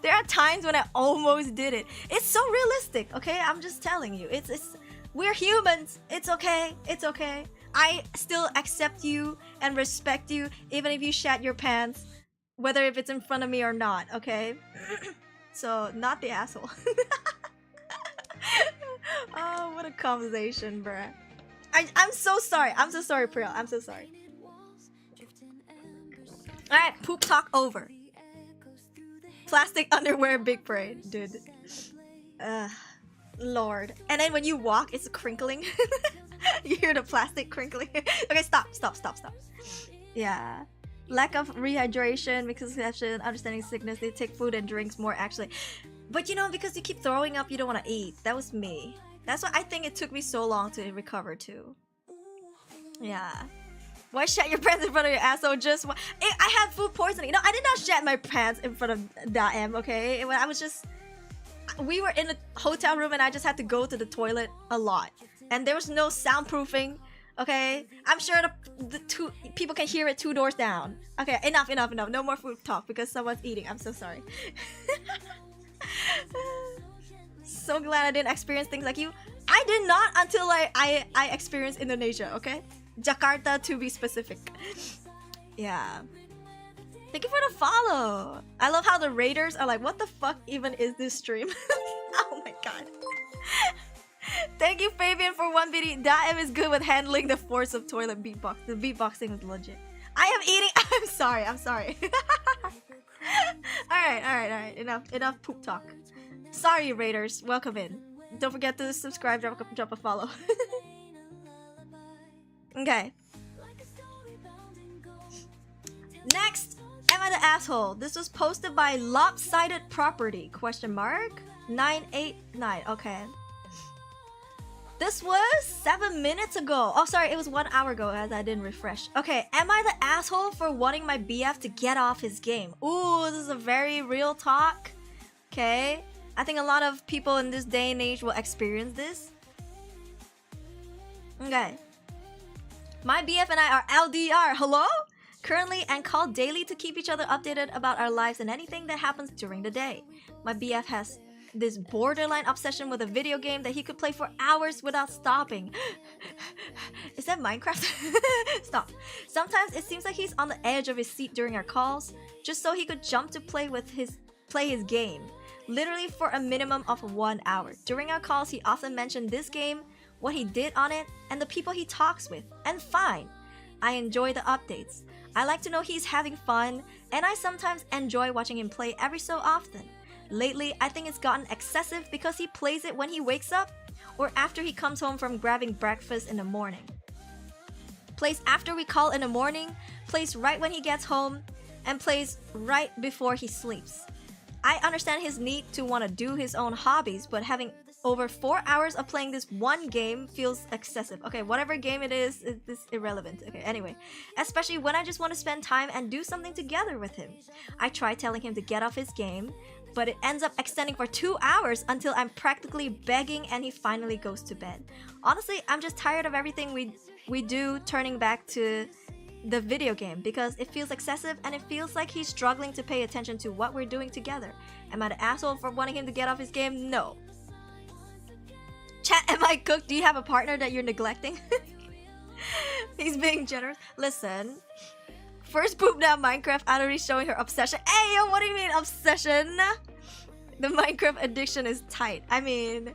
Speaker 1: There are times when I almost did it. It's so realistic, okay? I'm just telling you. It's we're humans. It's okay. It's okay. I still accept you and respect you even if you shat your pants, whether if it's in front of me or not, okay? So, not the asshole. Oh, what a conversation, bruh. I'm so sorry. I'm so sorry, Priel. I'm so sorry. Alright, poop talk over. Plastic underwear big parade, dude. Lord. And then when you walk, it's crinkling. You hear the plastic crinkling. Okay, stop. Yeah. Lack of rehydration, because of understanding sickness, they take food and drinks more actually. But you know, because you keep throwing up, you don't want to eat. That was me. That's why I think it took me so long to recover too. Yeah. Why shat your pants in front of your asshole? Just I had food poisoning. No, I did not shat my pants in front of Daem, okay? When I was just... We were in a hotel room and I just had to go to the toilet a lot. And there was no soundproofing, okay? I'm sure the two people can hear it 2 doors down. Okay, enough. No more food talk because someone's eating. I'm so sorry. So glad I didn't experience things like you. I did not until I experienced Indonesia, okay? Jakarta to be specific. Yeah. Thank you for the follow. I love how the raiders are like, what the fuck even is this stream? Oh my god. Thank you, Fabian, for 1 video. Daem is good with handling the force of toilet beatbox. The beatboxing was legit. I am eating. I'm sorry. Alright. Enough poop talk. Sorry, raiders. Welcome in. Don't forget to subscribe, drop a follow. Okay. Next, am I the asshole? This was posted by Lopsided Property, question mark 989. Okay. This was 7 minutes ago. Oh, sorry, it was 1 hour ago as I didn't refresh. Okay, am I the asshole for wanting my BF to get off his game? Ooh, this is a very real talk. Okay. I think a lot of people in this day and age will experience this. Okay. My BF and I are LDR. Hello? Currently and call daily to keep each other updated about our lives and anything that happens during the day. My BF has this borderline obsession with a video game that he could play for hours without stopping. Is that Minecraft? Stop. Sometimes it seems like he's on the edge of his seat during our calls, just so he could jump to play his game. Literally for a minimum of 1 hour. During our calls, he often mentioned this game, what he did on it, and the people he talks with. And fine. I enjoy the updates. I like to know he's having fun, and I sometimes enjoy watching him play every so often. Lately, I think it's gotten excessive because he plays it when he wakes up or after he comes home from grabbing breakfast in the morning. Plays after we call in the morning, plays right when he gets home, and plays right before he sleeps. I understand his need to want to do his own hobbies, but having over 4 hours of playing this one game feels excessive. Okay, whatever game it is irrelevant. Okay, anyway. Especially when I just want to spend time and do something together with him. I try telling him to get off his game, but it ends up extending for 2 hours until I'm practically begging and he finally goes to bed. Honestly, I'm just tired of everything we do turning back to the video game because it feels excessive and it feels like he's struggling to pay attention to what we're doing together. Am I the asshole for wanting him to get off his game? No. Chat, am I cooked? Do you have a partner that you're neglecting? He's being generous. Listen. First poop down Minecraft, Aruri showing her obsession. Hey, yo, what do you mean obsession? The Minecraft addiction is tight. I mean,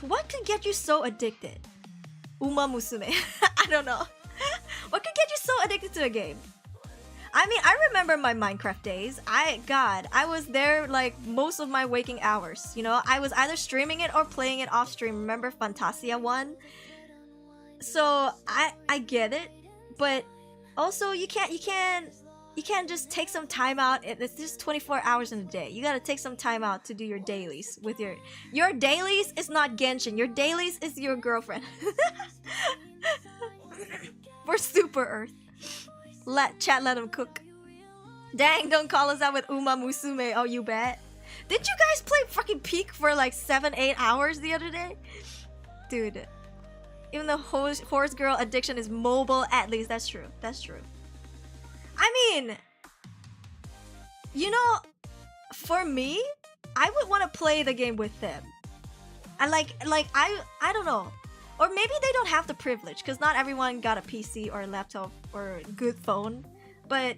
Speaker 1: what could get you so addicted? Uma Musume. I don't know. What could get you so addicted to a game? I mean, I remember my Minecraft days. I was there like most of my waking hours. You know, I was either streaming it or playing it off stream. Remember Fantasia 1? So I get it, but also you can't just take some time out. It's just 24 hours in a day. You gotta take some time out to do your dailies with your dailies is not Genshin. Your dailies is your girlfriend. For Super Earth. Let them cook. Dang, don't call us out with Uma Musume. Oh, you bet. Did you guys play fucking Peak for like 7-8 hours the other day? Dude. Even the horse girl addiction is mobile, at least. That's true. That's true. I mean, you know, for me, I would want to play the game with them. I I don't know. Or maybe they don't have the privilege, because not everyone got a PC or a laptop or a good phone. But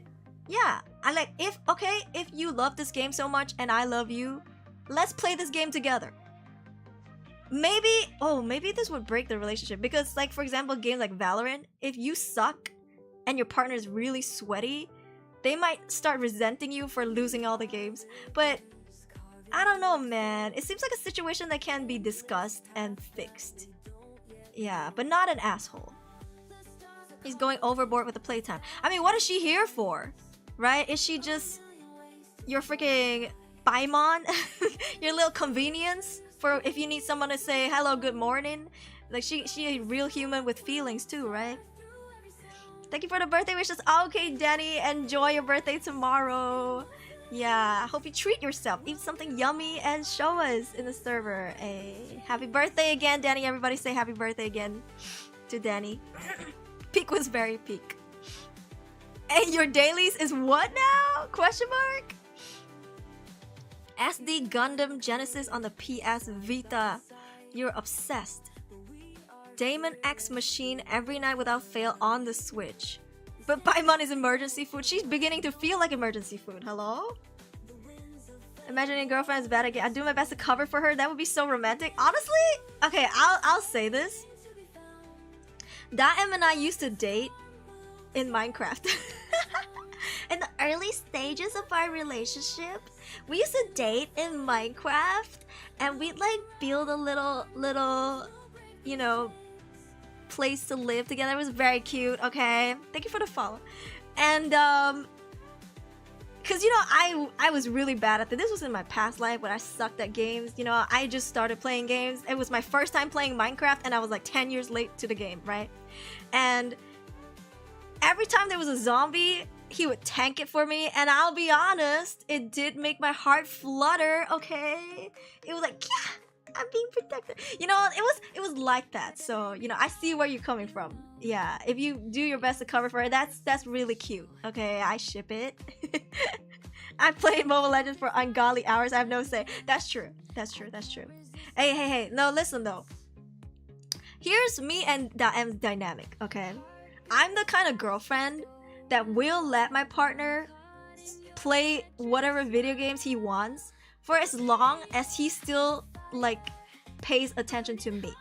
Speaker 1: yeah, if you love this game so much and I love you, let's play this game together. Maybe this would break the relationship, because like, for example, games like Valorant, if you suck and your partner is really sweaty, they might start resenting you for losing all the games. But I don't know, man. It seems like a situation that can be discussed and fixed. Yeah, but not an asshole. He's going overboard with the playtime. I mean, what is she here for? Right? Is she just your freaking Paimon? Your little convenience for if you need someone to say hello, good morning? Like, she a real human with feelings too, right? Thank you for the birthday wishes. Okay, Danny, enjoy your birthday tomorrow. Yeah, hope you treat yourself. Eat something yummy and show us in the server. Hey, happy birthday again, Danny. Everybody say happy birthday again to Danny. Peak was very peak. And your dailies is what now? Question mark? SD Gundam Genesis on the PS Vita. You're obsessed. Damon X Machine every night without fail on the Switch. But Paimon is emergency food. She's beginning to feel like emergency food. Hello? Imagining girlfriend is bad again. I do my best to cover for her. That would be so romantic. Honestly, okay, I'll say this. Daem and I used to date in Minecraft. In the early stages of our relationship, we used to date in Minecraft, and we'd like build a little, you know, place to live together. It was very cute. Okay, thank you for the follow. And because you know, I was really bad at this. This was in my past life when I sucked at games. You know, I just started playing games. It was my first time playing Minecraft, and I was like 10 years late to the game, right? And every time there was a zombie, he would tank it for me, and I'll be honest, it did make my heart flutter. Okay, it was like, yeah, I'm being protected. You know, it was like that. So, you know, I see where you're coming from. Yeah, if you do your best to cover for it, that's really cute. Okay, I ship it. I played Mobile Legends for ungodly hours. I have no say. That's true. That's true. That's true. Hey. No, listen though. Here's me and Daem's dynamic. Okay, I'm the kind of girlfriend that will let my partner play whatever video games he wants for as long as he still like pays attention to me.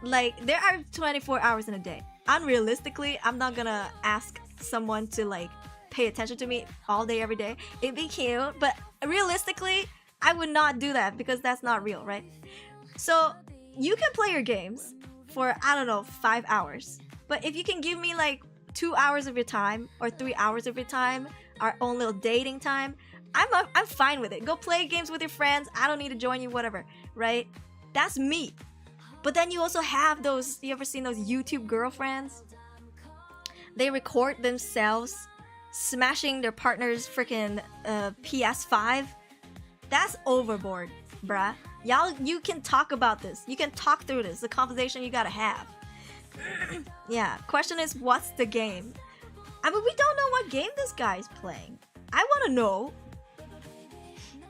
Speaker 1: Like, there are 24 hours in a day. Unrealistically, I'm not gonna ask someone to like pay attention to me all day every day. It'd be cute, but realistically, I would not do that because that's not real, right? So you can play your games for, I don't know, 5 hours, but if you can give me like 2 hours of your time or 3 hours of your time, our own little dating time, I'm fine with it. Go play games with your friends. I don't need to join you, whatever, right? That's me. But then you also have those, you ever seen those YouTube girlfriends? They record themselves smashing their partner's freaking PS5. That's overboard, bruh. Y'all, you can talk about this. You can talk through this. The conversation you gotta have. Yeah, question is, what's the game? I mean, we don't know what game this guy's playing. I want to know.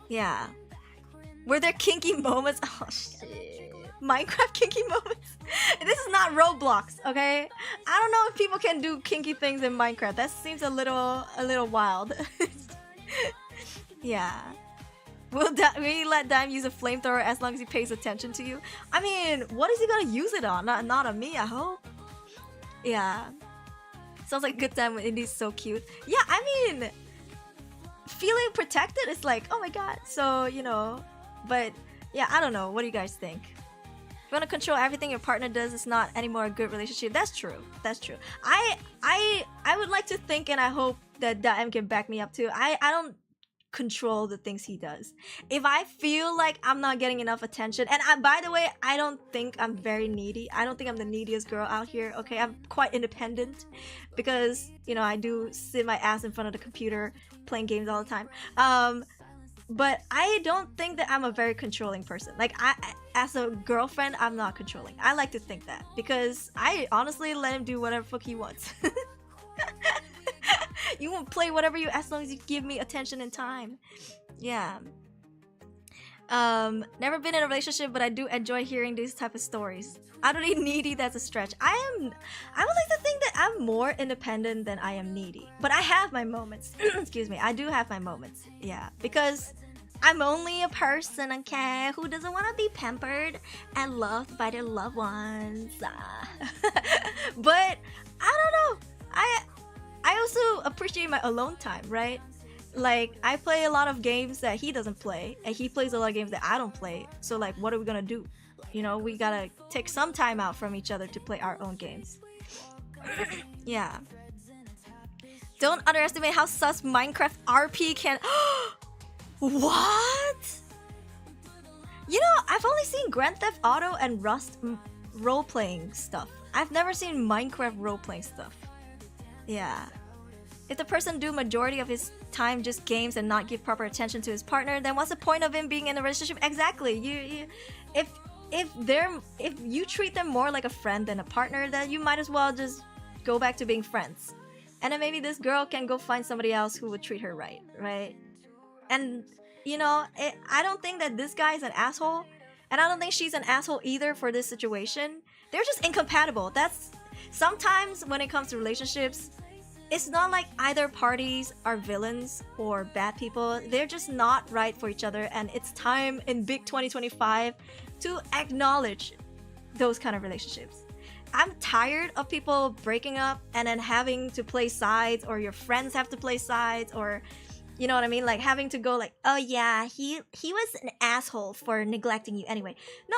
Speaker 1: Yeah. Were there kinky moments? Oh, shit. Minecraft kinky moments? This is not Roblox, okay? I don't know if people can do kinky things in Minecraft. That seems a little wild. Yeah. Will we let Dime use a flamethrower as long as he pays attention to you? I mean, what is he gonna use it on? Not on me, I hope. Yeah. Sounds like a good time when Indy's so cute. Yeah, I mean, feeling protected is like, oh my god. So, you know, but yeah, I don't know. What do you guys think? If you want to control everything your partner does, it's not anymore a good relationship. That's true. That's true. I would like to think, and I hope that Dime can back me up too. I don't control the things he does. If I feel like I'm not getting enough attention, and by the way, I don't think I'm very needy. I don't think I'm the neediest girl out here. Okay, I'm quite independent because, you know, I do sit my ass in front of the computer playing games all the time. But I don't think that I'm a very controlling person. Like, as a girlfriend, I'm not controlling. I like to think that because I honestly let him do whatever fuck he wants. You won't play whatever you, as long as you give me attention and time. Yeah. Never been in a relationship, but I do enjoy hearing these type of stories. I don't need needy, that's a stretch. I would like to think that I'm more independent than I am needy. But I have my moments. Excuse me, I do have my moments. Yeah, because I'm only a person, okay, who doesn't want to be pampered and loved by their loved ones. But I don't know. I also appreciate my alone time, right? Like, I play a lot of games that he doesn't play, and he plays a lot of games that I don't play. So, like, what are we gonna do? You know, we gotta take some time out from each other to play our own games. Yeah. Don't underestimate how sus Minecraft RP can... What? You know, I've only seen Grand Theft Auto and Rust role-playing stuff. I've never seen Minecraft role-playing stuff. Yeah. If the person do majority of his time just games and not give proper attention to his partner, then what's the point of him being in a relationship? Exactly. If you treat them more like a friend than a partner, then you might as well just go back to being friends. And then maybe this girl can go find somebody else who would treat her right? And, you know, I don't think that this guy is an asshole, and I don't think she's an asshole either for this situation. They're just incompatible. That's... Sometimes when it comes to relationships, it's not like either parties are villains or bad people. They're just not right for each other, and it's time in big 2025 to acknowledge those kind of relationships. I'm tired of people breaking up and then having to play sides, or your friends have to play sides, or, you know what I mean? Like, having to go like, oh yeah, he was an asshole for neglecting you anyway. No,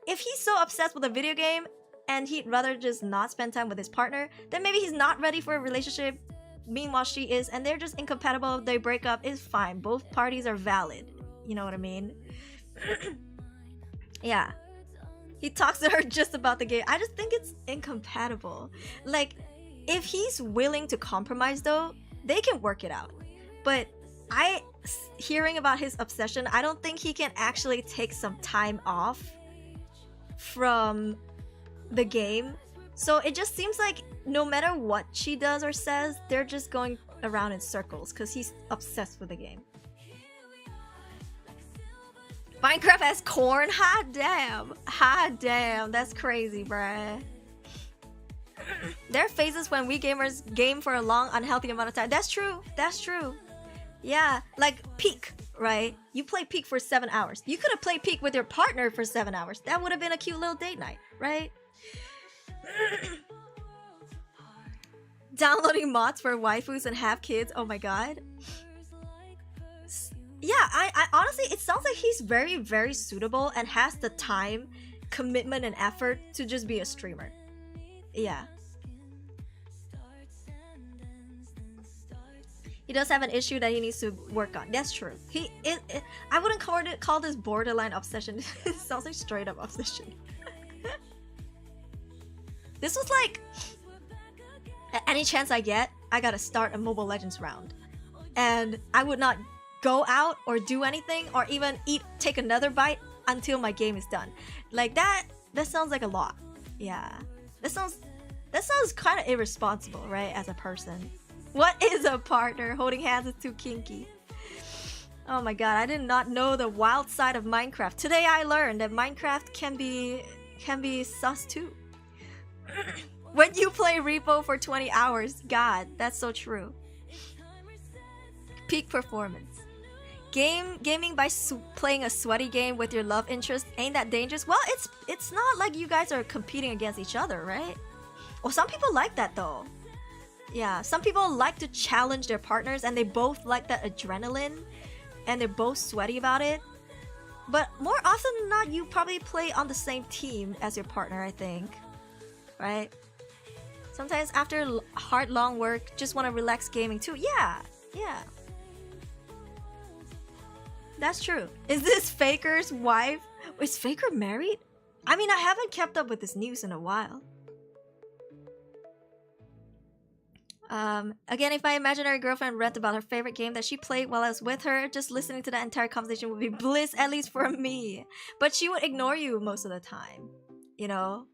Speaker 1: if he's so obsessed with a video game and he'd rather just not spend time with his partner, then maybe he's not ready for a relationship. Meanwhile, she is, and they're just incompatible. They break up, it's fine. Both parties are valid. You know what I mean? Yeah. He talks to her just about the game. I just think it's incompatible. Like, if he's willing to compromise though, they can work it out. But hearing about his obsession, I don't think he can actually take some time off from the game. So it just seems like no matter what she does or says, they're just going around in circles because he's obsessed with the game. Minecraft has corn? Hot damn, that's crazy, bruh. There are phases when we gamers game for a long, unhealthy amount of time. That's true. Yeah, like Peak, right? You play Peak for 7 hours. You could have played Peak with your partner for 7 hours. That would have been a cute little date night, right? Downloading mods for waifus and have kids. Oh my god. Yeah, I honestly, it sounds like he's very, very suitable and has the time, commitment, and effort to just be a streamer. Yeah. He does have an issue that he needs to work on. That's true. I wouldn't call this borderline obsession. It sounds like straight up obsession. This was like, any chance I get, I gotta start a Mobile Legends round. And I would not go out or do anything or even take another bite until my game is done. Like that sounds like a lot. Yeah. That sounds kind of irresponsible, right, as a person. What is a partner? Holding hands is too kinky. Oh my god, I did not know the wild side of Minecraft. Today I learned that Minecraft can be sus too. When you play Repo for 20 hours, god, that's so true. Peak performance. Gaming by playing a sweaty game with your love interest ain't that dangerous? Well, it's not like you guys are competing against each other, right? Well, some people like that though. Yeah, some people like to challenge their partners and they both like that adrenaline and they're both sweaty about it. But more often than not, you probably play on the same team as your partner, I think. Right? Sometimes after hard long work, just want to relax gaming too. Yeah. That's true. Is this Faker's wife? Is Faker married? I mean, I haven't kept up with this news in a while. Again, if my imaginary girlfriend read about her favorite game that she played while I was with her, just listening to that entire conversation would be bliss, at least for me. But she would ignore you most of the time, you know?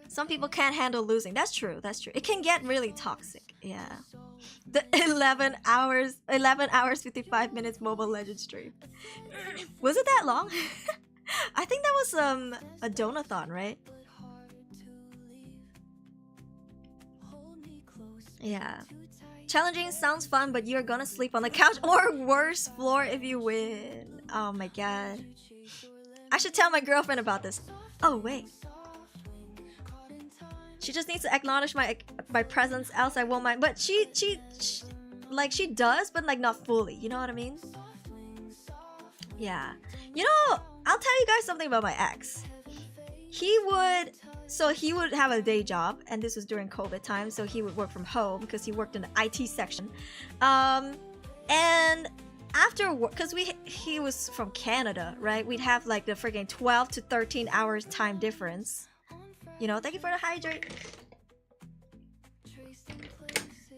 Speaker 1: Some people can't handle losing. That's true, that's true. It can get really toxic, yeah. The 11 hours 55 minutes Mobile Legends stream. Was it that long? I think that was a donathon, right? Yeah. Challenging sounds fun, but you're gonna sleep on the couch or worse, floor if you win. Oh my god. I should tell my girlfriend about this. Oh wait. She just needs to acknowledge my presence, else I won't mind. But she like she does, but like not fully. You know what I mean? Yeah. You know, I'll tell you guys something about my ex. He would have a day job, and this was during COVID time, so he would work from home because he worked in the IT section. And after work, because he was from Canada, right? We'd have like the freaking 12 to 13 hours time difference. You know, thank you for the hydrate.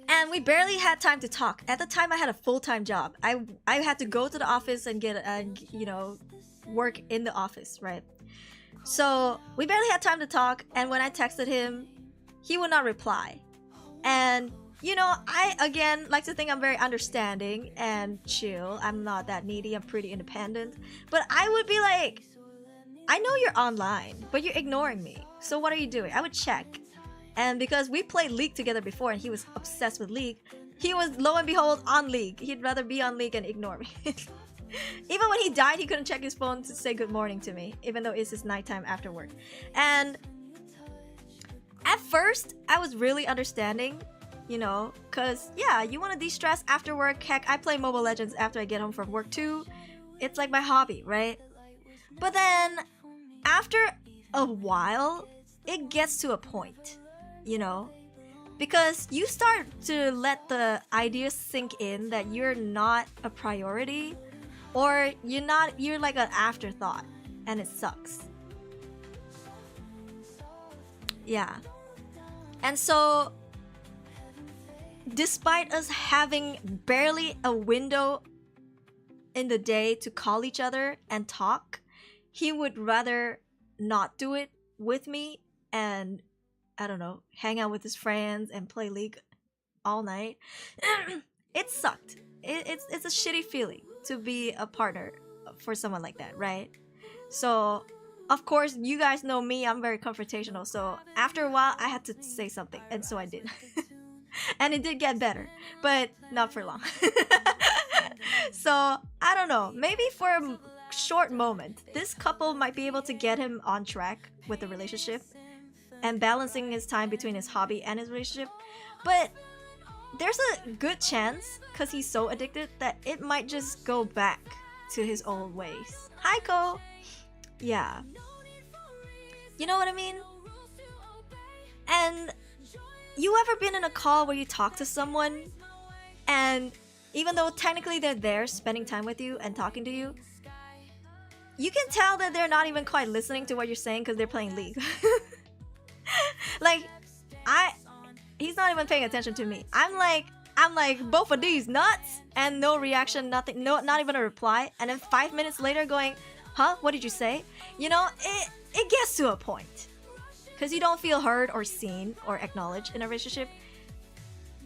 Speaker 1: And we barely had time to talk. At the time, I had a full-time job. I had to go to the office and get, you know, work in the office, right? So we barely had time to talk. And when I texted him, he would not reply. And, you know, I, again, like to think I'm very understanding and chill. I'm not that needy. I'm pretty independent. But I would be like, I know you're online, but you're ignoring me. So what are you doing? I would check. And because we played League together before and he was obsessed with League, he was, lo and behold, on League. He'd rather be on League and ignore me. Even when he died, he couldn't check his phone to say good morning to me, even though it's his nighttime after work. And at first, I was really understanding, you know, because, yeah, you want to de-stress after work. Heck, I play Mobile Legends after I get home from work too. It's like my hobby, right? But then, after a while, it gets to a point, you know? Because you start to let the ideas sink in that you're not a priority, or you're like an afterthought, and it sucks. Yeah. And so, despite us having barely a window in the day to call each other and talk, he would rather not do it with me and, I don't know, hang out with his friends and play League all night. It sucked. It's a shitty feeling to be a partner for someone like that, right? So, of course, you guys know me, I'm very confrontational. So, after a while, I had to say something, and so I did. And it did get better, but not for long. So, I don't know, maybe for a short moment, this couple might be able to get him on track with the relationship and balancing his time between his hobby and his relationship. But there's a good chance, because he's so addicted, that it might just go back to his old ways. Hi, Ko! Yeah. You know what I mean? And you ever been in a call where you talk to someone and even though technically they're there spending time with you and talking to you, you can tell that they're not even quite listening to what you're saying because they're playing League. Like, he's not even paying attention to me. I'm like, both of these nuts, and no reaction, nothing, not even a reply. And then 5 minutes later going, huh, what did you say? You know, it gets to a point. Because you don't feel heard or seen or acknowledged in a relationship.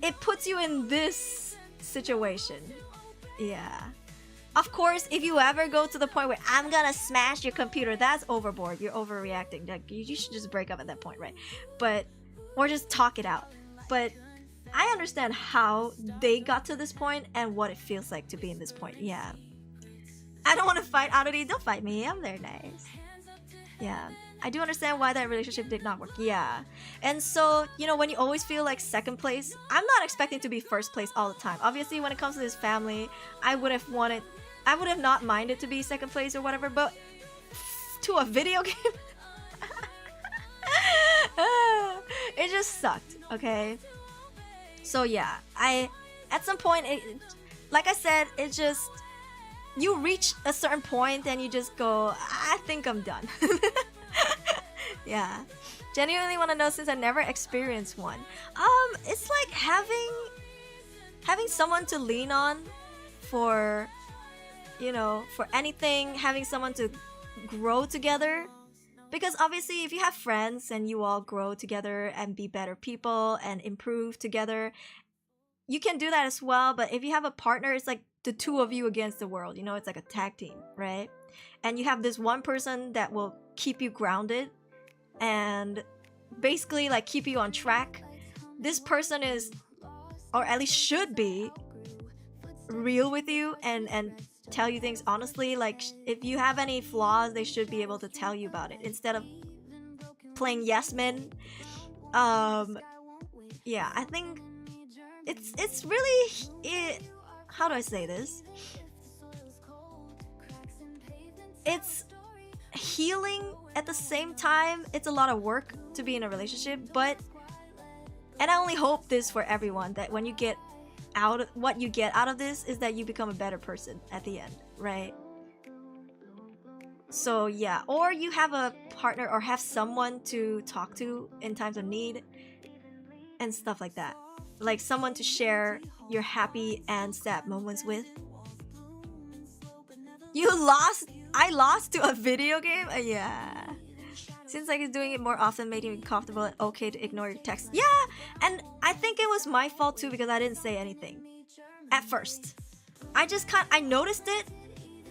Speaker 1: It puts you in this situation. Yeah. Of course, if you ever go to the point where I'm gonna smash your computer, that's overboard. You're overreacting. Like, you should just break up at that point, right? But, or just talk it out. But I understand how they got to this point and what it feels like to be in this point. Yeah. I don't want to fight Aruri. Don't fight me. I'm very nice. Yeah. I do understand why that relationship did not work. Yeah. And so, you know, when you always feel like second place, I'm not expecting to be first place all the time. Obviously, when it comes to this family, I would have not minded to be second place or whatever, but to a video game, it just sucked, okay? So yeah, at some point, like I said, it just, you reach a certain point and you just go, I think I'm done. Yeah, genuinely want to know since I never experienced one. It's like having someone to lean on for, you know, for anything, having someone to grow together. Because obviously if you have friends and you all grow together and be better people and improve together, you can do that as well. But if you have a partner, it's like the two of you against the world, you know, it's like a tag team, right? And you have this one person that will keep you grounded and basically like keep you on track. This person is, or at least should be, real with you and tell you things honestly. Like if you have any flaws, they should be able to tell you about it instead of playing yes men. Yeah, I think it's really how do I say this? It's healing at the same time. It's a lot of work to be in a relationship, but, and I only hope this for everyone, that when you get out, what you get out of this is that you become a better person at the end, right? So yeah, or you have a partner or have someone to talk to in times of need and stuff like that, like someone to share your happy and sad moments with. I lost to a video game? Yeah. Since like doing it more often made me comfortable and okay to ignore your text. Yeah, and I think it was my fault too because I didn't say anything at first. I noticed it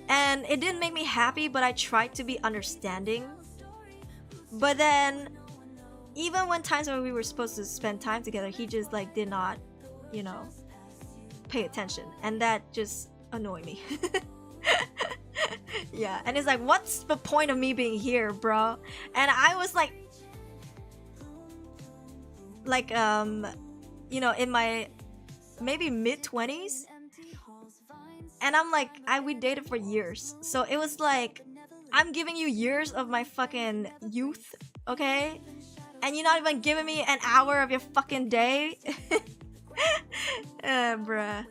Speaker 1: and it didn't make me happy, but I tried to be understanding. But then even when times when we were supposed to spend time together, he just like did not, you know, pay attention, and that just annoyed me. Yeah, and it's like, what's the point of me being here, bro? And I was like, you know, in my maybe mid-20s, and I'm like, we dated for years, so it was like, I'm giving you years of my fucking youth, okay? And you're not even giving me an hour of your fucking day. Bruh.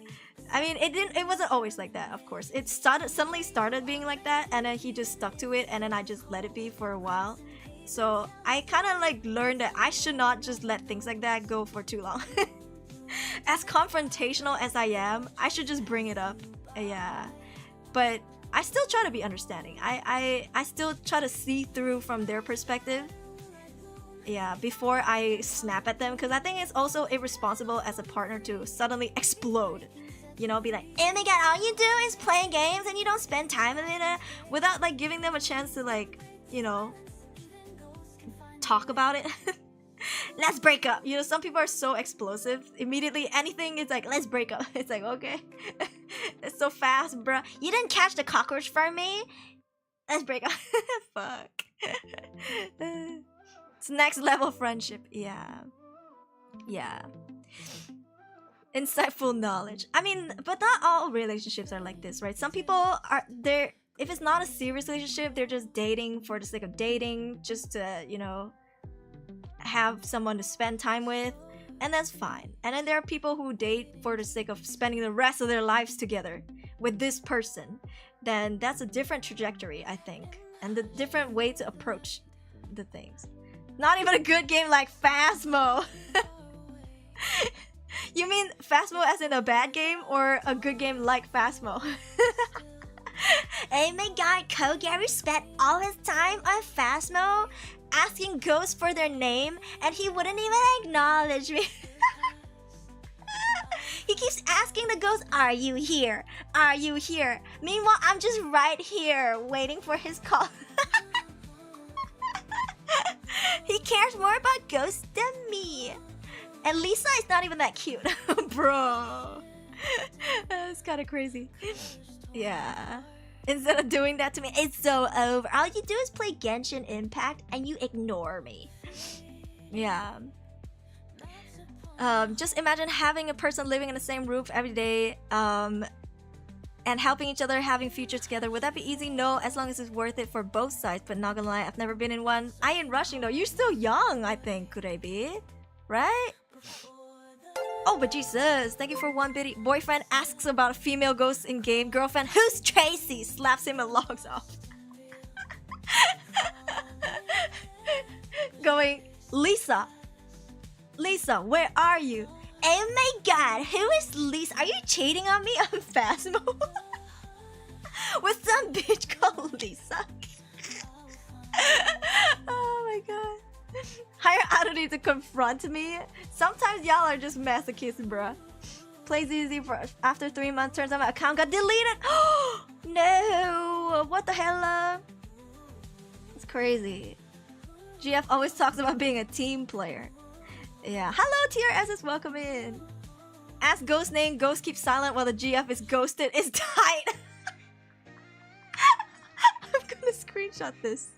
Speaker 1: I mean, it wasn't always like that, of course. It suddenly started being like that, and then he just stuck to it, and then I just let it be for a while. So I kind of like learned that I should not just let things like that go for too long. As confrontational as I am, I should just bring it up. Yeah. But I still try to be understanding. I still try to see through from their perspective. Yeah, before I snap at them, because I think it's also irresponsible as a partner to suddenly explode. You know, be like, oh my god, all you do is play games and you don't spend time with it, without like giving them a chance to like, you know, talk about it. Let's break up. You know, some people are so explosive. Immediately, anything is like, let's break up. It's like, okay. It's so fast, bro. You didn't catch the cockroach for me? Let's break up. Fuck. It's next level friendship. Yeah. Yeah. Insightful knowledge. I mean, but not all relationships are like this, right? Some people are there. If it's not a serious relationship, they're just dating for the sake of dating, just to, you know, have someone to spend time with, and that's fine. And then there are people who date for the sake of spending the rest of their lives together with this person. Then that's a different trajectory, I think, and the different way to approach the things. Not even a good game like Phasmo. You mean Phasmo as in a bad game, or a good game like Phasmo? Oh my god, Kogary spent all his time on Phasmo asking ghosts for their name, and he wouldn't even acknowledge me. He keeps asking the ghost, are you here? Are you here? Meanwhile, I'm just right here waiting for his call. He cares more about ghosts than me. And Lisa is not even that cute. Bro. It's kind of crazy. Yeah. Instead of doing that to me, it's so over. All you do is play Genshin Impact and you ignore me. Yeah. Just imagine having a person living in the same roof every day, and helping each other, having future together. Would that be easy? No, as long as it's worth it for both sides. But not gonna lie, I've never been in one. I ain't rushing though. You're still young, I think. Could I be? Right? Oh, but Jesus, thank you for one biddy. Boyfriend asks about a female ghost in game. Girlfriend, who's Tracy? Slaps him and logs off. Going, Lisa. Lisa, where are you? Oh my god, who is Lisa? Are you cheating on me on Phasmo? With some bitch called Lisa? Oh my god. Hire Aruri to confront me? Sometimes y'all are just masochists, bruh. Plays easy for after 3 months, turns out my account got deleted. No! What the hell? It's crazy. GF always talks about being a team player. Yeah. Hello, TRSs, welcome in. Ask Ghost name, Ghost keeps silent while the GF is ghosted. It's tight. I'm gonna screenshot this.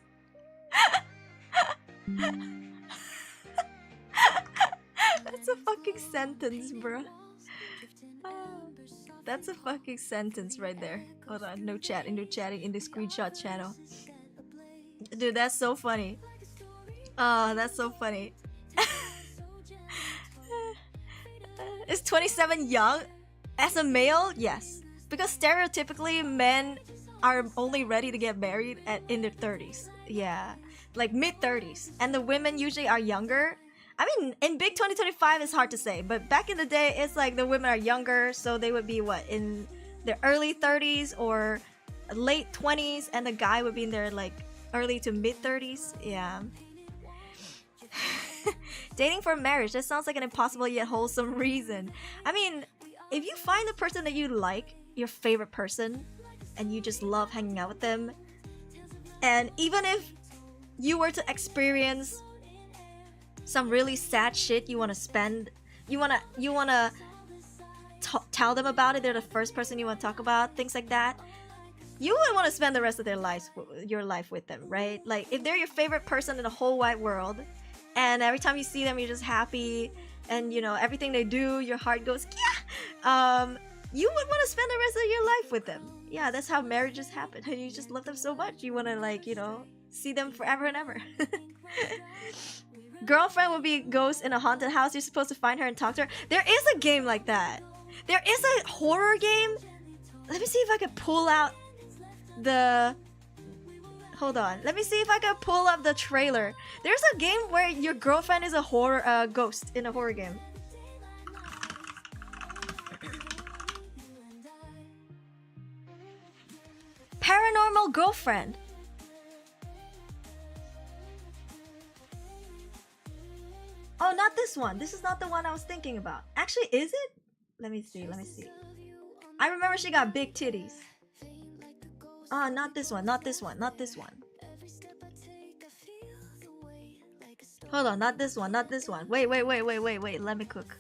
Speaker 1: That's a fucking sentence, bro. That's a fucking sentence right there. Hold on, no chatting, no chatting in the screenshot channel. Dude, that's so funny. Oh, that's so funny. Is 27 young? As a male, yes. Because stereotypically, men are only ready to get married in their 30s. Yeah. Like mid-30s. And the women usually are younger. I mean, in big 2025, it's hard to say. But back in the day, it's like the women are younger. So they would be, what, in their early 30s or late 20s. And the guy would be in their, like, early to mid-30s. Yeah. Dating for marriage, that sounds like an impossible yet wholesome reason. I mean, if you find the person that you like, your favorite person, and you just love hanging out with them, and even if you were to experience some really sad shit, you want to tell them about it, they're the first person you want to talk about, things like that, you would want to spend the rest of your life with them, right? Like, if they're your favorite person in the whole wide world, and every time you see them, you're just happy, and you know everything they do, your heart goes, yeah. You would want to spend the rest of your life with them. Yeah, that's how marriages happen. You just love them so much, you want to, like, you know, see them forever and ever. Girlfriend would be a ghost in a haunted house. You're supposed to find her and talk to her. There is a game like that. There is a horror game. Let me see if I can pull out the... Hold on. Let me see if I can pull up the trailer. There's a game where your girlfriend is a horror ghost in a horror game. Paranormal Girlfriend. Oh, not this one. This is not the one I was thinking about. Actually, is it? Let me see. Let me see. I remember she got big titties. Oh, not this one. Not this one. Not this one. Hold on. Not this one. Not this one. Wait. Let me cook.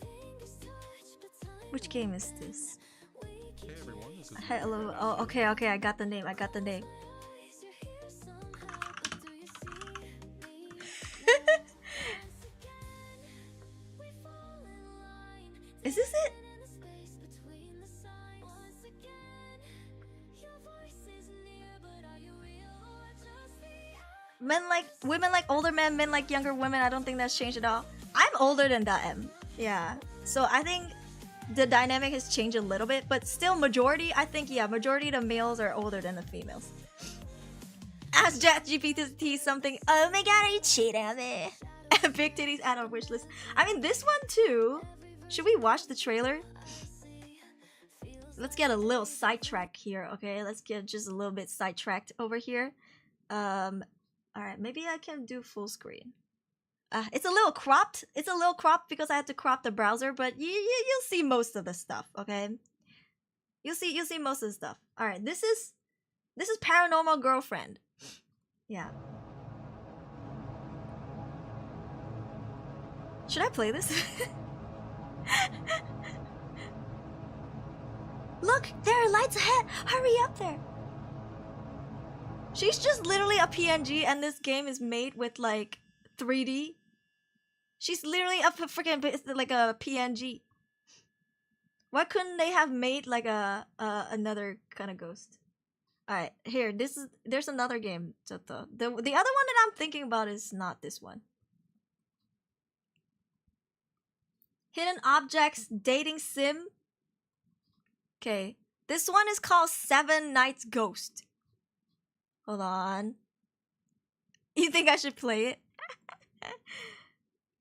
Speaker 1: Which game is this?
Speaker 2: Hey everyone, this is
Speaker 1: Hello. Oh, okay. I got the name. Is this it? Women like older men like younger women. I don't think that's changed at all. I'm older than that M. Yeah. So I think the dynamic has changed a little bit, but still majority, I think, yeah, majority of the males are older than the females. Ask ChatGPT something. Oh my god, are you cheating on me? Big titties add on wish list. I mean, this one too. Should we watch the trailer? Let's get a little sidetracked here, okay? Let's get just a little bit sidetracked over here. Alright, maybe I can do full screen. It's a little cropped. It's a little cropped because I had to crop the browser, but you'll see most of the stuff, okay? You'll see most of the stuff. Alright, this is Paranormal Girlfriend. Yeah. Should I play this? Look, there are lights ahead. Hurry up there. She's just literally a PNG, and this game is made with like 3D. She's literally a freaking like a PNG. Why couldn't they have made like a another kind of ghost? All right, here. There's another game. The other one that I'm thinking about is not this one. Hidden objects dating sim. Okay, this one is called 7 Nights Ghost. Hold on. You think I should play it?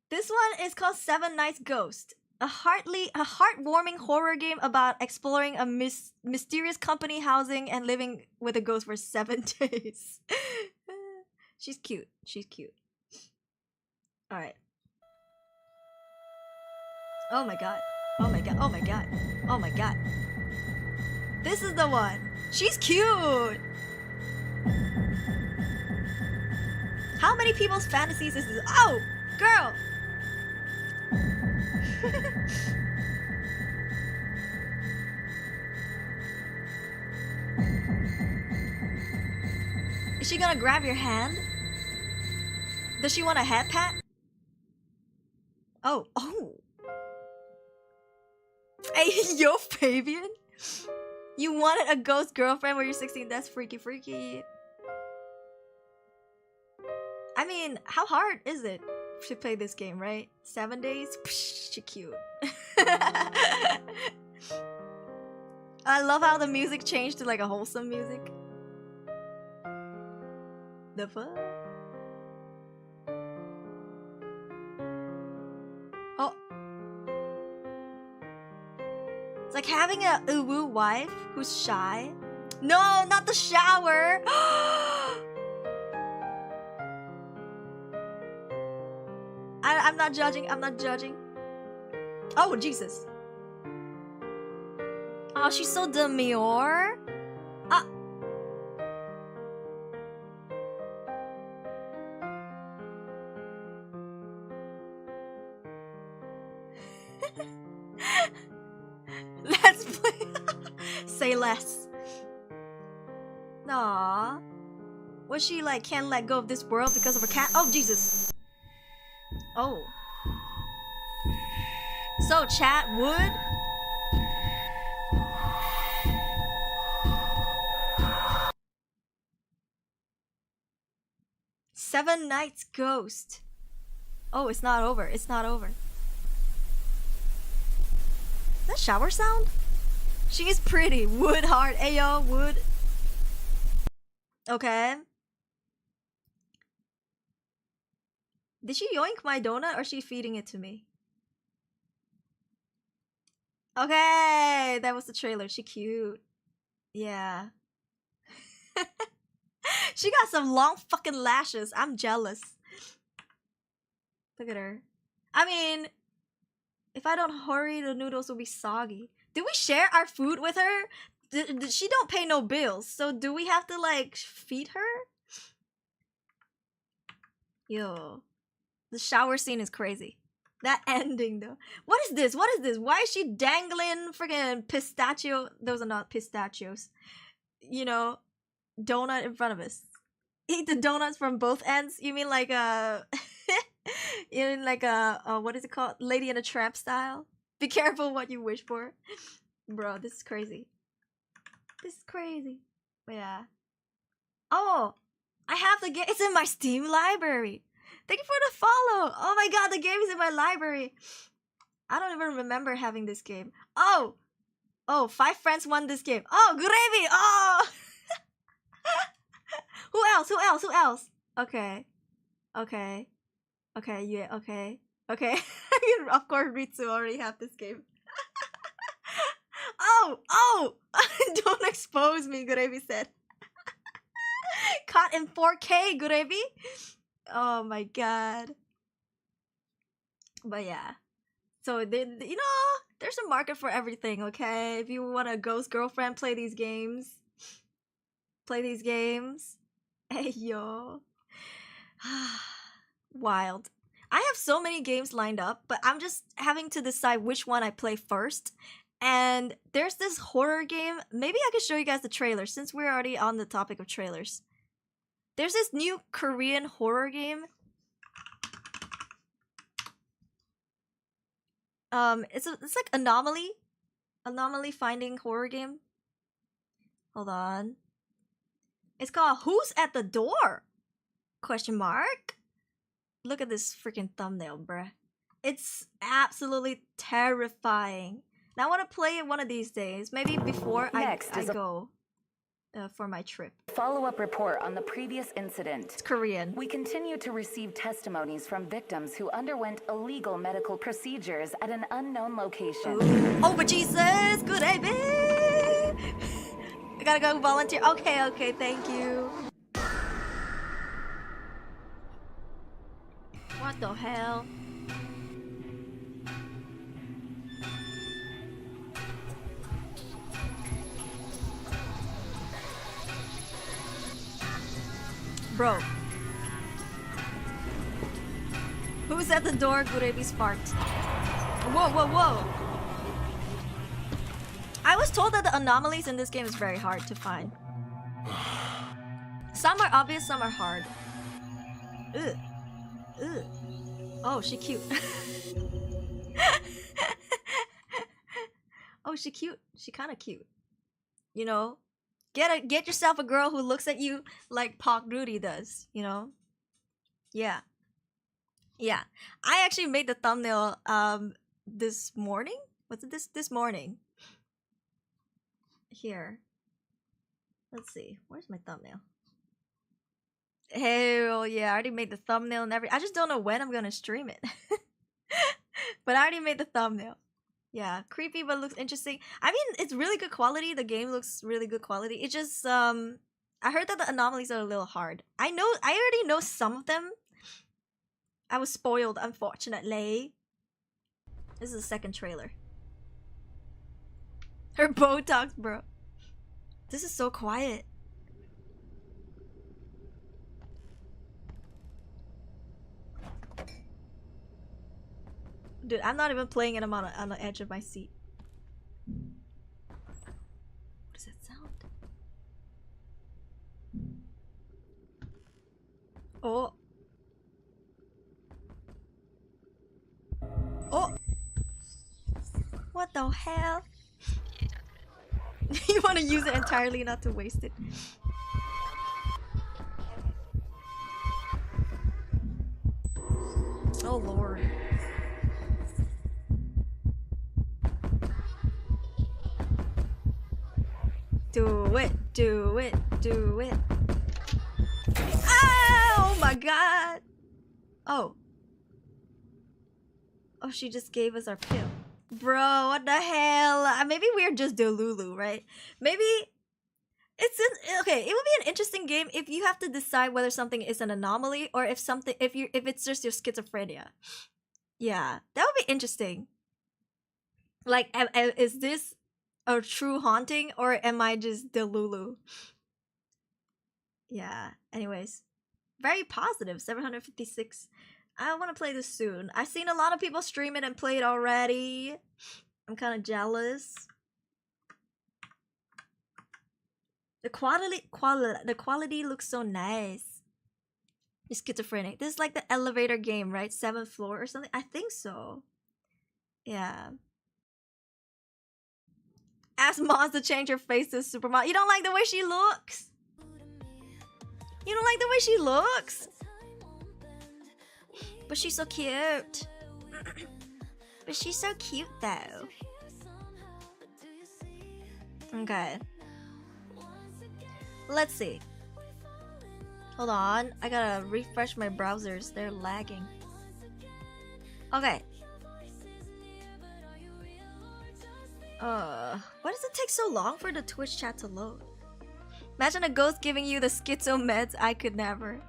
Speaker 1: This one is called 7 Nights Ghost. A heartwarming horror game about exploring a mysterious company housing and living with a ghost for 7 days. She's cute. She's cute. Alright. Oh my god. Oh my god. Oh my god. Oh my god. This is the one. She's cute. How many people's fantasies is this? Oh, girl. Is she gonna grab your hand? Does she want a head pat? Oh. Hey, yo, Fabian. You wanted a ghost girlfriend when you're 16? That's freaky. I mean, how hard is it to play this game, right? 7 days? Psh, she cute. I love how the music changed to like a wholesome music. The fuck? Oh. It's like having a uwu wife who's shy. No, not the shower! I'm not judging. Oh, Jesus. Oh, she's so demure. Let's play. Say less. Aww. Was she like can't let go of this world because of her cat? Oh, Jesus. Oh. So, chat, would? Seven Nights Ghost. Oh, it's not over. It's not over. That shower sound? She is pretty. Wood heart. Ayo, wood. Okay. Did she yoink my donut or is she feeding it to me? Okay, that was the trailer. She cute. Yeah. She got some long fucking lashes. I'm jealous. Look at her. I mean, if I don't hurry, the noodles will be soggy. Do we share our food with her? She don't pay no bills, so do we have to like feed her? Yo. The shower scene is crazy. That ending though. What is this? What is this? Why is she dangling freaking pistachio? Those are not pistachios. You know, donut in front of us. Eat the donuts from both ends? You mean like a... you mean like a... what is it called? Lady in a Tramp style? Be careful what you wish for. Bro, this is crazy. This is crazy. But yeah. Oh! I have the game. It's in my Steam library. Thank you for the follow. Oh my god, the game is in my library. I don't even remember having this game. Oh! Oh, 5 friends won this game. Oh, gravy! Oh! Who else? Who else? Who else? Okay. Okay. Okay, yeah, okay. Okay. Of course, Ritsu already have this game. Oh! Oh! Don't expose me, Gravy said. Caught in 4K, Gravy? Oh my god. But yeah. So, you know, there's a market for everything, okay? If you want a ghost girlfriend, play these games. Play these games. Hey, yo. Wild. I have so many games lined up, but I'm just having to decide which one I play first. And there's this horror game. Maybe I can show you guys the trailer since we're already on the topic of trailers. There's this new Korean horror game. It's like anomaly finding horror game. Hold on. It's called Who's at the Door? Question mark. Look at this freaking thumbnail, bruh. It's absolutely terrifying. Now I want to play it one of these days. Maybe before I go for my trip.
Speaker 3: Follow-up report on the previous incident.
Speaker 1: It's Korean.
Speaker 3: We continue to receive testimonies from victims who underwent illegal medical procedures at an unknown location.
Speaker 1: Ooh. Oh, but Jesus! Good evening! I gotta go volunteer. Okay, thank you. What the hell? Bro. Who's at the door? Gurebi's fart. Whoa. I was told that the anomalies in this game is very hard to find. Some are obvious, some are hard. Ugh. Oh, she cute. Oh, she cute. She kind of cute. You know? Get yourself a girl who looks at you like Park Rudy does, you know? Yeah. I actually made the thumbnail this morning? Was it this morning? Here. Let's see. Where's my thumbnail? Hell yeah, I already made the thumbnail and everything. I just don't know when I'm gonna stream it. But I already made the thumbnail. Yeah, creepy but looks interesting. I mean, it's really good quality. The game looks really good quality. It just I heard that the anomalies are a little hard. I already know some of them. I was spoiled, unfortunately. This is the second trailer. Her Botox, bro. This is so quiet. Dude, I'm not even playing it. I'm on the edge of my seat. What does that sound? Oh. What the hell? You want to use it entirely, not to waste it. Oh lord. Do it. Oh my god. Oh, she just gave us our pill. Bro, what the hell? Maybe we're just Delulu, right? Maybe okay, it would be an interesting game if you have to decide whether something is an anomaly or if it's just your schizophrenia. Yeah, that would be interesting. Like, is this a true haunting or am I just Delulu? Yeah, anyways. Very positive, 756. I want to play this soon. I've seen a lot of people stream it and play it already. I'm kind of jealous. The quality looks so nice. You're schizophrenic. This is like the elevator game, right? 7th floor or something. I think so. Yeah. Ask Moz to change her face to Supermodel. You don't like the way she looks? You don't like the way she looks? But she's so cute. But she's so cute though. Okay. Let's see. Hold on. I gotta refresh my browsers. They're lagging. Okay. Why does it take so long for the Twitch chat to load? Imagine a ghost giving you the schizo meds. I could never.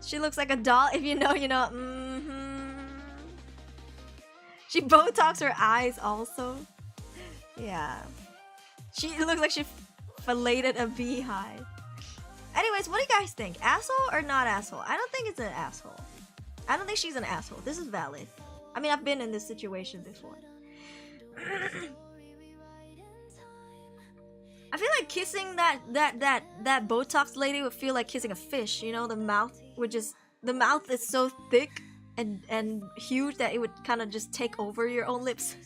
Speaker 1: She looks like a doll. If you know, you know. She Botox her eyes also. Yeah. She looks like she filleted a beehive. Anyways, what do you guys think? Asshole or not asshole? I don't think it's an asshole. I don't think she's an asshole. This is valid. I mean, I've been in this situation before. I feel like kissing that Botox lady would feel like kissing a fish. You know, the mouth is so thick and huge that it would kind of just take over your own lips.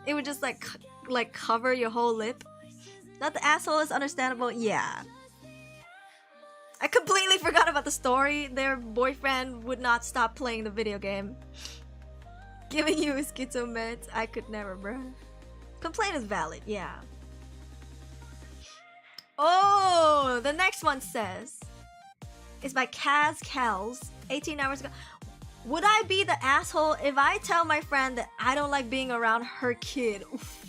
Speaker 1: It would just like cover your whole lip. Not the asshole is understandable. Yeah. I completely forgot about the story. Their boyfriend would not stop playing the video game. Giving you schizo meds. I could never, bruh. Complaint is valid, yeah. Oh, the next one says, it's by Kaz Kells, 18 hours ago. Would I be the asshole if I tell my friend that I don't like being around her kid? Oof.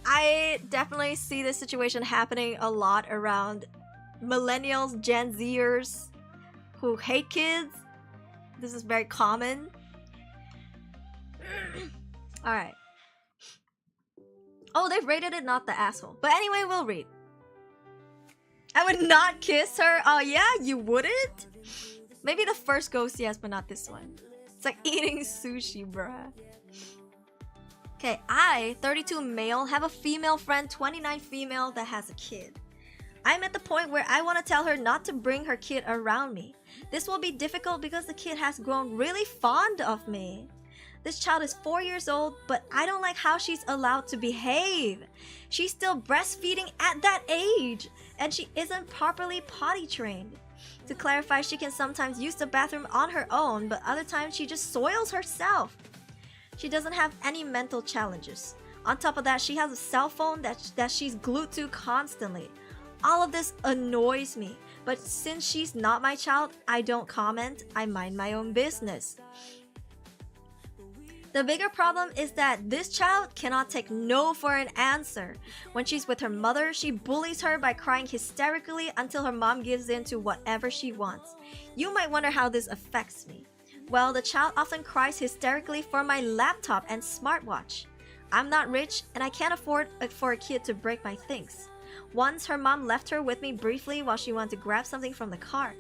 Speaker 1: I definitely see this situation happening a lot around millennials, Gen Zers who hate kids. This is very common. Alright. Oh, they've rated it not the asshole. But anyway, we'll read. I would not kiss her. Oh yeah, you wouldn't? Maybe the first ghost, yes, but not this one. It's like eating sushi, bruh. Okay, I, 32 male, have a female friend, 29 female, that has a kid. I'm at the point where I want to tell her not to bring her kid around me. This will be difficult because the kid has grown really fond of me. This child is 4 years old, but I don't like how she's allowed to behave. She's still breastfeeding at that age, and she isn't properly potty trained. To clarify, she can sometimes use the bathroom on her own, but other times she just soils herself. She doesn't have any mental challenges. On top of that, she has a cell phone that she's glued to constantly. All of this annoys me, but since she's not my child, I don't comment. I mind my own business. The bigger problem is that this child cannot take no for an answer. When she's with her mother, she bullies her by crying hysterically until her mom gives in to whatever she wants. You might wonder how this affects me. Well, the child often cries hysterically for my laptop and smartwatch. I'm not rich and I can't afford for a kid to break my things. Once, her mom left her with me briefly while she wanted to grab something from the car.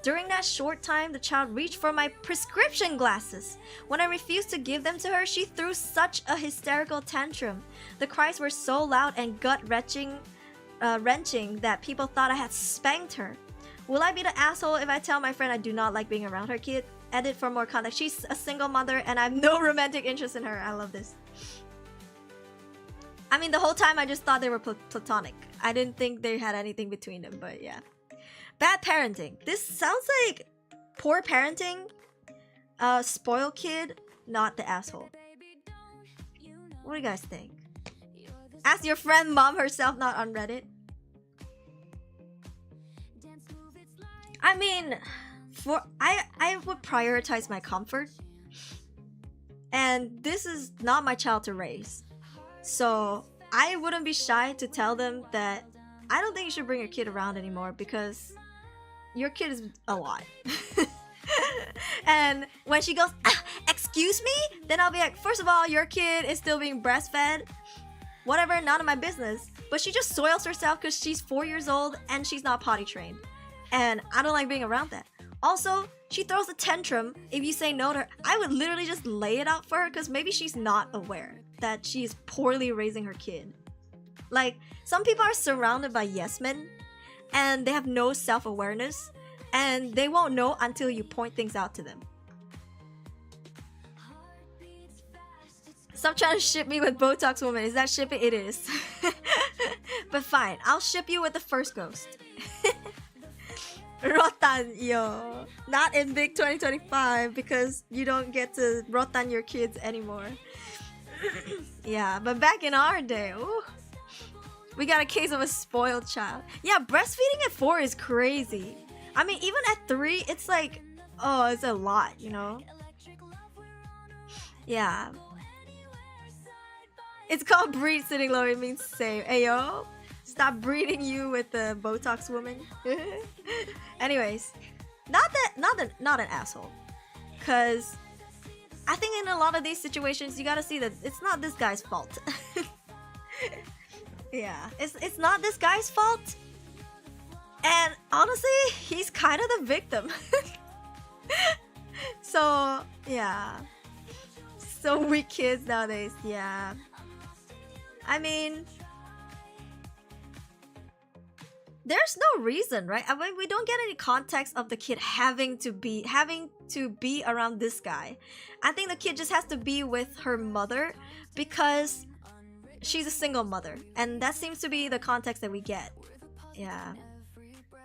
Speaker 1: During that short time, the child reached for my prescription glasses. When I refused to give them to her, she threw such a hysterical tantrum. The cries were so loud and gut-wrenching that people thought I had spanked her. Will I be the asshole if I tell my friend I do not like being around her kid? Edit for more context. She's a single mother and I have no romantic interest in her. I love this. I mean, the whole time I just thought they were platonic. I didn't think they had anything between them, but yeah. Bad parenting. This sounds like poor parenting. Spoiled kid, not the asshole. What do you guys think? Ask your friend mom herself, not on Reddit. I mean, I would prioritize my comfort. And this is not my child to raise. So I wouldn't be shy to tell them that I don't think you should bring your kid around anymore because your kid is a lot. And when she goes, excuse me? Then I'll be like, first of all, your kid is still being breastfed. Whatever, none of my business. But she just soils herself because she's 4 years old and she's not potty trained. And I don't like being around that. Also, she throws a tantrum if you say no to her. I would literally just lay it out for her because maybe she's not aware that she's poorly raising her kid. Like, some people are surrounded by yes men and they have no self-awareness and they won't know until you point things out to them. Stop trying to ship me with Botox woman. Is that shipping? It is. But fine, I'll ship you with the first ghost. Rotan, yo. Not in big 2025 because you don't get to rotan your kids anymore. Yeah, but back in our day, ooh, we got a case of a spoiled child. Yeah, breastfeeding at 4 is crazy. I mean, even at 3, it's like, oh, it's a lot, you know? Yeah. It's called breed sitting low, it means save. Ayo, stop breeding you with the Botox woman. Anyways, not an asshole. Cause I think in a lot of these situations you gotta see that it's not this guy's fault. Yeah, it's not this guy's fault. And honestly, he's kind of the victim. Yeah. So weak kids nowadays, yeah. I mean, there's no reason, right? I mean, we don't get any context of the kid having to be around this guy. I think the kid just has to be with her mother because she's a single mother, and that seems to be the context that we get. Yeah.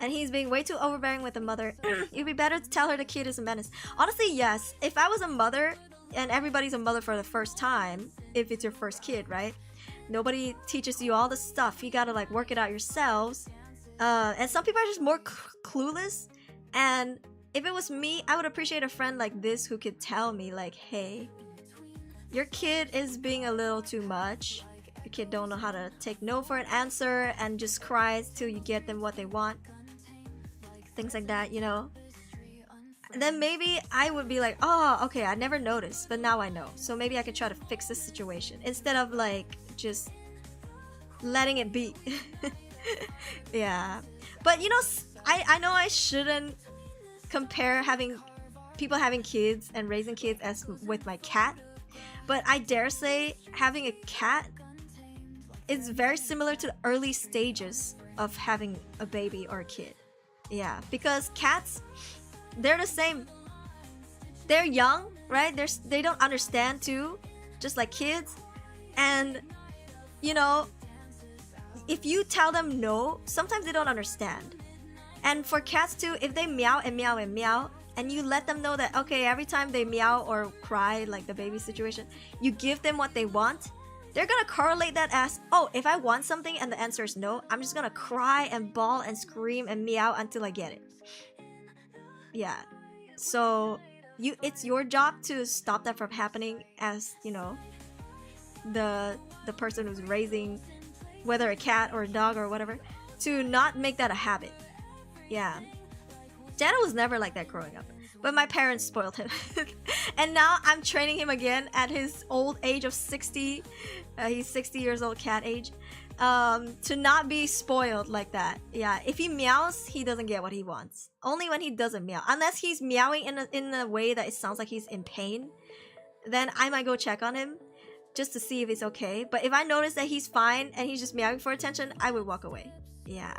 Speaker 1: And he's being way too overbearing with the mother. It'd be better to tell her the kid is a menace. Honestly, yes. If I was a mother, and everybody's a mother for the first time, if it's your first kid, right? Nobody teaches you all the stuff. You gotta like work it out yourselves. And some people are just more clueless. And if it was me, I would appreciate a friend like this who could tell me like, hey, your kid is being a little too much. Your kid don't know how to take no for an answer and just cries till you get them what they want. Things like that, you know. And then maybe I would be like, oh, okay, I never noticed, but now I know. So maybe I could try to fix this situation instead of like just letting it be. Yeah. But you know, I know I shouldn't compare people having kids and raising kids as with my cat, but I dare say having a cat is very similar to the early stages of having a baby or a kid. Yeah, because cats, they're the same. They're young, right? They don't understand too, just like kids. And you know, if you tell them no, sometimes they don't understand. And for cats too, if they meow and meow and meow, and you let them know that, okay, every time they meow or cry, like the baby situation, you give them what they want, they're gonna correlate that as, oh, if I want something and the answer is no, I'm just gonna cry and bawl and scream and meow until I get it. Yeah. So it's your job to stop that from happening as, you know, the person who's raising, whether a cat or a dog or whatever, to not make that a habit. Yeah. Dana was never like that growing up, but my parents spoiled him. And now I'm training him again at his old age of 60. He's 60 years old, cat age, to not be spoiled like that. Yeah, if he meows, he doesn't get what he wants. Only when he doesn't meow. Unless he's meowing in a way that it sounds like he's in pain, then I might go check on him just to see if it's okay. But if I notice that he's fine and he's just meowing for attention, I would walk away. Yeah.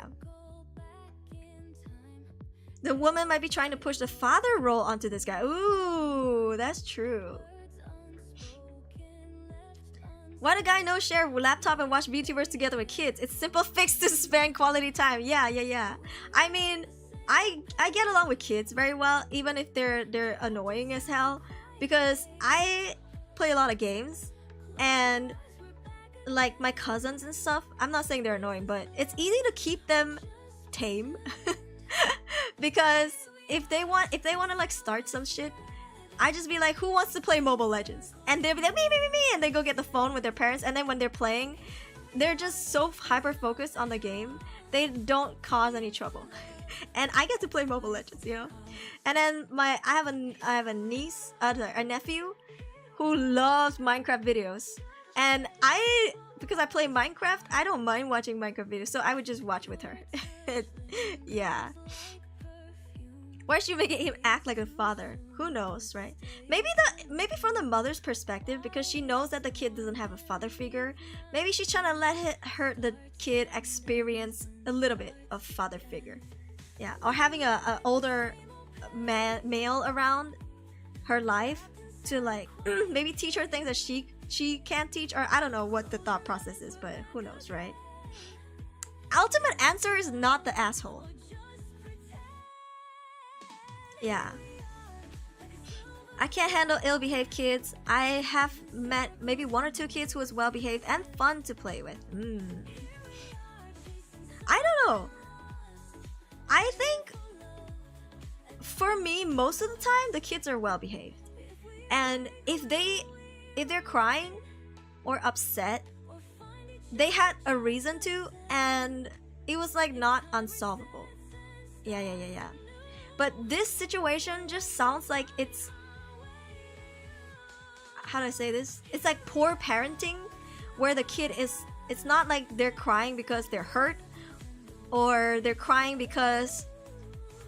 Speaker 1: The woman might be trying to push the father role onto this guy. Ooh, that's true. Why do guy no share laptop and watch VTubers together with kids? It's simple fix to spend quality time. Yeah. I mean, I get along with kids very well, even if they're annoying as hell, because I play a lot of games, and like my cousins and stuff, I'm not saying they're annoying, but it's easy to keep them tame. Because if they want to like start some shit, I just be like, who wants to play Mobile Legends? And they'll be like, me, and they go get the phone with their parents, and then when they're playing, they're just so hyper focused on the game, they don't cause any trouble. And I get to play Mobile Legends, you know. And then I have a niece, a nephew, who loves Minecraft videos, and because I play Minecraft, I don't mind watching Minecraft videos, so I would just watch with her. Yeah. Why should you make him act like a father? Who knows, right? Maybe from the mother's perspective, because she knows that the kid doesn't have a father figure. Maybe she's trying to let the kid experience a little bit of father figure. Yeah, or having a older male around her life to like maybe teach her things that she can't teach, or I don't know what the thought process is, but who knows, right? Ultimate answer is not the asshole. Yeah. I can't handle ill-behaved kids. I have met maybe 1 or 2 kids who was well-behaved and fun to play with. I don't know. I think for me, most of the time, the kids are well-behaved. And if they're crying or upset, they had a reason to, and it was like not unsolvable. Yeah. But this situation just sounds like it's, how do I say this? It's like poor parenting, where the kid is, it's not like they're crying because they're hurt, or they're crying because,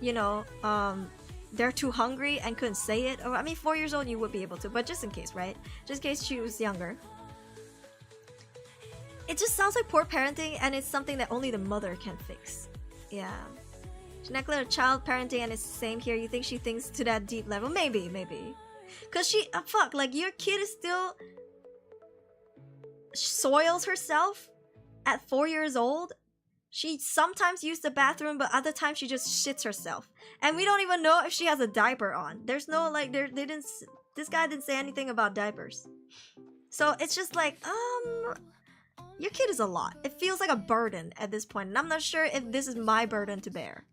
Speaker 1: you know, they're too hungry and couldn't say it. Or I mean, 4 years old you would be able to, but just in case, right? Just in case she was younger. It just sounds like poor parenting, and it's something that only the mother can fix. Yeah. She neglected her child parenting, and it's the same here. You think she thinks to that deep level? Maybe. Cause she, fuck, like your kid is still soils herself at 4 years old. She sometimes uses the bathroom, but other times she just shits herself. And we don't even know if she has a diaper on. There's no, like, this guy didn't say anything about diapers. So it's just like, your kid is a lot. It feels like a burden at this point, and I'm not sure if this is my burden to bear.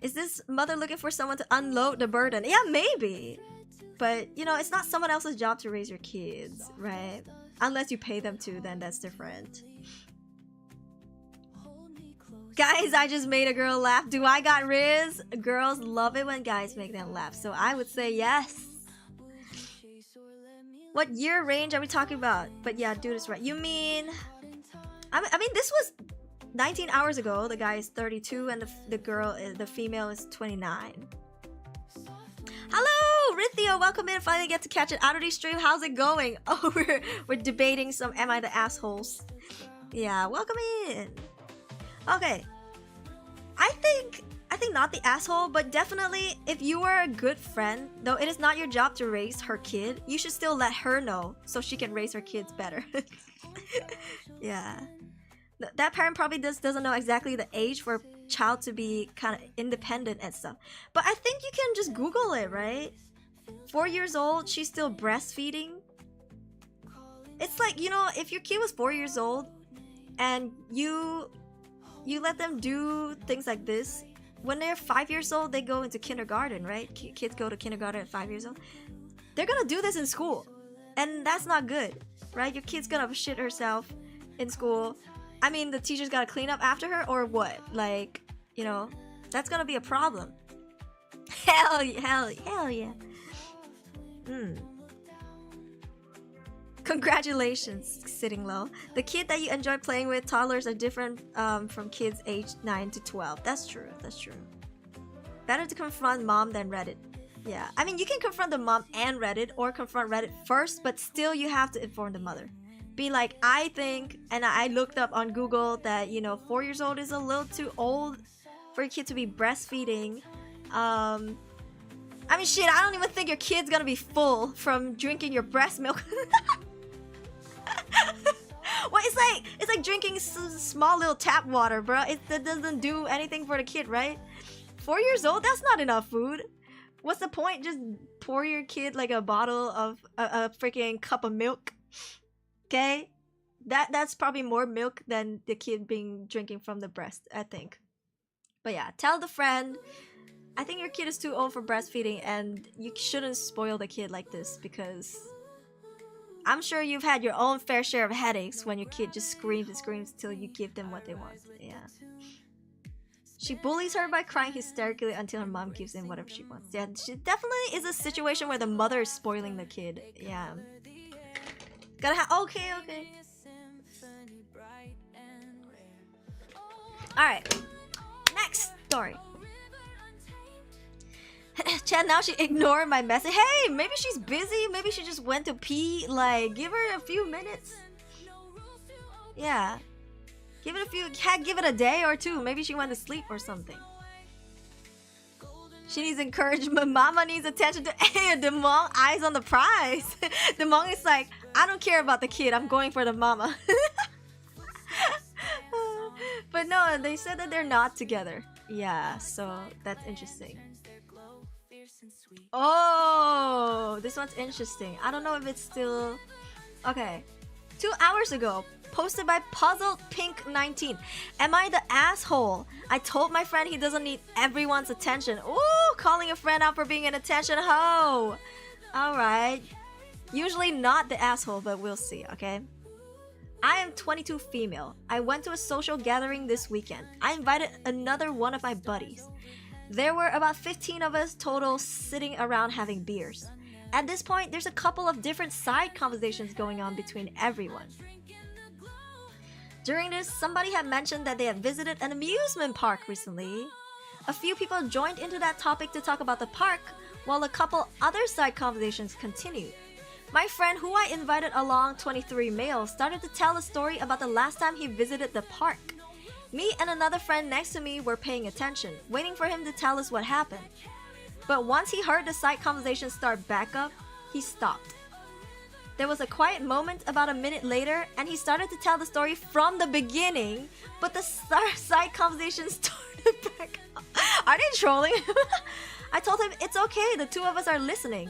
Speaker 1: Is this mother looking for someone to unload the burden? Yeah, maybe. But, you know, it's not someone else's job to raise your kids, right? Unless you pay them to, then that's different. Guys, I just made a girl laugh. Do I got Riz? Girls love it when guys make them laugh, so I would say yes. What year range are we talking about? But yeah, dude is right. You mean... I mean, this was 19 hours ago. The guy is 32 and the female is 29. Hello, Rithio. Welcome in. Finally get to catch an Aruri stream. How's it going? Oh, we're debating some Am I the Assholes? Yeah, welcome in. Okay. I think not the asshole, but definitely if you are a good friend, though it is not your job to raise her kid, you should still let her know so she can raise her kids better. Yeah. That parent probably doesn't know exactly the age for a child to be kind of independent and stuff. But I think you can just Google it, right? 4 years old, she's still breastfeeding. It's like, you know, if your kid was 4 years old and you let them do things like this, when they're 5 years old, they go into kindergarten, right? Kids go to kindergarten at 5 years old. They're gonna do this in school, and that's not good, right? Your kid's gonna shit herself in school. I mean, the teacher's gotta clean up after her, or what? Like, you know, that's gonna be a problem. Hell yeah. Congratulations, sitting low. The kid that you enjoy playing with, toddlers are different from kids aged 9 to 12. That's true. Better to confront mom than Reddit. Yeah, I mean, you can confront the mom and Reddit, or confront Reddit first, but still you have to inform the mother. Be like, I think, and I looked up on Google that, you know, 4 years old is a little too old for your kid to be breastfeeding. I mean, shit, I don't even think your kid's gonna be full from drinking your breast milk. Well, it's like drinking small little tap water, bro. That doesn't do anything for the kid, right? 4 years old, that's not enough food. What's the point? Just pour your kid like a bottle of a freaking cup of milk. Okay, that's probably more milk than the kid being drinking from the breast, I think. But yeah, tell the friend, I think your kid is too old for breastfeeding, and you shouldn't spoil the kid like this, because I'm sure you've had your own fair share of headaches when your kid just screams and screams till you give them what they want. Yeah. She bullies her by crying hysterically until her mom gives in whatever she wants. Yeah, she definitely is a situation where the mother is spoiling the kid. Yeah. Gotta have. Okay. Alright. Next story. Chad, now she ignored my message. Hey, maybe she's busy. Maybe she just went to pee. Like, give her a few minutes. Yeah. Give it a day or two. Maybe she went to sleep or something. She needs encouragement. Mama needs attention. Hey, Demong, eyes on the prize. Demong is like, I don't care about the kid. I'm going for the mama. But no, they said that they're not together. Yeah, so that's interesting. Oh, this one's interesting. I don't know if it's still... Okay. 2 hours ago, posted by Puzzled Pink 19. Am I the asshole? I told my friend he doesn't need everyone's attention. Ooh, calling a friend out for being an attention hoe. Alright. Usually not the asshole, but we'll see, okay? I am 22 female. I went to a social gathering this weekend. I invited another one of my buddies. There were about 15 of us total sitting around having beers. At this point, there's a couple of different side conversations going on between everyone. During this, somebody had mentioned that they had visited an amusement park recently. A few people joined into that topic to talk about the park, while a couple other side conversations continued. My friend, who I invited along, 23 male, started to tell a story about the last time he visited the park. Me and another friend next to me were paying attention, waiting for him to tell us what happened. But once he heard the side conversation start back up, he stopped. There was a quiet moment about a minute later, and he started to tell the story from the beginning, but the side conversation started back up. Are they trolling him? I told him it's okay, the two of us are listening.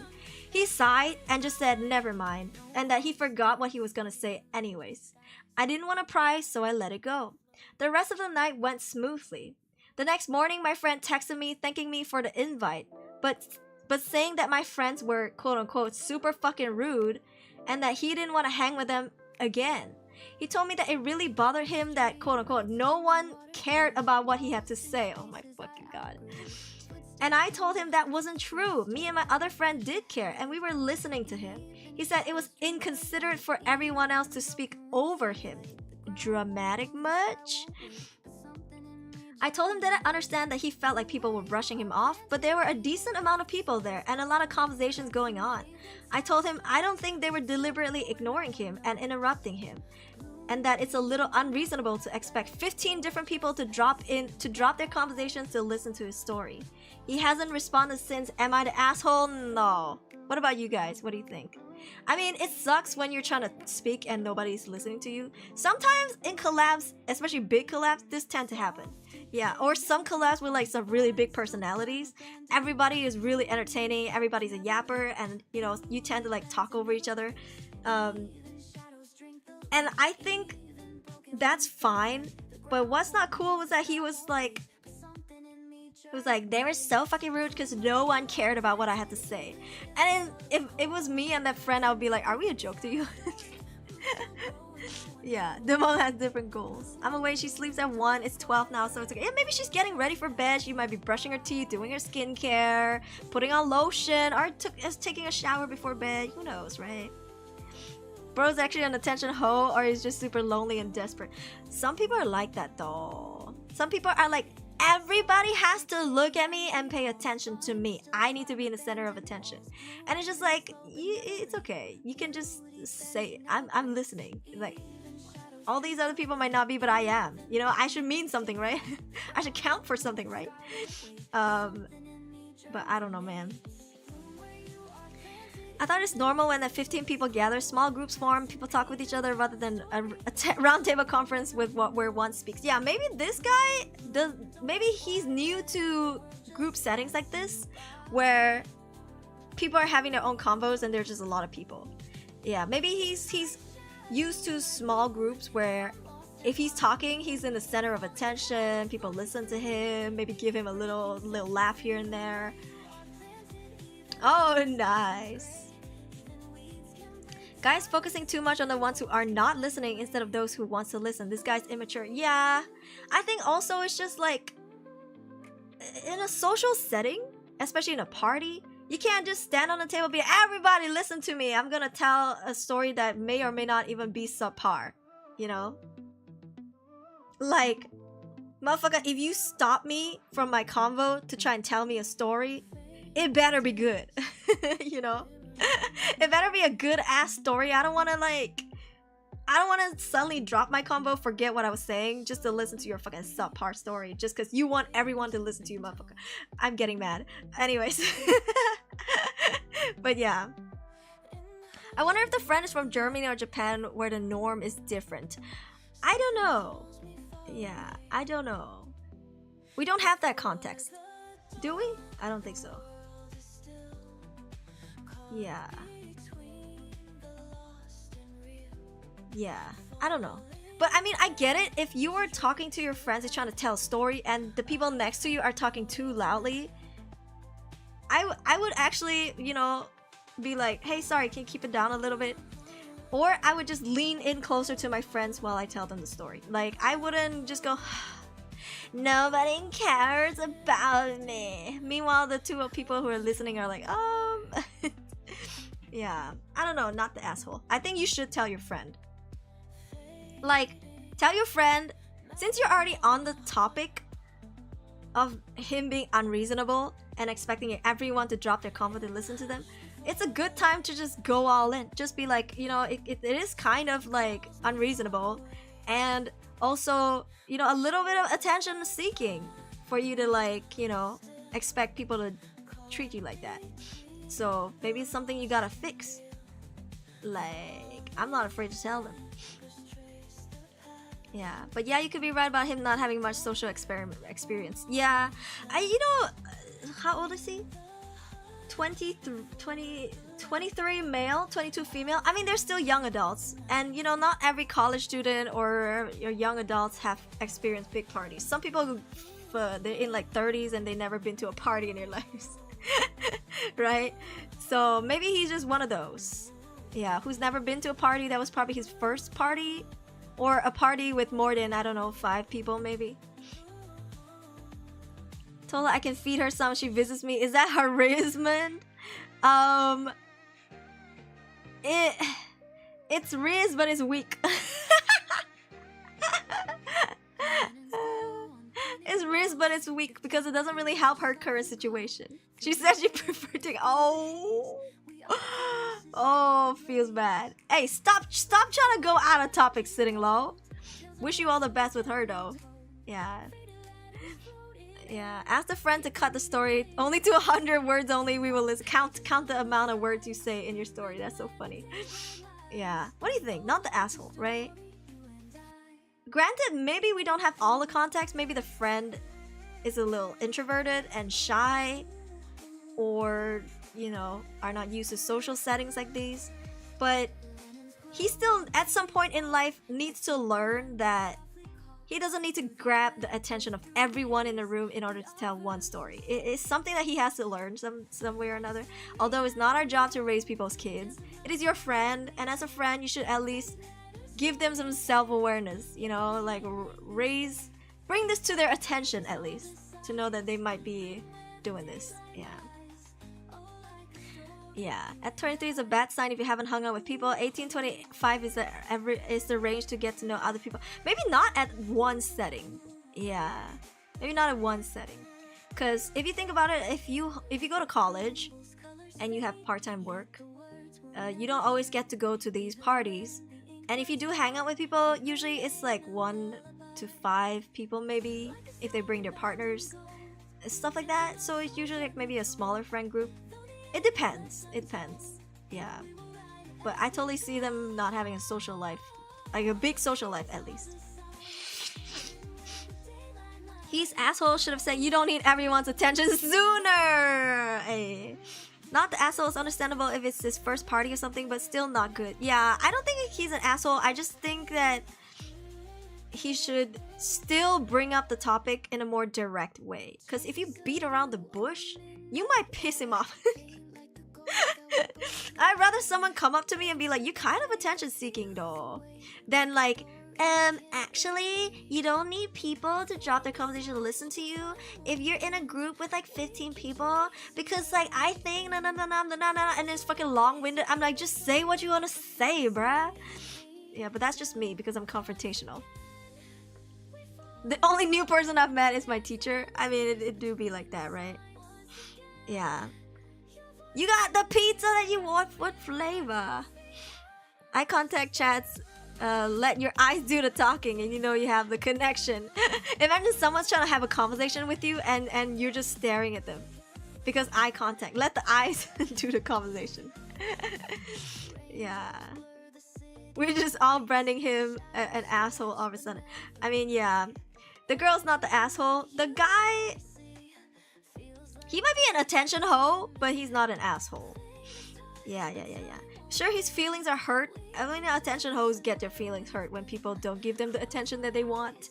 Speaker 1: He sighed and just said never mind, and that he forgot what he was gonna say anyways. I didn't want to pry, so I let it go. The rest of the night went smoothly. The next morning, my friend texted me thanking me for the invite, but saying that my friends were quote-unquote super fucking rude, and that he didn't want to hang with them again. He told me that it really bothered him that quote-unquote no one cared about what he had to say. Oh my fucking god. And I told him that wasn't true. Me and my other friend did care, and we were listening to him. He said it was inconsiderate for everyone else to speak over him. Dramatic much? I told him that I understand that he felt like people were brushing him off, but there were a decent amount of people there and a lot of conversations going on. I told him I don't think they were deliberately ignoring him and interrupting him, and that it's a little unreasonable to expect 15 different people to drop their conversations to listen to his story. He hasn't responded since. Am I the asshole? No. What about you guys? What do you think? I mean, it sucks when you're trying to speak and nobody's listening to you. Sometimes in collabs, especially big collabs, this tend to happen. Yeah, or some collabs with like some really big personalities. Everybody is really entertaining, everybody's a yapper, and you know, you tend to like talk over each other. And I think that's fine, but what's not cool was that he was like, they were so fucking rude because no one cared about what I had to say. And if it was me and that friend, I would be like, are we a joke to you? Yeah, Dimon has different goals. I'm away, she sleeps at 1, it's 12 now, so it's okay. Yeah, maybe she's getting ready for bed, she might be brushing her teeth, doing her skincare, putting on lotion, or is taking a shower before bed, who knows, right? Bro's actually an attention hoe, or he's just super lonely and desperate. Some people are like that though. Some people are like, everybody has to look at me and pay attention to me. I need to be in the center of attention. And it's just like, it's okay. You can just say it. I'm listening. Like, all these other people might not be, but I am. You know, I should mean something, right? I should count for something, right? But I don't know, man. I thought it's normal when 15 people gather, small groups form, people talk with each other rather than a round table conference with where one speaks. Yeah, maybe this guy maybe he's new to group settings like this, where people are having their own convos and there's just a lot of people. Yeah, maybe he's used to small groups where if he's talking, he's in the center of attention, people listen to him, maybe give him a little laugh here and there. Oh, nice. Guys focusing too much on the ones who are not listening instead of those who wants to listen. This guy's immature. Yeah, I think also it's just like in a social setting, especially in a party, you can't just stand on the table and be everybody listen to me. I'm gonna tell a story that may or may not even be subpar, you know? Like, motherfucker, if you stop me from my convo to try and tell me a story, it better be good. You know? It better be a good ass story. I don't want to suddenly drop my combo, forget what I was saying just to listen to your fucking subpar story just because you want everyone to listen to you, motherfucker. I'm getting mad. Anyways. But yeah, I wonder if the friend is from Germany or Japan where the norm is different. I don't know. Yeah, I don't know. We don't have that context, do we? I don't think so. Yeah. Yeah, I don't know. But I mean, I get it. If you are talking to your friends, you're trying to tell a story, and the people next to you are talking too loudly, I would actually, you know, be like, hey, sorry, can you keep it down a little bit? Or I would just lean in closer to my friends while I tell them the story. Like, I wouldn't just go, nobody cares about me. Meanwhile, the two people who are listening are like, yeah, I don't know, not the asshole. I think you should tell your friend. Like, tell your friend, since you're already on the topic, of him being unreasonable and expecting everyone to drop their comfort and listen to them, it's a good time to just go all in. Just be like, you know, it is kind of like unreasonable, and also, you know, a little bit of attention seeking for you to, like, you know, expect people to treat you like that. So maybe it's something you gotta fix. Like, I'm not afraid to tell them. Yeah, but yeah, you could be right about him not having much social experience. Yeah, you know, how old is he? 23 male, 22 female. I mean, they're still young adults, and you know, not every college student or your young adults have experienced big parties. Some people who they're in like 30s and they never been to a party in their lives. Right? So maybe he's just one of those, yeah, who's never been to a party. That was probably his first party, or a party with more than, I don't know, 5 people maybe. Told her I can feed her some, she visits me. Is that harassment? It's Riz, but it's weak. It's Riz, but it's weak because it doesn't really help her current situation. She said she preferred to. Oh, feels bad. Hey, stop trying to go out of topic, sitting low. Wish you all the best with her though. Yeah. Ask a friend to cut the story only to 100 words only. We will listen. Count the amount of words you say in your story. That's so funny. Yeah. What do you think? Not the asshole, right? Granted, maybe we don't have all the context. Maybe the friend is a little introverted and shy, or, you know, are not used to social settings like these. But he still, at some point in life, needs to learn that he doesn't need to grab the attention of everyone in the room in order to tell one story. It's something that he has to learn some way or another. Although it's not our job to raise people's kids, it is your friend, and as a friend, you should at least give them some self-awareness, you know, like bring this to their attention at least, to know that they might be doing this. Yeah, at 23 is a bad sign if you haven't hung out with people. 18-25 is the range to get to know other people. Maybe not at one setting. Yeah, maybe not at one setting. Because if you think about it, if you go to college and you have part-time work, you don't always get to go to these parties. And if you do hang out with people, usually it's like 1 to 5 people maybe, if they bring their partners, stuff like that. So it's usually like maybe a smaller friend group. It depends. Yeah. But I totally see them not having a social life, like a big social life at least. He's asshole should have said, you don't need everyone's attention sooner. Hey. Not the asshole is understandable if it's his first party or something, but still not good. Yeah, I don't think he's an asshole. I just think that he should still bring up the topic in a more direct way. Because if you beat around the bush, you might piss him off. I'd rather someone come up to me and be like, you kind of attention seeking though, than like, actually, you don't need people to drop their conversation to listen to you if you're in a group with like 15 people, because like I think and it's fucking long-winded. I'm like, just say what you want to say, bruh. Yeah, but that's just me because I'm confrontational. The only new person I've met is my teacher. I mean, it do be like that, right? Yeah. You got the pizza that you want? What flavor? Eye contact chats. Let your eyes do the talking, and you know you have the connection. Imagine someone's trying to have a conversation with you and you're just staring at them. Because eye contact. Let the eyes do the conversation. Yeah. We're just all branding him an asshole all of a sudden. I mean, yeah. The girl's not the asshole. The guy, he might be an attention hoe, but he's not an asshole. Yeah. Sure, his feelings are hurt. I mean, attention hoes get their feelings hurt when people don't give them the attention that they want.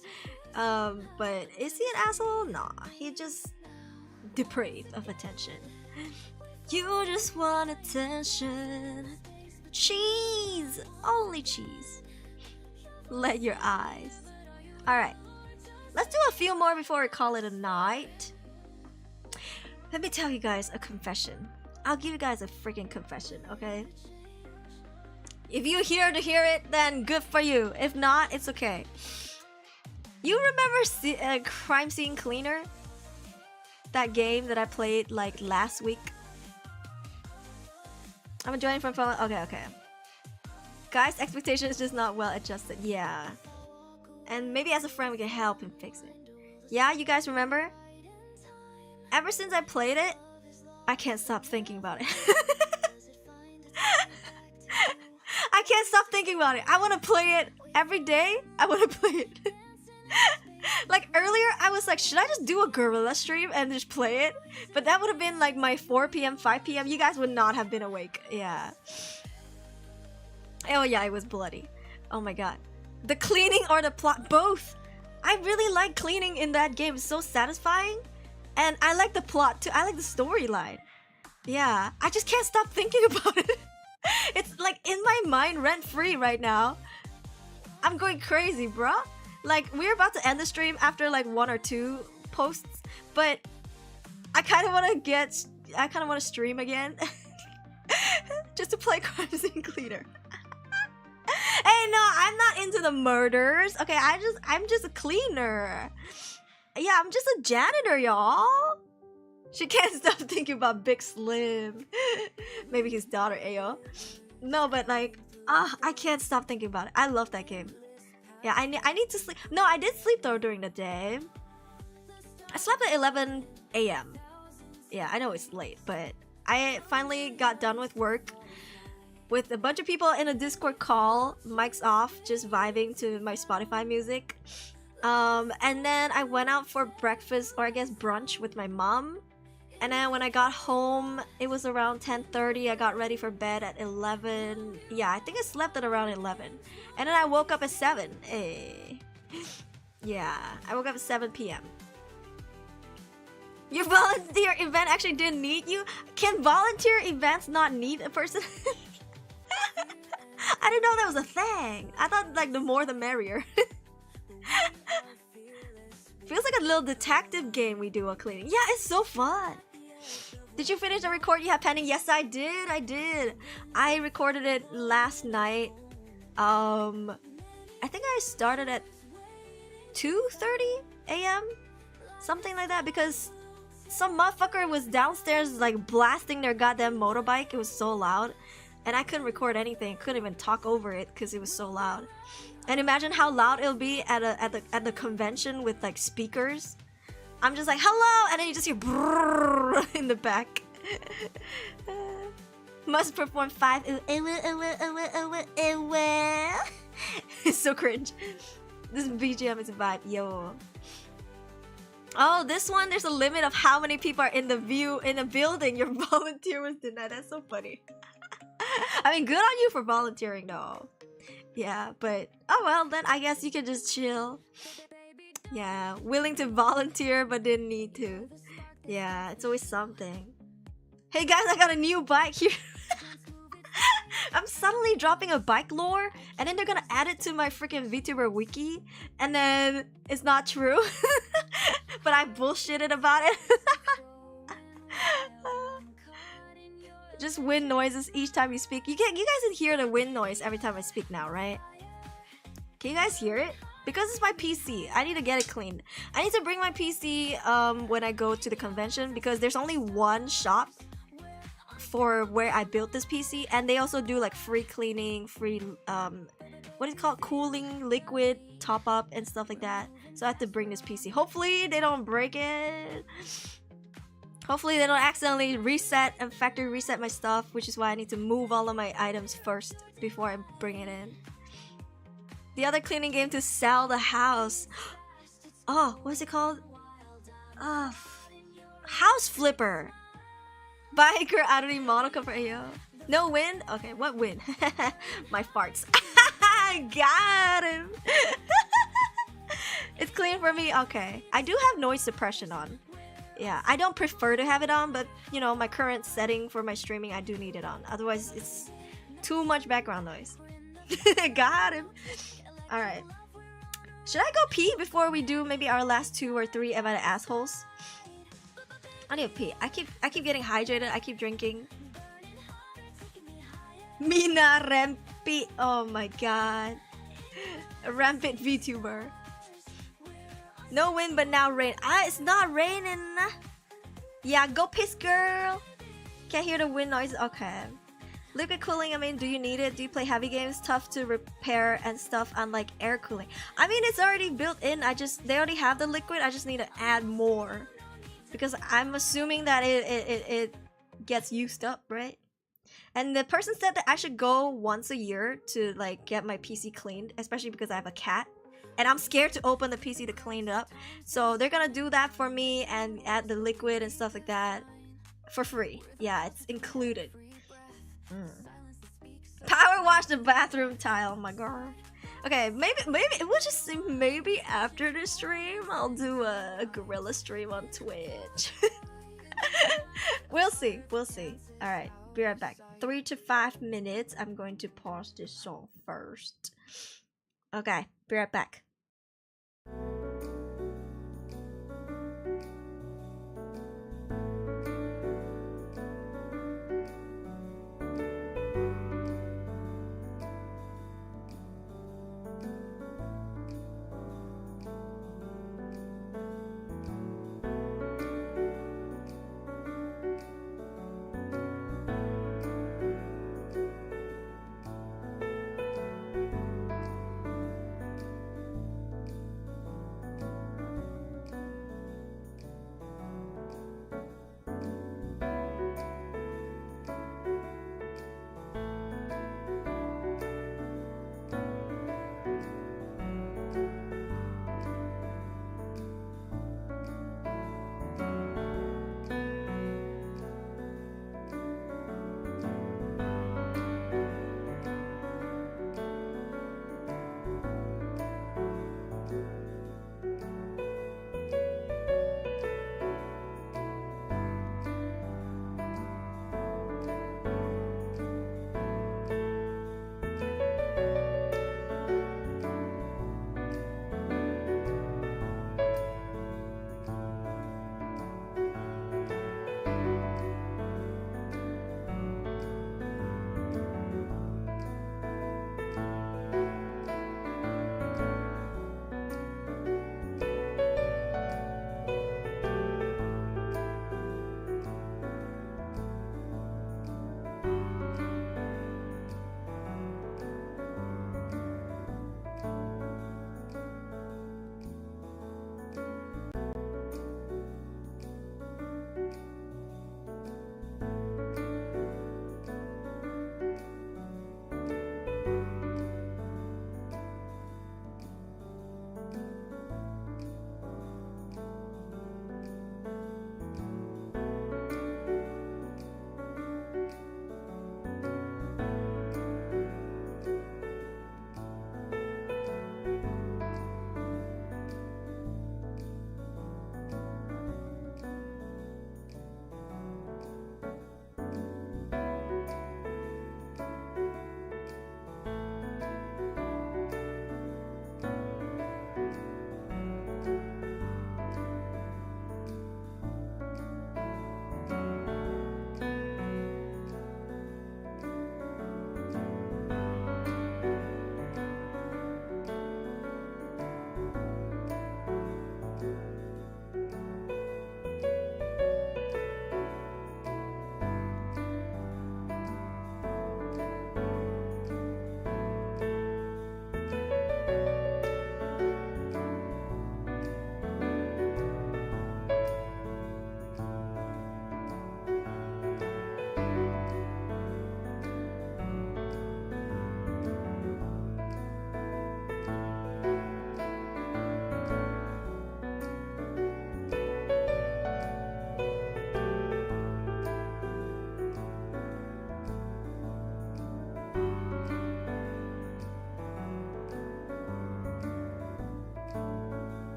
Speaker 1: But is he an asshole? Nah, he just depraved of attention. You just want attention. Cheese! Only cheese. Let your eyes. Alright. Let's do a few more before we call it a night. Let me tell you guys a confession. I'll give you guys a freaking confession, okay? If you're here to hear it, then good for you. If not, it's okay. You remember Crime Scene Cleaner? that game that I played like last week. I'm joining from phone. Okay. Guys, expectation is just not well adjusted. Yeah. And maybe as a friend we can help him fix it. Yeah, you guys remember? Ever since I played it, I can't stop thinking about it. I can't stop thinking about it. I want to play it every day. I want to play it. Like earlier, I was like, should I just do a gorilla stream and just play it? But that would have been like my 4 p.m., 5 p.m. You guys would not have been awake. Yeah. Oh yeah, it was bloody. Oh my god. The cleaning or the plot? Both. I really like cleaning in that game. It's so satisfying. And I like the plot too. I like the storyline. Yeah. I just can't stop thinking about it. It's like in my mind rent-free right now. I'm going crazy, bruh. Like, we're about to end the stream after like 1 or 2 posts, but I kind of want to stream again. Just to play Crime Scene Cleaner. Hey, no, I'm not into the murders. Okay, I'm just a cleaner. Yeah, I'm just a janitor, y'all. She can't stop thinking about Big Slim. Maybe his daughter, Ayo. No, but like, I can't stop thinking about it. I love that game. Yeah, I need to sleep. No, I did sleep though during the day. I slept at 11 a.m. Yeah, I know it's late, but I finally got done with work with a bunch of people in a Discord call, mics off, just vibing to my Spotify music. And then I went out for breakfast, or I guess brunch, with my mom. And then when I got home, it was around 10:30. I got ready for bed at 11. Yeah, I think I slept at around 11. And then I woke up at 7. Hey. Yeah, I woke up at 7 p.m. Your volunteer event actually didn't need you? Can volunteer events not need a person? I didn't know that was a thing. I thought like the more the merrier. Feels like a little detective game we do while cleaning. Yeah, it's so fun. Did you finish the record you have pending? Yes, I did. I recorded it last night. I think I started at 2:30 a.m. Something like that, because some motherfucker was downstairs like blasting their goddamn motorbike. It was so loud. And I couldn't record anything. Couldn't even talk over it because it was so loud. And imagine how loud it'll be at the convention with like speakers. I'm just like, hello, and then you just hear brrrr in the back. Must perform 5. It's so cringe. This BGM is a vibe, yo. Oh, this one, there's a limit of how many people are in the building. Your volunteer was denied. That's so funny. I mean, good on you for volunteering though. Yeah, but oh well, then I guess you can just chill. Yeah, willing to volunteer but didn't need to. Yeah, it's always something. Hey guys, I got a new bike here. I'm suddenly dropping a bike lore, and then they're gonna add it to my freaking Vtuber wiki, and then it's not true. But I bullshitted about it. Just wind noises each time you speak. You guys can hear the wind noise every time I speak now, right? Can you guys hear it? Because it's my PC, I need to get it cleaned. I need to bring my PC when I go to the convention, because there's only one shop for where I built this PC, and they also do like free cleaning, free what is it called, cooling liquid top up and stuff like that. So I have to bring this PC. Hopefully they don't break it. Hopefully they don't accidentally reset and factory reset my stuff, which is why I need to move all of my items first before I bring it in. The other cleaning game to sell the house. Oh, what's it called? House Flipper. Biker Aruri Monocle for AO. No wind? Okay, what wind? My farts. I got him. It's clean for me? Okay. I do have noise suppression on. Yeah, I don't prefer to have it on, but you know, my current setting for my streaming, I do need it on. Otherwise, it's too much background noise. Got him. Alright. Should I go pee before we do maybe our last 2 or 3 Am I the Assholes? I need to pee. I keep getting hydrated. I keep drinking. Mina Rampi. Oh my god. A rampant VTuber. No wind, but now rain. It's not raining. Yeah, go piss, girl. Can't hear the wind noise. Okay. Liquid cooling, I mean, do you need it? Do you play heavy games? Tough to repair and stuff, unlike air cooling. I mean, it's already built in. They already have the liquid. I just need to add more. Because I'm assuming that it gets used up, right? And the person said that I should go once a year to like get my PC cleaned, especially because I have a cat. And I'm scared to open the PC to clean it up. So they're gonna do that for me and add the liquid and stuff like that for free. Yeah, it's included. Power wash the bathroom tile, my god. Okay, maybe we'll just see. Maybe after the stream, I'll do a gorilla stream on Twitch. We'll see. We'll see. All right, be right back. 3 to 5 minutes. I'm going to pause this song first. Okay, be right back.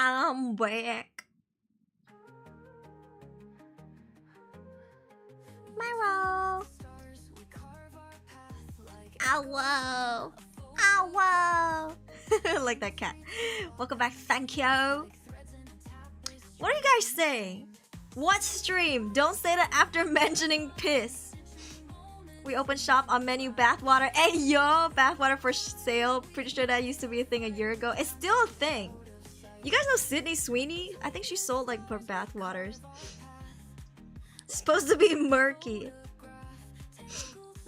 Speaker 1: I'm back. Myro. Ow, whoa. Ow, whoa. Like that cat. Welcome back. Thank you. What are you guys saying? What stream? Don't say that after mentioning piss. We open shop on menu bathwater. Hey yo, bathwater for sale. Pretty sure that used to be a thing a year ago. It's still a thing. You guys know Sydney Sweeney? I think she sold like her bathwaters. It's supposed to be murky.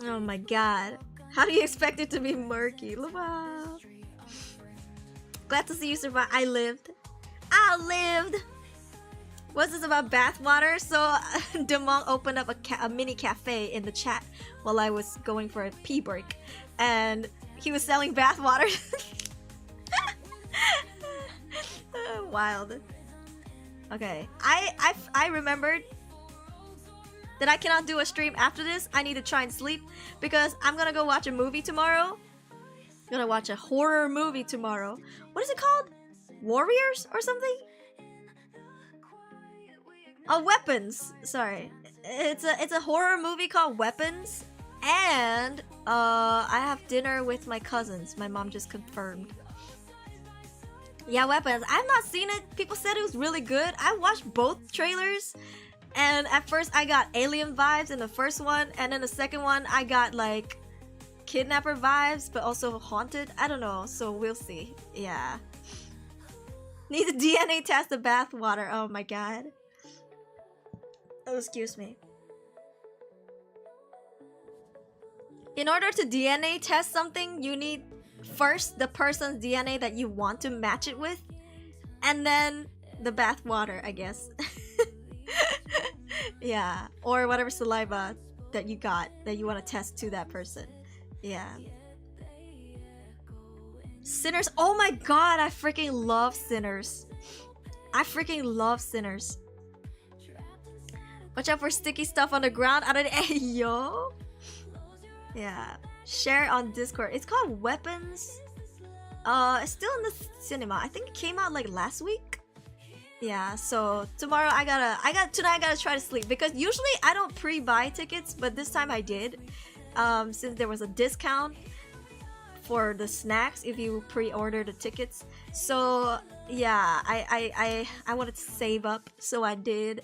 Speaker 1: Oh my god. How do you expect it to be murky? Wow. Glad to see you survive. I lived. What's this about bathwater? So Demong opened up a mini cafe in the chat while I was going for a pee break, and he was selling bathwater. Wild. Okay, I remembered that I cannot do a stream after this. I need to try and sleep because I'm gonna go watch a movie tomorrow. I'm gonna watch a horror movie tomorrow. What is it called? Warriors or something? Oh, Weapons. Sorry, it's a horror movie called Weapons, and I have dinner with my cousins. My mom just confirmed. Yeah, Weapons. I've not seen it. People said it was really good. I watched both trailers, and at first I got alien vibes in the first one, and then the second one I got like kidnapper vibes, but also haunted. I don't know, so we'll see. Yeah. Need to DNA test the bathwater. Oh my god. Oh, excuse me. In order to DNA test something, you need first the person's DNA that you want to match it with, and then the bath water, I guess. Yeah, or whatever saliva that you got that you want to test to that person. Yeah. Sinners. Oh my god, I freaking love Sinners. I freaking love Sinners. Watch out for sticky stuff on the ground. I don't. Hey, yo. Yeah. Share on Discord. It's called Weapons. It's still in the cinema. I think it came out like last week. Yeah. So tomorrow tonight I gotta try to sleep because usually I don't pre-buy tickets, but this time I did. Since there was a discount for the snacks if you pre-order the tickets. So yeah, I wanted to save up, so I did.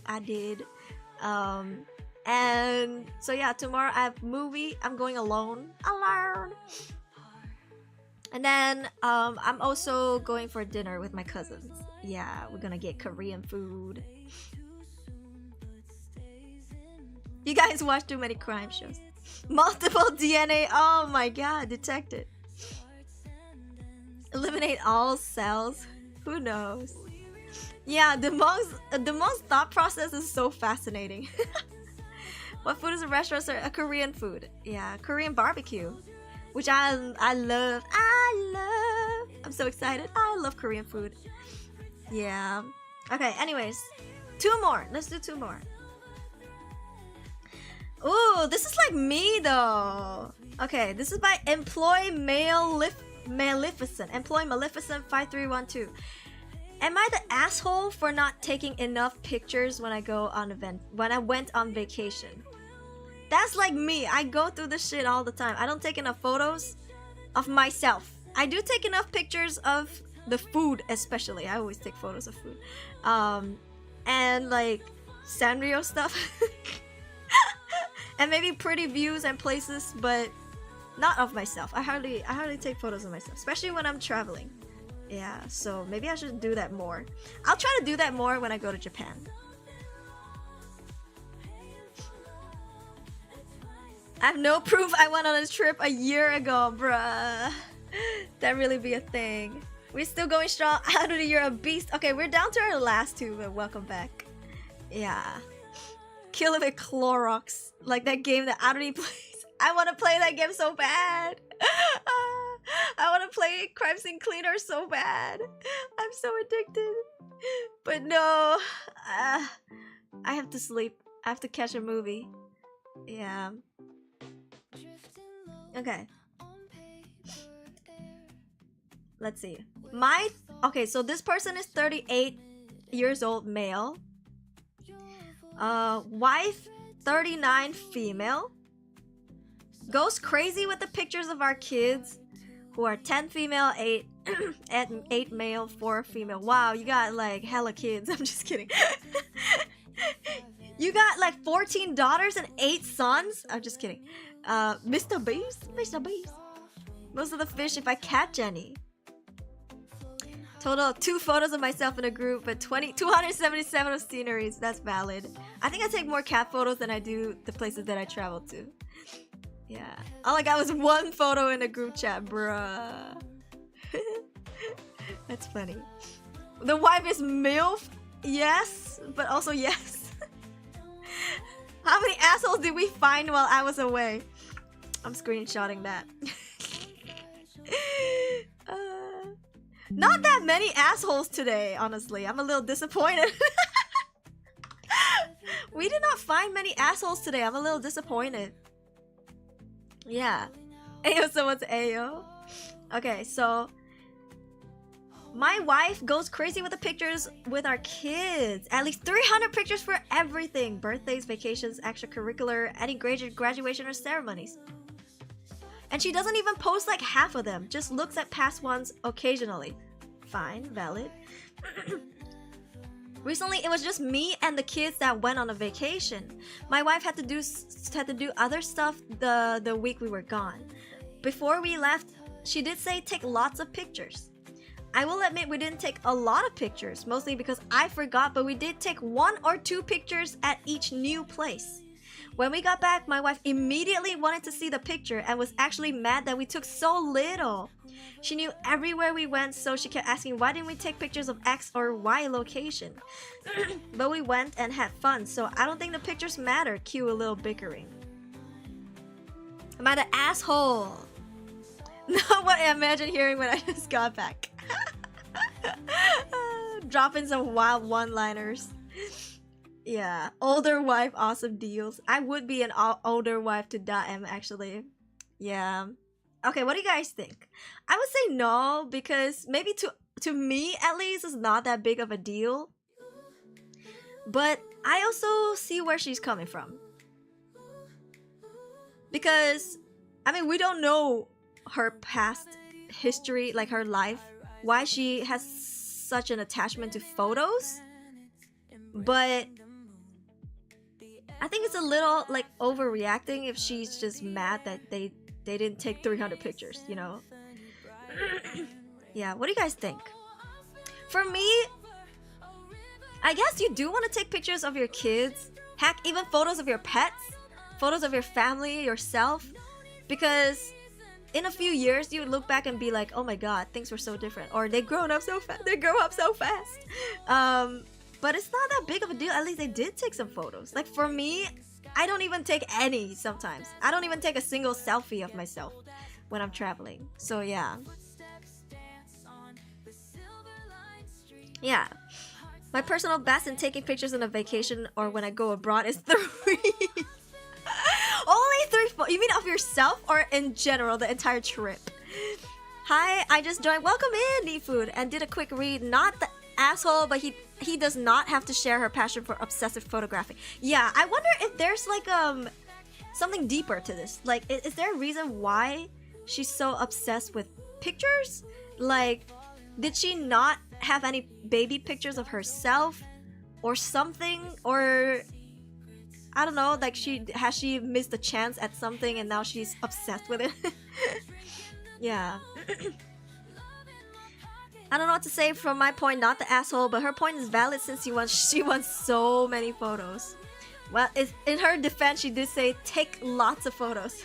Speaker 1: And so yeah, tomorrow I have movie. I'm going alone. And then I'm also going for dinner with my cousins. Yeah, we're gonna get Korean food. You guys watch too many crime shows. Multiple DNA. Oh my god, detected. Eliminate all cells. Who knows? Yeah, the most thought process is so fascinating. What food is a restaurant? A Korean food. Yeah, Korean barbecue, which I love. I'm so excited. I love Korean food. Yeah. Okay. Anyways, two more. Let's do two more. Ooh, this is like me though. Okay, this is by Employ Maleficent. Employ Maleficent 5312. Am I the asshole for not taking enough pictures when I went on vacation? That's like me. I go through this shit all the time. I don't take enough photos of myself. I do take enough pictures of the food, especially. I always take photos of food. And like Sanrio stuff. And maybe pretty views and places, but not of myself. I hardly take photos of myself, especially when I'm traveling. Yeah, so maybe I should do that more. I'll try to do that more when I go to Japan. I have no proof I went on a trip a year ago, bruh. That really be a thing. We're still going strong. Aruri, you're a beast. Okay, we're down to our last two, but welcome back. Yeah. Kill it with Clorox. Like that game that Aruri plays. I want to play that game so bad. I want to play Crime Scene Cleaner so bad. I'm so addicted. But no. I have to sleep. I have to catch a movie. Yeah. Okay. let's see. Okay, so this person is 38 years old, male. Wife, 39, female. Goes crazy with the pictures of our kids, who are 10 female, 8 8 male, 4 female. Wow, you got like hella kids. I'm just kidding. You got like 14 daughters and 8 sons. I'm just kidding. Mr. Beast, Mr. Beast. Most of the fish if I catch any. Total 2 photos of myself in a group, but 277 of sceneries. That's valid. I think I take more cat photos than I do the places that I travel to. Yeah. All I got was 1 photo in a group chat, bruh. That's funny. The wife is MILF? Yes, but also yes. How many assholes did we find while I was away? I'm screenshotting that. Not that many assholes today, honestly. I'm a little disappointed. We did not find many assholes today. I'm a little disappointed. Yeah. Ayo, someone's Ayo. Okay, so my wife goes crazy with the pictures with our kids. At least 300 pictures for everything. Birthdays, vacations, extracurricular, any graduation or ceremonies. And she doesn't even post like half of them. Just looks at past ones occasionally. Fine, valid. Recently, it was just me and the kids that went on a vacation. My wife had to do other stuff the week we were gone. Before we left, she did say take lots of pictures. I will admit we didn't take a lot of pictures, mostly because I forgot, but we did take 1 or 2 pictures at each new place. When we got back, my wife immediately wanted to see the picture and was actually mad that we took so little. She knew everywhere we went, so she kept asking why didn't we take pictures of X or Y location. But we went and had fun, so I don't think the pictures matter. Cue a little bickering. Am I the asshole? Not what I imagined hearing when I just got back. Dropping some wild one-liners. Yeah, older wife, awesome deals. I would be an older wife to .m actually. Yeah. Okay, what do you guys think? I would say no, because maybe to me at least it's not that big of a deal. But I also see where she's coming from. Because, I mean, we don't know her past history, like her life, why she has such an attachment to photos. But I think it's a little like overreacting if she's just mad that they didn't take 300 pictures, you know? Yeah, what do you guys think? For me, I guess you do want to take pictures of your kids. Heck, even photos of your pets, photos of your family, yourself. Because in a few years, you would look back and be like, oh my god, things were so different. Or they grow up so fast. They grow up so fast. But it's not that big of a deal. At least they did take some photos. Like for me, I don't even take any sometimes. I don't even take a single selfie of myself when I'm traveling. So yeah. Yeah. My personal best in taking pictures on a vacation or when I go abroad is 3. Only 3 you mean of yourself or in general, the entire trip? Hi, I just joined. Welcome in, Eat Food, and did a quick read. Not the asshole, but he does not have to share her passion for obsessive photographing. Yeah, I wonder if there's like something deeper to this. Like, is there a reason why she's so obsessed with pictures? Like, did she not have any baby pictures of herself or something? Or I don't know, like has she missed a chance at something and now she's obsessed with it? Yeah. I don't know what to say from my point, not the asshole, but her point is valid since she wants so many photos. Well, in her defense, she did say take lots of photos.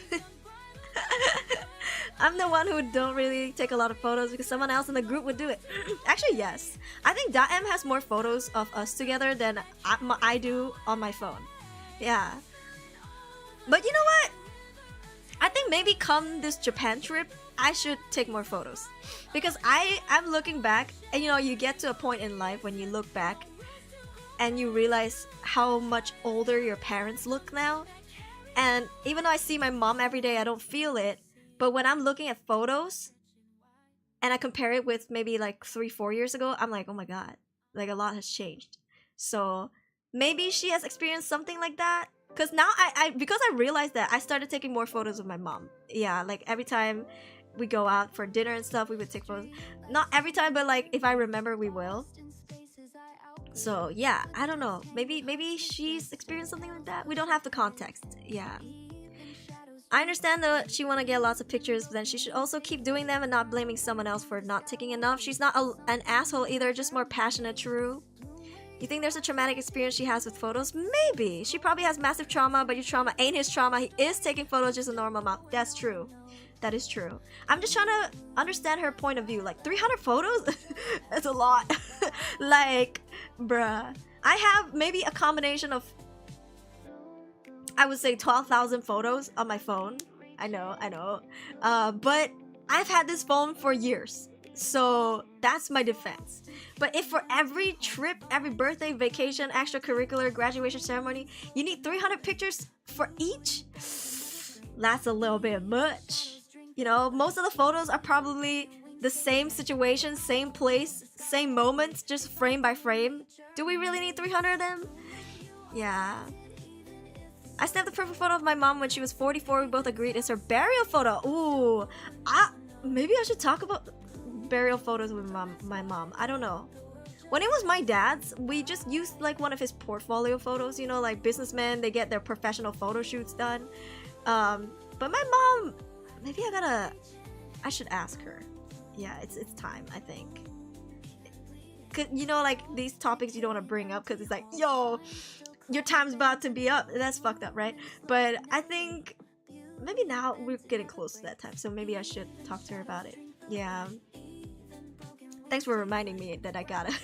Speaker 1: I'm the one who don't really take a lot of photos because someone else in the group would do it. Actually, yes. I think .m has more photos of us together than I do on my phone. Yeah. But you know what? I think maybe come this Japan trip, I should take more photos. Because I'm looking back, and you know, you get to a point in life when you look back and you realize how much older your parents look now. And even though I see my mom every day, I don't feel it. But when I'm looking at photos, and I compare it with maybe like 3-4 years ago, I'm like, oh my god, like a lot has changed. So maybe she has experienced something like that. Because now because I realized that, I started taking more photos of my mom. Yeah, like every time we go out for dinner and stuff, we would take photos. Not every time, but like if I remember, we will. So yeah, I don't know. Maybe she's experienced something like that. We don't have the context. Yeah. I understand that she want to get lots of pictures, but then she should also keep doing them and not blaming someone else for not taking enough. She's not an asshole either, just more passionate, true. You think there's a traumatic experience she has with photos? Maybe. She probably has massive trauma, but your trauma ain't his trauma. He is taking photos, just a normal amount. That's true. That is true. I'm just trying to understand her point of view. Like, 300 photos? That's a lot. Like, bruh. I have maybe a combination of, I would say 12,000 photos on my phone. I know. But I've had this phone for years. So that's my defense. But if for every trip, every birthday, vacation, extracurricular, graduation ceremony, you need 300 pictures for each, that's a little bit much. You know, most of the photos are probably the same situation, same place, same moments, just frame by frame. Do we really need 300 of them? Yeah. I snapped the perfect photo of my mom when she was 44. We both agreed it's her burial photo. Ooh. Maybe I should talk about burial photos with my mom. I don't know. When it was my dad's, we just used like one of his portfolio photos. You know, like businessmen, they get their professional photo shoots done. But my mom, maybe I should ask her. Yeah, it's time, I think. Cause, you know, like these topics you don't want to bring up because it's like, yo, your time's about to be up. That's fucked up, right? But I think maybe now we're getting close to that time, so maybe I should talk to her about it. Yeah. Thanks for reminding me that I gotta.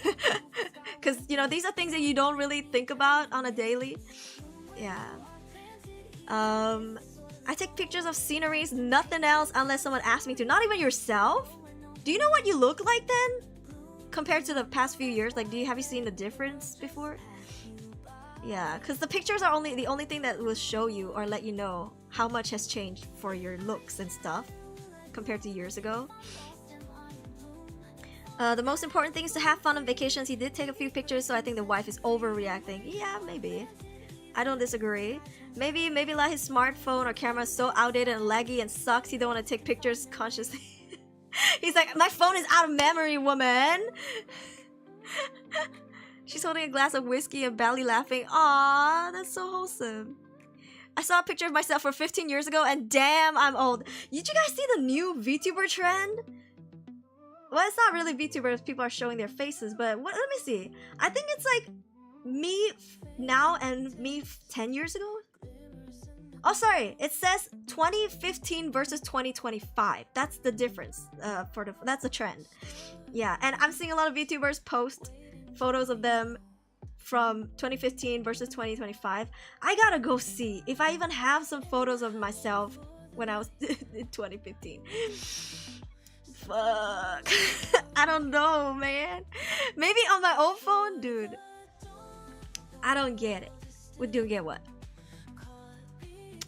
Speaker 1: Because, you know, these are things that you don't really think about on a daily. Yeah. I take pictures of sceneries, nothing else unless someone asks me to. Not even yourself? Do you know what you look like then? Compared to the past few years? Like, have you seen the difference before? Yeah, because the pictures are the only thing that will show you or let you know how much has changed for your looks and stuff compared to years ago. The most important thing is to have fun on vacations. He did take a few pictures, so I think the wife is overreacting. Yeah, maybe. I don't disagree. Maybe like his smartphone or camera is so outdated and laggy and sucks, he don't want to take pictures consciously. He's like, my phone is out of memory, woman. She's holding a glass of whiskey and belly laughing. Aww, that's so wholesome. I saw a picture of myself from 15 years ago and damn, I'm old. Did you guys see the new Vtuber trend? Well, it's not really VTubers, people are showing their faces, but let me see. I think it's like me now and me 10 years ago? Oh, sorry, it says 2015 versus 2025. That's the difference, that's the trend. Yeah, and I'm seeing a lot of VTubers post photos of them from 2015 versus 2025. I gotta go see if I even have some photos of myself when I was in 2015. Fuck. I don't know, man. Maybe on my old phone, dude. I don't get it. We do get what?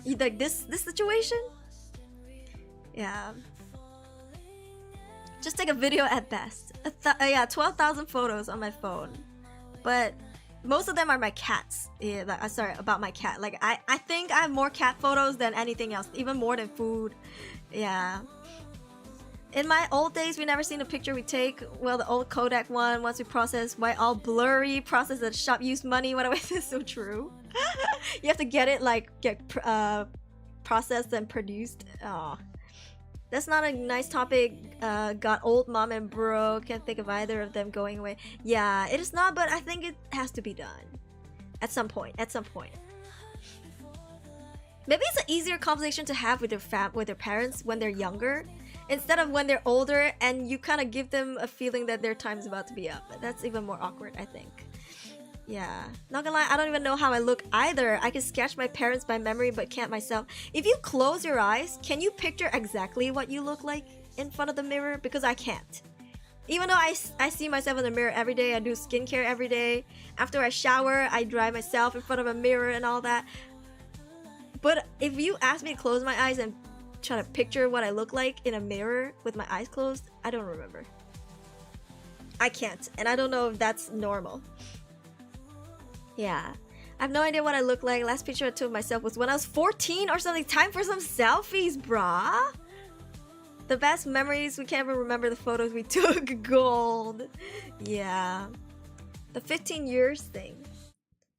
Speaker 1: You like this situation? Yeah. Just take a video at best. Yeah, 12,000 photos on my phone, but most of them are my cats. Yeah, like, sorry about my cat. Like I think I have more cat photos than anything else, even more than food. Yeah. In my old days, we never seen a picture we take. Well, the old Kodak one, once we process, why all blurry, process that shop used money. What this is so true. You have to get it like processed and produced. Oh, that's not a nice topic. Got old mom and bro. Can't think of either of them going away. Yeah, it is not, but I think it has to be done at some point. At some point. Maybe it's an easier conversation to have with their parents when they're younger, instead of when they're older, and you kind of give them a feeling that their time's about to be up. That's even more awkward, I think. Yeah, not gonna lie, I don't even know how I look either. I can sketch my parents by memory, but can't myself. If you close your eyes, can you picture exactly what you look like in front of the mirror? Because I can't. Even though I see myself in the mirror every day, I do skincare every day. After I shower, I dry myself in front of a mirror and all that. But if you ask me to close my eyes and trying to picture what I look like in a mirror with my eyes closed. I don't remember. I can't, and I don't know if that's normal. Yeah. I have no idea what I look like. Last picture I took of myself was when I was 14 or something. Time for some selfies, brah. The best memories, we can't even remember the photos we took. Gold. Yeah. The 15 years thing.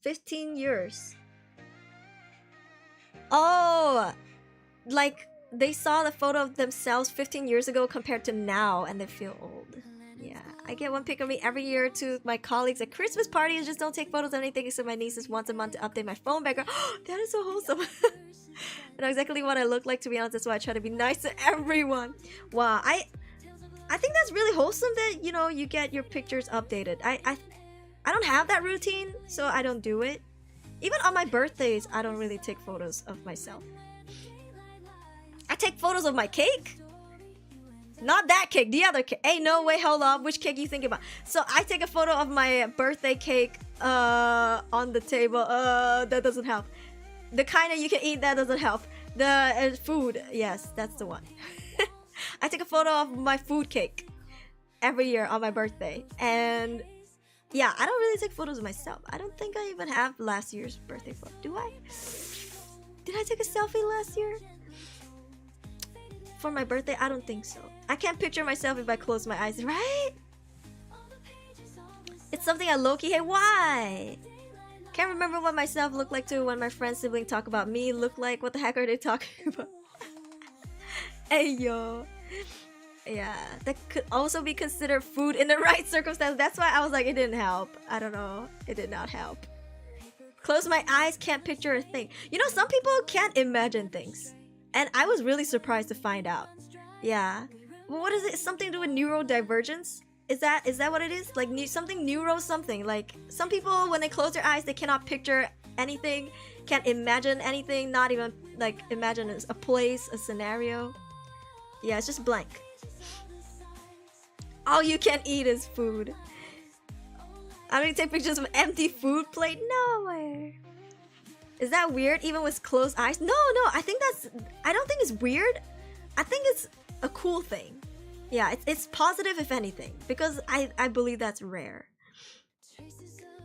Speaker 1: 15 years. Oh, like they saw the photo of themselves 15 years ago compared to now and they feel old. Yeah, I get one pic of me every year to my colleagues at Christmas parties. Just don't take photos of anything except my nieces once a month to update my phone background. That is so wholesome. I know exactly what I look like, to be honest. That's why I try to be nice to everyone. Wow, I think that's really wholesome that, you know, you get your pictures updated. I don't have that routine, so I don't do it. Even on my birthdays, I don't really take photos of myself. I take photos of my cake. Not that cake, the other cake. Hey, no way, hold up. Which cake you thinking about? So I take a photo of my birthday cake on the table. That doesn't help. The kind that you can eat, that doesn't help. The food, yes, that's the one. I take a photo of my food cake every year on my birthday. And yeah, I don't really take photos of myself. I don't think I even have last year's birthday photo. Do I? Did I take a selfie last year? For my birthday? I don't think so. I can't picture myself if I close my eyes, right? It's something I low-key hate. Why? Can't remember what myself looked like too when my friend's sibling talk about me. Look like, what the heck are they talking about? Hey, yo. Yeah, that could also be considered food in the right circumstance. That's why I was like, it didn't help. I don't know. It did not help. Close my eyes, can't picture a thing. You know, some people can't imagine things. And I was really surprised to find out. Yeah. Well, what is it? Something to do with neurodivergence? Is that what it is? Like something neuro something. Like some people, when they close their eyes, they cannot picture anything, can't imagine anything, not even like imagine a place, a scenario. Yeah, it's just blank. All you can eat is food. I'm gonna take pictures of an empty food plate. No way. Is that weird even with closed eyes? No, I don't think it's weird. I think it's a cool thing. Yeah, it's positive if anything, because I believe that's rare.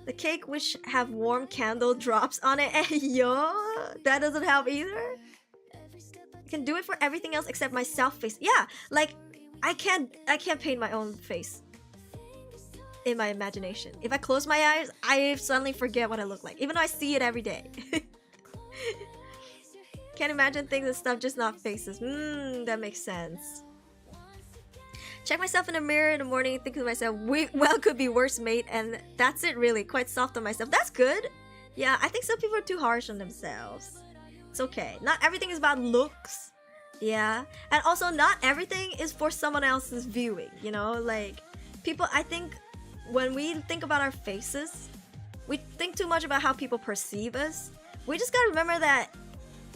Speaker 1: The cake which have warm candle drops on it. Yo, that doesn't help either. I can do it for everything else except my self face. Yeah, like I can't paint my own face in my imagination. If I close my eyes, I suddenly forget what I look like, even though I see it every day. Can't imagine things and stuff, just not faces. That makes sense. Check myself in the mirror in the morning and think to myself, well, could be worse, mate. And that's it, really. Quite soft on myself. That's good. Yeah, I think some people are too harsh on themselves. It's okay. Not everything is about looks. Yeah. And also, not everything is for someone else's viewing. You know, like, people, I think when we think about our faces, we think too much about how people perceive us. We just gotta remember that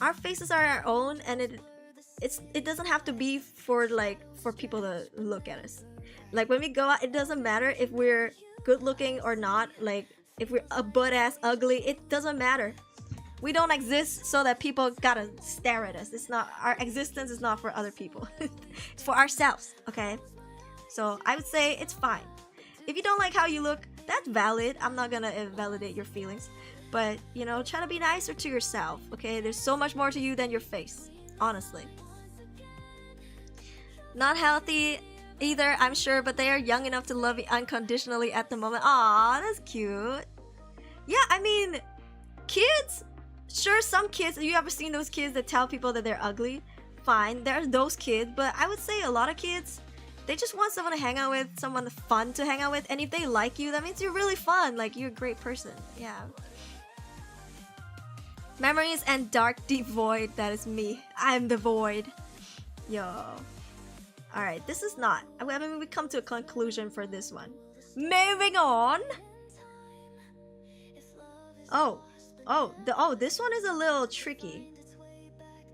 Speaker 1: our faces are our own, and it doesn't have to be for people to look at us. Like when we go out, it doesn't matter if we're good looking or not. Like if we're a butt ass ugly, it doesn't matter. We don't exist so that people gotta stare at us. It's not, our existence is not for other people. It's for ourselves, okay? So I would say it's fine. If you don't like how you look, that's valid. I'm not gonna invalidate your feelings. But, you know, try to be nicer to yourself, okay? There's so much more to you than your face, honestly. Not healthy either, I'm sure, but they are young enough to love me unconditionally at the moment. Aw, that's cute. Yeah, I mean, kids, sure, some kids, you ever seen those kids that tell people that they're ugly? Fine, there are those kids, but I would say a lot of kids, they just want someone to hang out with, someone fun to hang out with, and if they like you, that means you're really fun, like you're a great person. Yeah. Memories and dark deep void, that is me. I'm the void. Yo. Alright, this is not, I mean, we come to a conclusion for this one. Moving on. This one is a little tricky.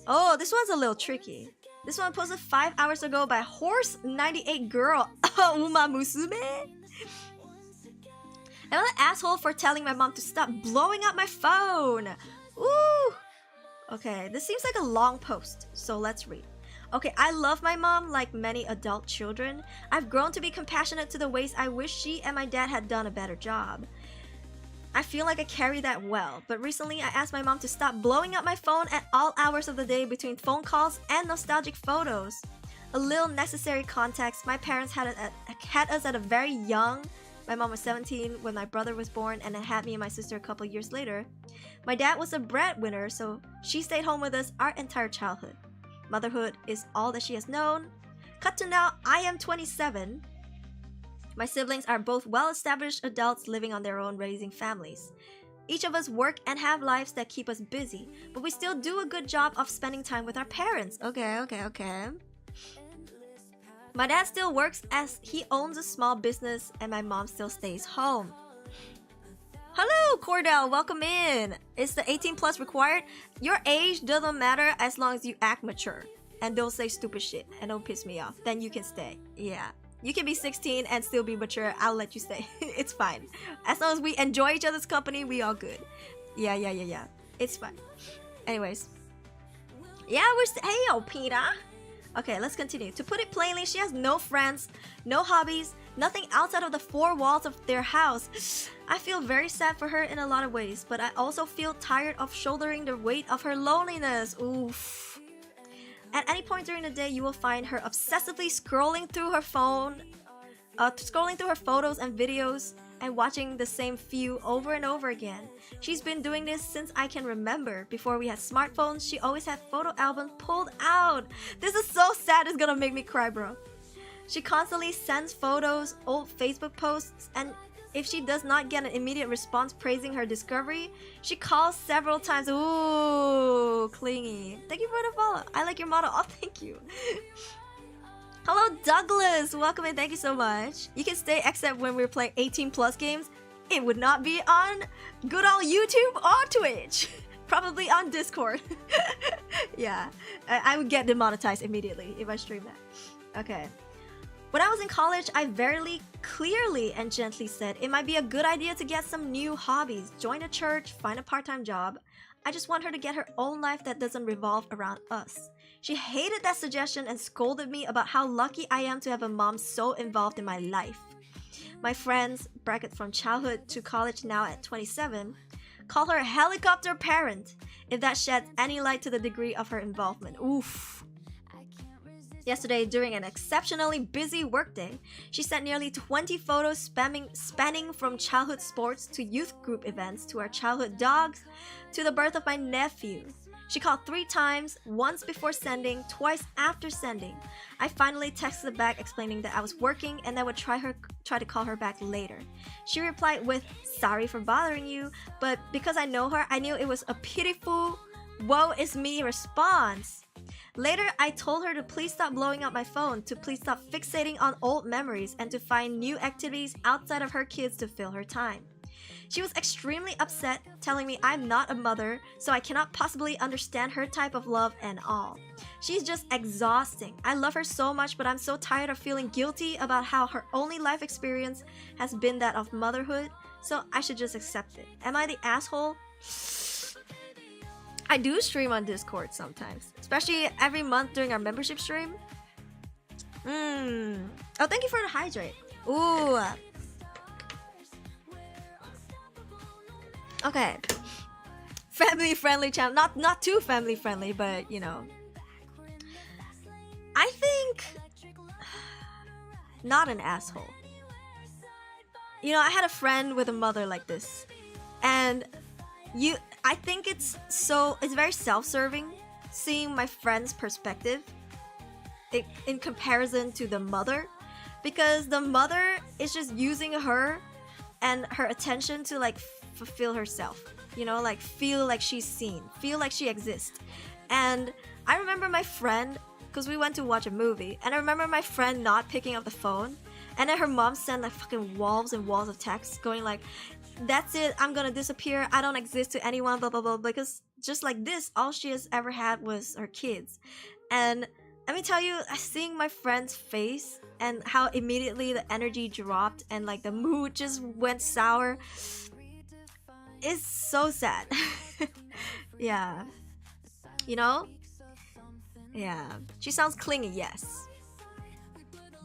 Speaker 1: Oh, this one's a little tricky. This one posted 5 hours ago by Horse98 Girl. Uma Musume. I'm an asshole for telling my mom to stop blowing up my phone. Ooh. Okay, this seems like a long post, so let's read. Okay, I love my mom like many adult children. I've grown to be compassionate to the ways I wish she and my dad had done a better job. I feel like I carry that well, but recently I asked my mom to stop blowing up my phone at all hours of the day between phone calls and nostalgic photos. A little necessary context, my parents had us at a very young. My mom was 17 when my brother was born and then had me and my sister a couple years later. My dad was a breadwinner, so she stayed home with us our entire childhood. Motherhood is all that she has known. Cut to now, I am 27. My siblings are both well-established adults living on their own, raising families. Each of us work and have lives that keep us busy, but we still do a good job of spending time with our parents. Okay. My dad still works as he owns a small business and my mom still stays home. Hello, Cordell, welcome in. Is the 18 plus required? Your age doesn't matter as long as you act mature and don't say stupid shit and don't piss me off. Then you can stay. Yeah. You can be 16 and still be mature. I'll let you stay. It's fine. As long as we enjoy each other's company, we all good. Yeah. It's fine. Anyways. Yeah, hey, yo, Peter. Okay, let's continue. To put it plainly, she has no friends, no hobbies, nothing outside of the four walls of their house. I feel very sad for her in a lot of ways, but I also feel tired of shouldering the weight of her loneliness. Oof. At any point during the day, you will find her obsessively scrolling through her phone, scrolling through her photos and videos, and watching the same few over and over again. She's been doing this since I can remember. Before we had smartphones, she always had photo albums pulled out. This is so sad, it's gonna make me cry, bro. She constantly sends photos, old Facebook posts, and if she does not get an immediate response praising her discovery, she calls several times. Ooh, clingy. Thank you for the follow. I like your motto. Oh, thank you. Hello, Douglas. Welcome in. Thank you so much. You can stay except when we're playing 18 plus games. It would not be on good old YouTube or Twitch. Probably on Discord. Yeah, I would get demonetized immediately if I stream that. Okay. When I was in college, I very clearly and gently said it might be a good idea to get some new hobbies, join a church, find a part-time job. I just want her to get her own life that doesn't revolve around us. She hated that suggestion and scolded me about how lucky I am to have a mom so involved in my life. My friends, bracket from childhood to college now at 27, call her a helicopter parent, if that sheds any light to the degree of her involvement. Oof. Yesterday, during an exceptionally busy workday, she sent nearly 20 photos spanning from childhood sports to youth group events to our childhood dogs to the birth of my nephew. She called 3 times, once before sending, twice after sending. I finally texted back explaining that I was working and I would try to call her back later. She replied with, "Sorry for bothering you," but because I know her, I knew it was a pitiful, "woe is me" response. Later, I told her to please stop blowing up my phone, to please stop fixating on old memories, and to find new activities outside of her kids to fill her time. She was extremely upset, telling me I'm not a mother, so I cannot possibly understand her type of love and all. She's just exhausting. I love her so much, but I'm so tired of feeling guilty about how her only life experience has been that of motherhood, so I should just accept it. Am I the asshole? I do stream on Discord sometimes, especially every month during our membership stream. Oh, thank you for the hydrate. Ooh. Okay. Family friendly channel. Not too family friendly, but you know. I think not an asshole. You know, I had a friend with a mother like this, and I think it's very self-serving seeing my friend's perspective in comparison to the mother, because the mother is just using her and her attention to like fulfill herself, you know, like feel like she's seen, feel like she exists. And I remember my friend, because we went to watch a movie, and I remember my friend not picking up the phone, and then her mom sent like fucking walls and walls of text going like, "That's it, I'm gonna disappear, I don't exist to anyone, blah blah blah," because just like this, all she has ever had was her kids. And let me tell you, seeing my friend's face and how immediately the energy dropped and like the mood just went sour is so sad. Yeah, you know, Yeah. She sounds clingy, yes.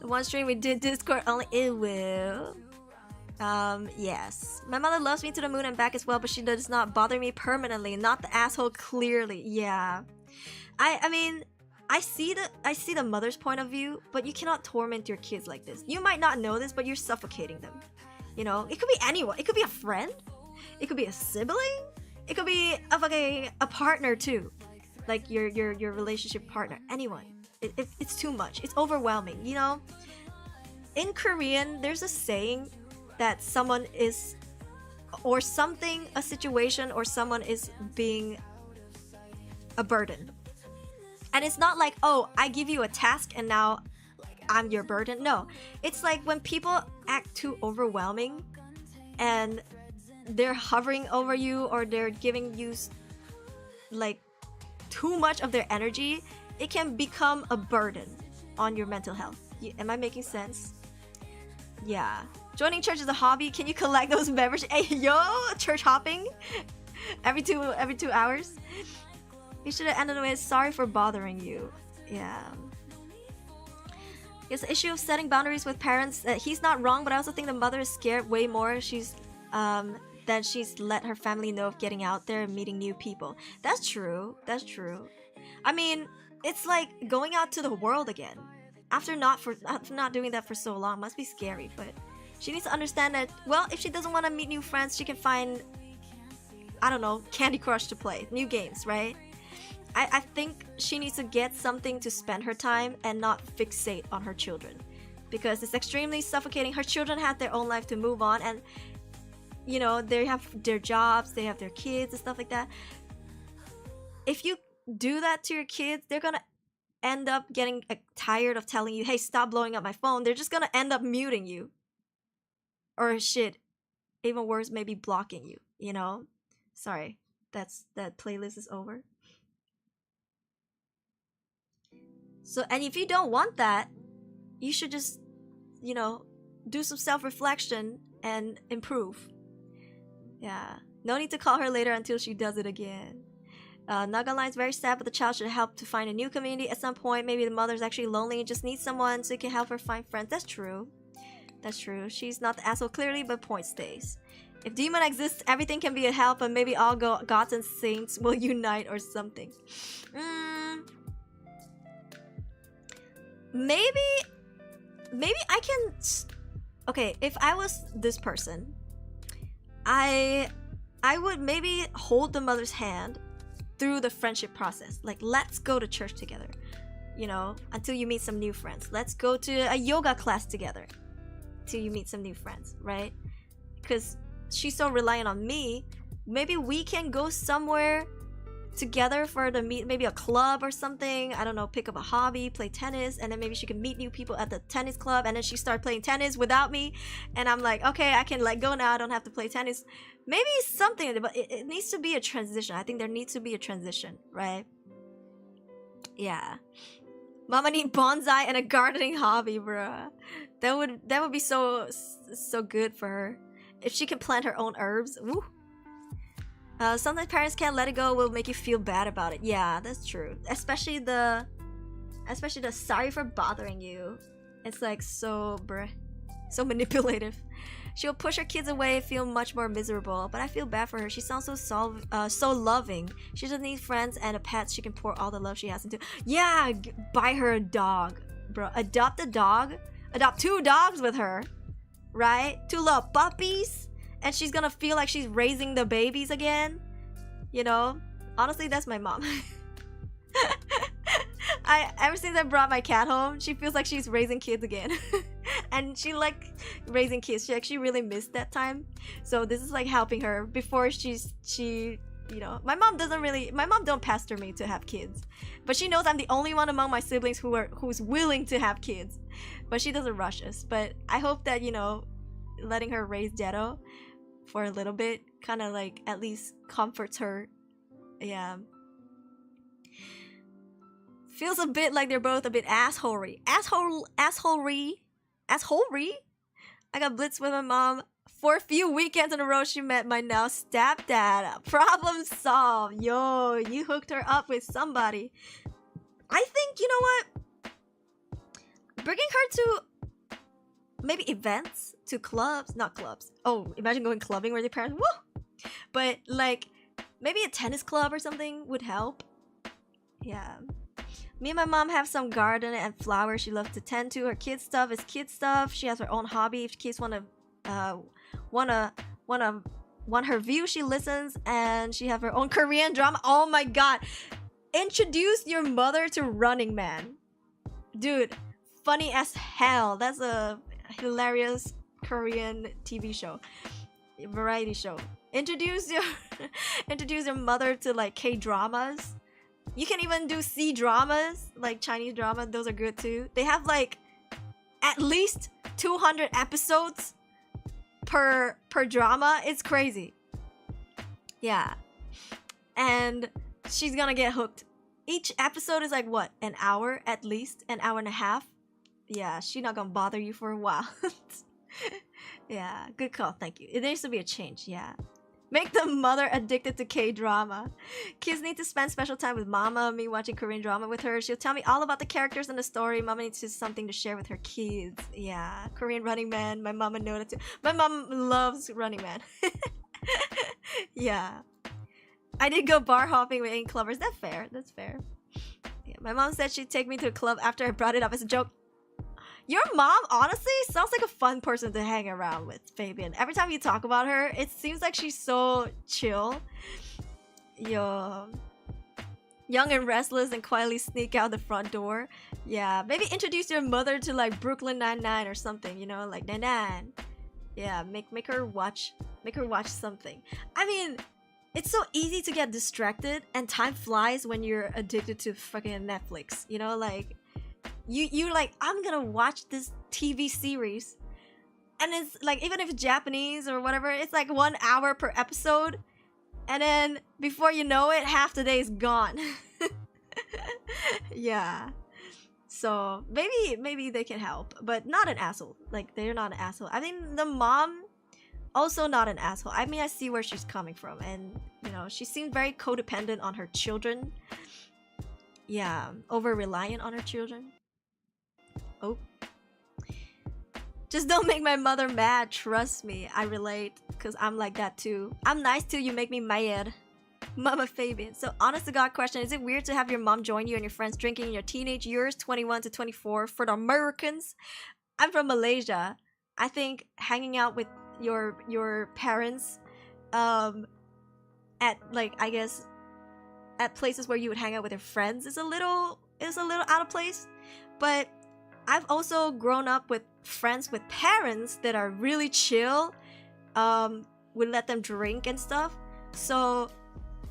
Speaker 1: The one stream we did Discord only, it will. Yes. My mother loves me to the moon and back as well, but she does not bother me permanently. Not the asshole, clearly. Yeah. I mean, I see the mother's point of view, but you cannot torment your kids like this. You might not know this, but you're suffocating them. You know, it could be anyone. It could be a friend. It could be a sibling. It could be a partner too, like your relationship partner. Anyone. It's too much. It's overwhelming. You know. In Korean, there's a saying that someone is, or something, a situation, or someone is being a burden. And it's not like, oh, I give you a task and now I'm your burden. No, it's like when people act too overwhelming and they're hovering over you, or they're giving you like too much of their energy, it can become a burden on your mental health. Am I making sense? Yeah. Joining church is a hobby. Can you collect those memberships? Hey, yo, church hopping every two hours. You should have ended with "sorry for bothering you." Yeah. It's the issue of setting boundaries with parents. He's not wrong, but I also think the mother is scared way more. She's than she's let her family know of getting out there and meeting new people. That's true. That's true. I mean, it's like going out to the world again. After not doing that for so long, must be scary. But she needs to understand that, well, if she doesn't want to meet new friends, she can find, I don't know, Candy Crush to play, new games, right? I think she needs to get something to spend her time and not fixate on her children, because it's extremely suffocating. Her children have their own life to move on, and you know, they have their jobs, they have their kids and stuff like that. If you do that to your kids, they're gonna end up getting tired of telling you, hey, stop blowing up my phone. They're just gonna end up muting you, or shit, even worse, maybe blocking you, you know. Sorry, that playlist is over. So, and if you don't want that, you should just, you know, do some self-reflection and improve. Yeah. No need to call her later until she does it again. Not gonna lie, it's very sad, but the child should help to find a new community at some point. Maybe the mother's actually lonely and just needs someone so you can help her find friends. That's true. That's true. She's not the asshole clearly, but point stays. If demon exists, everything can be a help, and maybe all gods and saints will unite or something. Maybe I can. Okay, if I was this person, I would maybe hold the mother's hand through the friendship process. Like, let's go to church together, you know, until you meet some new friends. Let's go to a yoga class together till you meet some new friends, right? Because she's so reliant on me. Maybe we can go somewhere together for the meet, maybe a club or something. I don't know, pick up a hobby, play tennis, and then maybe she can meet new people at the tennis club, and then she start playing tennis without me, and I'm like, okay, I can let go now, I don't have to play tennis. Maybe something, but it needs to be a transition. I think there needs to be a transition, right? Yeah. Mama need bonsai and a gardening hobby, bruh. That would be so good for her if she can plant her own herbs. Woo. Sometimes parents can't let it go, will make you feel bad about it. Yeah, that's true. Especially the sorry for bothering you. It's like so manipulative. She'll push her kids away, feel much more miserable. But I feel bad for her. She sounds so loving. She doesn't need friends and a pet she can pour all the love she has into. Yeah, buy her a dog, bro. Adopt a dog. Adopt 2 dogs with her, right? 2 little puppies. And she's gonna feel like she's raising the babies again. You know? Honestly, that's my mom. Ever since I brought my cat home, she feels like she's raising kids again. And she like raising kids. She really missed that time. So this is like helping her before she you know, my mom don't pester me to have kids. But she knows I'm the only one among my siblings who's willing to have kids. But she doesn't rush us. But I hope that, you know, letting her raise Jetto for a little bit kind of like at least comforts her. Yeah. Feels a bit like they're both a bit assholery. Assholery. I got blitzed with my mom for a few weekends in a row. She met my now stepdad. Problem solved. Yo, you hooked her up with somebody. I think, you know what? Bringing her to maybe events, to clubs, not clubs. Oh, imagine going clubbing with your parents. Woo! But like maybe a tennis club or something would help. Yeah. Me and my mom have some garden and flowers she loves to tend to. Her kids stuff is kids stuff. She has her own hobby. If kids want her view, she listens, and she have her own Korean drama. Oh my god. Introduce your mother to Running Man. Dude, funny as hell. That's a hilarious Korean TV show. Variety show. Introduce your mother to like K-dramas. You can even do C-dramas, like Chinese drama. Those are good too. They have like at least 200 episodes per drama. It's crazy. Yeah. And she's gonna get hooked. Each episode is like what? An hour at least? An hour and a half? Yeah, she's not gonna bother you for a while. Yeah, good call, thank you. It needs to be a change, yeah. Make the mother addicted to K-drama. Kids need to spend special time with mama. Me watching Korean drama with her. She'll tell me all about the characters and the story. Mama needs something to share with her kids. Yeah, Korean Running Man. My mama knows it too. My mom loves Running Man. Yeah. I did go bar hopping with 8 clubbers. That's fair. That's fair. Yeah, my mom said she'd take me to a club after I brought it up as a joke. Your mom, honestly, sounds like a fun person to hang around with, Fabian. Every time you talk about her, it seems like she's so chill. Young and restless and quietly sneak out the front door. Yeah, maybe introduce your mother to like Brooklyn Nine-Nine or something, you know, like Nine. Yeah, make her watch something. I mean, it's so easy to get distracted and time flies when you're addicted to fucking Netflix, you know, like you're like, I'm gonna watch this TV series, and it's like, even if it's Japanese or whatever, it's like 1 hour per episode, and then before you know it, half the day is gone. Yeah, so maybe they can help, but not an asshole. Like, they're not an asshole. I mean, the mom also not an asshole. I mean, I see where she's coming from, and you know, she seemed very codependent on her children. Yeah, over reliant on her children. Oh. Just don't make my mother mad, trust me. I relate, because I'm like that too. I'm nice till you make me mad. Mama Fabian. So, honest to God question, is it weird to have your mom join you and your friends drinking in your teenage years, 21 to 24, for the Americans? I'm from Malaysia. I think hanging out with your parents at, like, I guess, at places where you would hang out with your friends is a little out of place. But I've also grown up with friends with parents that are really chill. We let them drink and stuff. So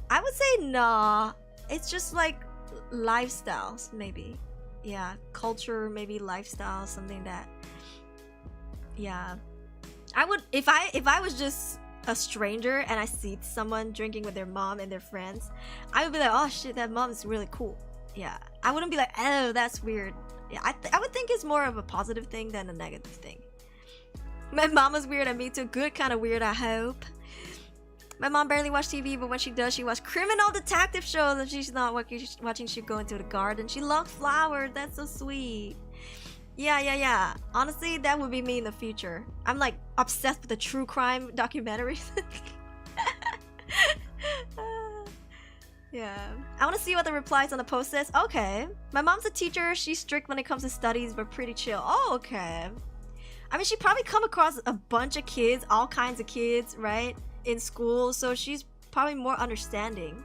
Speaker 1: I would say nah. It's just like lifestyles, maybe. Yeah, culture, maybe lifestyle, something that. Yeah, I would, if I was just a stranger and I see someone drinking with their mom and their friends, I would be like, oh shit, that mom is really cool. Yeah, I wouldn't be like, oh, that's weird. Yeah, I would think it's more of a positive thing than a negative thing. My mom was weird and me too. Good kind of weird, I hope. My mom barely watched TV, but when she does, she watches criminal detective shows. If she's not watching, she'll go into the garden. She loves flowers. That's so sweet. Yeah. Honestly, that would be me in the future. I'm like obsessed with the true crime documentaries. Yeah. I want to see what the replies on the post says. Okay. My mom's a teacher. She's strict when it comes to studies, but pretty chill. Oh, okay. I mean, she probably come across a bunch of kids, all kinds of kids, right? In school, so she's probably more understanding.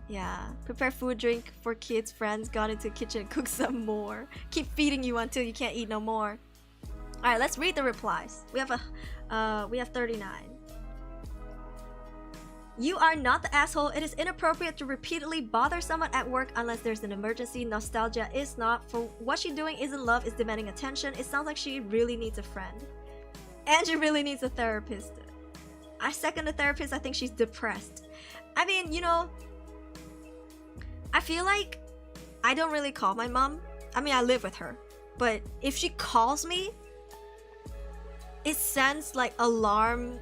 Speaker 1: Yeah. Prepare food, drink for kids, friends, got into the kitchen, cook some more. Keep feeding you until you can't eat no more. Alright, let's read the replies. We have 39. You are not the asshole. It is inappropriate to repeatedly bother someone at work unless there's an emergency. Nostalgia is not. For what she's doing isn't love, it's demanding attention. It sounds like she really needs a friend. And she really needs a therapist. I second the therapist. I think she's depressed. I mean, you know, I feel like I don't really call my mom. I mean, I live with her. But if she calls me, it sends like alarm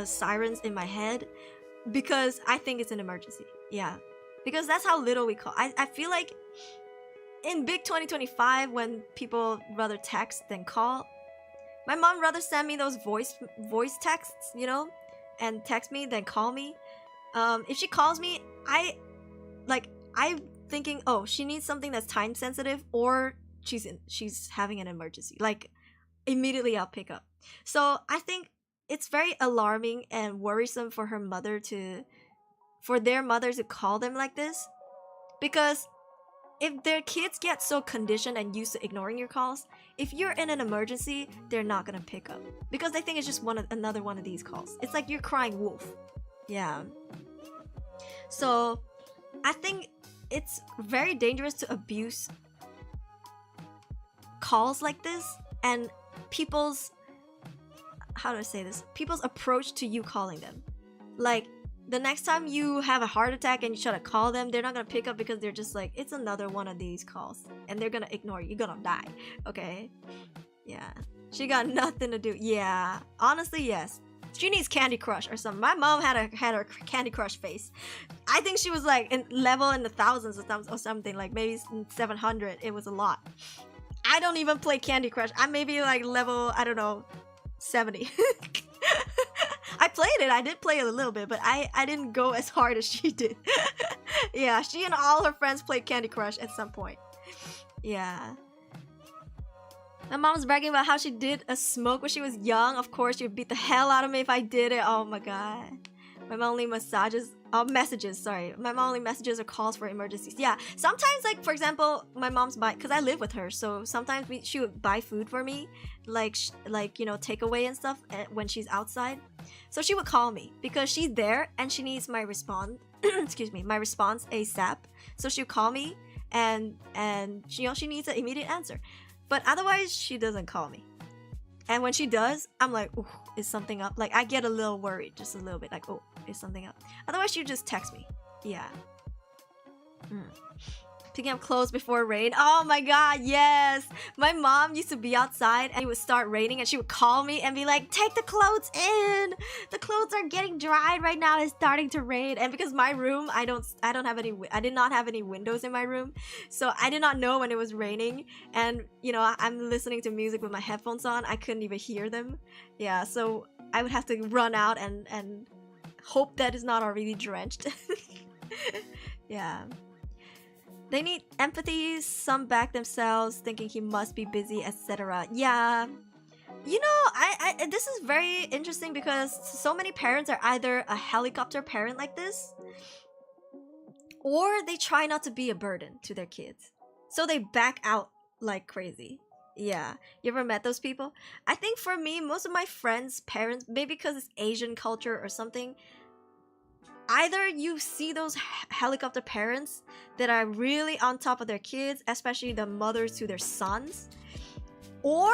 Speaker 1: sirens in my head because I think it's an emergency. Yeah, because that's how little we call. I feel like in big 2025, when people rather text than call, my mom rather send me those voice texts, you know, and text me than call me. If she calls me, I'm thinking, oh, she needs something that's time sensitive, or she's having an emergency. Like, immediately I'll pick up. So I think it's very alarming and worrisome for their mother to call them like this, because if their kids get so conditioned and used to ignoring your calls, if you're in an emergency, they're not gonna pick up because they think it's just another one of these calls. It's like you're crying wolf. Yeah. So I think it's very dangerous to abuse calls like this, and people's approach to you calling them. Like, the next time you have a heart attack and you try to call them, they're not gonna pick up because they're just like, it's another one of these calls, and they're gonna ignore you. You're gonna die. Okay? Yeah. She got nothing to do. Yeah. Honestly, yes. She needs Candy Crush or something. My mom had her Candy Crush face. I think she was like in the thousands or something, like maybe 700. It was a lot. I don't even play Candy Crush. I'm maybe like level, I don't know, 70. I played it. I did play it a little bit, but I didn't go as hard as she did. Yeah, she and all her friends played Candy Crush at some point. Yeah. My mom's bragging about how she did a smoke when she was young. Of course, she would beat the hell out of me if I did it. Oh my god. My mom only messages or calls for emergencies. Yeah, sometimes, like, for example, my mom's because I live with her, so sometimes she would buy food for me, like you know, takeaway and stuff when she's outside. So she would call me because she's there and she needs my response ASAP. So she'll call me and you know, she needs an immediate answer. But otherwise, she doesn't call me. And when she does, I'm like, ooh, is something up? Like, I get a little worried, just a little bit, like, oh, is something up? Otherwise, she just text me. Yeah. Picking up clothes before rain. Oh my god, yes! My mom used to be outside and it would start raining and she would call me and be like, take the clothes in! The clothes are getting dried right now, it's starting to rain. And because my room, I did not have any windows in my room, so I did not know when it was raining. And, you know, I'm listening to music with my headphones on, I couldn't even hear them. Yeah, so I would have to run out and hope that it's not already drenched. Yeah. They need empathy, some back themselves, thinking he must be busy, etc. Yeah. You know, I this is very interesting because so many parents are either a helicopter parent like this, or they try not to be a burden to their kids. So they back out like crazy. Yeah. You ever met those people? I think for me, most of my friends' parents, maybe because it's Asian culture or something, either you see those helicopter parents that are really on top of their kids, especially the mothers to their sons, or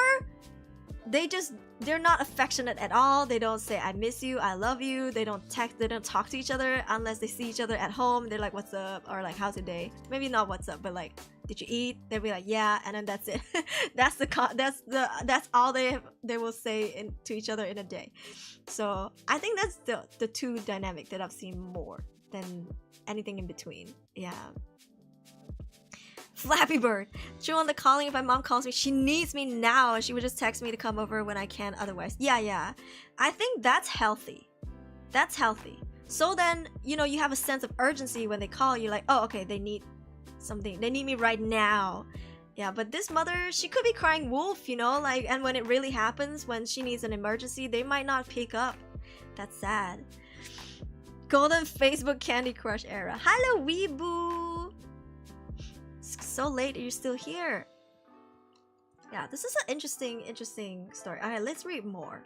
Speaker 1: they're not affectionate at all. They don't say I miss you, I love you. They don't text, they don't talk to each other unless they see each other at home. They're like, what's up? Or like, how's your day? Maybe not what's up, but like, did you eat? They'll be like, yeah, and then that's it. that's all they will say to each other in a day. So I think that's the two dynamic that I've seen more than anything in between. Yeah. Flappy Bird. She on the calling. If my mom calls me, she needs me now, and she would just text me to come over when I can otherwise. Yeah. I think that's healthy. That's healthy. So then, you know, you have a sense of urgency when they call you, like, oh, okay, they need something. They need me right now. Yeah, but this mother, she could be crying wolf, you know, like, and when it really happens, when she needs an emergency, they might not pick up. That's sad. Golden Facebook Candy Crush era. Hello, Weeboo! It's so late, you're still here. Yeah, this is an interesting story. Alright, let's read more.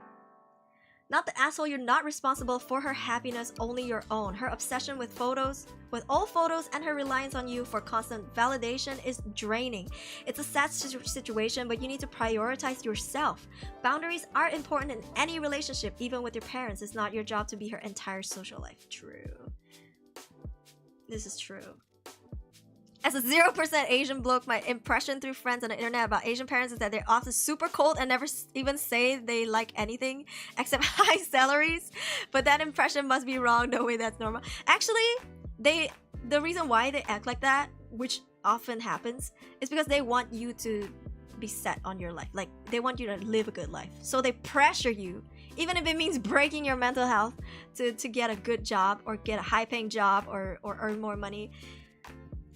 Speaker 1: Not the asshole, you're not responsible for her happiness, only your own. Her obsession with old photos and her reliance on you for constant validation is draining. It's a sad situation, but you need to prioritize yourself. Boundaries are important in any relationship, even with your parents. It's not your job to be her entire social life. True. This is true. As a 0% Asian bloke, my impression through friends on the internet about Asian parents is that they're often super cold and never even say they like anything except high salaries. But that impression must be wrong. No way, that's normal. Actually, the reason why they act like that, which often happens, is because they want you to be set on your life. Like, they want you to live a good life. So they pressure you, even if it means breaking your mental health, to get a good job or get a high-paying job or earn more money.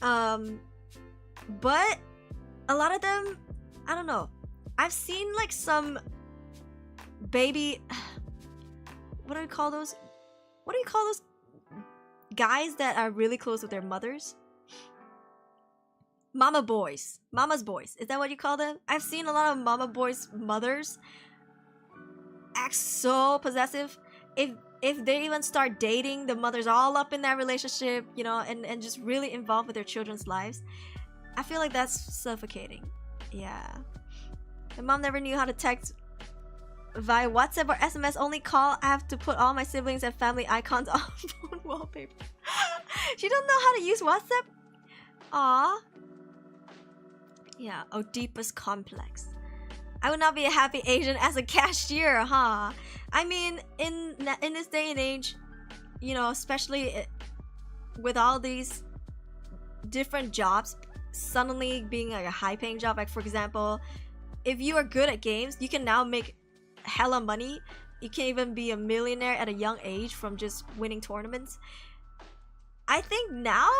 Speaker 1: But a lot of them, I don't know. I've seen like some baby... What do you call those? What do you call those guys that are really close with their mothers? Mama boys. Mama's boys. Is that what you call them? I've seen a lot of mama boys' mothers act so possessive. If they even start dating, the mother's all up in that relationship, you know, and just really involved with their children's lives. I feel like that's suffocating. Yeah. My mom never knew how to text via WhatsApp or SMS, only call. I have to put all my siblings and family icons on phone wallpaper. She doesn't know how to use WhatsApp? Aww. Yeah, Oedipus complex. I would not be a happy Asian as a cashier, huh? I mean, in this day and age, you know, especially with all these different jobs suddenly being like a high-paying job, like for example, if you are good at games, you can now make hella money. You can even be a millionaire at a young age from just winning tournaments. I think now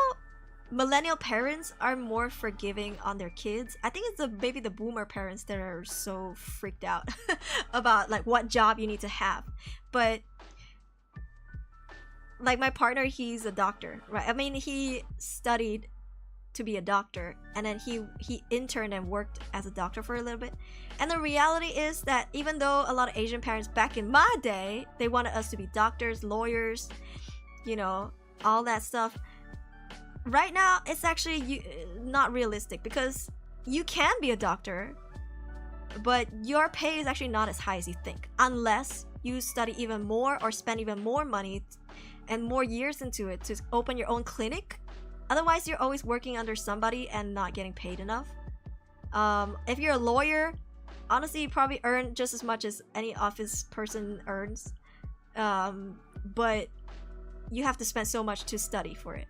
Speaker 1: millennial parents are more forgiving on their kids. I think it's maybe the boomer parents that are so freaked out about like what job you need to have. But like my partner, he's a doctor, right? I mean, he studied to be a doctor, and then he interned and worked as a doctor for a little bit. And the reality is that even though a lot of Asian parents back in my day, they wanted us to be doctors, lawyers, you know, all that stuff, right now it's actually not realistic, because you can be a doctor, but your pay is actually not as high as you think, unless you study even more or spend even more money and more years into it to open your own clinic. Otherwise, you're always working under somebody and not getting paid enough. If you're a lawyer, honestly, you probably earn just as much as any office person earns. But you have to spend so much to study for it.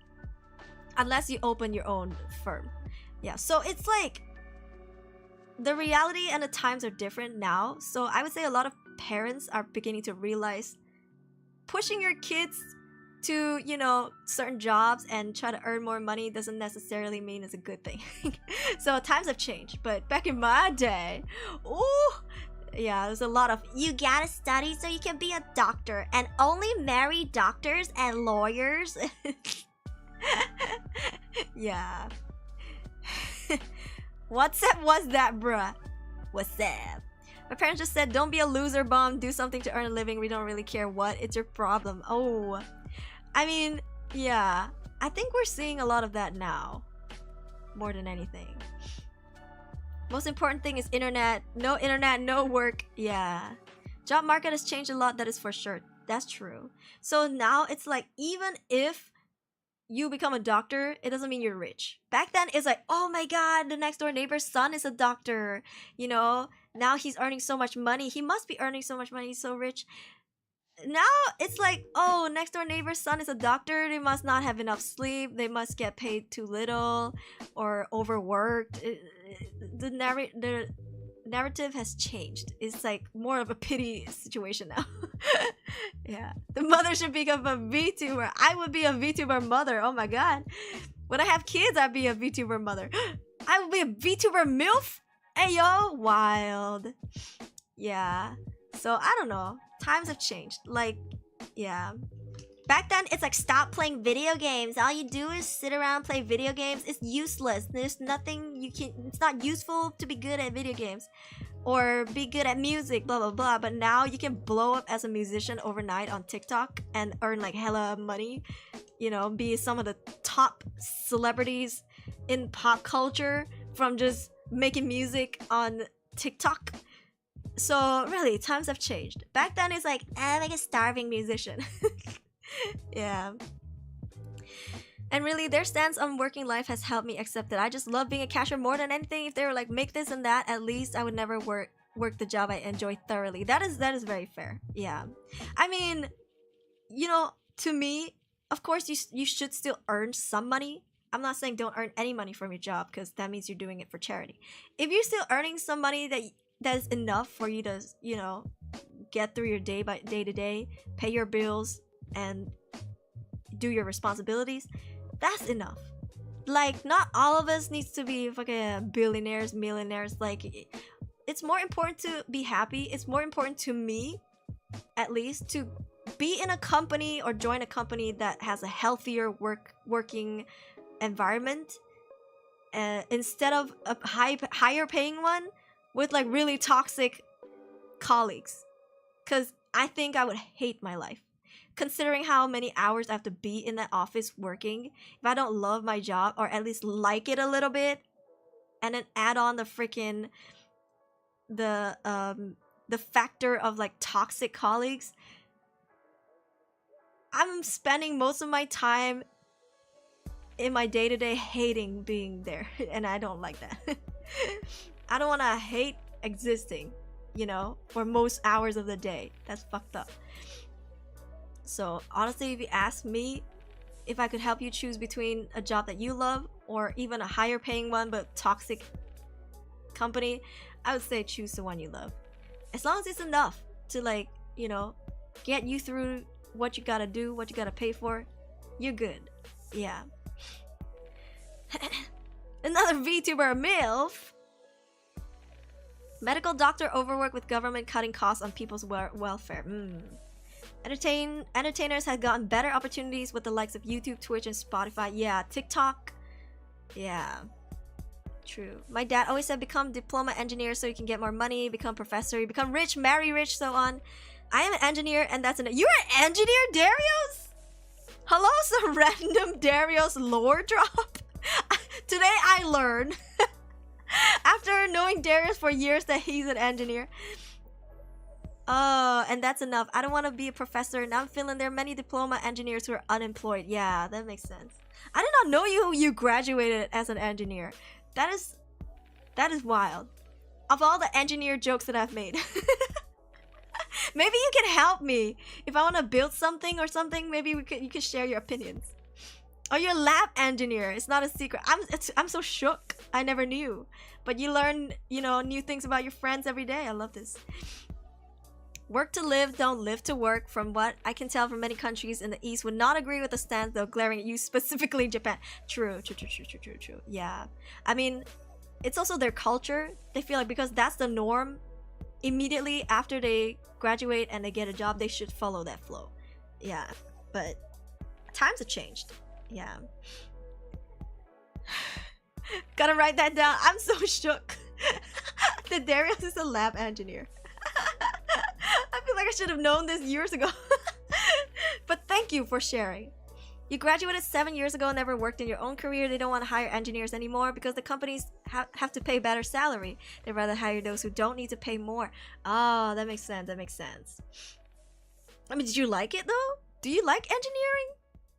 Speaker 1: Unless you open your own firm. Yeah, so it's like the reality and the times are different now. So I would say a lot of parents are beginning to realize pushing your kids to, you know, certain jobs and try to earn more money doesn't necessarily mean it's a good thing. So times have changed, but back in my day, ooh, yeah, there's a lot of you gotta study so you can be a doctor and only marry doctors and lawyers. Yeah. WhatsApp was that, bruh? What's up? My parents just said, don't be a loser bum, do something to earn a living, we don't really care what, it's your problem. Oh, I mean, yeah, I think we're seeing a lot of that now, more than anything. Most important thing is internet, no work. Yeah, job market has changed a lot, that is for sure. That's true. So now it's like, even if you become a doctor, it doesn't mean you're rich. Back then, it's like, oh my god, the next door neighbor's son is a doctor. You know, now he's earning so much money. He must be earning so much money. He's so rich. Now, it's like, oh, next door neighbor's son is a doctor. They must not have enough sleep. They must get paid too little or overworked. The narrative has changed. It's like more of a pity situation now. Yeah, the mother should become a VTuber. I would be a VTuber mother. Oh my god, when I have kids, I'd be a VTuber mother. I would be a VTuber MILF. Hey yo, wild. Yeah, so I don't know, times have changed. Like, yeah, back then it's like, stop playing video games, all you do is sit around, play video games. It's useless. There's nothing you can, it's not useful to be good at video games or be good at music, blah blah blah. But now you can blow up as a musician overnight on TikTok and earn like hella money, you know, be some of the top celebrities in pop culture from just making music on TikTok. So really, times have changed. Back then it's like, I'm like a starving musician. Yeah. And really, their stance on working life has helped me accept that I just love being a cashier more than anything. If they were like, make this and that, at least I would never work the job I enjoy thoroughly. That is very fair. Yeah. I mean, you know, to me, of course you should still earn some money. I'm not saying don't earn any money from your job, because that means you're doing it for charity. If you're still earning some money that's enough for you to, you know, get through your day to day, pay your bills, and do your responsibilities, that's enough. Like, not all of us needs to be fucking billionaires, millionaires. Like, it's more important to be happy. It's more important to me, at least, to be in a company or join a company that has a healthier working environment, instead of a higher paying one with like really toxic colleagues. Because I think I would hate my life, considering how many hours I have to be in that office working. If I don't love my job, or at least like it a little bit, and then add on the freaking the factor of like toxic colleagues, I'm spending most of my time in my day-to-day hating being there, and I don't like that. I don't want to hate existing, you know, for most hours of the day. That's fucked up. So honestly, if you ask me if I could help you choose between a job that you love or even a higher paying one but toxic company, I would say choose the one you love. As long as it's enough to, like, you know, get you through what you gotta do, what you gotta pay for, you're good. Yeah. Another VTuber MILF. Medical doctor overworked with government cutting costs on people's welfare. Entertainers have gotten better opportunities with the likes of YouTube, Twitch, and Spotify. Yeah, TikTok. Yeah, true. My dad always said become diploma engineer so you can get more money, become professor, you become rich, marry rich, so on. I am an engineer, and that's you're an engineer, Darius? Hello, some random Darius lore drop. Today I learned, after knowing Darius for years, that he's an engineer. And that's enough. I don't want to be a professor, and I'm feeling there are many diploma engineers who are unemployed. Yeah, that makes sense. I did not know you graduated as an engineer. That is wild. Of all the engineer jokes that I've made. Maybe you can help me. If I want to build something or something, maybe you can share your opinions. Oh, you're a lab engineer. It's not a secret. I'm so shook. I never knew. But you learn, you know, new things about your friends every day. I love this. Work to live, don't live to work. From what I can tell from many countries in the East would not agree with the stance, though, glaring at you, specifically Japan. True. Yeah. I mean, it's also their culture. They feel like because that's the norm, immediately after they graduate and they get a job, they should follow that flow. Yeah. But times have changed. Yeah. Gotta write that down. I'm so shook. That Darius is a lab engineer. I feel like I should have known this years ago. But thank you for sharing. You graduated 7 years ago and never worked in your own career. They don't want to hire engineers anymore because the companies have to pay better salary. They'd rather hire those who don't need to pay more. Oh, that makes sense. That makes sense. I mean, did you like it though? Do you like engineering?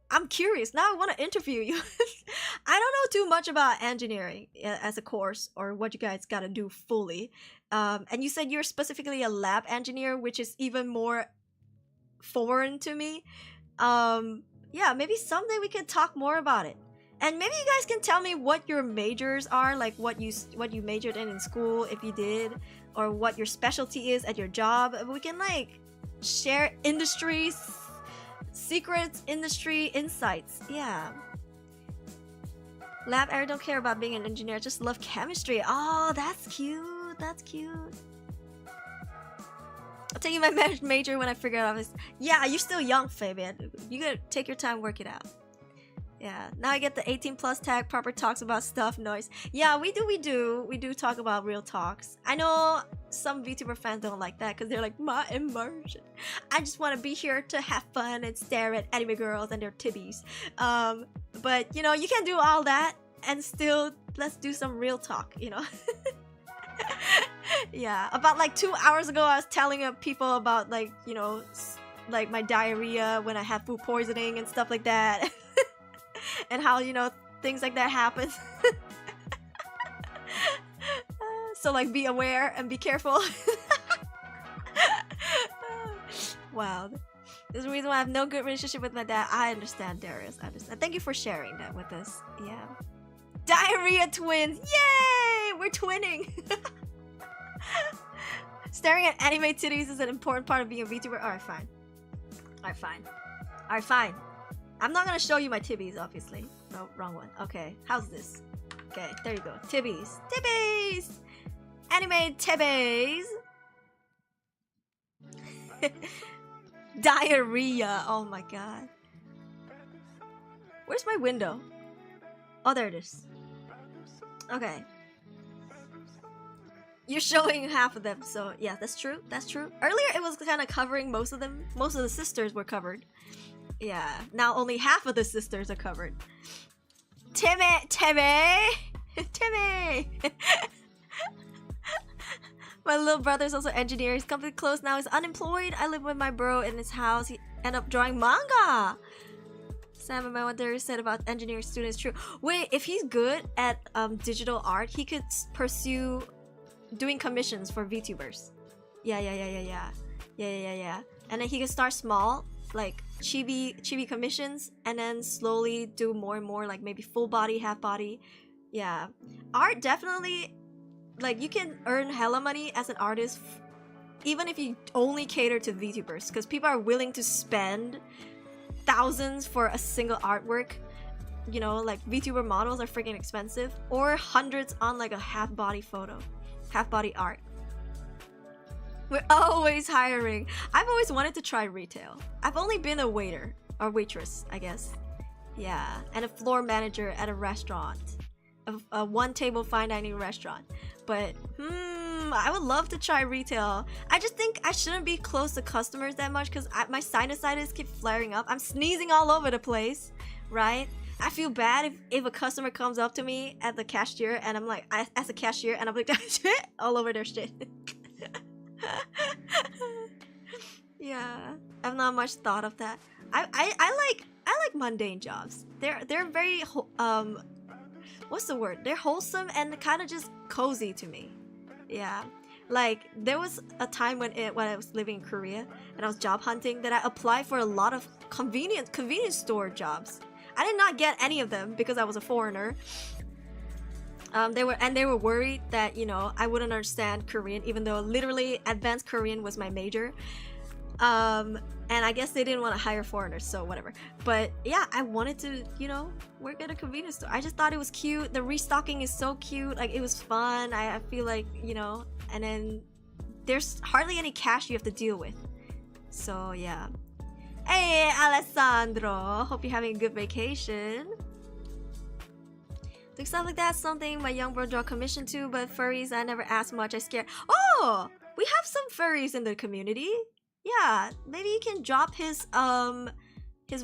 Speaker 1: I'm curious. Now I want to interview you. I don't know too much about engineering as a course or what you guys got to do fully. And you said you're specifically a lab engineer, which is even more foreign to me. Yeah, maybe someday we can talk more about it. And maybe you guys can tell me what your majors are, like what you majored in school, if you did, or what your specialty is at your job. We can like share industries, secrets, industry insights. Yeah. Lab air don't care about being an engineer, just love chemistry. Oh, that's cute. That's cute. I'll take you my major when I figure out this. Yeah, you're still young, Fabian. You gotta take your time, work it out. Yeah, now I get the 18+ tag, proper talks about stuff, noise. Yeah, we do talk about real talks. I know some VTuber fans don't like that because they're like, my immersion. I just want to be here to have fun and stare at anime girls and their titties. But you know, you can do all that and still let's do some real talk, you know. Yeah, about like 2 hours ago I was telling people about like, you know, like my diarrhea when I have food poisoning and stuff like that. And how, you know, things like that happen. So like be aware and be careful. Wow. There's a reason why I have no good relationship with my dad. I understand, Darius. I understand. Thank you for sharing that with us. Yeah. Diarrhea twins. Yay! We're twinning. Staring at anime titties is an important part of being a VTuber. Alright, fine. Alright, fine. Alright, fine. I'm not gonna show you my tibbies, obviously. No, wrong one. Okay, how's this? Okay, there you go. Tibbies. Tibbies! Anime tibbies! Diarrhea. Oh my god. Where's my window? Oh, there it is. Okay. You're showing half of them, so yeah, that's true. That's true. Earlier, it was kind of covering most of them. Most of the sisters were covered. Yeah. Now only half of the sisters are covered. Timmy! My little brother's also engineer. He's completely closed now. He's unemployed. I live with my bro in his house. He ended up drawing manga. Sam and my wonder said about engineering students true. Wait, if he's good at digital art, he could pursue doing commissions for VTubers. Yeah. And then he could start small, like chibi commissions, and then slowly do more and more, like maybe full body, half body. Yeah, art definitely, like, you can earn hella money as an artist, even if you only cater to VTubers, because people are willing to spend thousands for a single artwork. You know, like VTuber models are freaking expensive, or hundreds on like a half body photo, half body art. We're always hiring. I've always wanted to try retail. I've only been a waiter or waitress, I guess. Yeah, and a floor manager at a restaurant, a one table fine dining restaurant. But I would love to try retail. I just think I shouldn't be close to customers that much because my sinusitis keep flaring up. I'm sneezing all over the place, right? I feel bad if a customer comes up to me at the cashier and I'm like, as a cashier, and I'm like, shit all over their shit. Yeah, I've not much thought of that. I like mundane jobs. They're very what's the word? They're wholesome and kind of just cozy to me. Yeah, like there was a time when I was living in Korea and I was job hunting that I applied for a lot of convenience store jobs. I did not get any of them because I was a foreigner. They were worried that, you know, I wouldn't understand Korean, even though literally advanced Korean was my major. And I guess they didn't want to hire foreigners, so whatever. But yeah, I wanted to, you know, work at a convenience store. I just thought it was cute. The restocking is so cute. Like, it was fun. I feel like, you know, and then there's hardly any cash you have to deal with. So yeah. Hey, Alessandro. Hope you're having a good vacation. Doing stuff like that, something my young bro draw commission to, but furries, I never asked much. I scared. Oh, we have some furries in the community. Yeah, maybe you can drop his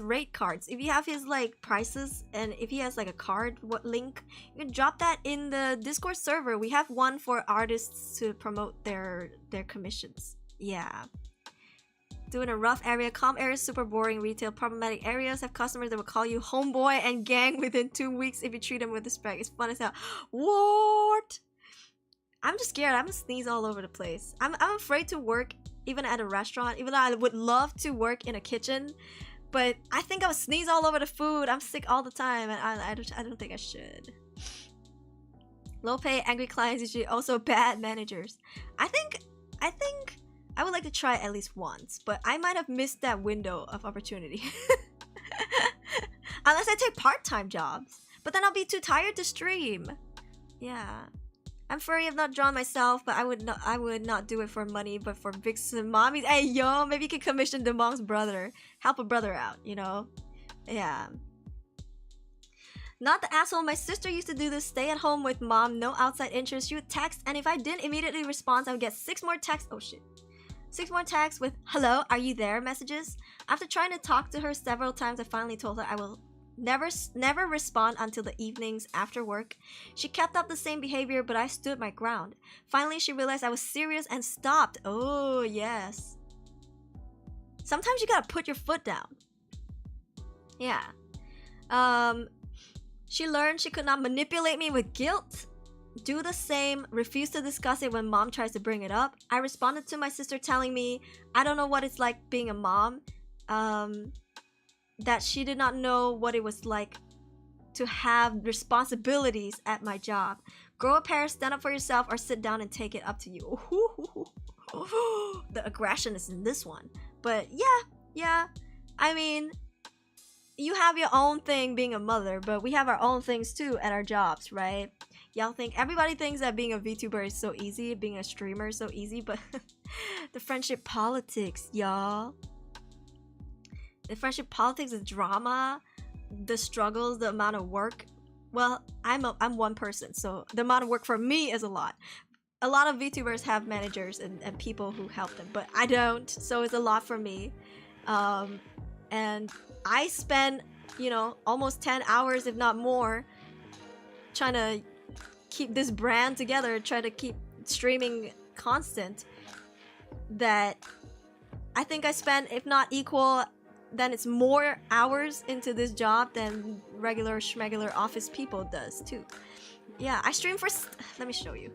Speaker 1: rate cards. If you have his like prices, and if he has like a card link, you can drop that in the Discord server. We have one for artists to promote their commissions. Yeah. Doing a rough area, calm areas, super boring, retail, problematic areas, have customers that will call you homeboy and gang within 2 weeks if you treat them with respect. It's fun as hell. What? I'm just scared. I'm gonna sneeze all over the place. I'm afraid to work even at a restaurant, even though I would love to work in a kitchen, but I think I would sneeze all over the food. I'm sick all the time, and I don't think I should. Low pay, angry clients, usually also bad managers. I think I would like to try at least once, but I might have missed that window of opportunity. Unless I take part-time jobs, but then I'll be too tired to stream. Yeah. I'm furry, I've not drawn myself, but I would not do it for money, but for vixen mommies. Hey yo, maybe you can commission the mom's brother. Help a brother out, you know? Yeah. Not the asshole. My sister used to do this, stay at home with mom, no outside interest. She would text, and if I didn't immediately respond, I would get 6 more texts. Oh shit. 6 more texts with "Hello, are you there?" messages. After trying to talk to her several times, I finally told her I will never respond until the evenings after work. She kept up the same behavior, but I stood my ground. Finally, she realized I was serious and stopped. Oh, yes. Sometimes you gotta put your foot down. Yeah. She learned she could not manipulate me with guilt. Do the same, refuse to discuss it when mom tries to bring it up. I responded to my sister telling me I don't know what it's like being a mom, that she did not know what it was like to have responsibilities at my job. Grow a pair, stand up for yourself, or sit down and take it, up to you. The aggression is in this one. But yeah. I mean, you have your own thing being a mother, but we have our own things too at our jobs, right? Y'all think everybody thinks that being a VTuber is so easy, being a streamer is so easy, but the friendship politics, y'all. The friendship politics, the drama, the struggles, the amount of work. Well, I'm one person, so the amount of work for me is a lot. A lot of VTubers have managers and people who help them, but I don't, so it's a lot for me. And I spend, you know, almost 10 hours, if not more, trying to keep this brand together, try to keep streaming constant, that I think I spend, if not equal, then it's more hours into this job than regular schmegular office people does too. Yeah, I stream for let me show you.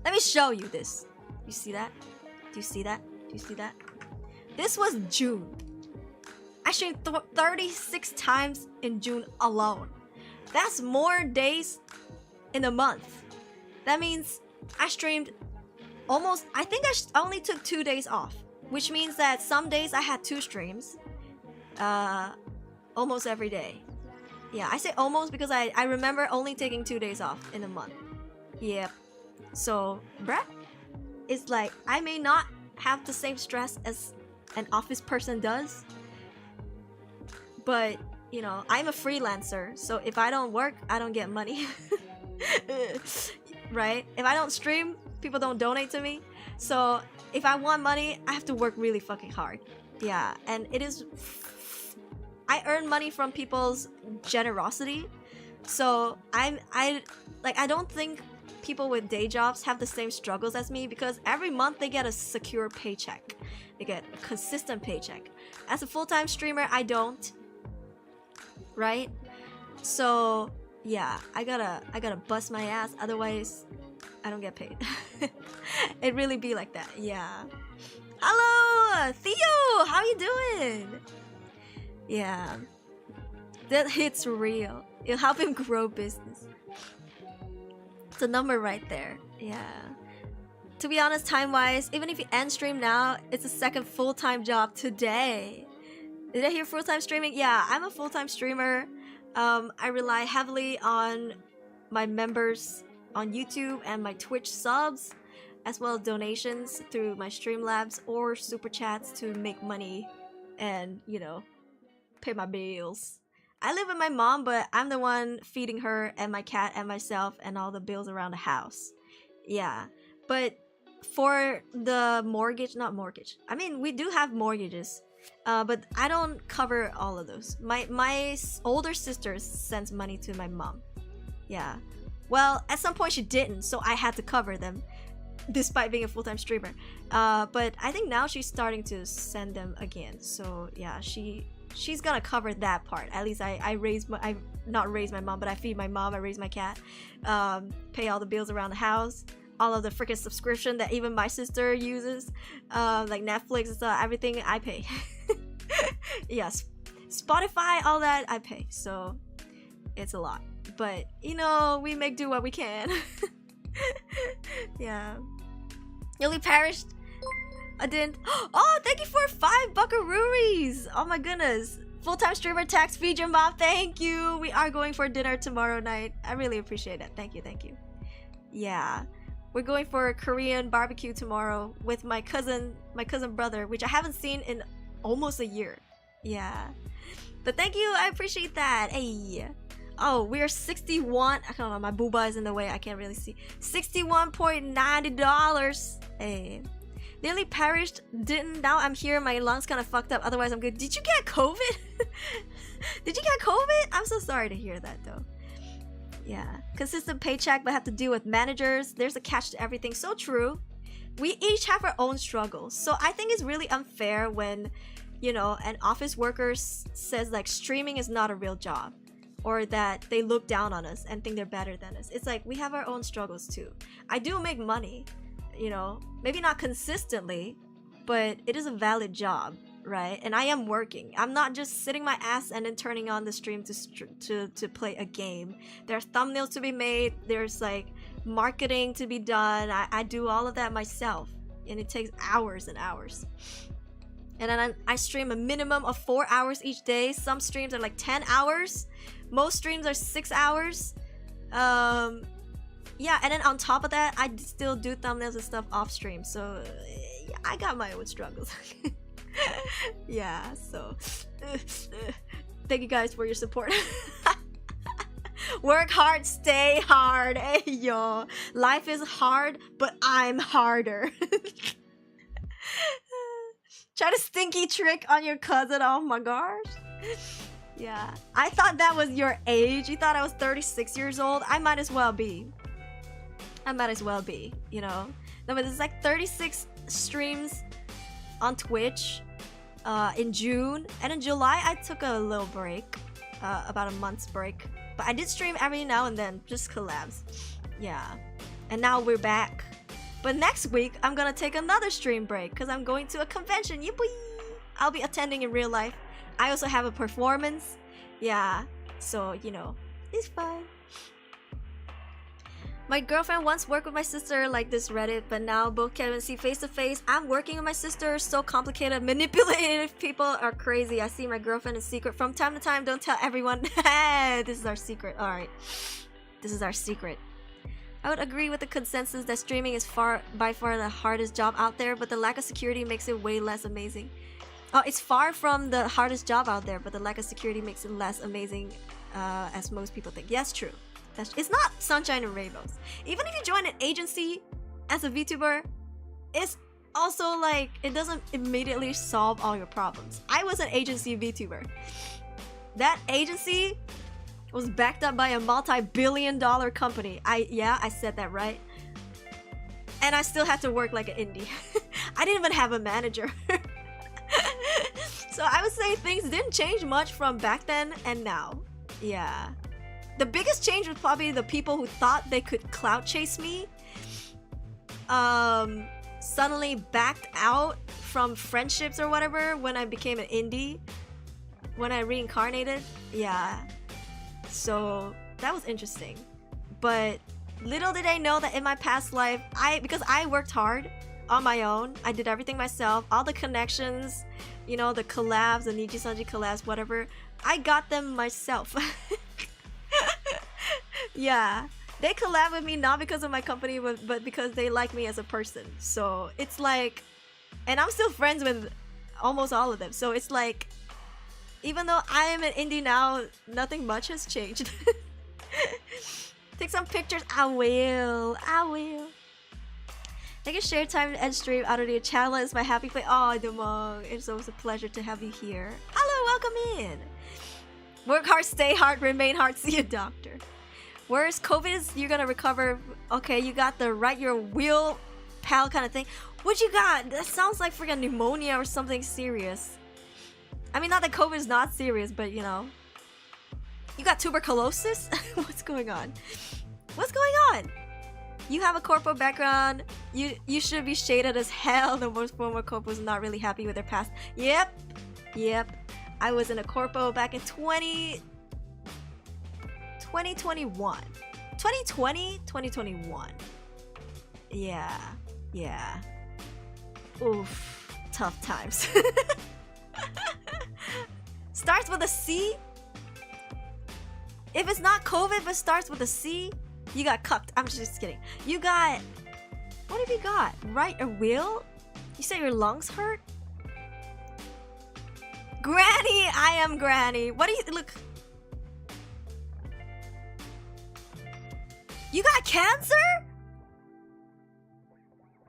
Speaker 1: Let me show you this. You see that? Do you see that? Do you see that? This was June. I streamed 36 times in June alone. That's more days in a month. That means I streamed almost, I think I only took 2 days off, which means that some days I had 2 streams almost every day. Yeah, I say almost because I remember only taking 2 days off in a month. Yep. So, bruh, it's like I may not have the same stress as an office person does, but you know, I'm a freelancer, so if I don't work, I don't get money. Right? If I don't stream, people don't donate to me. So if I want money, I have to work really fucking hard. Yeah, and it is, I earn money from people's generosity. So I don't think people with day jobs have the same struggles as me, because every month they get a secure paycheck. They get a consistent paycheck. As a full-time streamer, I don't. Right? So yeah, I gotta bust my ass, otherwise I don't get paid. It really be like that. Yeah. Hello, Theo, how you doing? Yeah, that hit's real. It'll help him grow business. It's a number right there. Yeah. To be honest, time-wise, even if you end stream now, it's a second full-time job today. Did I hear full-time streaming? Yeah, I'm a full-time streamer. I rely heavily on my members on YouTube and my Twitch subs, as well as donations through my Streamlabs or super chats to make money and, you know, pay my bills. I live with my mom, but I'm the one feeding her and my cat and myself and all the bills around the house. Yeah, but for the mortgage, not mortgage, I mean, we do have mortgages. But I don't cover all of those. My older sister sends money to my mom. Yeah. Well, at some point she didn't, so I had to cover them, despite being a full-time streamer. But I think now she's starting to send them again. So yeah, she's gonna cover that part. At least I not raise my mom, but I feed my mom, I raise my cat, pay all the bills around the house, all of the freaking subscription that even my sister uses, like Netflix and stuff, everything I pay. Yes, Spotify, all that I pay, so it's a lot. But you know, we make do what we can. Yeah. Nearly perished. I didn't. Oh, thank you for 5 buckaroos. Oh my goodness. Full-time streamer tax feed your mom. Thank you. We are going for dinner tomorrow night. I really appreciate it. Thank you. Thank you. Yeah. We're going for a Korean barbecue tomorrow with my cousin brother, which I haven't seen in almost a year. Yeah. But thank you. I appreciate that. Hey. Oh, we are 61. I don't know. My booba is in the way. I can't really see. $61.90. Hey. Nearly perished. Didn't. Now I'm here. My lungs kind of fucked up. Otherwise, I'm good. Did you get COVID? Did you get COVID? I'm so sorry to hear that, though. Yeah. Consistent paycheck, but have to deal with managers. There's a catch to everything. So true. We each have our own struggles. So I think it's really unfair when, you know, an office worker says like streaming is not a real job, or that they look down on us and think they're better than us. It's like we have our own struggles too. I do make money, you know, maybe not consistently, but it is a valid job, right? And I am working. I'm not just sitting my ass and then turning on the stream to play a game. There are thumbnails to be made. There's like marketing to be done. I do all of that myself, and it takes hours and hours. And then I stream a minimum of 4 hours each day. Some streams are like 10 hours. Most streams are 6 hours. Yeah, and then on top of that, I still do thumbnails and stuff off stream. So yeah, I got my own struggles. Yeah, so thank you guys for your support. Work hard, stay hard. Hey yo, life is hard, but I'm harder. Try to stinky trick on your cousin. Oh my gosh. Yeah, I thought that was your age. You thought I was 36 years old. I might as well be. I might as well be, you know. No, but it's like 36 streams on Twitch in June, and in July I took a little break, about a month's break. But I did stream every now and then, just collabs. Yeah, and now we're back. But next week I'm gonna take another stream break because I'm going to a convention. Yippee! I'll be attending in real life. I also have a performance. Yeah, so you know, it's fun. My girlfriend once worked with my sister like this Reddit, but now both can see face to face. I'm working with my sister, so complicated. Manipulative people are crazy. I see my girlfriend in secret from time to time. Don't tell everyone. This is our secret. Alright. This is our secret. I would agree with the consensus that streaming is by far the hardest job out there, but the lack of security makes it way less amazing. Oh, it's far from the hardest job out there, but the lack of security makes it less amazing, as most people think. Yes, true. It's not sunshine and rainbows. Even if you join an agency as a VTuber, it's also like it doesn't immediately solve all your problems. I was an agency VTuber. That agency was backed up by a multi-billion-dollar company. I said that right. And I still had to work like an indie. I didn't even have a manager. So I would say things didn't change much from back then and now. Yeah. The biggest change was probably the people who thought they could clout chase me suddenly backed out from friendships or whatever when I became an indie, when I reincarnated. Yeah, so that was interesting. But little did they know that in my past life, because I worked hard on my own, I did everything myself, all the connections, you know, the collabs, the Niji-sanji collabs, whatever, I got them myself. Yeah, they collab with me not because of my company, but because they like me as a person. So it's like, and I'm still friends with almost all of them. So it's like, even though I am an indie now, nothing much has changed. Take some pictures. I will. Thank you, share time and stream. Aruri, channel is my happy place. Oh, Dumong, it's always a pleasure to have you here. Hello, welcome in. Work hard, stay hard, remain hard. See a doctor. Whereas COVID is, you're gonna recover. Okay, you got the right your wheel pal kind of thing. What you got? That sounds like freaking pneumonia or something serious. I mean, not that COVID is not serious, but you know. You got tuberculosis? What's going on? What's going on? You have a corpo background. You should be shaded as hell. The most former corpos not really happy with their past. Yep. I was in a corpo back in 2021. 2021. Yeah. Oof. Tough times. Starts with a C? If it's not COVID but starts with a C, you got cucked. I'm just kidding. You got... What have you got? Right or wheel? You say your lungs hurt? Granny! I am Granny. What do you... Look... You got cancer?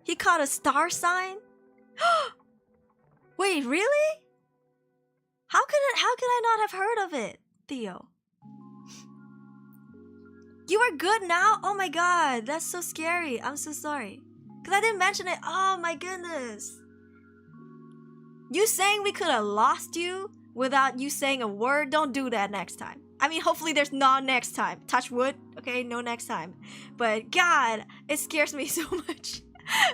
Speaker 1: He caught a star sign? Wait, really? How could I not have heard of it, Theo? You are good now? Oh my god, that's so scary. I'm so sorry. Because I didn't mention it. Oh my goodness. You saying we could have lost you without you saying a word? Don't do that next time. I mean, hopefully there's no next time. Touch wood, okay? No next time. But god, it scares me so much.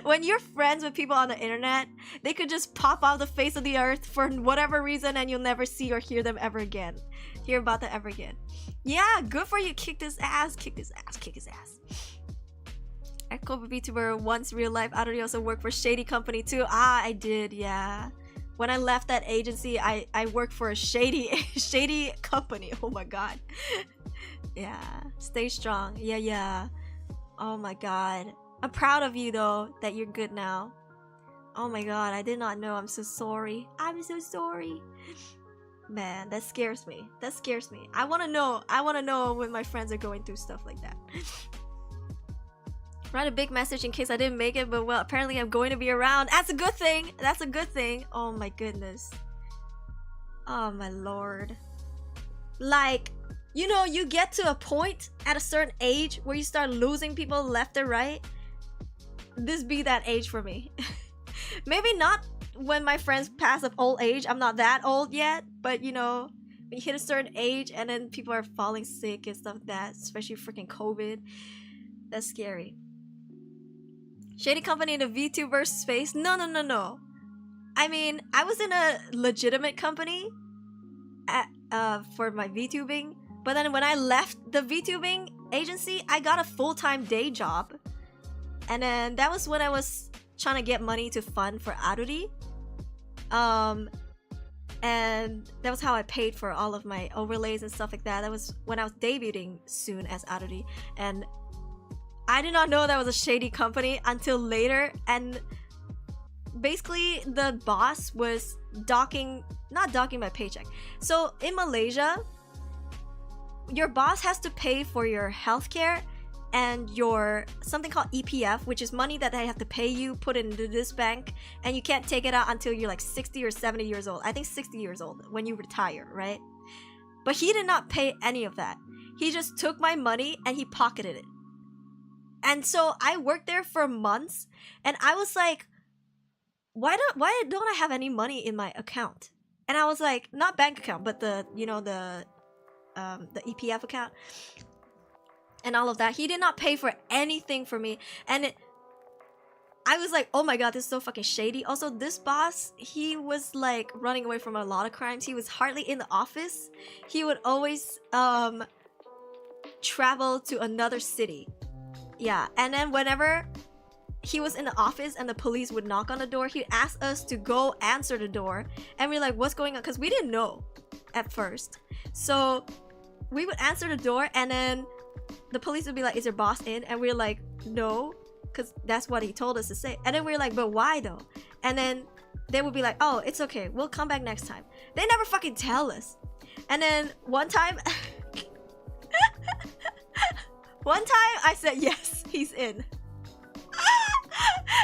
Speaker 1: when you're friends with people on the internet, they could just pop off the face of the earth for whatever reason and you'll never see or hear them ever again. Hear about them ever again. Yeah, good for you. Kick this ass, kick his ass, kick his ass. Echo Vtuber once real life. Aruri also worked for shady company too. Ah, I did, yeah. When I left that agency, I worked for a shady company. Oh my god. Yeah, stay strong. Yeah. Oh my god. I'm proud of you though, that you're good now. Oh my god, I did not know. I'm so sorry. I'm so sorry. Man, that scares me. That scares me. I wanna know when my friends are going through stuff like that. Write a big message in case I didn't make it, but well, apparently I'm going to be around. That's a good thing. That's a good thing. Oh my goodness. Oh my lord. Like, you know, you get to a point at a certain age where you start losing people left and right. This be that age for me. Maybe not when my friends pass of old age. I'm not that old yet, but you know, when you hit a certain age and then people are falling sick and stuff like that, especially freaking COVID, that's scary. Shady company in the VTuber space? No. I mean, I was in a legitimate company for my VTubing, but then when I left the VTubing agency, I got a full-time day job. And then that was when I was trying to get money to fund for Aruri. And that was how I paid for all of my overlays and stuff like that. That was when I was debuting soon as Aruri. And I did not know that was a shady company until later. And basically the boss was not docking my paycheck. So in Malaysia, your boss has to pay for your healthcare and your something called EPF, which is money that they have to pay you, put it into this bank, and you can't take it out until you're like 60 or 70 years old. I think 60 years old when you retire, right? But he did not pay any of that. He just took my money and he pocketed it. And so I worked there for months and I was like, why don't I have any money in my account? And I was like, not bank account, but the EPF account and all of that. He did not pay for anything for me. And I was like, oh my god, this is so fucking shady. Also, this boss, he was like running away from a lot of crimes. He was hardly in the office. He would always travel to another city. Yeah, and then whenever he was in the office and the police would knock on the door, he'd ask us to go answer the door. And we're like, what's going on? Because we didn't know at first. So we would answer the door and then the police would be like, is your boss in? And we're like, no, because that's what he told us to say. And then we're like, but why though? And then they would be like, oh, it's okay, we'll come back next time. They never fucking tell us. And then one time I said, yes, he's in.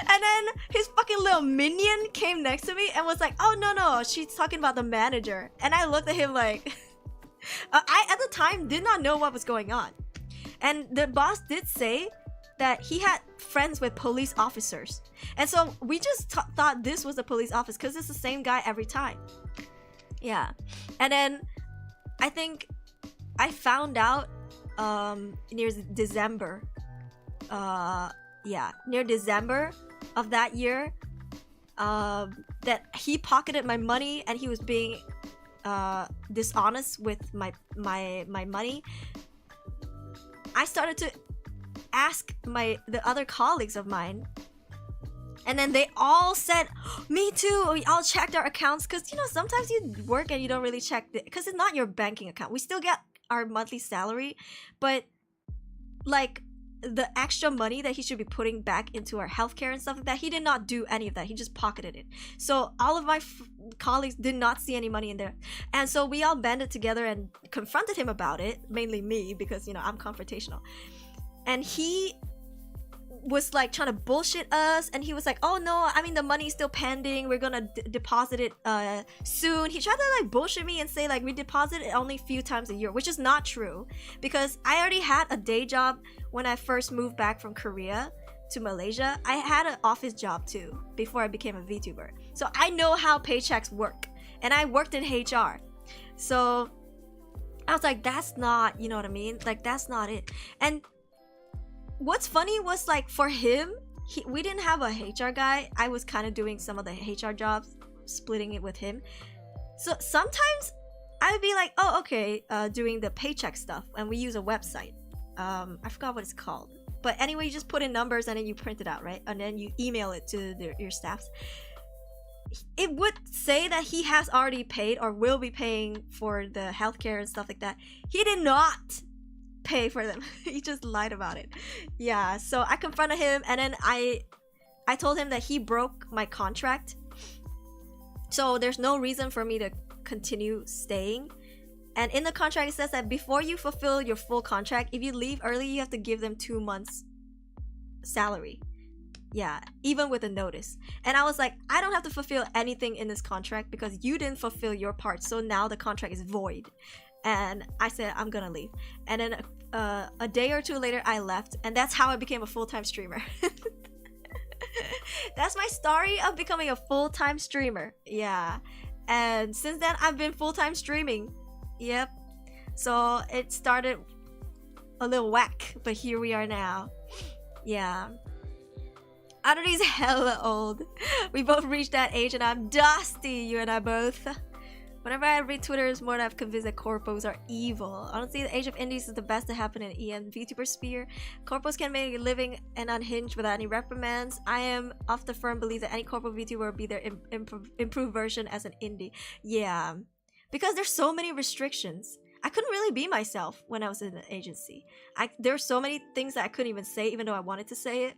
Speaker 1: And then his fucking little minion came next to me and was like, oh no, she's talking about the manager. And I looked at him like I at the time did not know what was going on. And the boss did say that he had friends with police officers. And so we just thought this was a police office because it's the same guy every time. Yeah. And then I think I found out near December. Near December of that year, that he pocketed my money and he was being dishonest with my money. I started to ask the other colleagues of mine, and then they all said, me too. We all checked our accounts because, you know, sometimes you work and you don't really check because it's not your banking account. We still get our monthly salary, but like the extra money that he should be putting back into our healthcare and stuff like that, he did not do any of that. He just pocketed it. So all of my colleagues did not see any money in there. And so we all banded together and confronted him about it, mainly me, because, you know, I'm confrontational. And he was like trying to bullshit us, and he was like, oh no, I mean the money is still pending, we're gonna deposit it soon. He tried to like bullshit me and say like we deposit it only a few times a year, which is not true, because I already had a day job when I first moved back from Korea to Malaysia. I had an office job too before I became a VTuber, so I know how paychecks work, and I worked in HR. So I was like, that's not, you know what I mean, like that's not it. And what's funny was like for him, we didn't have a HR guy. I was kind of doing some of the HR jobs, splitting it with him. So sometimes I would be like, oh, okay, doing the paycheck stuff, and we use a website. I forgot what it's called. But anyway, you just put in numbers and then you print it out, right? And then you email it to your staffs. It would say that he has already paid or will be paying for the healthcare and stuff like that. He did not pay for them. He just lied about it. Yeah, so I confronted him, and then I told him that he broke my contract. So there's no reason for me to continue staying. And in the contract it says that before you fulfill your full contract, if you leave early, you have to give them 2 months salary. Yeah, even with a notice. And I was like, I don't have to fulfill anything in this contract because you didn't fulfill your part. So now the contract is void. And I said, I'm gonna leave. And then a day or two later, I left. And that's how I became a full-time streamer. That's my story of becoming a full-time streamer. Yeah. And since then, I've been full-time streaming. Yep. So it started a little whack, but here we are now. Yeah. Aruri's hella old. We both reached that age and I'm dusty, you and I both. Whenever I read Twitter, it's more than I've convinced that corpos are evil. Honestly, the age of indies is the best to happen in EN VTuber sphere. Corpos can make a living and unhinged without any reprimands. I am of the firm belief that any corpo VTuber will be their improved version as an indie. Yeah. Because there's so many restrictions. I couldn't really be myself when I was in an agency. There were so many things that I couldn't even say, even though I wanted to say it.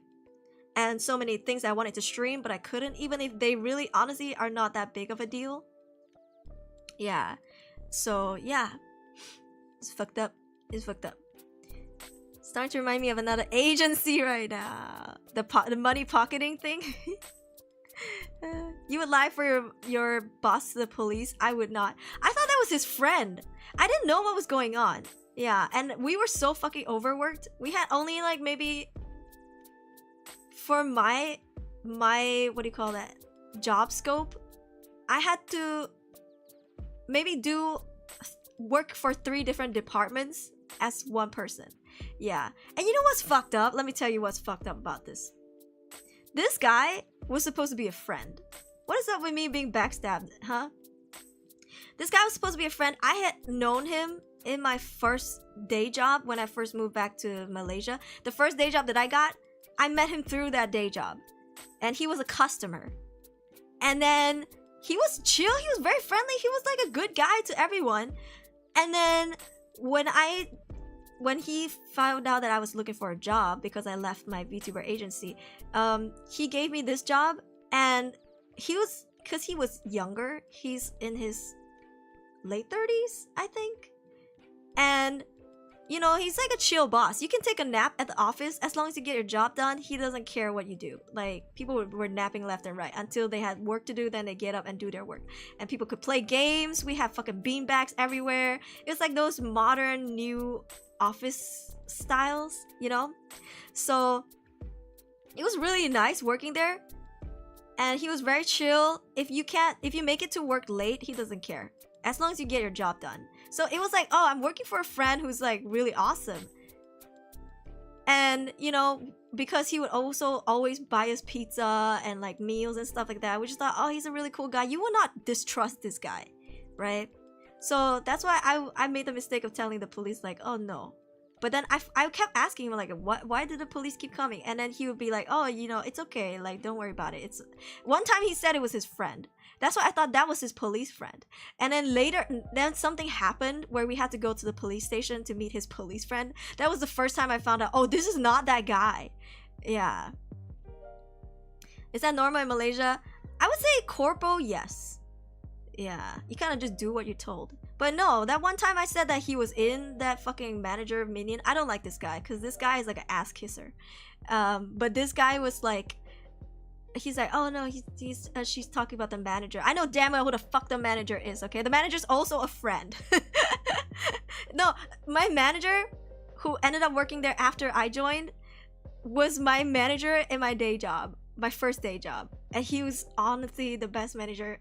Speaker 1: And so many things I wanted to stream, but I couldn't, even if they really, honestly, are not that big of a deal. Yeah. So, yeah. It's fucked up. It's fucked up. It's starting to remind me of another agency right now. The money pocketing thing. You would lie for your boss to the police? I would not. I thought that was his friend. I didn't know what was going on. Yeah, and we were so fucking overworked. We had only like maybe... For my what do you call that? Job scope, I had to maybe do work for 3 different departments as one person. Yeah. And you know what's fucked up? Let me tell you what's fucked up about this. This guy was supposed to be a friend. What is up with me being backstabbed, huh? This guy was supposed to be a friend. I had known him in my first day job when I first moved back to Malaysia. The first day job that I got, I met him through that day job. And he was a customer. And then he was chill. He was very friendly. He was like a good guy to everyone. And then when he found out that I was looking for a job because I left my VTuber agency, he gave me this job. And he was, because he was younger, he's in his late 30s, I think. And you know, he's like a chill boss. You can take a nap at the office as long as you get your job done. He doesn't care what you do. Like, people were napping left and right until they had work to do. Then they get up and do their work. And people could play games. We have fucking beanbags everywhere. It was like those modern new office styles, you know? So it was really nice working there. And he was very chill. If you make it to work late, he doesn't care. As long as you get your job done. So it was like, oh, I'm working for a friend who's like really awesome. And, you know, because he would also always buy us pizza and like meals and stuff like that, we just thought, oh, he's a really cool guy. You will not distrust this guy, right? So that's why I made the mistake of telling the police like, oh no. But then I kept asking him like, why did the police keep coming? And then he would be like, oh, you know, it's okay. Like, don't worry about it. One time he said it was his friend. That's why I thought that was his police friend. And then later, then something happened where we had to go to the police station to meet his police friend. That was the first time I found out, oh, this is not that guy. Yeah. Is that normal in Malaysia? I would say corpo, yes. Yeah. You kind of just do what you're told. But no, that one time I said that he was in that fucking manager minion. I don't like this guy because this guy is like an ass kisser. But this guy was like, he's like, oh no, she's talking about the manager. I know damn well who the fuck the manager is, okay? The manager's also a friend. No, my manager, who ended up working there after I joined, was my manager in my day job. My first day job. And he was honestly the best manager.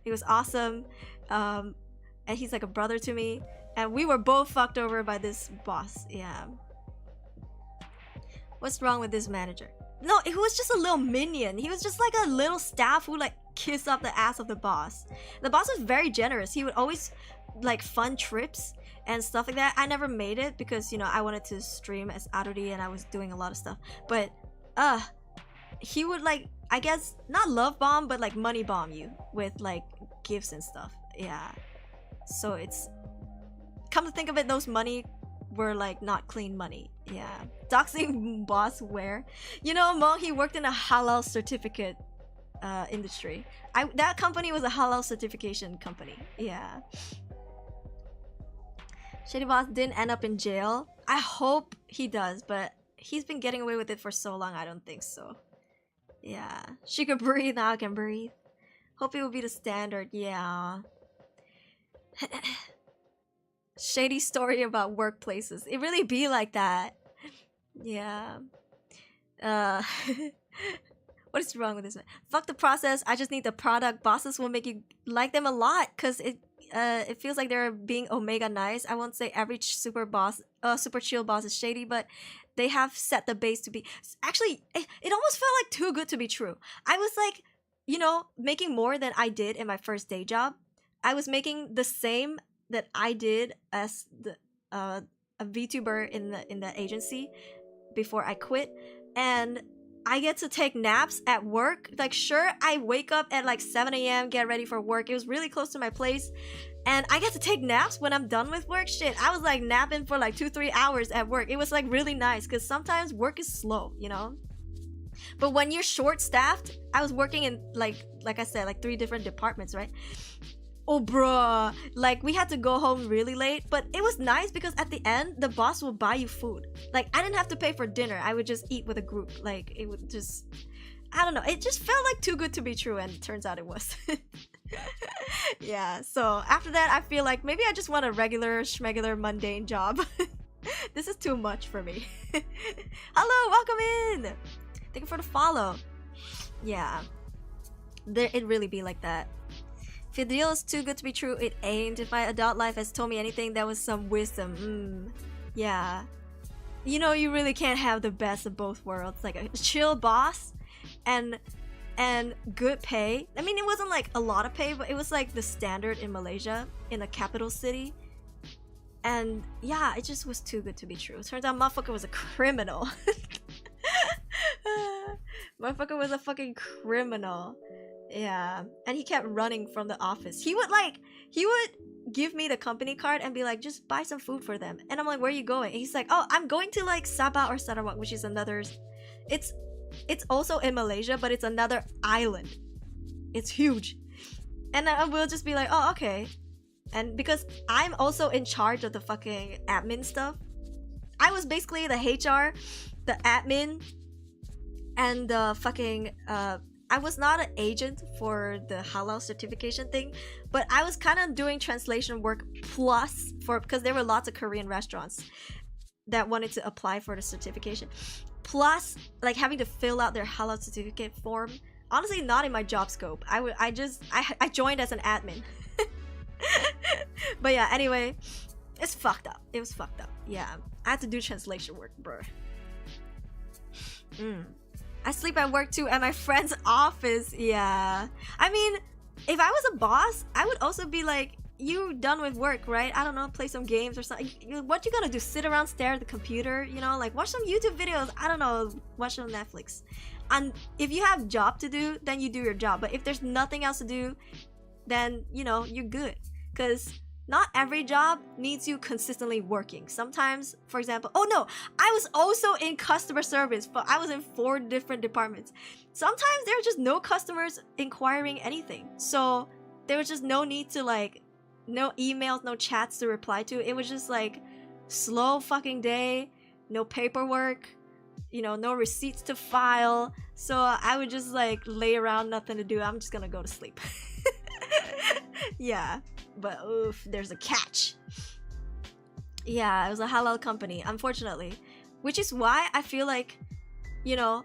Speaker 1: He was awesome. And he's like a brother to me. And we were both fucked over by this boss. Yeah. What's wrong with this manager? No, it was just a little minion. He was just like a little staff who like kissed up the ass of the boss. The boss was very generous. He would always like fund trips and stuff like that. I never made it because, you know, I wanted to stream as Aruri and I was doing a lot of stuff. But he would like, I guess not love bomb, but like money bomb you with like gifts and stuff. Yeah. So it's, come to think of it, those money were like not clean money. Yeah. Doxing boss where? You know, Mong, he worked in a halal certificate industry. That company was a halal certification company. Yeah. Shady boss didn't end up in jail. I hope he does, but he's been getting away with it for so long, I don't think so. Yeah. She could breathe, now I can breathe. Hope it will be the standard, yeah. Shady story about workplaces. It really be like that. Yeah. What is wrong with this one? Fuck the process, I just need the product. Bosses will make you like them a lot because it feels like they're being omega nice. I won't say every super chill boss is shady, but they have set the base to be. Actually, it almost felt like too good to be true. I was like, you know, making more than I did in my first day job. I was making the same that I did as the a VTuber in the agency before I quit, and I get to take naps at work. Like, sure, I wake up at like 7 a.m, get ready for work. It was really close to my place, and I get to take naps when I'm done with work. Shit, I was like napping for like 2-3 hours at work. It was like really nice because sometimes work is slow, you know. But when you're short-staffed, I was working in like I said, like 3 different departments, right? Oh bruh, like we had to go home really late, but it was nice because at the end the boss will buy you food. Like I didn't have to pay for dinner, I would just eat with a group. Like it would just, I don't know, it just felt like too good to be true, and it turns out it was. Yeah, so after that I feel like maybe I just want a regular schmegular mundane job. This is too much for me. Hello, welcome in. Thank you for the follow. Yeah, it really be like that. If a deal is too good to be true, it ain't. If my adult life has told me anything, that was some wisdom. Yeah. You know, you really can't have the best of both worlds. Like a chill boss and good pay. I mean, it wasn't like a lot of pay, but it was like the standard in Malaysia, in a capital city. And yeah, it just was too good to be true. It turns out motherfucker was a criminal. Motherfucker was a fucking criminal. Yeah, and he kept running from the office. He would give me the company card and be like, just buy some food for them. And I'm like, where are you going? And he's like, oh, I'm going to like Sabah or Sarawak, which is another, it's also in Malaysia, but it's another island. It's huge. And I will just be like, oh, okay. And because I'm also in charge of the fucking admin stuff, I was basically the HR, the admin, and the fucking I was not an agent for the halal certification thing, but I was kind of doing translation work plus because there were lots of Korean restaurants that wanted to apply for the certification, plus like having to fill out their halal certificate form. Honestly, not in my job scope. I joined as an admin. But yeah, anyway, it's fucked up. It was fucked up. Yeah, I had to do translation work, bro. I sleep at work too, at my friend's office. Yeah. I mean, if I was a boss, I would also be like, you done with work, right? I don't know, play some games or something. What you gonna do? Sit around, stare at the computer? You know, like watch some YouTube videos. I don't know, watch on Netflix. And if you have job to do, then you do your job. But if there's nothing else to do, then, you know, you're good. Because not every job needs you consistently working. Sometimes, for example, oh no, I was also in customer service, but I was in 4 different departments. Sometimes there are just no customers inquiring anything. So there was just no need to like, no emails, no chats to reply to. It was just like slow fucking day, no paperwork, you know, no receipts to file. So I would just like lay around, nothing to do. I'm just gonna go to sleep. Yeah, but oof, there's a catch. Yeah, it was a halal company, unfortunately, which is why I feel like, you know,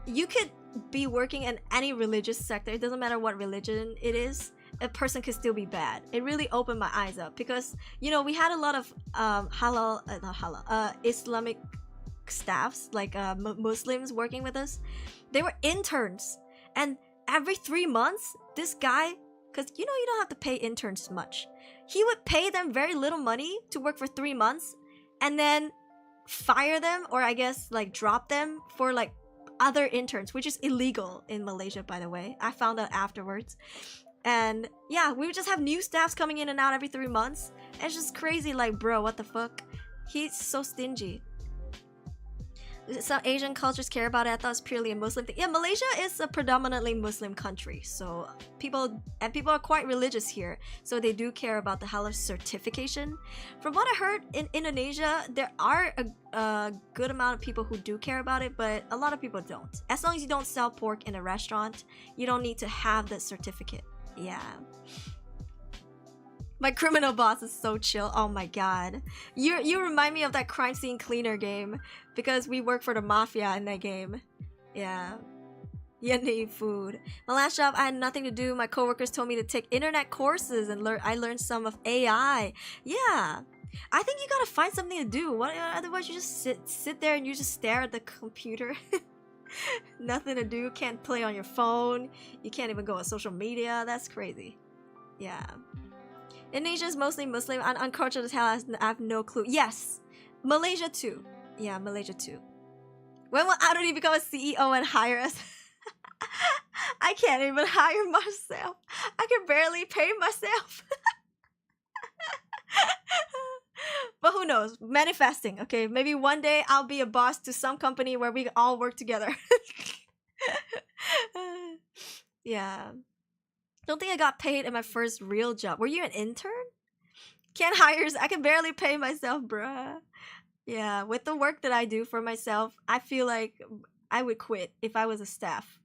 Speaker 1: you could be working in any religious sector. It doesn't matter what religion it is, a person could still be bad. It really opened my eyes up because, you know, we had a lot of Islamic staffs, like Muslims working with us. They were interns, and every 3 months, this guy, because you know you don't have to pay interns much, he would pay them very little money to work for 3 months, and then fire them, or I guess like drop them for like other interns, which is illegal in Malaysia, by the way. I found out afterwards. And yeah, we would just have new staffs coming in and out every 3 months. It's just crazy, like, bro, what the fuck? He's so stingy. Some Asian cultures care about it. I thought it's purely a Muslim thing. Yeah, Malaysia is a predominantly Muslim country, so people are quite religious here, so they do care about the halal certification. From what I heard, in Indonesia, there are a good amount of people who do care about it, but a lot of people don't. As long as you don't sell pork in a restaurant, you don't need to have that certificate. Yeah. My criminal boss is so chill. Oh my god. You remind me of that crime scene cleaner game, because we work for the mafia in that game. Yeah. You need food. My last job, I had nothing to do. My coworkers told me to take internet courses, and I learned some of AI. Yeah. I think you gotta find something to do. Otherwise you just sit there and you just stare at the computer. Nothing to do. Can't play on your phone. You can't even go on social media. That's crazy. Yeah. Indonesia is mostly Muslim and uncultured as hell. I have no clue. Yes, Malaysia too. Yeah, Malaysia too. When will Aruri become a CEO and hire us? I can't even hire myself. I can barely pay myself. But who knows? Manifesting, okay? Maybe one day I'll be a boss to some company where we all work together. Yeah. Don't think I got paid in my first real job. Were you an intern? Can't hire. I can barely pay myself, bruh. Yeah, with the work that I do for myself, I feel like I would quit if I was a staff.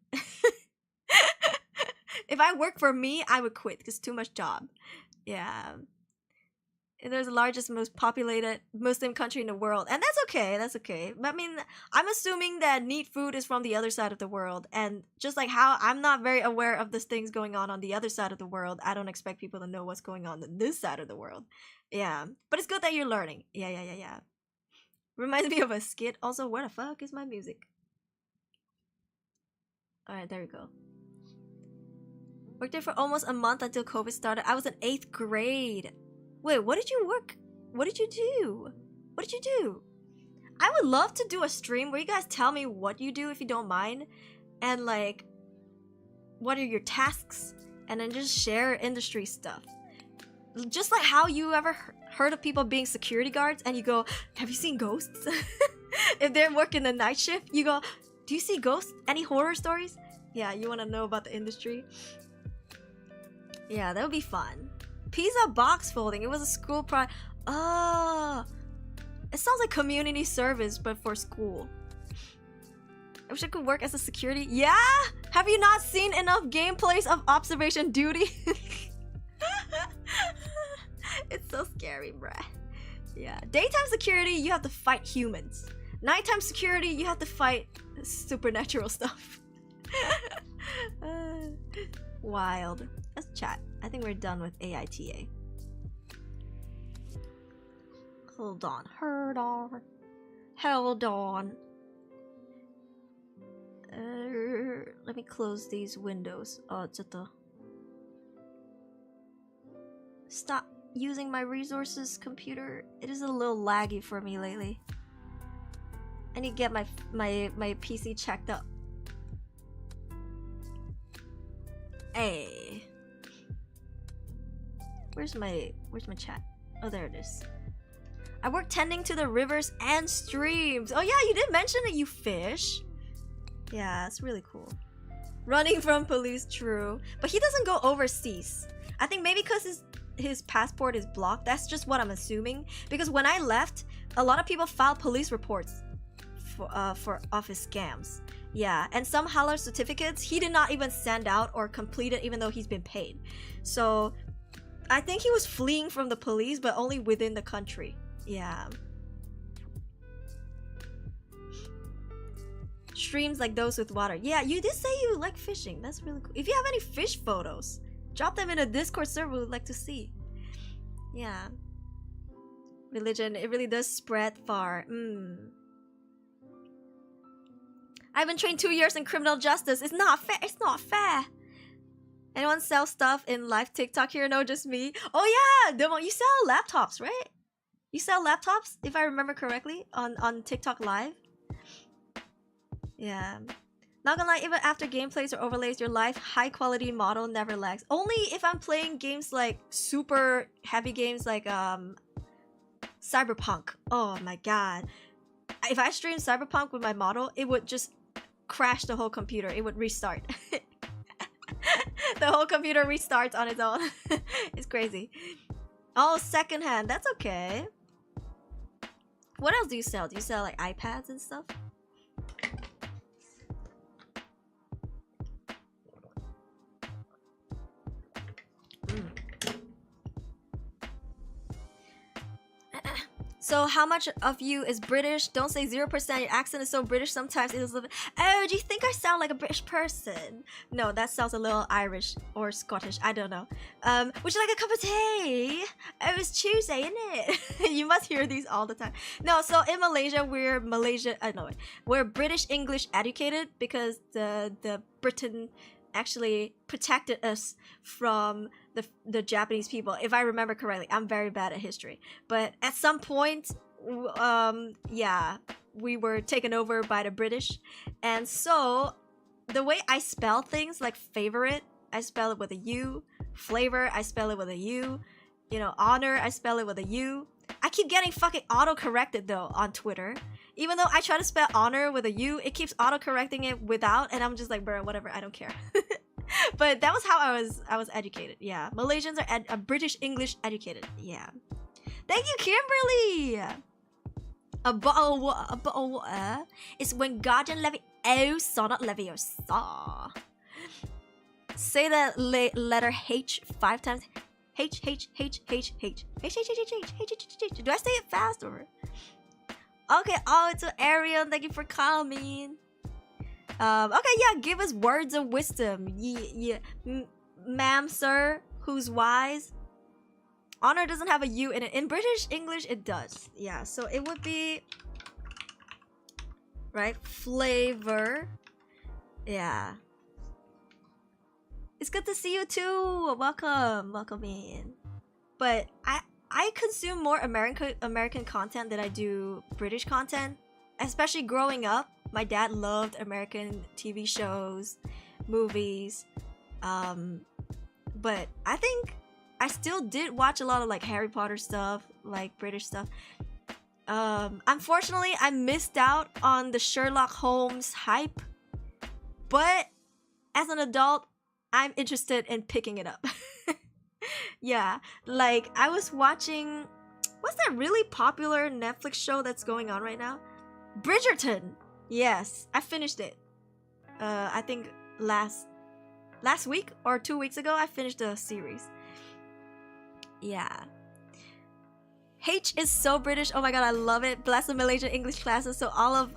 Speaker 1: If I work for me, I would quit because too much job. Yeah. And there's the largest, most populated Muslim country in the world. And that's okay, that's okay. But I mean, I'm assuming that neat food is from the other side of the world. And just like how I'm not very aware of the things going on the other side of the world, I don't expect people to know what's going on this side of the world. Yeah. But it's good that you're learning. Yeah. Reminds me of a skit. Also, where the fuck is my music? Alright, there we go. Worked there for almost a month until COVID started. I was in 8th grade. Wait, what did you work? What did you do? What did you do? I would love to do a stream where you guys tell me what you do if you don't mind. And like, what are your tasks? And then just share industry stuff. Just like how you ever heard of people being security guards and you go, have you seen ghosts? If they're working the night shift, you go, do you see ghosts? Any horror stories? Yeah, you want to know about the industry? Yeah, that would be fun. Pizza box folding. It was a school project. Oh, it sounds like community service, but for school. I wish I could work as a security. Yeah? Have you not seen enough gameplays of Observation Duty? It's so scary, bruh. Yeah. Daytime security, you have to fight humans. Nighttime security, you have to fight supernatural stuff. Wild. Let's chat. I think we're done with AITA. Hold on. Hold on. Let me close these windows. Oh, stop using my resources, computer. It is a little laggy for me lately. I need to get my PC checked up. Hey. Where's my chat? Oh, there it is. I work tending to the rivers and streams. Oh yeah, you did mention that you fish. Yeah, it's really cool. Running from police, true. But he doesn't go overseas. I think maybe because his passport is blocked. That's just what I'm assuming. Because when I left, a lot of people filed police reports for office scams. Yeah, and some halal certificates he did not even send out or complete it even though he's been paid. So I think he was fleeing from the police, but only within the country. Yeah. Streams like those with water. Yeah, you did say you like fishing. That's really cool. If you have any fish photos, drop them in a Discord server we would like to see. Yeah. Religion, it really does spread far. I've been trained 2 years in criminal justice. It's not fair. It's not fair. Anyone sell stuff in live TikTok here? No, just me. Oh yeah, Demo, you sell laptops, right? You sell laptops, if I remember correctly, on TikTok Live. Yeah. Not gonna lie, even after gameplays or overlays, your live high quality model never lags. Only if I'm playing games like super heavy games like Cyberpunk. Oh my god. If I stream Cyberpunk with my model, it would just crash the whole computer. It would restart. The whole computer restarts on its own. It's crazy. Oh, secondhand. That's okay. What else do you sell? Do you sell like iPads and stuff? So how much of you is British? Don't say 0%. Your accent is so British sometimes it is a little... Oh, do you think I sound like a British person? No, that sounds a little Irish or Scottish. I don't know. Would you like a cup of tea? Oh, it's Tuesday, isn't it? You must hear these all the time. No, so in Malaysia, we're British English educated because the Britain actually protected us from the Japanese people, if I remember correctly. I'm very bad at history, but at some point, yeah, we were taken over by the British, and so the way I spell things, like favorite, I spell it with a U, flavor, I spell it with a U, you know, honor, I spell it with a U. I keep getting fucking auto-corrected though on Twitter. Even though I try to spell honor with a U, it keeps auto-correcting it without, and I'm just like, bro, whatever, I don't care. But that was how I was educated. Yeah, Malaysians are British English educated. Yeah. Thank you, Kimberly. A bottle of water is when Guardian Leviosa, not Leviosa. Say the letter H 5 times. H. Do I say it fast or? Okay, oh, it's Ariel. Thank you for coming. Okay, yeah, give us words of wisdom. Yeah, ma'am, sir, who's wise. Honor doesn't have a U in it. In British English, it does. Yeah, so it would be right. Flavor. Yeah. It's good to see you too. Welcome in. But I consume more American content than I do British content, especially growing up. My dad loved American TV shows, movies, but I think I still did watch a lot of like Harry Potter stuff, like British stuff. Unfortunately, I missed out on the Sherlock Holmes hype, but as an adult, I'm interested in picking it up. Yeah, like I was watching, what's that really popular Netflix show that's going on right now? Bridgerton. Yes, I finished it. I think last week or 2 weeks ago, I finished the series. Yeah. H is so British. Oh my god, I love it. Bless the Malaysian English classes. So all of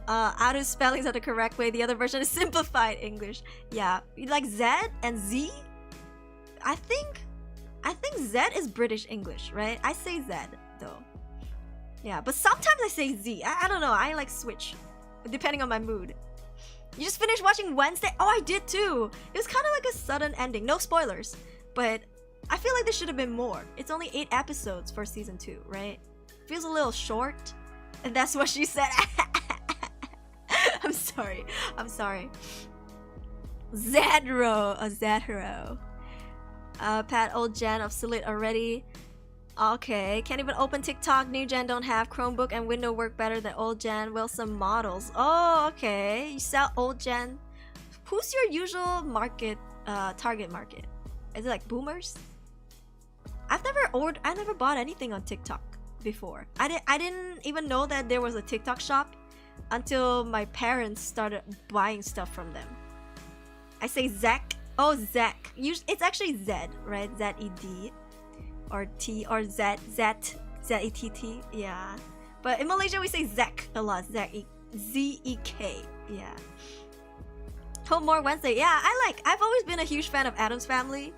Speaker 1: Aru's spellings are the correct way. The other version is simplified English. Yeah, like Z and Z. I think Z is British English, right? I say Z though. Yeah, but sometimes I say Z. I don't know. I like switch depending on my mood. You just finished watching Wednesday? Oh, I did too. It was kind of like a sudden ending. No spoilers, but I feel like there should have been more. It's only 8 episodes for season 2, right? Feels a little short. And that's what she said. I'm sorry. Zedro. Pat, old gen, obsolete already. Okay, can't even open TikTok. New gen don't have Chromebook and window work better than old gen. Well, some models. Oh, okay. You sell old gen. Who's your usual market, target market? Is it like boomers? I've never bought anything on TikTok before. I didn't even know that there was a TikTok shop until my parents started buying stuff from them. I say Zek. Oh, Zek. It's actually Z, right? Z-E-D. Or T or Z, Z-E-T-T. Yeah. But in Malaysia, we say Zek a lot. Z-E-K. Yeah. Home More Wednesday. Yeah, I've always been a huge fan of Addams Family.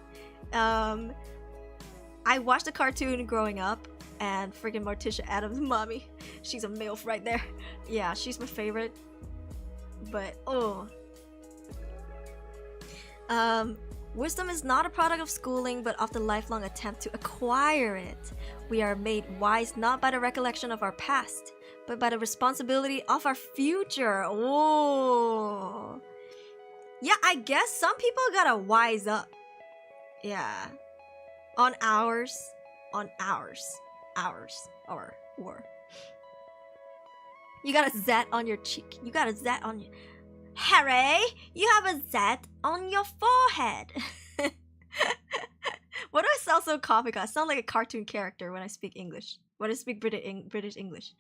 Speaker 1: I watched the cartoon growing up, and freaking Morticia Addams' mommy. She's a MILF right there. Yeah, she's my favorite. But oh. Wisdom is not a product of schooling, but of the lifelong attempt to acquire it. We are made wise not by the recollection of our past, but by the responsibility of our future. Oh. Yeah, I guess some people gotta wise up. Yeah. On hours. Or. You got a Z on your cheek. You got a Z on your... Harry, you have a Z on your forehead. What do I sound so comical? I sound like a cartoon character when I speak English. When I speak British English.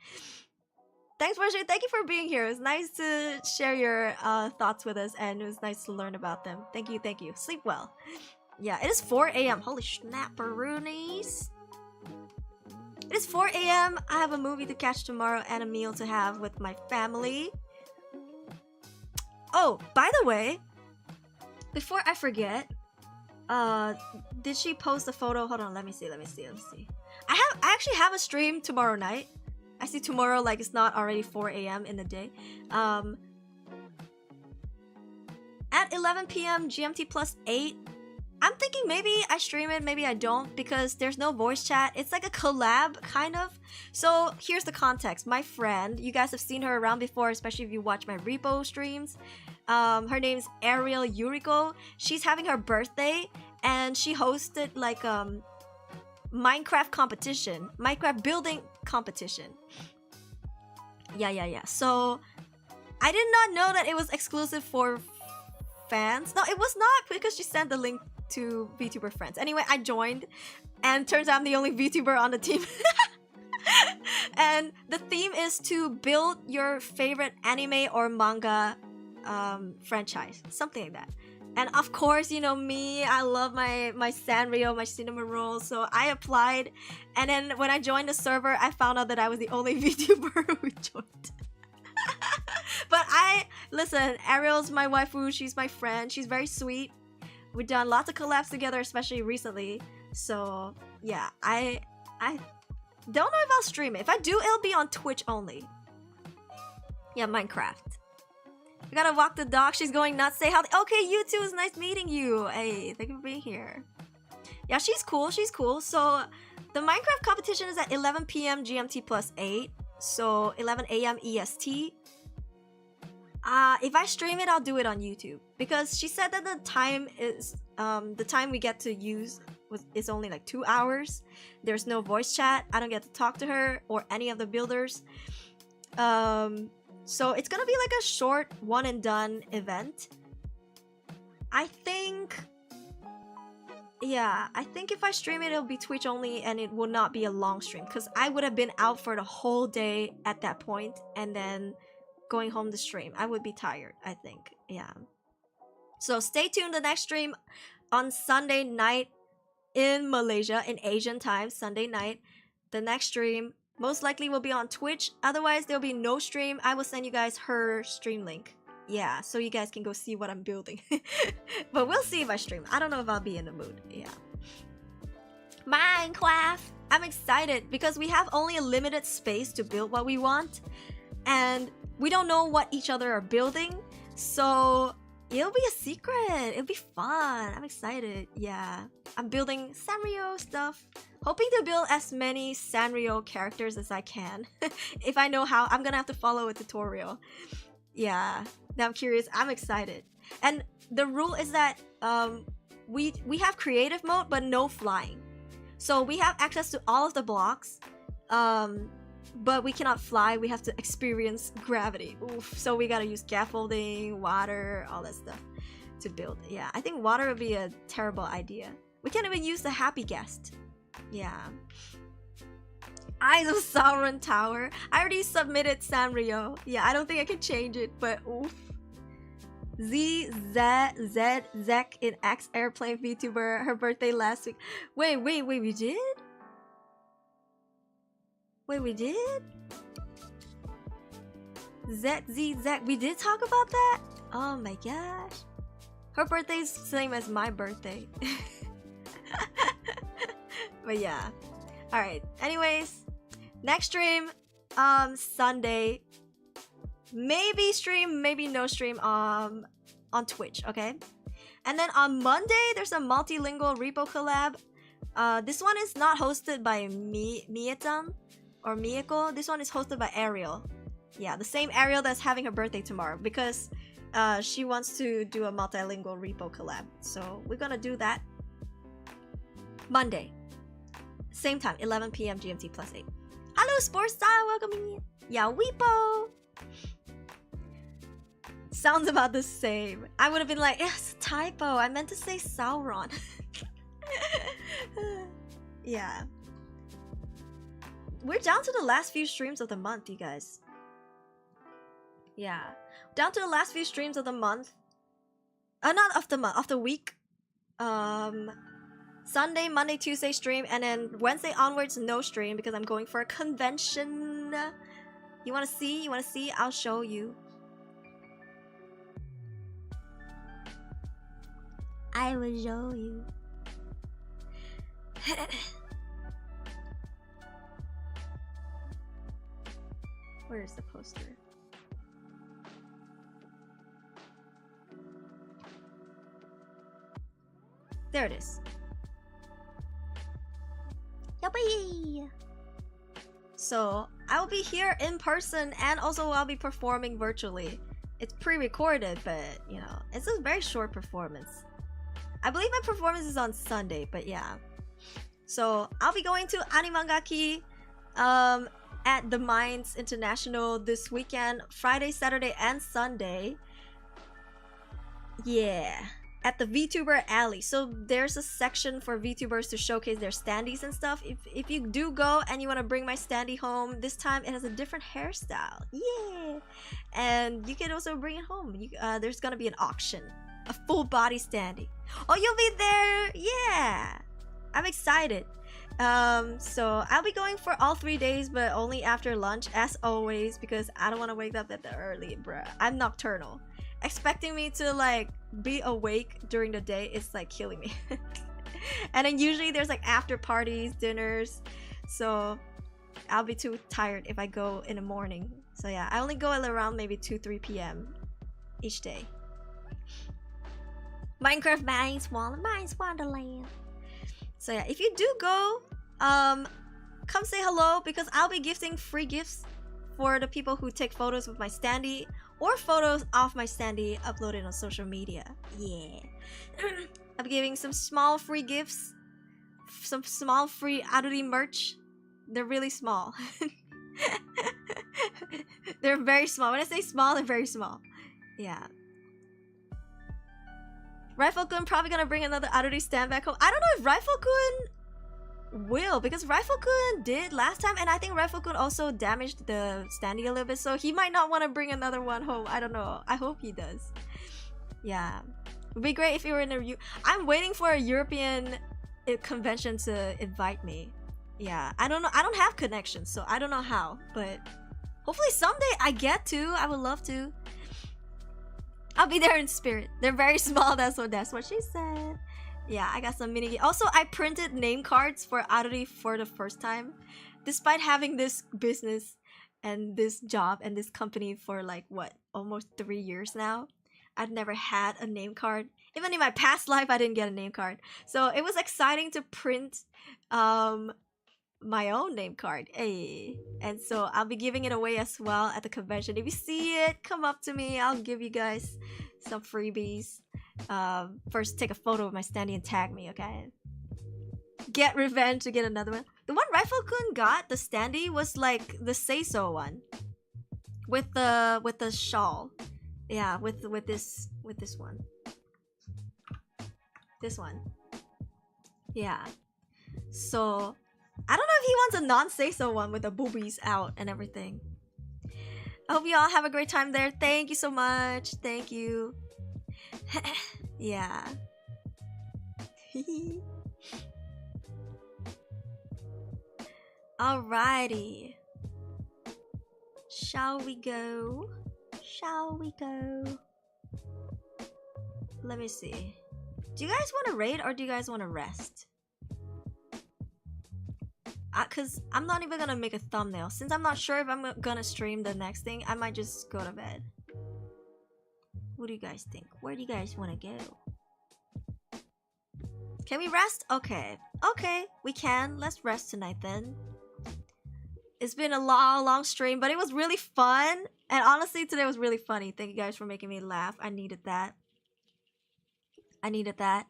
Speaker 1: Thanks, Marcia. Thank you for being here. It was nice to share your thoughts with us, and it was nice to learn about them. Thank you, thank you. Sleep well. Yeah, it is 4 a.m. Holy snapperoonies. It is 4 a.m. I have a movie to catch tomorrow and a meal to have with my family. Oh, by the way, before I forget, did she post a photo? Hold on, let me see. I actually have a stream tomorrow night. I see tomorrow like it's not already 4 a.m. in the day. At 11 p.m. GMT plus 8. I'm thinking maybe I stream it, maybe I don't, because there's no voice chat. It's like a collab, kind of. So here's the context. My friend, you guys have seen her around before, especially if you watch my repo streams. Her name's Ariel Yuriko. She's having her birthday, and she hosted like Minecraft competition, Minecraft building competition. Yeah. So I did not know that it was exclusive for fans. No, it was not, because she sent the link to VTuber friends. Anyway, I joined, and turns out I'm the only VTuber on the team. And the theme is to build your favorite anime or manga franchise, something like that. And of course, you know me, I love my Sanrio, my cinnamon roll, so I applied. And then when I joined the server, I found out that I was the only VTuber who joined. But listen, Ariel's my waifu, she's my friend, she's very sweet. We've done lots of collabs together, especially recently. So yeah, I don't know if I'll stream it. If I do, it'll be on Twitch only. Yeah, Minecraft. We gotta walk the dog. She's going nuts. Say howdy. Okay, you too. It's nice meeting you. Hey, thank you for being here. Yeah, she's cool. So the Minecraft competition is at 11 p.m. GMT plus 8. So 11 a.m. EST. If I stream it, I'll do it on YouTube, because she said that the time we get to use is only like 2 hours. There's no voice chat. I don't get to talk to her or any of the builders. So it's gonna be like a short one and done event. I think if I stream it, it'll be Twitch only, and it will not be a long stream, because I would have been out for the whole day at that point, and then going home to stream. I would be tired, I think. Yeah. So stay tuned. The next stream on Sunday night in Malaysia, in Asian time, Sunday night. The next stream most likely will be on Twitch. Otherwise, there'll be no stream. I will send you guys her stream link. Yeah, so you guys can go see what I'm building. But we'll see if I stream. I don't know if I'll be in the mood. Yeah. Minecraft! I'm excited because we have only a limited space to build what we want. And we don't know what each other are building. So it'll be a secret. It'll be fun. I'm excited. Yeah. I'm building Sanrio stuff. Hoping to build as many Sanrio characters as I can. If I know how, I'm gonna have to follow a tutorial. Yeah. Now I'm curious. I'm excited. And the rule is that we have creative mode, but no flying. So we have access to all of the blocks. But we cannot fly. We have to experience gravity. Oof. So we gotta use scaffolding, water, all that stuff to build. Yeah, I think water would be a terrible idea. We can't even use the happy guest. Yeah. Eyes of Sauron Tower. I already submitted Sanrio. Yeah, I don't think I can change it, but oof. Zek in X Airplane VTuber. Her birthday last week. Wait, we did? Wait, we did? Zek, we did talk about that? Oh my gosh. Her birthday's the same as my birthday. But yeah. Alright, anyways. Next stream, Sunday. maybe stream, maybe no stream on Twitch, okay? And then on Monday, there's a multilingual repo collab. This one is not hosted by Mietan or Mieko. This one is hosted by Ariel. Yeah, the same Ariel that's having her birthday tomorrow because she wants to do a multilingual repo collab. So we're gonna do that Monday. Same time, 11 p.m. GMT +8. Hello, Sports Style, welcome in. Yeah, Weepo. Sounds about the same. I would have been like, it's a typo. I meant to say Sauron. Yeah. We're down to the last few streams of the month, you guys. Yeah. Down to the last few streams of the month. Not of the month, of the week. Sunday, Monday, Tuesday stream, and then Wednesday onwards no stream because I'm going for a convention. You wanna see? You wanna see? I'll show you. I will show you. Where's the poster? There it is. Yuppie! So, I'll be here in person and also I'll be performing virtually. It's pre-recorded, but, you know, it's a very short performance. I believe my performance is on Sunday, but yeah. So, I'll be going to Animangaki at the Mines International this weekend, Friday, Saturday, and Sunday. Yeah. At the Vtuber Alley. So there's a section for Vtubers to showcase their standees and stuff. If you do go and you want to bring my standee home, this time it has a different hairstyle. Yeah. And you can also bring it home. There's gonna be an auction. A full body standee. Oh, you'll be there? Yeah. I'm excited. So I'll be going for all 3 days, but only after lunch as always because I don't want to wake up that early, bruh. I'm nocturnal. Expecting me to like be awake during the day is like killing me. And then usually there's like after parties, dinners, so I'll be too tired if I go in the morning. So yeah, I only go at around maybe 2-3 p.m. each day. Minecraft Mines Wonderland. So yeah, if you do go, come say hello because I'll be gifting free gifts for the people who take photos with my standee or photos of my standee uploaded on social media. Yeah. I'm giving some small free gifts, some small free Aruri merch. They're really small. They're very small. When I say small, they're very small. Yeah. Rifle-kun probably gonna bring another Aruri stand back home. I don't know if Rifle-kun will, because Rifle-kun did last time, and I think Rifle-kun also damaged the standee a little bit, so he might not want to bring another one home. I don't know. I hope he does. Yeah. It'd be great if you were in a... I'm waiting for a European convention to invite me. Yeah. I don't know. I don't have connections, so I don't know how, but hopefully someday I get to. I would love to. I'll be there in spirit. They're very small, that's what she said. Yeah, I got some mini... Also, I printed name cards for Aruri for the first time. Despite having this business and this job and this company for like, what, almost 3 years now. I've never had a name card. Even in my past life, I didn't get a name card. So it was exciting to print my own name card. Hey. And so I'll be giving it away as well at the convention. If you see it, come up to me. I'll give you guys some freebies. First take a photo of my standee and tag me, okay? Get revenge to get another one. The one Rifle-kun got, the standee, was like the say-so one. With the shawl. Yeah, with this one. This one. Yeah. So I don't know if he wants a non-say-so one with the boobies out and everything. I hope you all have a great time there. Thank you so much. Thank you. Yeah. Alrighty. Shall we go? Shall we go? Let me see. Do you guys want to raid or do you guys want to rest? Cause I'm not even gonna make a thumbnail. Since I'm not sure if I'm gonna stream the next thing, I might just go to bed. What do you guys think? Where do you guys wanna go? Can we rest? Okay. Okay, we can. Let's rest tonight then. It's been a long stream, but it was really fun. And honestly, today was really funny. Thank you guys for making me laugh. I needed that. I needed that.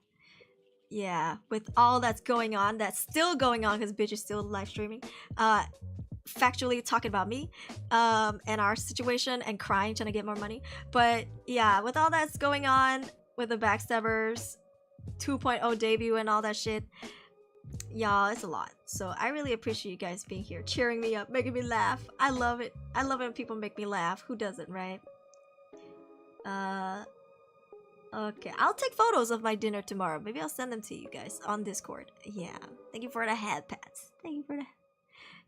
Speaker 1: Yeah, with all that's going on, that's still going on because bitch is still live streaming. Factually talking about me, and our situation and crying, trying to get more money. But yeah, with all that's going on with the Backstabbers 2.0 debut and all that shit, y'all, it's a lot. So I really appreciate you guys being here, cheering me up, making me laugh. I love it. I love it when people make me laugh. Who doesn't, right? Okay, I'll take photos of my dinner tomorrow. Maybe I'll send them to you guys on Discord. Yeah, thank you for the head pats. Thank you for the...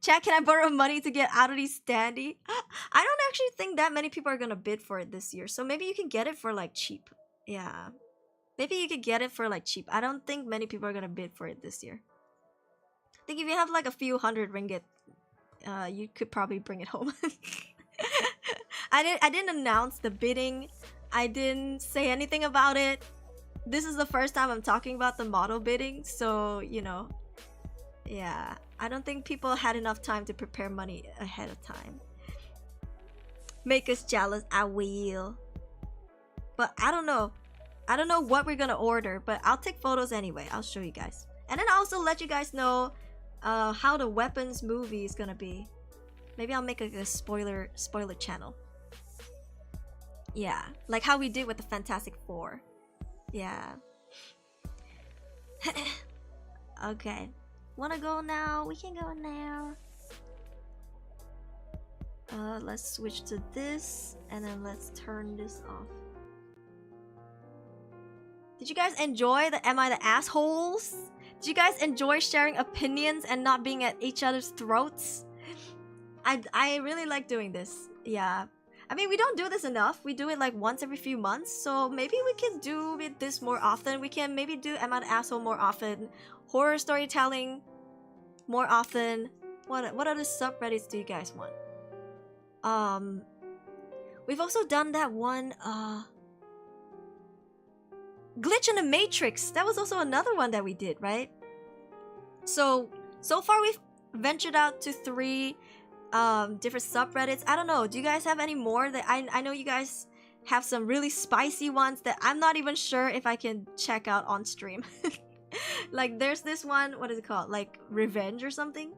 Speaker 1: Chat, can I borrow money to get out of these standee? I don't actually think that many people are gonna bid for it this year. So maybe you can get it for like cheap. Yeah. Maybe you could get it for like cheap. I don't think many people are gonna bid for it this year. I think if you have like a few hundred ringgit, you could probably bring it home. I didn't announce the bidding. I didn't say anything about it. This is the first time I'm talking about the model bidding, so you know, yeah, I don't think people had enough time to prepare money ahead of time. Make us jealous, I will. But I don't know what we're gonna order, but I'll take photos anyway. I'll show you guys, and then I'll also let you guys know how the weapons movie is gonna be. Maybe I'll make a spoiler channel. Yeah, like how we did with the Fantastic Four. Yeah. Okay. Wanna go now? We can go now. Let's switch to this, and then let's turn this off. Did you guys enjoy the Am I the Assholes? Did you guys enjoy sharing opinions and not being at each other's throats? I really like doing this. Yeah. I mean, we don't do this enough. We do it like once every few months. So maybe we can do this more often. We can maybe do Am I the Asshole more often. Horror storytelling more often. What other subreddits do you guys want? We've also done that one, Glitch in the Matrix. That was also another one that we did, right? So far we've ventured out to 3 different subreddits. I don't know, do you guys have any more that I know you guys have some really spicy ones that I'm not even sure if I can check out on stream. Like there's this one, what is it called, like Revenge or something?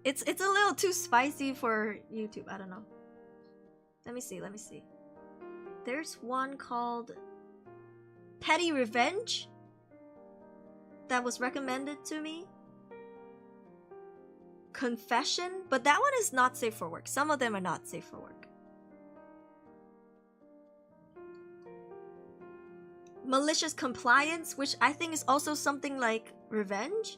Speaker 1: It's a little too spicy for YouTube. I don't know. Let me see. There's one called Petty Revenge that was recommended to me. Confession, but that one is not safe for work. Some of them are not safe for work. Malicious Compliance, which I think is also something like Revenge.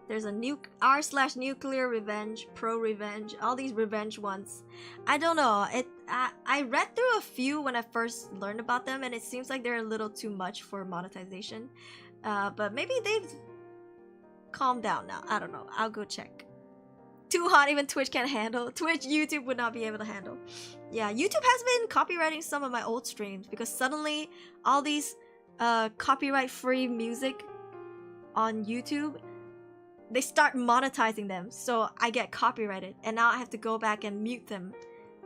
Speaker 1: There's a r/nuclear revenge, pro revenge, all these revenge ones. I don't know. I read through a few when I first learned about them, and it seems like they're a little too much for monetization. But maybe they've calmed down now. I don't know. I'll go check. Too hot, even Twitch can't handle. Twitch, YouTube would not be able to handle. Yeah, YouTube has been copywriting some of my old streams because suddenly all these copyright-free music on YouTube, they start monetizing them, so I get copyrighted, and now I have to go back and mute them.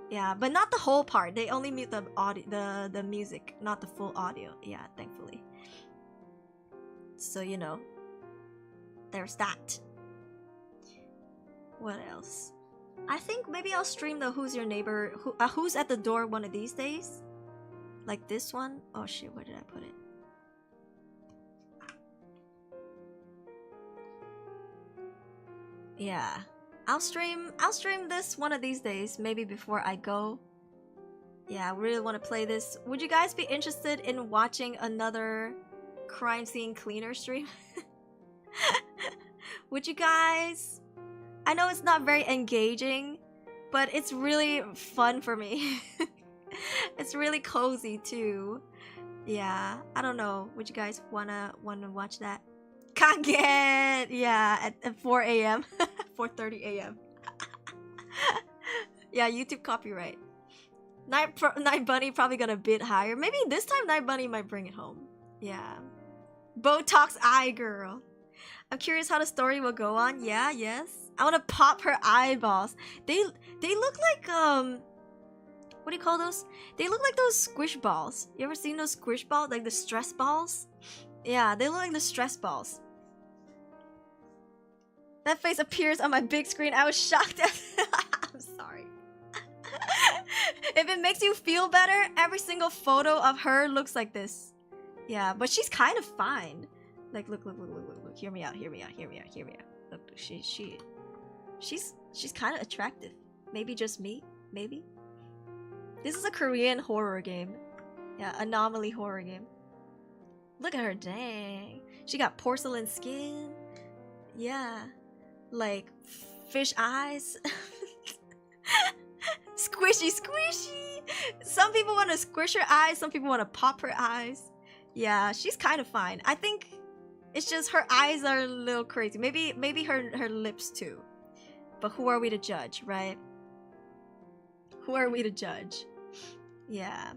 Speaker 1: Yeah, but not the whole part. They only mute the audio, the music, not the full audio. Yeah, thankfully. So you know, there's that. What else? I think maybe I'll stream the Who's Your Neighbor, Who's at the Door one of these days. Like this one. Oh shit, where did I put it? Yeah, I'll stream this one of these days, maybe before I go. Yeah, I really want to play this. Would you guys be interested in watching another crime scene cleaner stream? Would you guys? I know it's not very engaging, but it's really fun for me. It's really cozy too. Yeah, I don't know. Would you guys wanna watch that? Kaget! Yeah, at 4 a.m. 4:30 a.m. Yeah, YouTube copyright. Night Bunny probably got a bit higher. Maybe this time Night Bunny might bring it home. Yeah. Botox eye girl. I'm curious how the story will go on. Yeah, yes. I want to pop her eyeballs. They look like what do you call those? They look like those squish balls. You ever seen those squish balls, like the stress balls? Yeah, they look like the stress balls. That face appears on my big screen. I was shocked at I'm sorry. If it makes you feel better, every single photo of her looks like this. Yeah, but she's kind of fine. Like, look. Hear me out. Look, she's kind of attractive. Maybe just me. Maybe. This is a Korean horror game. Yeah, anomaly horror game. Look at her, dang. She got porcelain skin. Yeah, like fish eyes. Squishy. Some people want to squish her eyes. Some people want to pop her eyes. Yeah, she's kind of fine. I think it's just her eyes are a little crazy. Maybe her lips too. But who are we to judge, right? Who are we to judge? Yeah.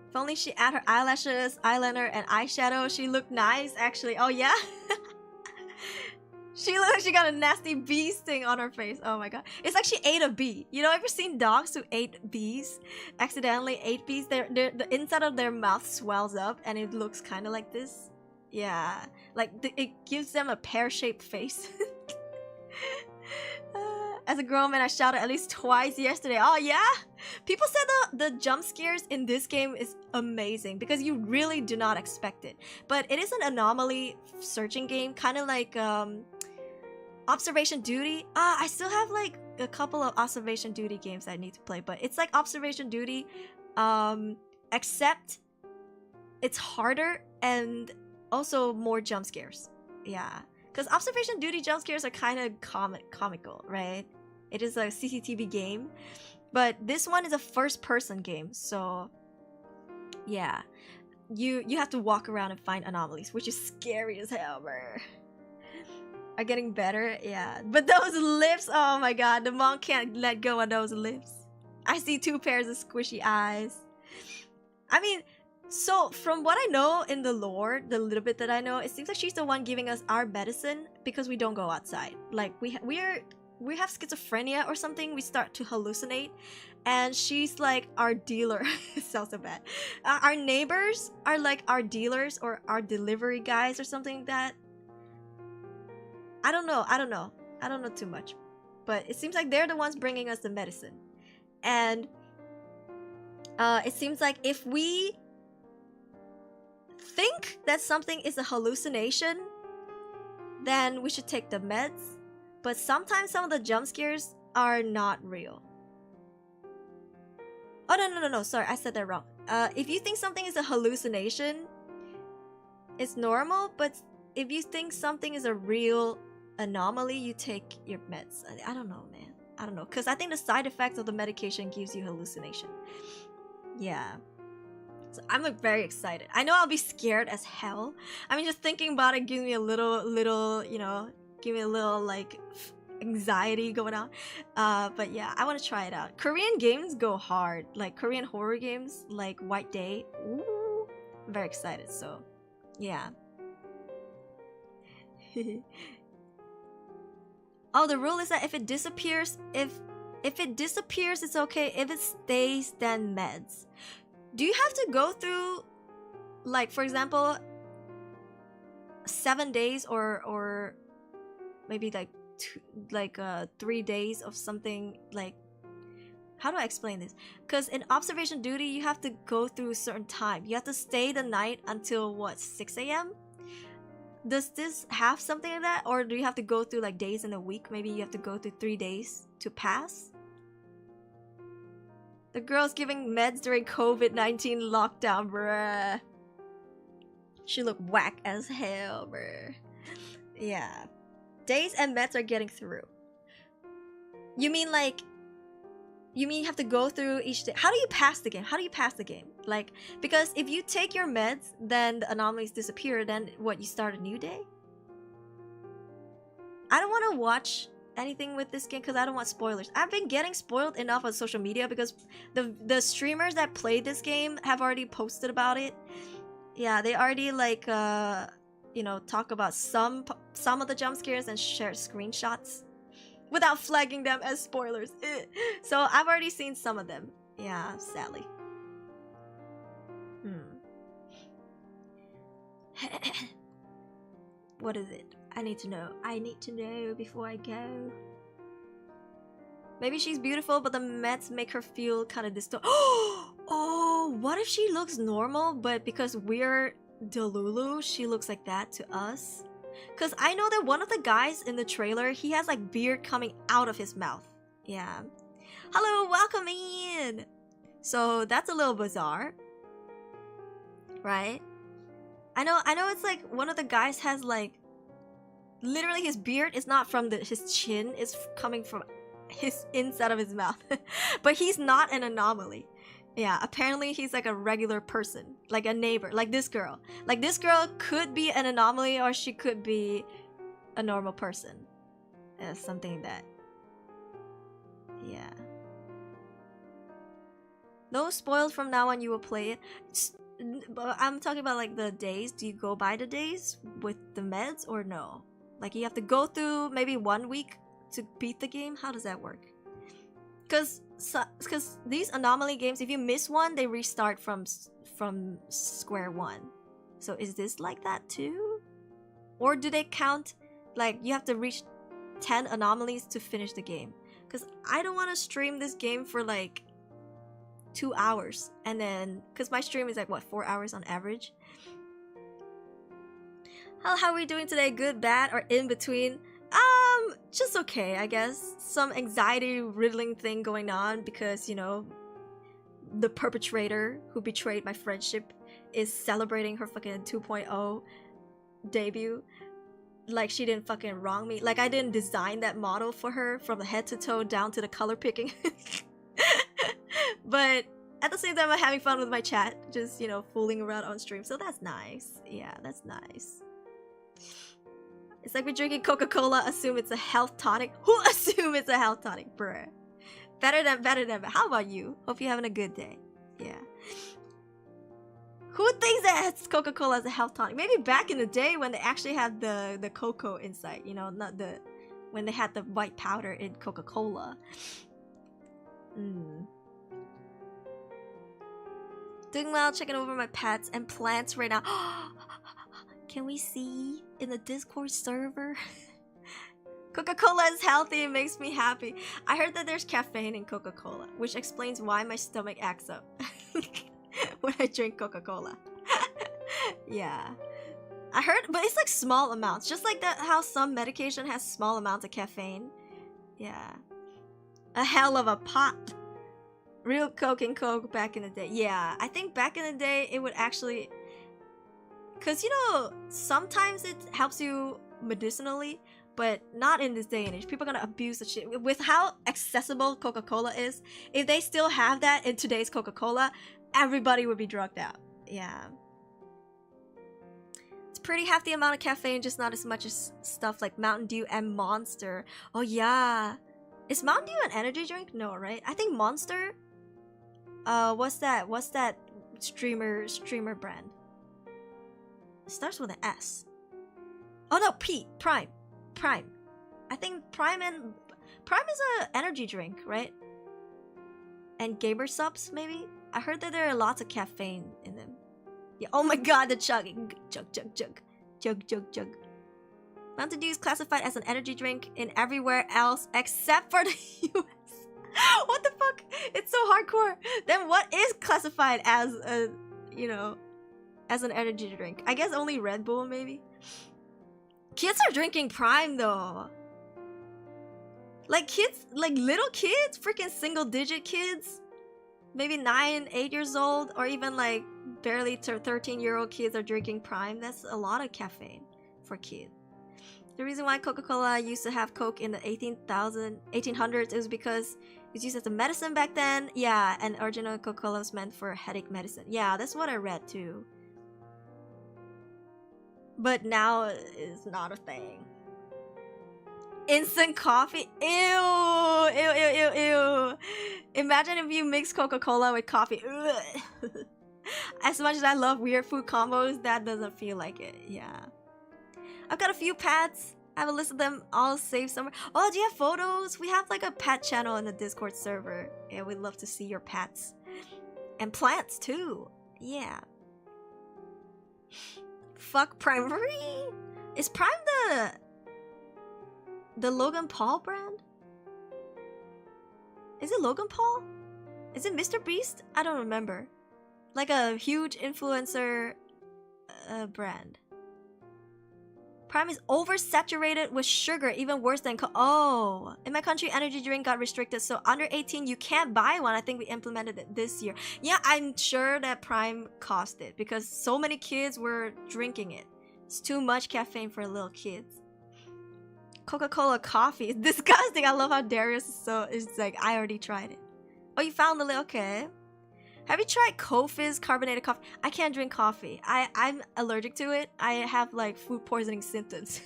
Speaker 1: If only she add her eyelashes, eyeliner, and eyeshadow, she looked nice actually. Oh yeah? She looked like she got a nasty bee sting on her face. Oh my god. It's like she ate a bee. You know, ever seen dogs who ate bees? Accidentally ate bees? The inside of their mouth swells up and it looks kind of like this. Yeah. Like, it gives them a pear-shaped face. As a grown man, I shouted at least twice yesterday. Oh yeah? People said the jump scares in this game is amazing because you really do not expect it. But it is an anomaly searching game, kind of like Observation Duty. I still have like a couple of Observation Duty games I need to play, but it's like Observation Duty, except it's harder and also more jump scares. Yeah, because Observation Duty jump scares are kind of comical, right? It is a CCTV game, but this one is a first-person game, so yeah, you have to walk around and find anomalies, which is scary as hell, bro. Are getting better, yeah. But those lips, oh my god, the monk can't let go of those lips. I see 2 pairs of squishy eyes. I mean, so from what I know in the lore, the little bit that I know, it seems like she's the one giving us our medicine because we don't go outside. Like we have schizophrenia or something. We start to hallucinate, and she's like our dealer. It sounds so bad. Our neighbors are like our dealers or our delivery guys or something like that. I don't know too much, but it seems like they're the ones bringing us the medicine. And it seems like if we think that something is a hallucination, then we should take the meds. But sometimes some of the jump scares are not real. Oh no, sorry, I said that wrong. If you think something is a hallucination, it's normal, but if you think something is a real anomaly, you take your meds. I don't know, man. I don't know, because I think the side effects of the medication gives you hallucination. Yeah. So I'm like very excited. I know I'll be scared as hell. I mean, just thinking about it gives me a little, you know, give me a little like anxiety going on. But yeah, I want to try it out. Korean games go hard. Like Korean horror games, like White Day. Ooh, I'm very excited. So, yeah. Oh, the rule is that if it disappears, if it disappears, it's okay. If it stays, then meds. Do you have to go through, like, for example, 7 days or maybe like 3 days of something, like, how do I explain this? Because in observation duty, you have to go through a certain time. You have to stay the night until what, 6 a.m? Does this have something like that? Or do you have to go through like days in a week? Maybe you have to go through 3 days to pass? The girl's giving meds during COVID-19 lockdown, bruh. She look whack as hell, bruh. Yeah. Days and meds are getting through. You mean like... You mean you have to go through each day? How do you pass the game? How do you pass the game? Like, because if you take your meds, then the anomalies disappear, then what, you start a new day? I don't want to watch anything with this game because I don't want spoilers. I've been getting spoiled enough on social media because the streamers that played this game have already posted about it. Yeah, they already like you know, talk about some of the jump scares and share screenshots without flagging them as spoilers. So I've already seen some of them. Yeah, sadly. What is it? I need to know. I need to know before I go. Maybe she's beautiful, but the meds make her feel kind of distant. Oh, what if she looks normal, but because we're Delulu, she looks like that to us? Because I know that one of the guys in the trailer, he has like beard coming out of his mouth. Yeah. Hello, welcome in! So that's a little bizarre. Right? I know it's like one of the guys has like literally his beard is not from his chin, it's coming from his inside of his mouth. But he's not an anomaly. Yeah, apparently he's like a regular person, like a neighbor, like this girl. Like this girl could be an anomaly or she could be a normal person. Something that. Yeah. No spoils from now on, you will play it. But I'm talking about like the days. Do you go by the days with the meds or no? Like you have to go through maybe 1 week to beat the game? How does that work? Because these anomaly games, if you miss one, they restart from square one. So is this like that too? Or do they count like you have to reach 10 anomalies to finish the game? Because I don't want to stream this game for like 2 hours and then because my stream is like what, 4 hours on average. How are we doing today? Good, bad, or in between? Just okay, I guess. Some anxiety riddling thing going on because, you know, the perpetrator who betrayed my friendship is celebrating her fucking 2.0 debut. Like she didn't fucking wrong me. Like I didn't design that model for her from the head to toe down to the color picking. But at the same time, I'm having fun with my chat, just, you know, fooling around on stream. So that's nice. Yeah, that's nice. It's like we're drinking Coca-Cola, assume it's a health tonic. Who assume it's a health tonic, bruh? Better than. How about you? Hope you're having a good day. Yeah. Who thinks that Coca-Cola is a health tonic? Maybe back in the day when they actually had the cocoa inside, you know, not the when they had the white powder in Coca-Cola. Doing well, checking over my pets and plants right now. Can we see in the Discord server? Coca-Cola is healthy, it makes me happy. I heard that there's caffeine in Coca-Cola, which explains why my stomach acts up when I drink Coca-Cola. Yeah. I heard, but it's like small amounts. Just like that, how some medication has small amounts of caffeine. Yeah. A hell of a pop. Real Coke and Coke back in the day. Yeah, I think back in the day it would actually... Because, you know, sometimes it helps you medicinally, but not in this day and age. People are gonna abuse the shit. With how accessible Coca-Cola is, if they still have that in today's Coca-Cola, everybody would be drugged out. Yeah. It's pretty hefty amount of caffeine, just not as much as stuff like Mountain Dew and Monster. Oh yeah. Is Mountain Dew an energy drink? No, right? I think Monster... what's that streamer brand? It starts with an S. Oh no, Prime. I think Prime is a energy drink, right? And gamer subs, maybe? I heard that there are lots of caffeine in them. Yeah, oh my god, the chugging. Chug. Mountain Dew is classified as an energy drink in everywhere else except for the US. What the fuck? It's so hardcore. Then what is classified as a, you know, as an energy drink? I guess only Red Bull, maybe? Kids are drinking Prime, though. Like kids, like little kids, freaking single-digit kids. Maybe 9, 8 years old, or even like barely 13-year-old kids are drinking Prime. That's a lot of caffeine for kids. The reason why Coca-Cola used to have Coke in the 1800s is because it was used as a medicine back then. Yeah, and original Coca-Cola was meant for headache medicine. Yeah, that's what I read too. But now it's not a thing. Instant coffee? Ew! Ew, ew, ew, ew. Imagine if you mix Coca-Cola with coffee. Ugh. As much as I love weird food combos, that doesn't feel like it. Yeah. I've got a few pets. I have a list of them all saved somewhere. Oh, do you have photos? We have like a pet channel in the Discord server. Yeah, we'd love to see your pets. And plants too. Yeah. Fuck Primary? Is Prime the Logan Paul brand? Is it Logan Paul? Is it Mr. Beast? I don't remember. Like a huge influencer brand. Prime is oversaturated with sugar, even worse than oh, in my country, energy drink got restricted, so under 18 you can't buy one. I think we implemented it this year. Yeah, I'm sure that Prime cost it because so many kids were drinking it. It's too much caffeine for little kids. Coca-Cola coffee is disgusting. I love how Darius is like, I already tried it. Oh, you found the little, okay. Have you tried Kofis carbonated coffee? I can't drink coffee. I'm allergic to it. I have like food poisoning symptoms.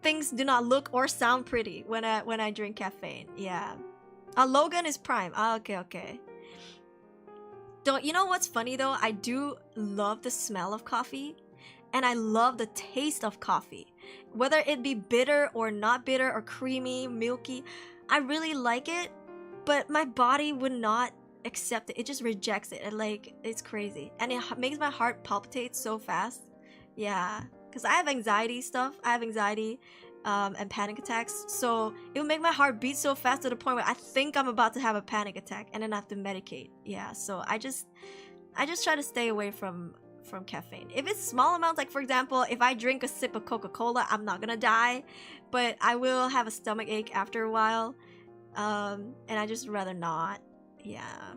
Speaker 1: Things do not look or sound pretty when I drink caffeine. Yeah. Logan is Prime. Okay. Don't you know what's funny though? I do love the smell of coffee, and I love the taste of coffee. Whether it be bitter or not bitter or creamy, milky, I really like it, but my body would not accept it. It just rejects it, and like it's crazy, and it makes my heart palpitate so fast. Yeah, because I have anxiety stuff. I have anxiety and panic attacks, so it will make my heart beat so fast to the point where I think I'm about to have a panic attack, and then I have to medicate. Yeah, so I just try to stay away from caffeine. If it's small amounts, like for example, if I drink a sip of Coca-Cola, I'm not gonna die, but I will have a stomach ache after a while, and I just rather not. Yeah.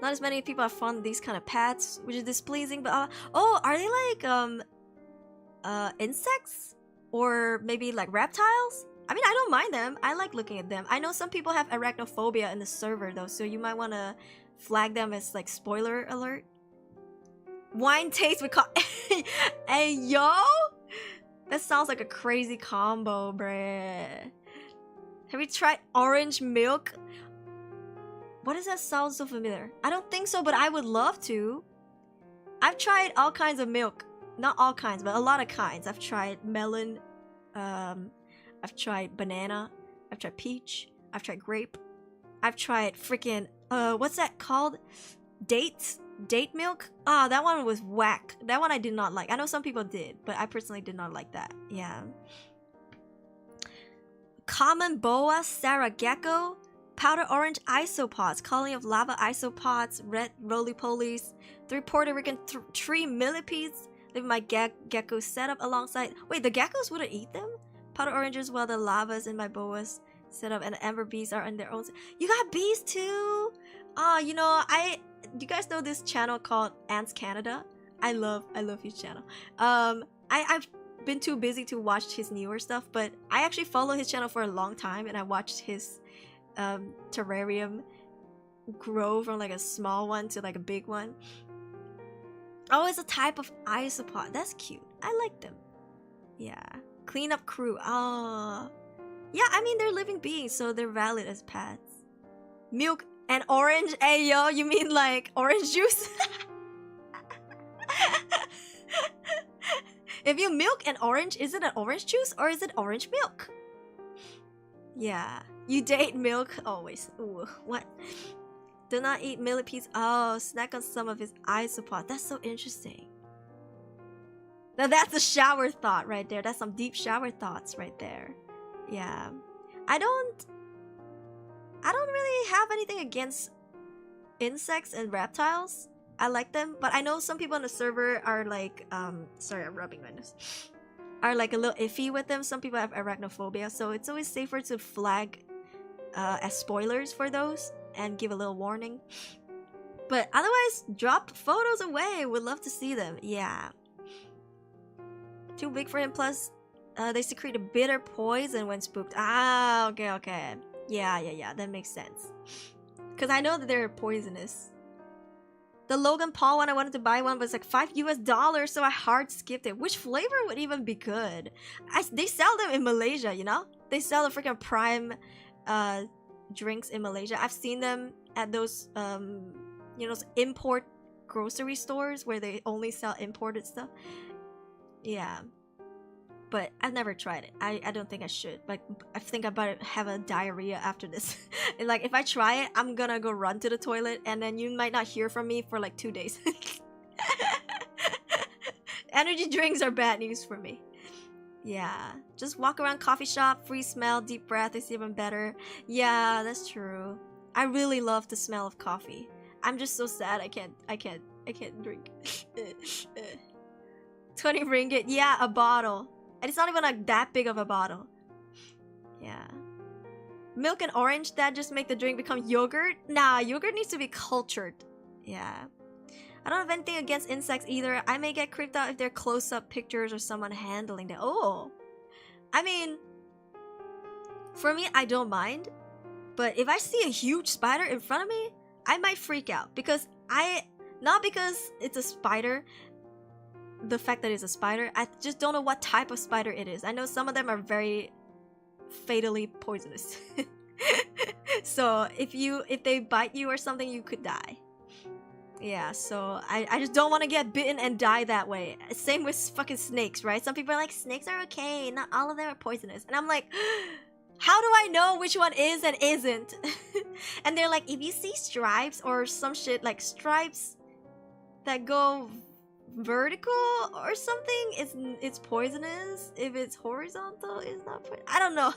Speaker 1: Not as many people are fond of these kind of pets, which is displeasing, but oh, are they like insects? Or maybe like reptiles? I mean, I don't mind them. I like looking at them. I know some people have arachnophobia in the server though, so you might want to flag them as like spoiler alert. Wine taste with Hey yo! That sounds like a crazy combo, bruh. Have you tried orange milk? What does that sound so familiar? I don't think so, but I would love to. I've tried all kinds of milk. Not all kinds, but a lot of kinds. I've tried melon. I've tried banana. I've tried peach. I've tried grape. I've tried freaking what's that called? Dates? Date milk? Ah, that one was whack. That one I did not like. I know some people did, but I personally did not like that. Yeah. Common boa saragecko. Powder orange isopods, colony of lava isopods, red roly-polies, 3 Puerto Rican tree millipedes live in my gecko setup alongside. Wait, the geckos wouldn't eat them? Powder oranges, while the lavas in my boas setup and the amber bees are in their own. You got bees too? You know, do you guys know this channel called Ants Canada? I love his channel. I've been too busy to watch his newer stuff, but I actually follow his channel for a long time, and I watched his terrarium grow from like a small one to like a big one. Oh, it's a type of isopod. That's cute. I like them. Yeah. Cleanup crew. Oh. Yeah, I mean, they're living beings, so they're valid as pets. Milk and orange. Hey, yo, you mean like orange juice? If you milk an orange, is it an orange juice or is it orange milk? Yeah. You date milk always. Ooh, what? Do not eat millipedes. Oh, snack on some of his isopod. That's so interesting. Now that's a shower thought right there. That's some deep shower thoughts right there. Yeah. I don't really have anything against insects and reptiles. I like them, but I know some people on the server are like, sorry, I'm rubbing my nose. Are like a little iffy with them. Some people have arachnophobia, so it's always safer to flag as spoilers for those and give a little warning. But otherwise, drop photos away. Would love to see them. Yeah. Too big for him. Plus, they secrete a bitter poison when spooked. Ah, okay. Yeah. That makes sense. Because I know that they're poisonous. The Logan Paul one, I wanted to buy one, but it's like $5 US, so I hard skipped it. Which flavor would even be good? They sell them in Malaysia, you know? They sell the freaking prime drinks in Malaysia. I've seen them at those you know, those import grocery stores where they only sell imported stuff. Yeah. But I've never tried it. I don't think I should. Like, I think I'm about to have a diarrhea after this. And like, if I try it, I'm gonna go run to the toilet, and then you might not hear from me for like 2 days. Energy drinks are bad news for me. Yeah. Just walk around coffee shop, free smell, deep breath is even better. Yeah, that's true. I really love the smell of coffee. I'm just so sad I can't drink. 20 ringgit. Yeah, a bottle. And it's not even like that big of a bottle. Yeah. Milk and orange, that just make the drink become yogurt? Nah, yogurt needs to be cultured. Yeah. I don't have anything against insects either. I may get creeped out if they're close-up pictures or someone handling them. Oh. I mean, for me, I don't mind. But if I see a huge spider in front of me, I might freak out. Because not because it's a spider, the fact that it's a spider, I just don't know what type of spider it is. I know some of them are very fatally poisonous. So if they bite you or something, you could die. Yeah, so I just don't want to get bitten and die that way. Same with fucking snakes, right? Some people are like, snakes are okay, not all of them are poisonous. And I'm like, how do I know which one is and isn't? And they're like, if you see stripes or some shit, like stripes that go vertical or something, it's poisonous. If it's horizontal, it's not poisonous. I don't know.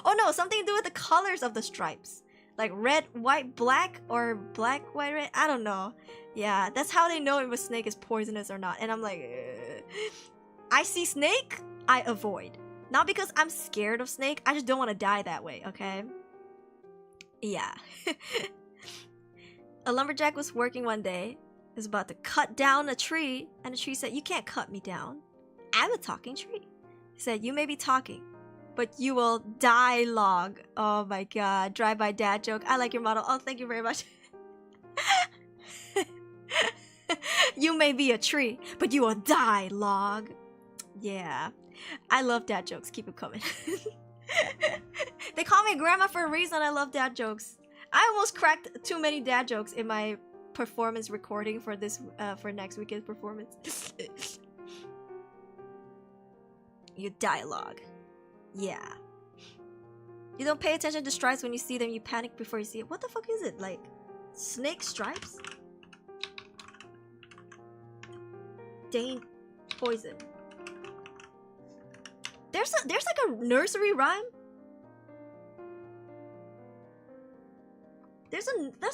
Speaker 1: Oh no, something to do with the colors of the stripes, like red, white, black, or black, white, red. I don't know. Yeah, that's how they know if a snake is poisonous or not. And I'm like, I see snake, I avoid. Not because I'm scared of snake, I just don't want to die that way, okay? Yeah. A lumberjack was working one day, was about to cut down a tree, and the tree said, "You can't cut me down. I'm a talking tree." He said, "You may be talking, but you will die log." Oh my god, drive-by dad joke. I like your model. Oh, thank you very much. You may be a tree, but you will die log. Yeah. I love dad jokes. Keep it coming. They call me grandma for a reason. I love dad jokes. I almost cracked too many dad jokes in my performance recording for this for next weekend's performance. Your dialogue. Yeah. You don't pay attention to stripes when you see them, you panic before you see it. What the fuck is it? Like snake stripes? Dang poison. There's like a nursery rhyme. There's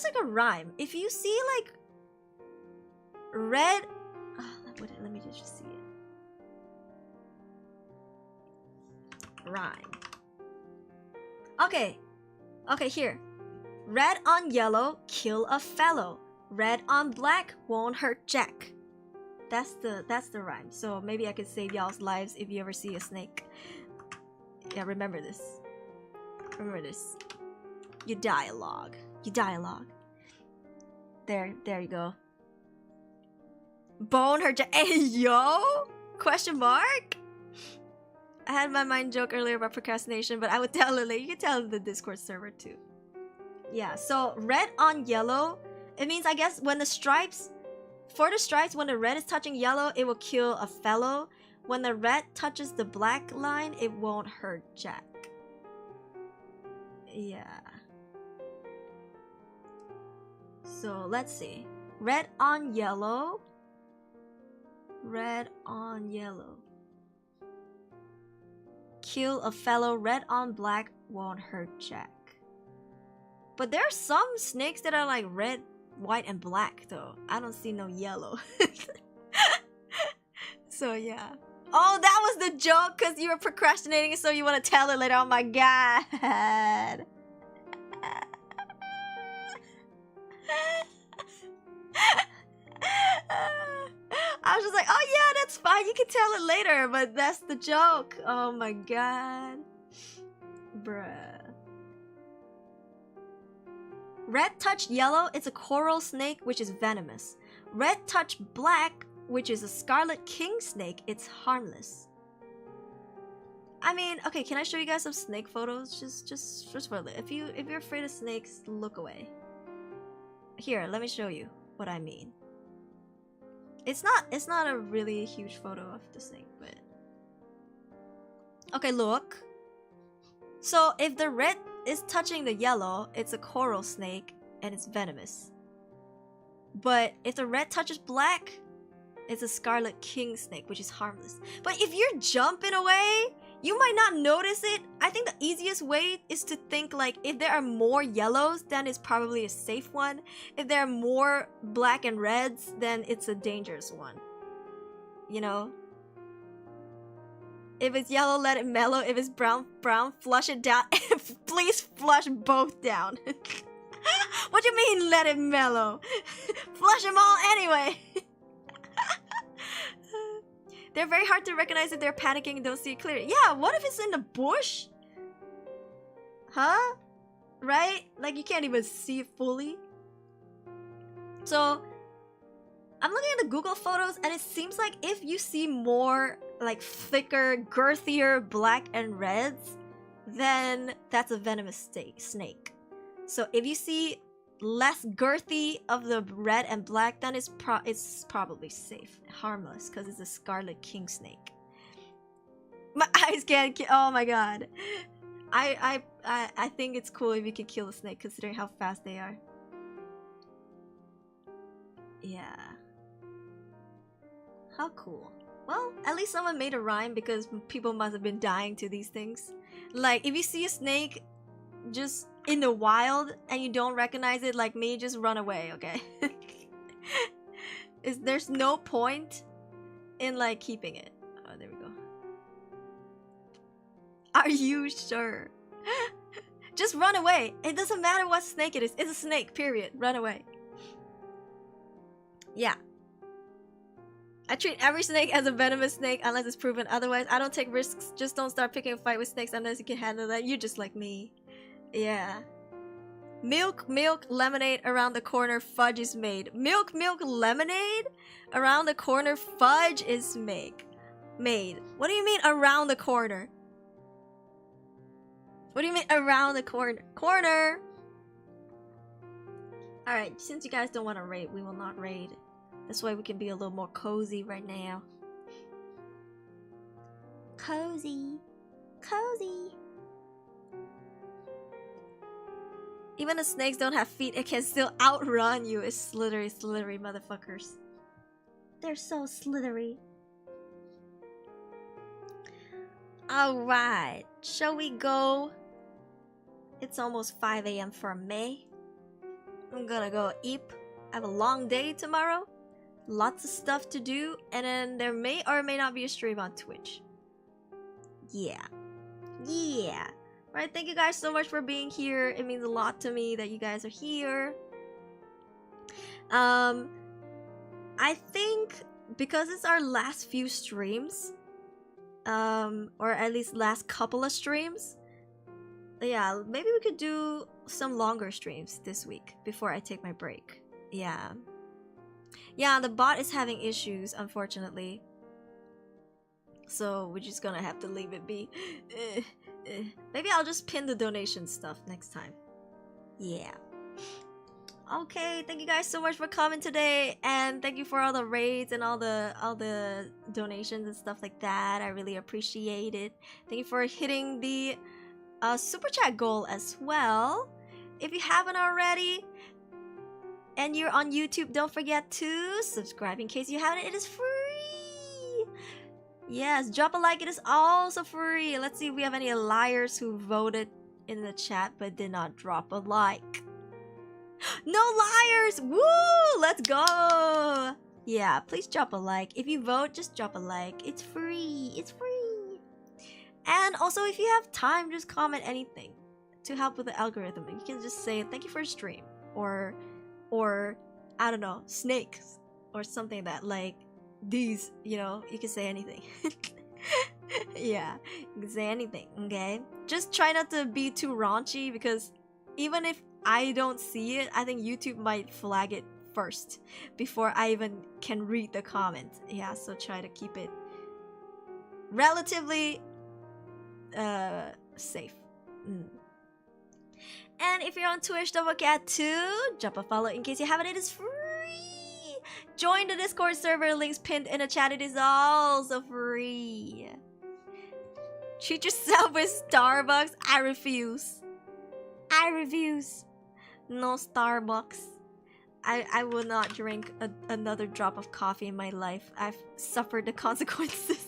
Speaker 1: like a rhyme. If you see like red, let me just see it. Rhyme. Okay, here. Red on yellow, kill a fellow. Red on black, won't hurt Jack. That's the rhyme. So maybe I could save y'all's lives if you ever see a snake. Yeah, remember this. Remember this. You dialogue. You dialogue. There you go. Bone her Jack. Hey yo? Question mark? I had my mind joke earlier about procrastination, but I would tell it later. You can tell in the Discord server too. Yeah, so red on yellow, it means I guess when the stripes, for the stripes, when the red is touching yellow, it will kill a fellow. When the red touches the black line, it won't hurt Jack. Yeah. So let's see. Red on yellow. Red on yellow. Kill a fellow. Red on black won't hurt Jack. But there are some snakes that are like red, white, and black though. I don't see no yellow. So yeah. Oh, that was the joke because you were procrastinating, so you want to tell it later. Oh my god. I was just like, oh yeah, that's fine. You can tell it later, but that's the joke. Oh my god. Bruh. Red touched yellow, it's a coral snake, which is venomous. Red touched black, which is a scarlet king snake, it's harmless. I mean, okay, can I show you guys some snake photos? Just for if you're afraid of snakes, look away. Here, let me show you what I mean. It's not a really huge photo of the snake, but okay, look. So if the red is touching the yellow, it's a coral snake and it's venomous. But if the red touches black, it's a scarlet king snake, which is harmless. But if you're jumping away, you might not notice it. I think the easiest way is to think like if there are more yellows, then it's probably a safe one. If there are more black and reds, then it's a dangerous one. You know? If it's yellow, let it mellow. If it's brown, flush it down. Please flush both down. What do you mean, let it mellow? Flush them all anyway. They're very hard to recognize if they're panicking and don't see it clearly. Yeah, what if it's in the bush? Huh? Right? Like you can't even see it fully. So, I'm looking at the Google photos and it seems like if you see more like thicker, girthier black and reds, then that's a venomous snake. So if you see less girthy of the red and black, then it's probably safe, harmless, because it's a scarlet king snake. My eyes can't oh my god. I think it's cool if you can kill a snake considering how fast they are. Yeah. How cool. Well, at least someone made a rhyme because people must have been dying to these things. Like, if you see a snake just in the wild and you don't recognize it, like me, just run away, okay? There's no point in like keeping it. Oh, there we go. Are you sure? Just run away. It doesn't matter what snake it is. It's a snake, period. Run away. Yeah. I treat every snake as a venomous snake unless it's proven otherwise. I don't take risks. Just don't start picking a fight with snakes unless you can handle that. You're just like me. Yeah. Milk, lemonade around the corner, fudge is made. Milk, lemonade around the corner, fudge is made. What do you mean around the corner? What do you mean around the corner? Alright, since you guys don't want to raid, we will not raid. That's why we can be a little more cozy right now. Cozy. Even the snakes don't have feet, it can still outrun you. It's slithery motherfuckers. They're so slithery. Alright, shall we go? It's almost 5 AM for me. I'm gonna go eat. I have a long day tomorrow. Lots of stuff to do, and then there may or may not be a stream on Twitch. Yeah. Right, thank you guys so much for being here. It means a lot to me that you guys are here. I think because it's our last few streams, or at least last couple of streams, yeah, maybe we could do some longer streams this week before I take my break. Yeah, the bot is having issues, unfortunately. So we're just gonna have to leave it be. Maybe I'll just pin the donation stuff next time. Yeah. Okay, thank you guys so much for coming today, and thank you for all the raids and all the donations and stuff like that. I really appreciate it. Thank you for hitting the super chat goal as well. If you haven't already, and you're on YouTube, don't forget to subscribe in case you haven't. It is free. Yes, drop a like. It is also free. Let's see if we have any liars who voted in the chat but did not drop a like. No liars! Woo! Let's go! Yeah, please drop a like. If you vote, just drop a like. It's free. It's free. And also, if you have time, just comment anything to help with the algorithm. You can just say thank you for a stream, or I don't know, snakes or something that like these, you know, you can say anything. Yeah, you can say anything, okay? Just try not to be too raunchy, because even if I don't see it, I think YouTube might flag it first before I even can read the comments. Yeah, so try to keep it relatively safe. And if you're on Twitch, don't forget to drop a follow in case you haven't. It is free. Join the Discord server, links pinned in the chat. It is also free. Treat yourself with Starbucks. I refuse. I refuse. No Starbucks. I will not drink another drop of coffee in my life. I've suffered the consequences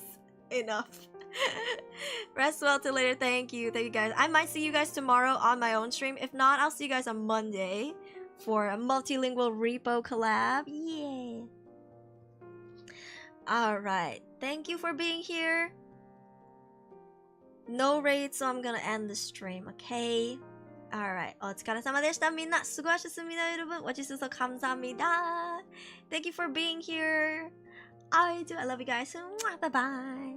Speaker 1: enough. Rest well till later. Thank you guys. I might see you guys tomorrow on my own stream. If not, I'll see you guys on Monday for a multilingual repo collab. Yeah. Alright, thank you for being here. No raid, so I'm gonna end the stream, okay? Alright, お疲れ様でしたみんな。すごいすみな여러분。와주셔서 감사합니다. Thank you for being here. I love you guys. Bye bye.